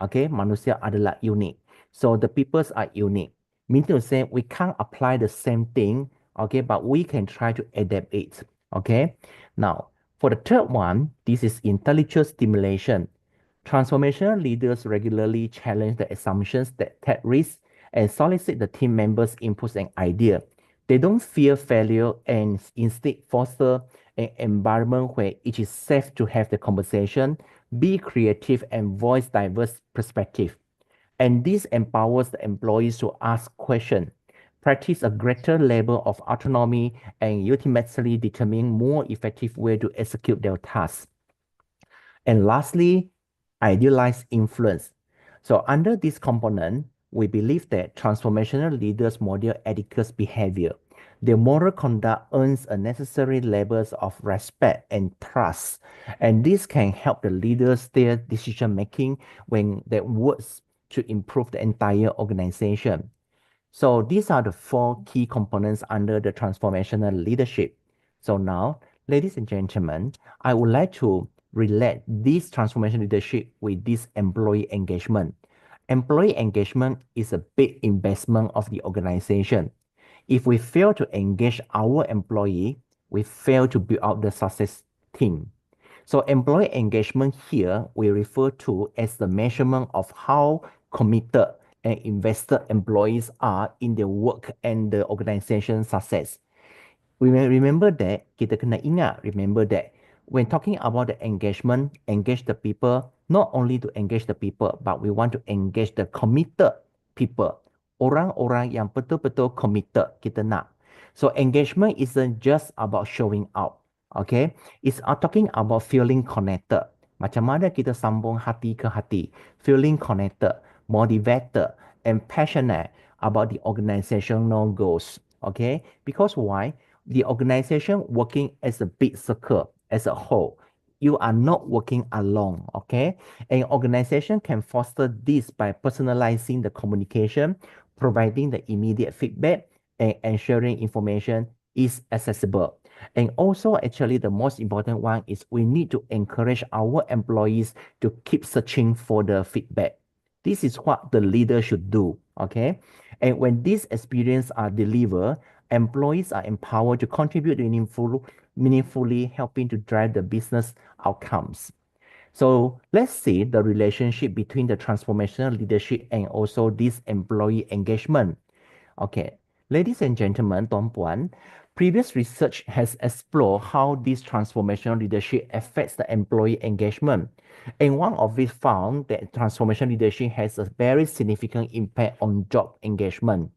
Okay, manusia adalah unik. So the peoples are unique. Meaning to say we can't apply the same thing, okay, but we can try to adapt it. Okay. Now, for the third one, this is intellectual stimulation. Transformational leaders regularly challenge the assumptions that take risks and solicit the team members' inputs and ideas. They don't fear failure and instead foster an environment where it is safe to have the conversation, be creative, and voice diverse perspectives. And this empowers the employees to ask questions, practice a greater level of autonomy, and ultimately determine more effective way to execute their tasks. And lastly, idealized influence. So under this component, we believe that transformational leaders model adequate behavior. Their moral conduct earns a necessary levels of respect and trust. And this can help the leaders steer decision making when their works to improve the entire organization. So these are the 4 key components under the transformational leadership. So now, ladies and gentlemen, I would like to relate this transformation leadership with this employee engagement. Employee engagement is a big investment of the organization. If we fail to engage our employee, we fail to build out the success team. So employee engagement here we refer to as the measurement of how committed and invested employees are in their work and the organization success. We may remember that, kita kena ingat, remember that when talking about the engagement, engage the people, not only to engage the people, but we want to engage the committed people. Orang-orang yang betul-betul committed, kita nak. So engagement isn't just about showing up, okay? It's talking about feeling connected. Macam mana kita sambung hati ke hati, feeling connected, motivated, and passionate about the organizational goals, okay? Because why? The organization working as a big circle, as a whole. You are not working alone, okay? An organization can foster this by personalizing the communication, providing the immediate feedback, and ensuring information is accessible. And also, actually, the most important one is we need to encourage our employees to keep searching for the feedback. This is what the leader should do, okay? And when these experiences are delivered, employees are empowered to contribute meaningfully helping to drive the business outcomes. So let's see the relationship between the transformational leadership and also this employee engagement. Okay, ladies and gentlemen, Tuan Puan, previous research has explored how this transformational leadership affects the employee engagement. And one of it found that transformational leadership has a very significant impact on job engagement.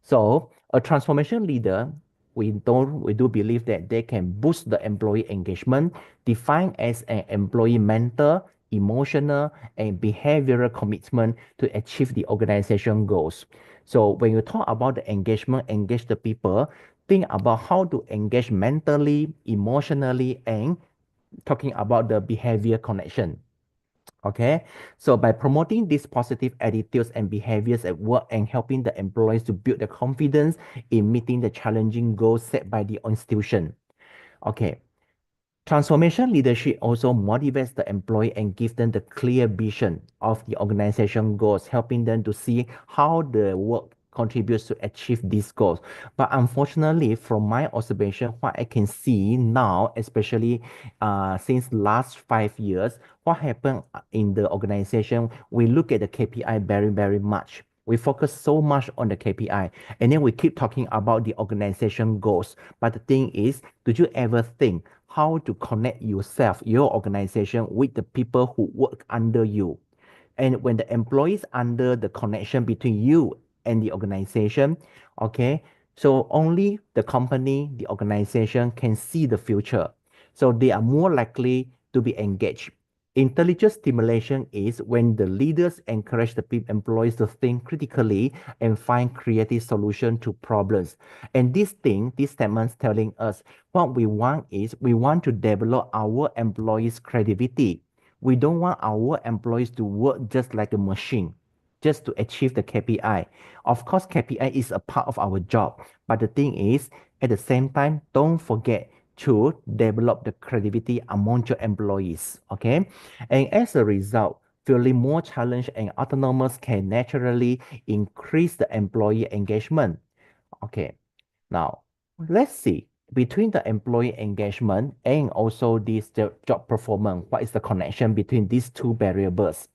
So a transformation leader, we do believe that they can boost the employee engagement, defined as an employee mental, emotional, and behavioral commitment to achieve the organization goals. So when you talk about the engagement, engage the people, think about how to engage mentally, emotionally, and talking about the behavior connection. Okay, so by promoting these positive attitudes and behaviors at work and helping the employees to build the confidence in meeting the challenging goals set by the institution. Okay, Transformation leadership also motivates the employee and gives them the clear vision of the organization goals, helping them to see how the work contributes to achieve these goals. But unfortunately, from my observation, what I can see now, especially since last 5 years, what happened in the organization, we look at the KPI very, very much. We focus so much on the KPI, and then we keep talking about the organization goals. But the thing is, did you ever think how to connect yourself, your organization, with the people who work under you? And when the employees under the connection between you and the organization, okay, so only the company, the organization can see the future. So they are more likely to be engaged. Intelligent stimulation is when the leaders encourage the employees to think critically and find creative solutions to problems. And this statement's telling us what we want is we want to develop our employees' creativity. We don't want our employees to work just like a machine, just to achieve the KPI. Of course, KPI is a part of our job, but the thing is, at the same time, don't forget to develop the creativity among your employees, okay? And as a result, feeling more challenged and autonomous can naturally increase the employee engagement. Okay, now let's see between the employee engagement and also this job performance, what is the connection between these two variables?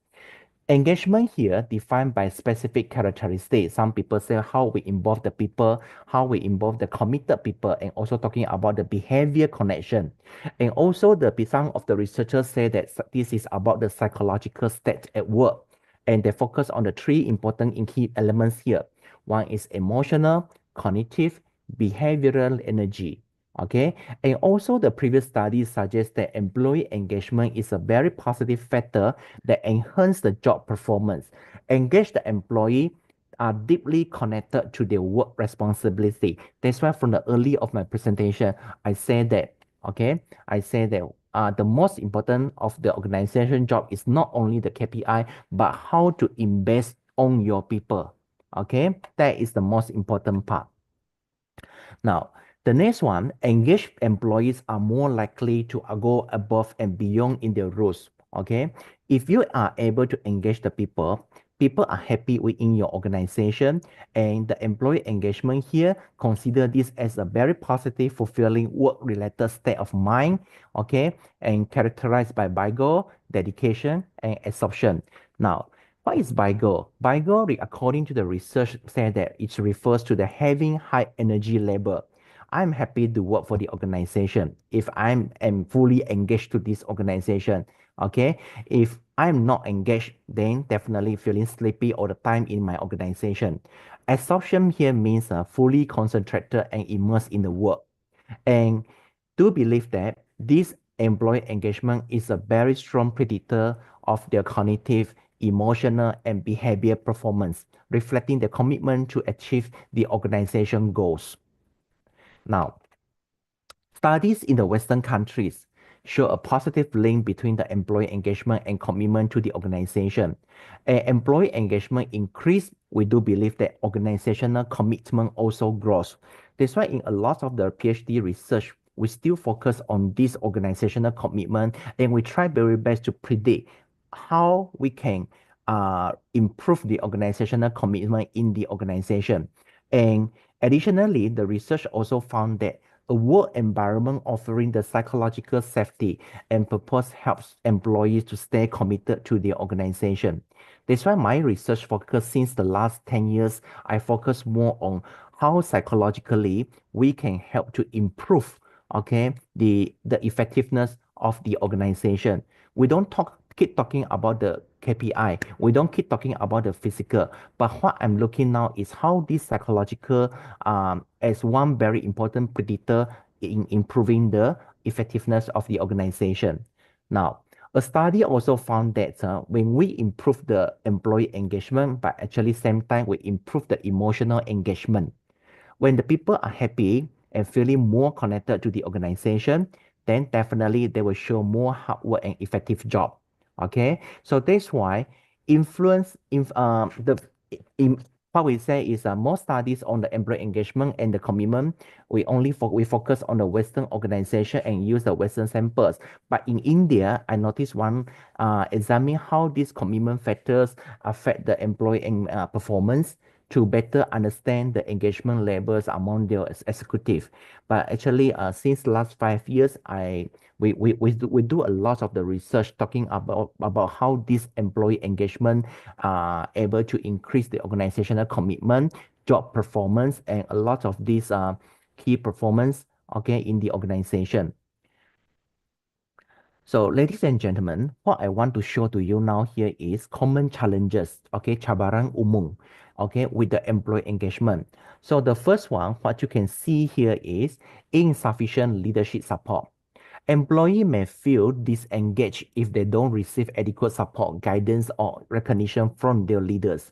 Engagement here defined by specific characteristics. Some people say how we involve the people, how we involve the committed people, and also talking about the behavior connection. And also some of the researchers say that this is about the psychological state at work. And they focus on the three important key elements here. One is emotional, cognitive, behavioral energy. Okay, and also the previous studies suggest that employee engagement is a very positive factor that enhance the job performance. Engaged employee are deeply connected to their work responsibility. That's why from the early of my presentation, I said that, okay, the most important of the organization job is not only the KPI, but how to invest on your people. Okay, that is the most important part. Now, the next one, engaged employees are more likely to go above and beyond in their roles. Okay, if you are able to engage the people, people are happy within your organization, and the employee engagement here, consider this as a very positive, fulfilling work-related state of mind. Okay, and characterized by vigor, dedication, and absorption. Now, what is vigor? Vigor, according to the research, said that it refers to the having high energy level. I'm happy to work for the organization if I'm fully engaged to this organization. Okay, if I'm not engaged, then definitely feeling sleepy all the time in my organization. Absorption here means fully concentrated and immersed in the work. And do believe that this employee engagement is a very strong predictor of their cognitive, emotional, and behavior performance, reflecting the commitment to achieve the organization goals. Now, studies in the Western countries show a positive link between the employee engagement and commitment to the organization. Employee engagement increase, we do believe that organizational commitment also grows. That's why in a lot of the PhD research, we still focus on this organizational commitment, and we try very best to predict how we can improve the organizational commitment in the organization. And additionally, the research also found that a work environment offering the psychological safety and purpose helps employees to stay committed to their organization. That's why my research focus since the last 10 years, I focus more on how psychologically we can help to improve, okay, the effectiveness of the organization. We don't keep talking about the KPI. We don't keep talking about the physical. But what I'm looking now is how this psychological as one very important predictor in improving the effectiveness of the organization. Now, a study also found that when we improve the employee engagement, but actually same time we improve the emotional engagement. When the people are happy and feeling more connected to the organization, then definitely they will show more hard work and effective job. Okay, so that's why what what we say is more studies on the employee engagement and the commitment. We focus on the Western organization and use the Western samples. But in India, I noticed one examine how these commitment factors affect the employee performance to better understand the engagement levels among their executive. But actually, since the last 5 years, we do a lot of the research talking about how this employee engagement are able to increase the organizational commitment, job performance, and a lot of these key performance, okay, in the organization. So, ladies and gentlemen, what I want to show to you now here is common challenges, okay, cabaran umum, okay, with the employee engagement. So the first one, what you can see here is insufficient leadership support. Employee may feel disengaged if they don't receive adequate support, guidance, or recognition from their leaders.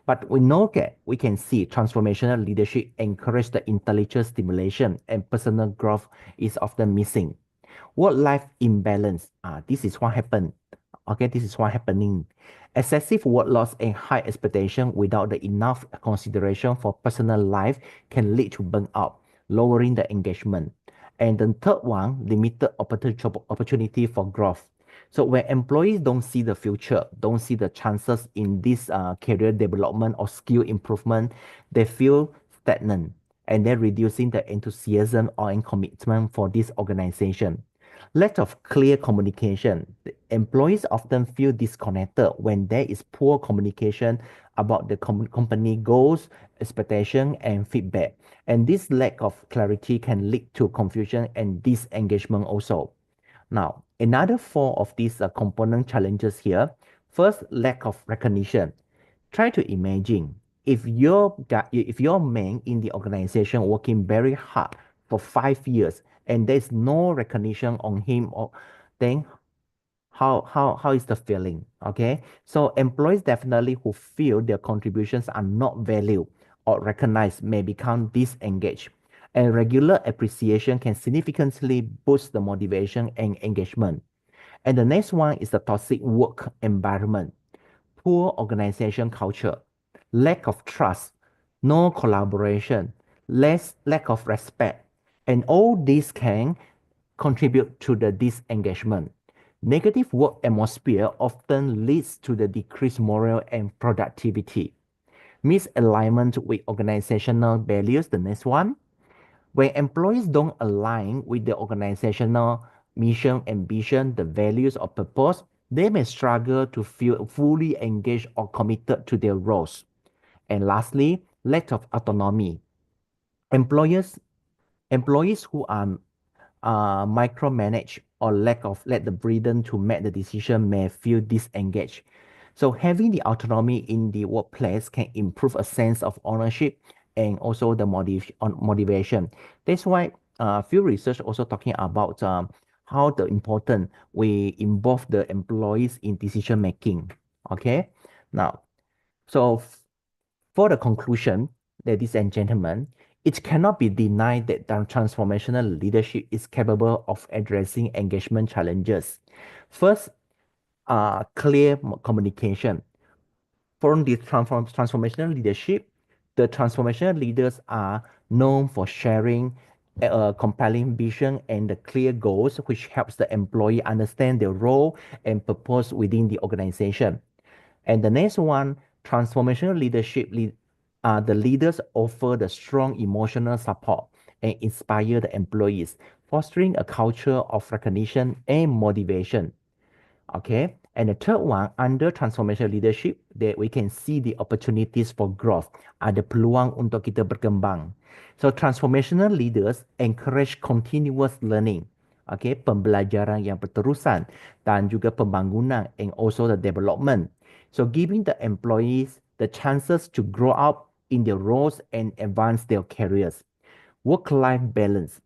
But we can see transformational leadership encourage the intellectual stimulation and personal growth is often missing. Work-life imbalance, this is what happened. Okay, this is what happening. Excessive workload and high expectation without the enough consideration for personal life can lead to burnout, lowering the engagement. And the third one, limited opportunity for growth. So when employees don't see the future, don't see the chances in this career development or skill improvement, they feel stagnant and they're reducing the enthusiasm or commitment for this organization. Lack of clear communication. The employees often feel disconnected when there is poor communication about the company goals, expectation, and feedback. And this lack of clarity can lead to confusion and disengagement also. Now, another four of these component challenges here. First, lack of recognition. Try to imagine if your man in the organization working very hard for 5 years and there's no recognition on him, or then how is the feeling? Okay, so employees definitely who feel their contributions are not valued or recognized may become disengaged, and regular appreciation can significantly boost the motivation and engagement. And the next one is the toxic work environment, poor organization culture, lack of trust, no collaboration, lack of respect, and all these can contribute to the disengagement. Negative work atmosphere often leads to the decreased morale and productivity. Misalignment with organizational values, the next one. When employees don't align with the organizational mission and vision, the values or purpose, they may struggle to feel fully engaged or committed to their roles. And lastly, lack of autonomy. Employees who are micromanaged or lack the freedom to make the decision may feel disengaged. So having the autonomy in the workplace can improve a sense of ownership and also the motivation. That's why few research also talking about how the important we involve the employees in decision making. Okay, now, so for the conclusion, ladies and gentlemen, it cannot be denied that transformational leadership is capable of addressing engagement challenges. First, clear communication. From the transformational leadership, the transformational leaders are known for sharing a compelling vision and the clear goals, which helps the employee understand their role and purpose within the organization. And the next one, transformational leadership, the leaders offer the strong emotional support and inspire the employees, fostering a culture of recognition and motivation. Okay, and the third one, under transformational leadership, that we can see the opportunities for growth, ada peluang untuk kita berkembang. So transformational leaders encourage continuous learning, okay, pembelajaran yang berterusan dan juga pembangunan and also the development. So giving the employees the chances to grow up in their roles and advance their careers. Work-life balance.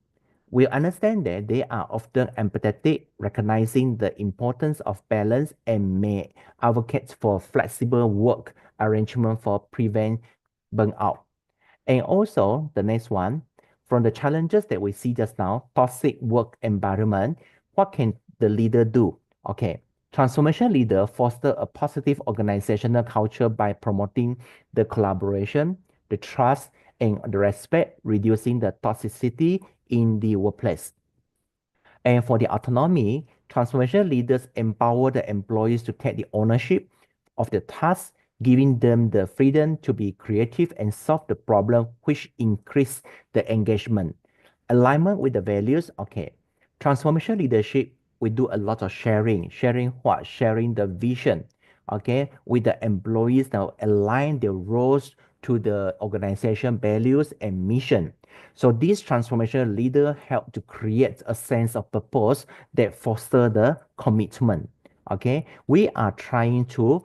We understand that they are often empathetic, recognizing the importance of balance and may advocate for flexible work arrangement for prevent burnout. And also the next one, from the challenges that we see just now, toxic work environment, what can the leader do? Okay, Transformation leader foster a positive organizational culture by promoting the collaboration, the trust, and the respect, reducing the toxicity in the workplace. And for the autonomy, transformation leaders empower the employees to take the ownership of the task, giving them the freedom to be creative and solve the problem, which increase the engagement. Alignment with the values, okay. Transformation leadership, we do a lot of sharing. Sharing what? Sharing the vision, okay, with the employees now align their roles to the organization values and mission. So this transformation leader help to create a sense of purpose that foster the commitment. Okay, we are trying to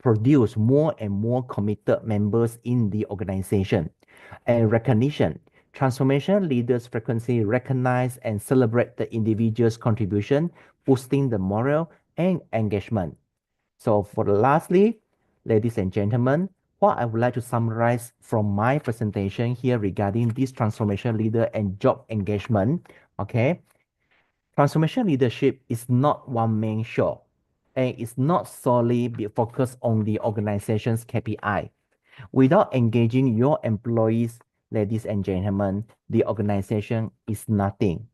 produce more and more committed members in the organization. And recognition. Transformation leaders frequently recognize and celebrate the individual's contribution, boosting the morale and engagement. So for the lastly, ladies and gentlemen, what I would like to summarize from my presentation here regarding this transformation leader and job engagement, okay? Transformation leadership is not one man show and it's not solely be focused on the organization's KPI. Without engaging your employees, ladies and gentlemen, the organization is nothing.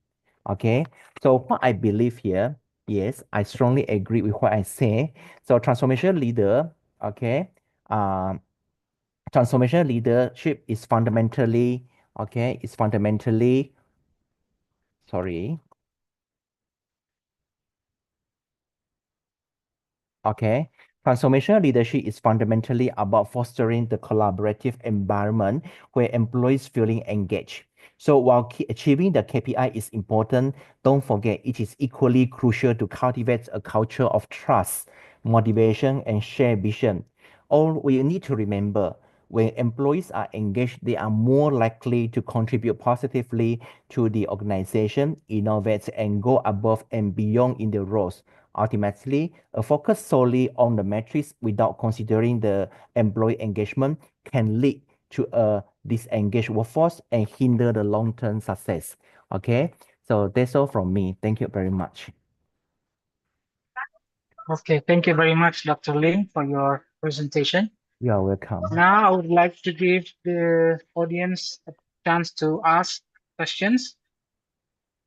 Okay, so what I believe here, yes, I strongly agree with what I say. So transformation leader, okay, transformation leadership is fundamentally, okay, is fundamentally, sorry, okay. Transformational leadership is fundamentally about fostering the collaborative environment where employees feeling engaged. So while achieving the KPI is important, don't forget it is equally crucial to cultivate a culture of trust, motivation, and shared vision. All we need to remember, when employees are engaged, they are more likely to contribute positively to the organization, innovate, and go above and beyond in their roles. Ultimately, a focus solely on the metrics without considering the employee engagement can lead to a disengaged workforce and hinder the long-term success. Okay, so that's all from me. Thank you very much. Okay, thank you very much, Dr. Ling, for your presentation. You are welcome. Now I would like to give the audience a chance to ask questions.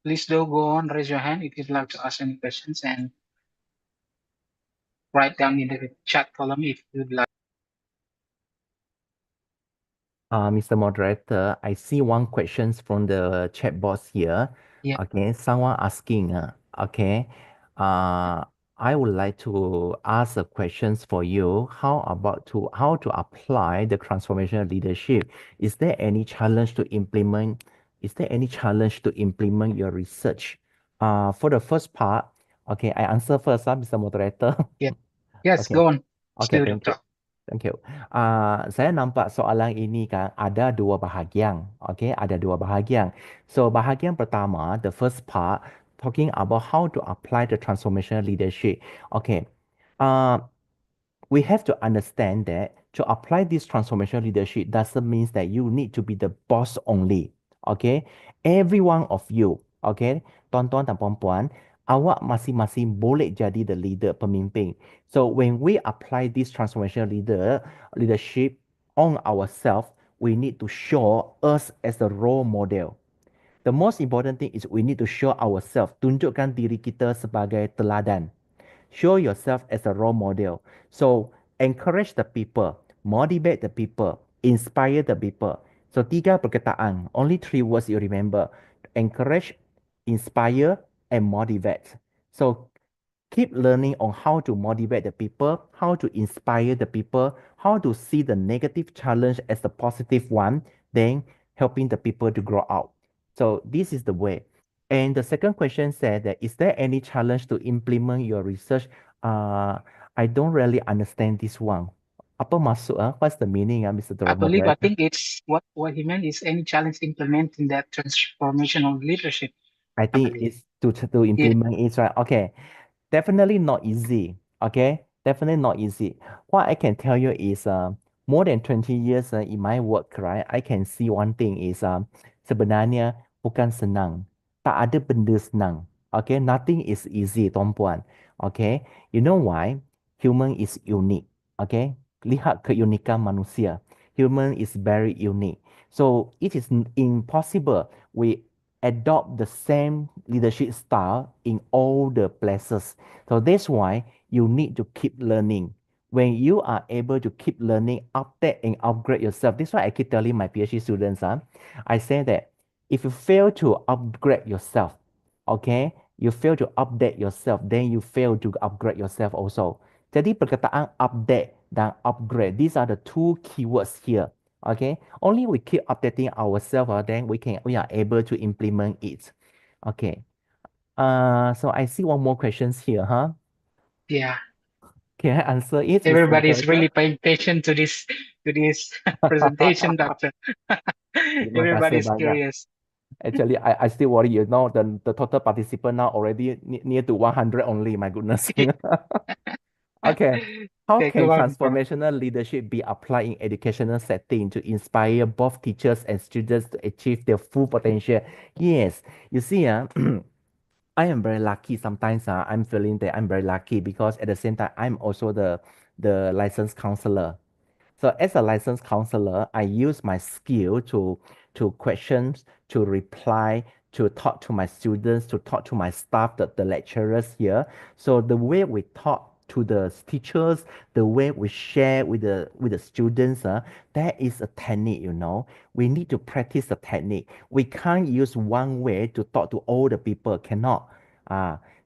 Please do go on, raise your hand if you'd like to ask any questions and write down in the chat column if you'd like. Mr. Moderator, I see one question from the chat box here. Yeah. Okay, someone asking, okay, I would like to ask a questions for you. How to apply the transformational leadership? Is there any challenge to implement? Is there any challenge to implement your research? For the first part, okay, I answer first, Mr. Moderator. Yeah. Yes, Okay. go on. Okay, Still, thank you. Doctor. Thank you. Saya nampak soalan ini kan ada dua bahagian. Okay, ada dua bahagian. So bahagian pertama, the first part, talking about how to apply the transformational leadership. Okay, we have to understand that to apply this transformational leadership doesn't mean that you need to be the boss only. Okay, every one of you, okay, tuan-tuan dan puan-puan, awak masing-masing boleh jadi the leader, pemimpin. So when we apply this transformational leadership on ourselves, we need to show us as a role model. The most important thing is we need to show ourselves, tunjukkan diri kita sebagai teladan. Show yourself as a role model. So encourage the people, motivate the people, inspire the people. So tiga perkataan, only three words you remember. Encourage, inspire, and motivate. So keep learning on how to motivate the people, how to inspire the people, how to see the negative challenge as the positive one, then helping the people to grow out. So this is the way. And the second question said that, is there any challenge to implement your research? I don't really understand this one. Apa maksud? What's the meaning, Mr. I believe, I Moderator? think it's what he meant is any challenge implementing that transformational leadership. I think it's to implement it, right? Okay. Definitely not easy. Okay. Definitely not easy. What I can tell you is more than 20 years in my work, right? I can see one thing is sebenarnya bukan senang. Tak ada benda senang. Okay, nothing is easy, Tuan-puan. Okay, you know why? Human is unique. Okay, lihat keunikan manusia. Human is very unique. So it is impossible we adopt the same leadership style in all the places. So that's why you need to keep learning. When you are able to keep learning, update and upgrade yourself, this is why I keep telling my PhD students, I say that if you fail to upgrade yourself, okay, you fail to update yourself, then you fail to upgrade yourself also. Jadi perkataan update dan upgrade, these are the two keywords here. Okay, only we keep updating ourselves, then we are able to implement it. Okay. So I see one more questions here, huh? Yeah. Can I answer it, Mr. Everybody is Moderator? really paying attention to this presentation, Doctor. Terima Everybody kasih is banyak. curious. Actually, I still worry, the total participant now already near to 100 only, my goodness. Okay. How Okay, can go on, Prof. transformational leadership be applied in educational setting to inspire both teachers and students to achieve their full potential? Yes, you see, I am very lucky. Sometimes I'm feeling that I'm very lucky because at the same time, I'm also the licensed counselor. So as a licensed counselor, I use my skill to questions, to reply, to talk to my students, to talk to my staff, the lecturers here. So the way we talk to the teachers, the way we share with the students, that is a technique, We need to practice the technique. We can't use one way to talk to all the people, cannot.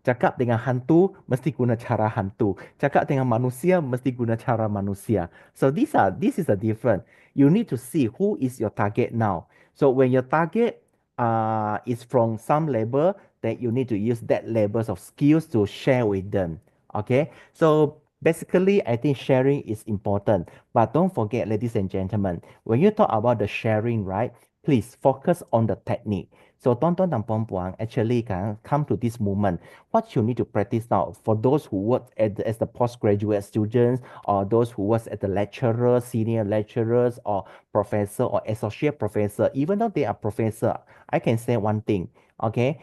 Cakap dengan hantu mesti guna cara hantu. Cakap dengan manusia mesti guna cara manusia. So this is a different. You need to see who is your target now. So when your target is from some level, then you need to use that levels of skills to share with them. Okay. So basically, I think sharing is important. But don't forget, ladies and gentlemen, when you talk about the sharing, right? Please focus on the technique. So tuan-tuan dan puan-puan actually can come to this moment. What you need to practice now for those who work as the postgraduate students or those who work as the lecturer, senior lecturers or professor or associate professor, even though they are professor, I can say one thing, okay?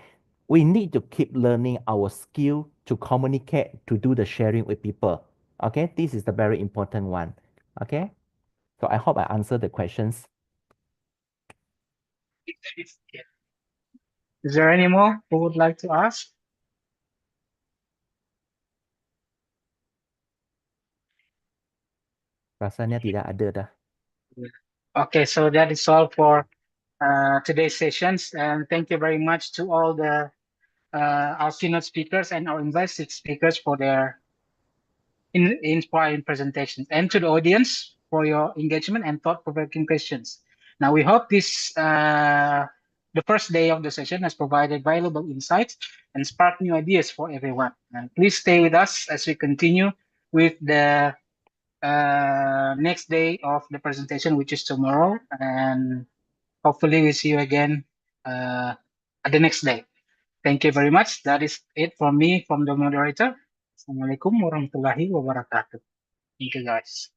We need to keep learning our skill to communicate, to do the sharing with people. Okay, this is the very important one. Okay, so I hope I answered the questions. Is there any more who would like to ask? Rasanya tidak ada dah. Okay, so that is all for today's sessions, and thank you very much to all the our keynote speakers and our invited speakers for their inspiring presentations, and to the audience for your engagement and thought-provoking questions. Now, we hope this the first day of the session has provided valuable insights and sparked new ideas for everyone. And please stay with us as we continue with the next day of the presentation, which is tomorrow, and hopefully we see you again at the next day. Thank you very much. That is it from me, from the moderator. Assalamualaikum warahmatullahi wabarakatuh. Thank you, guys.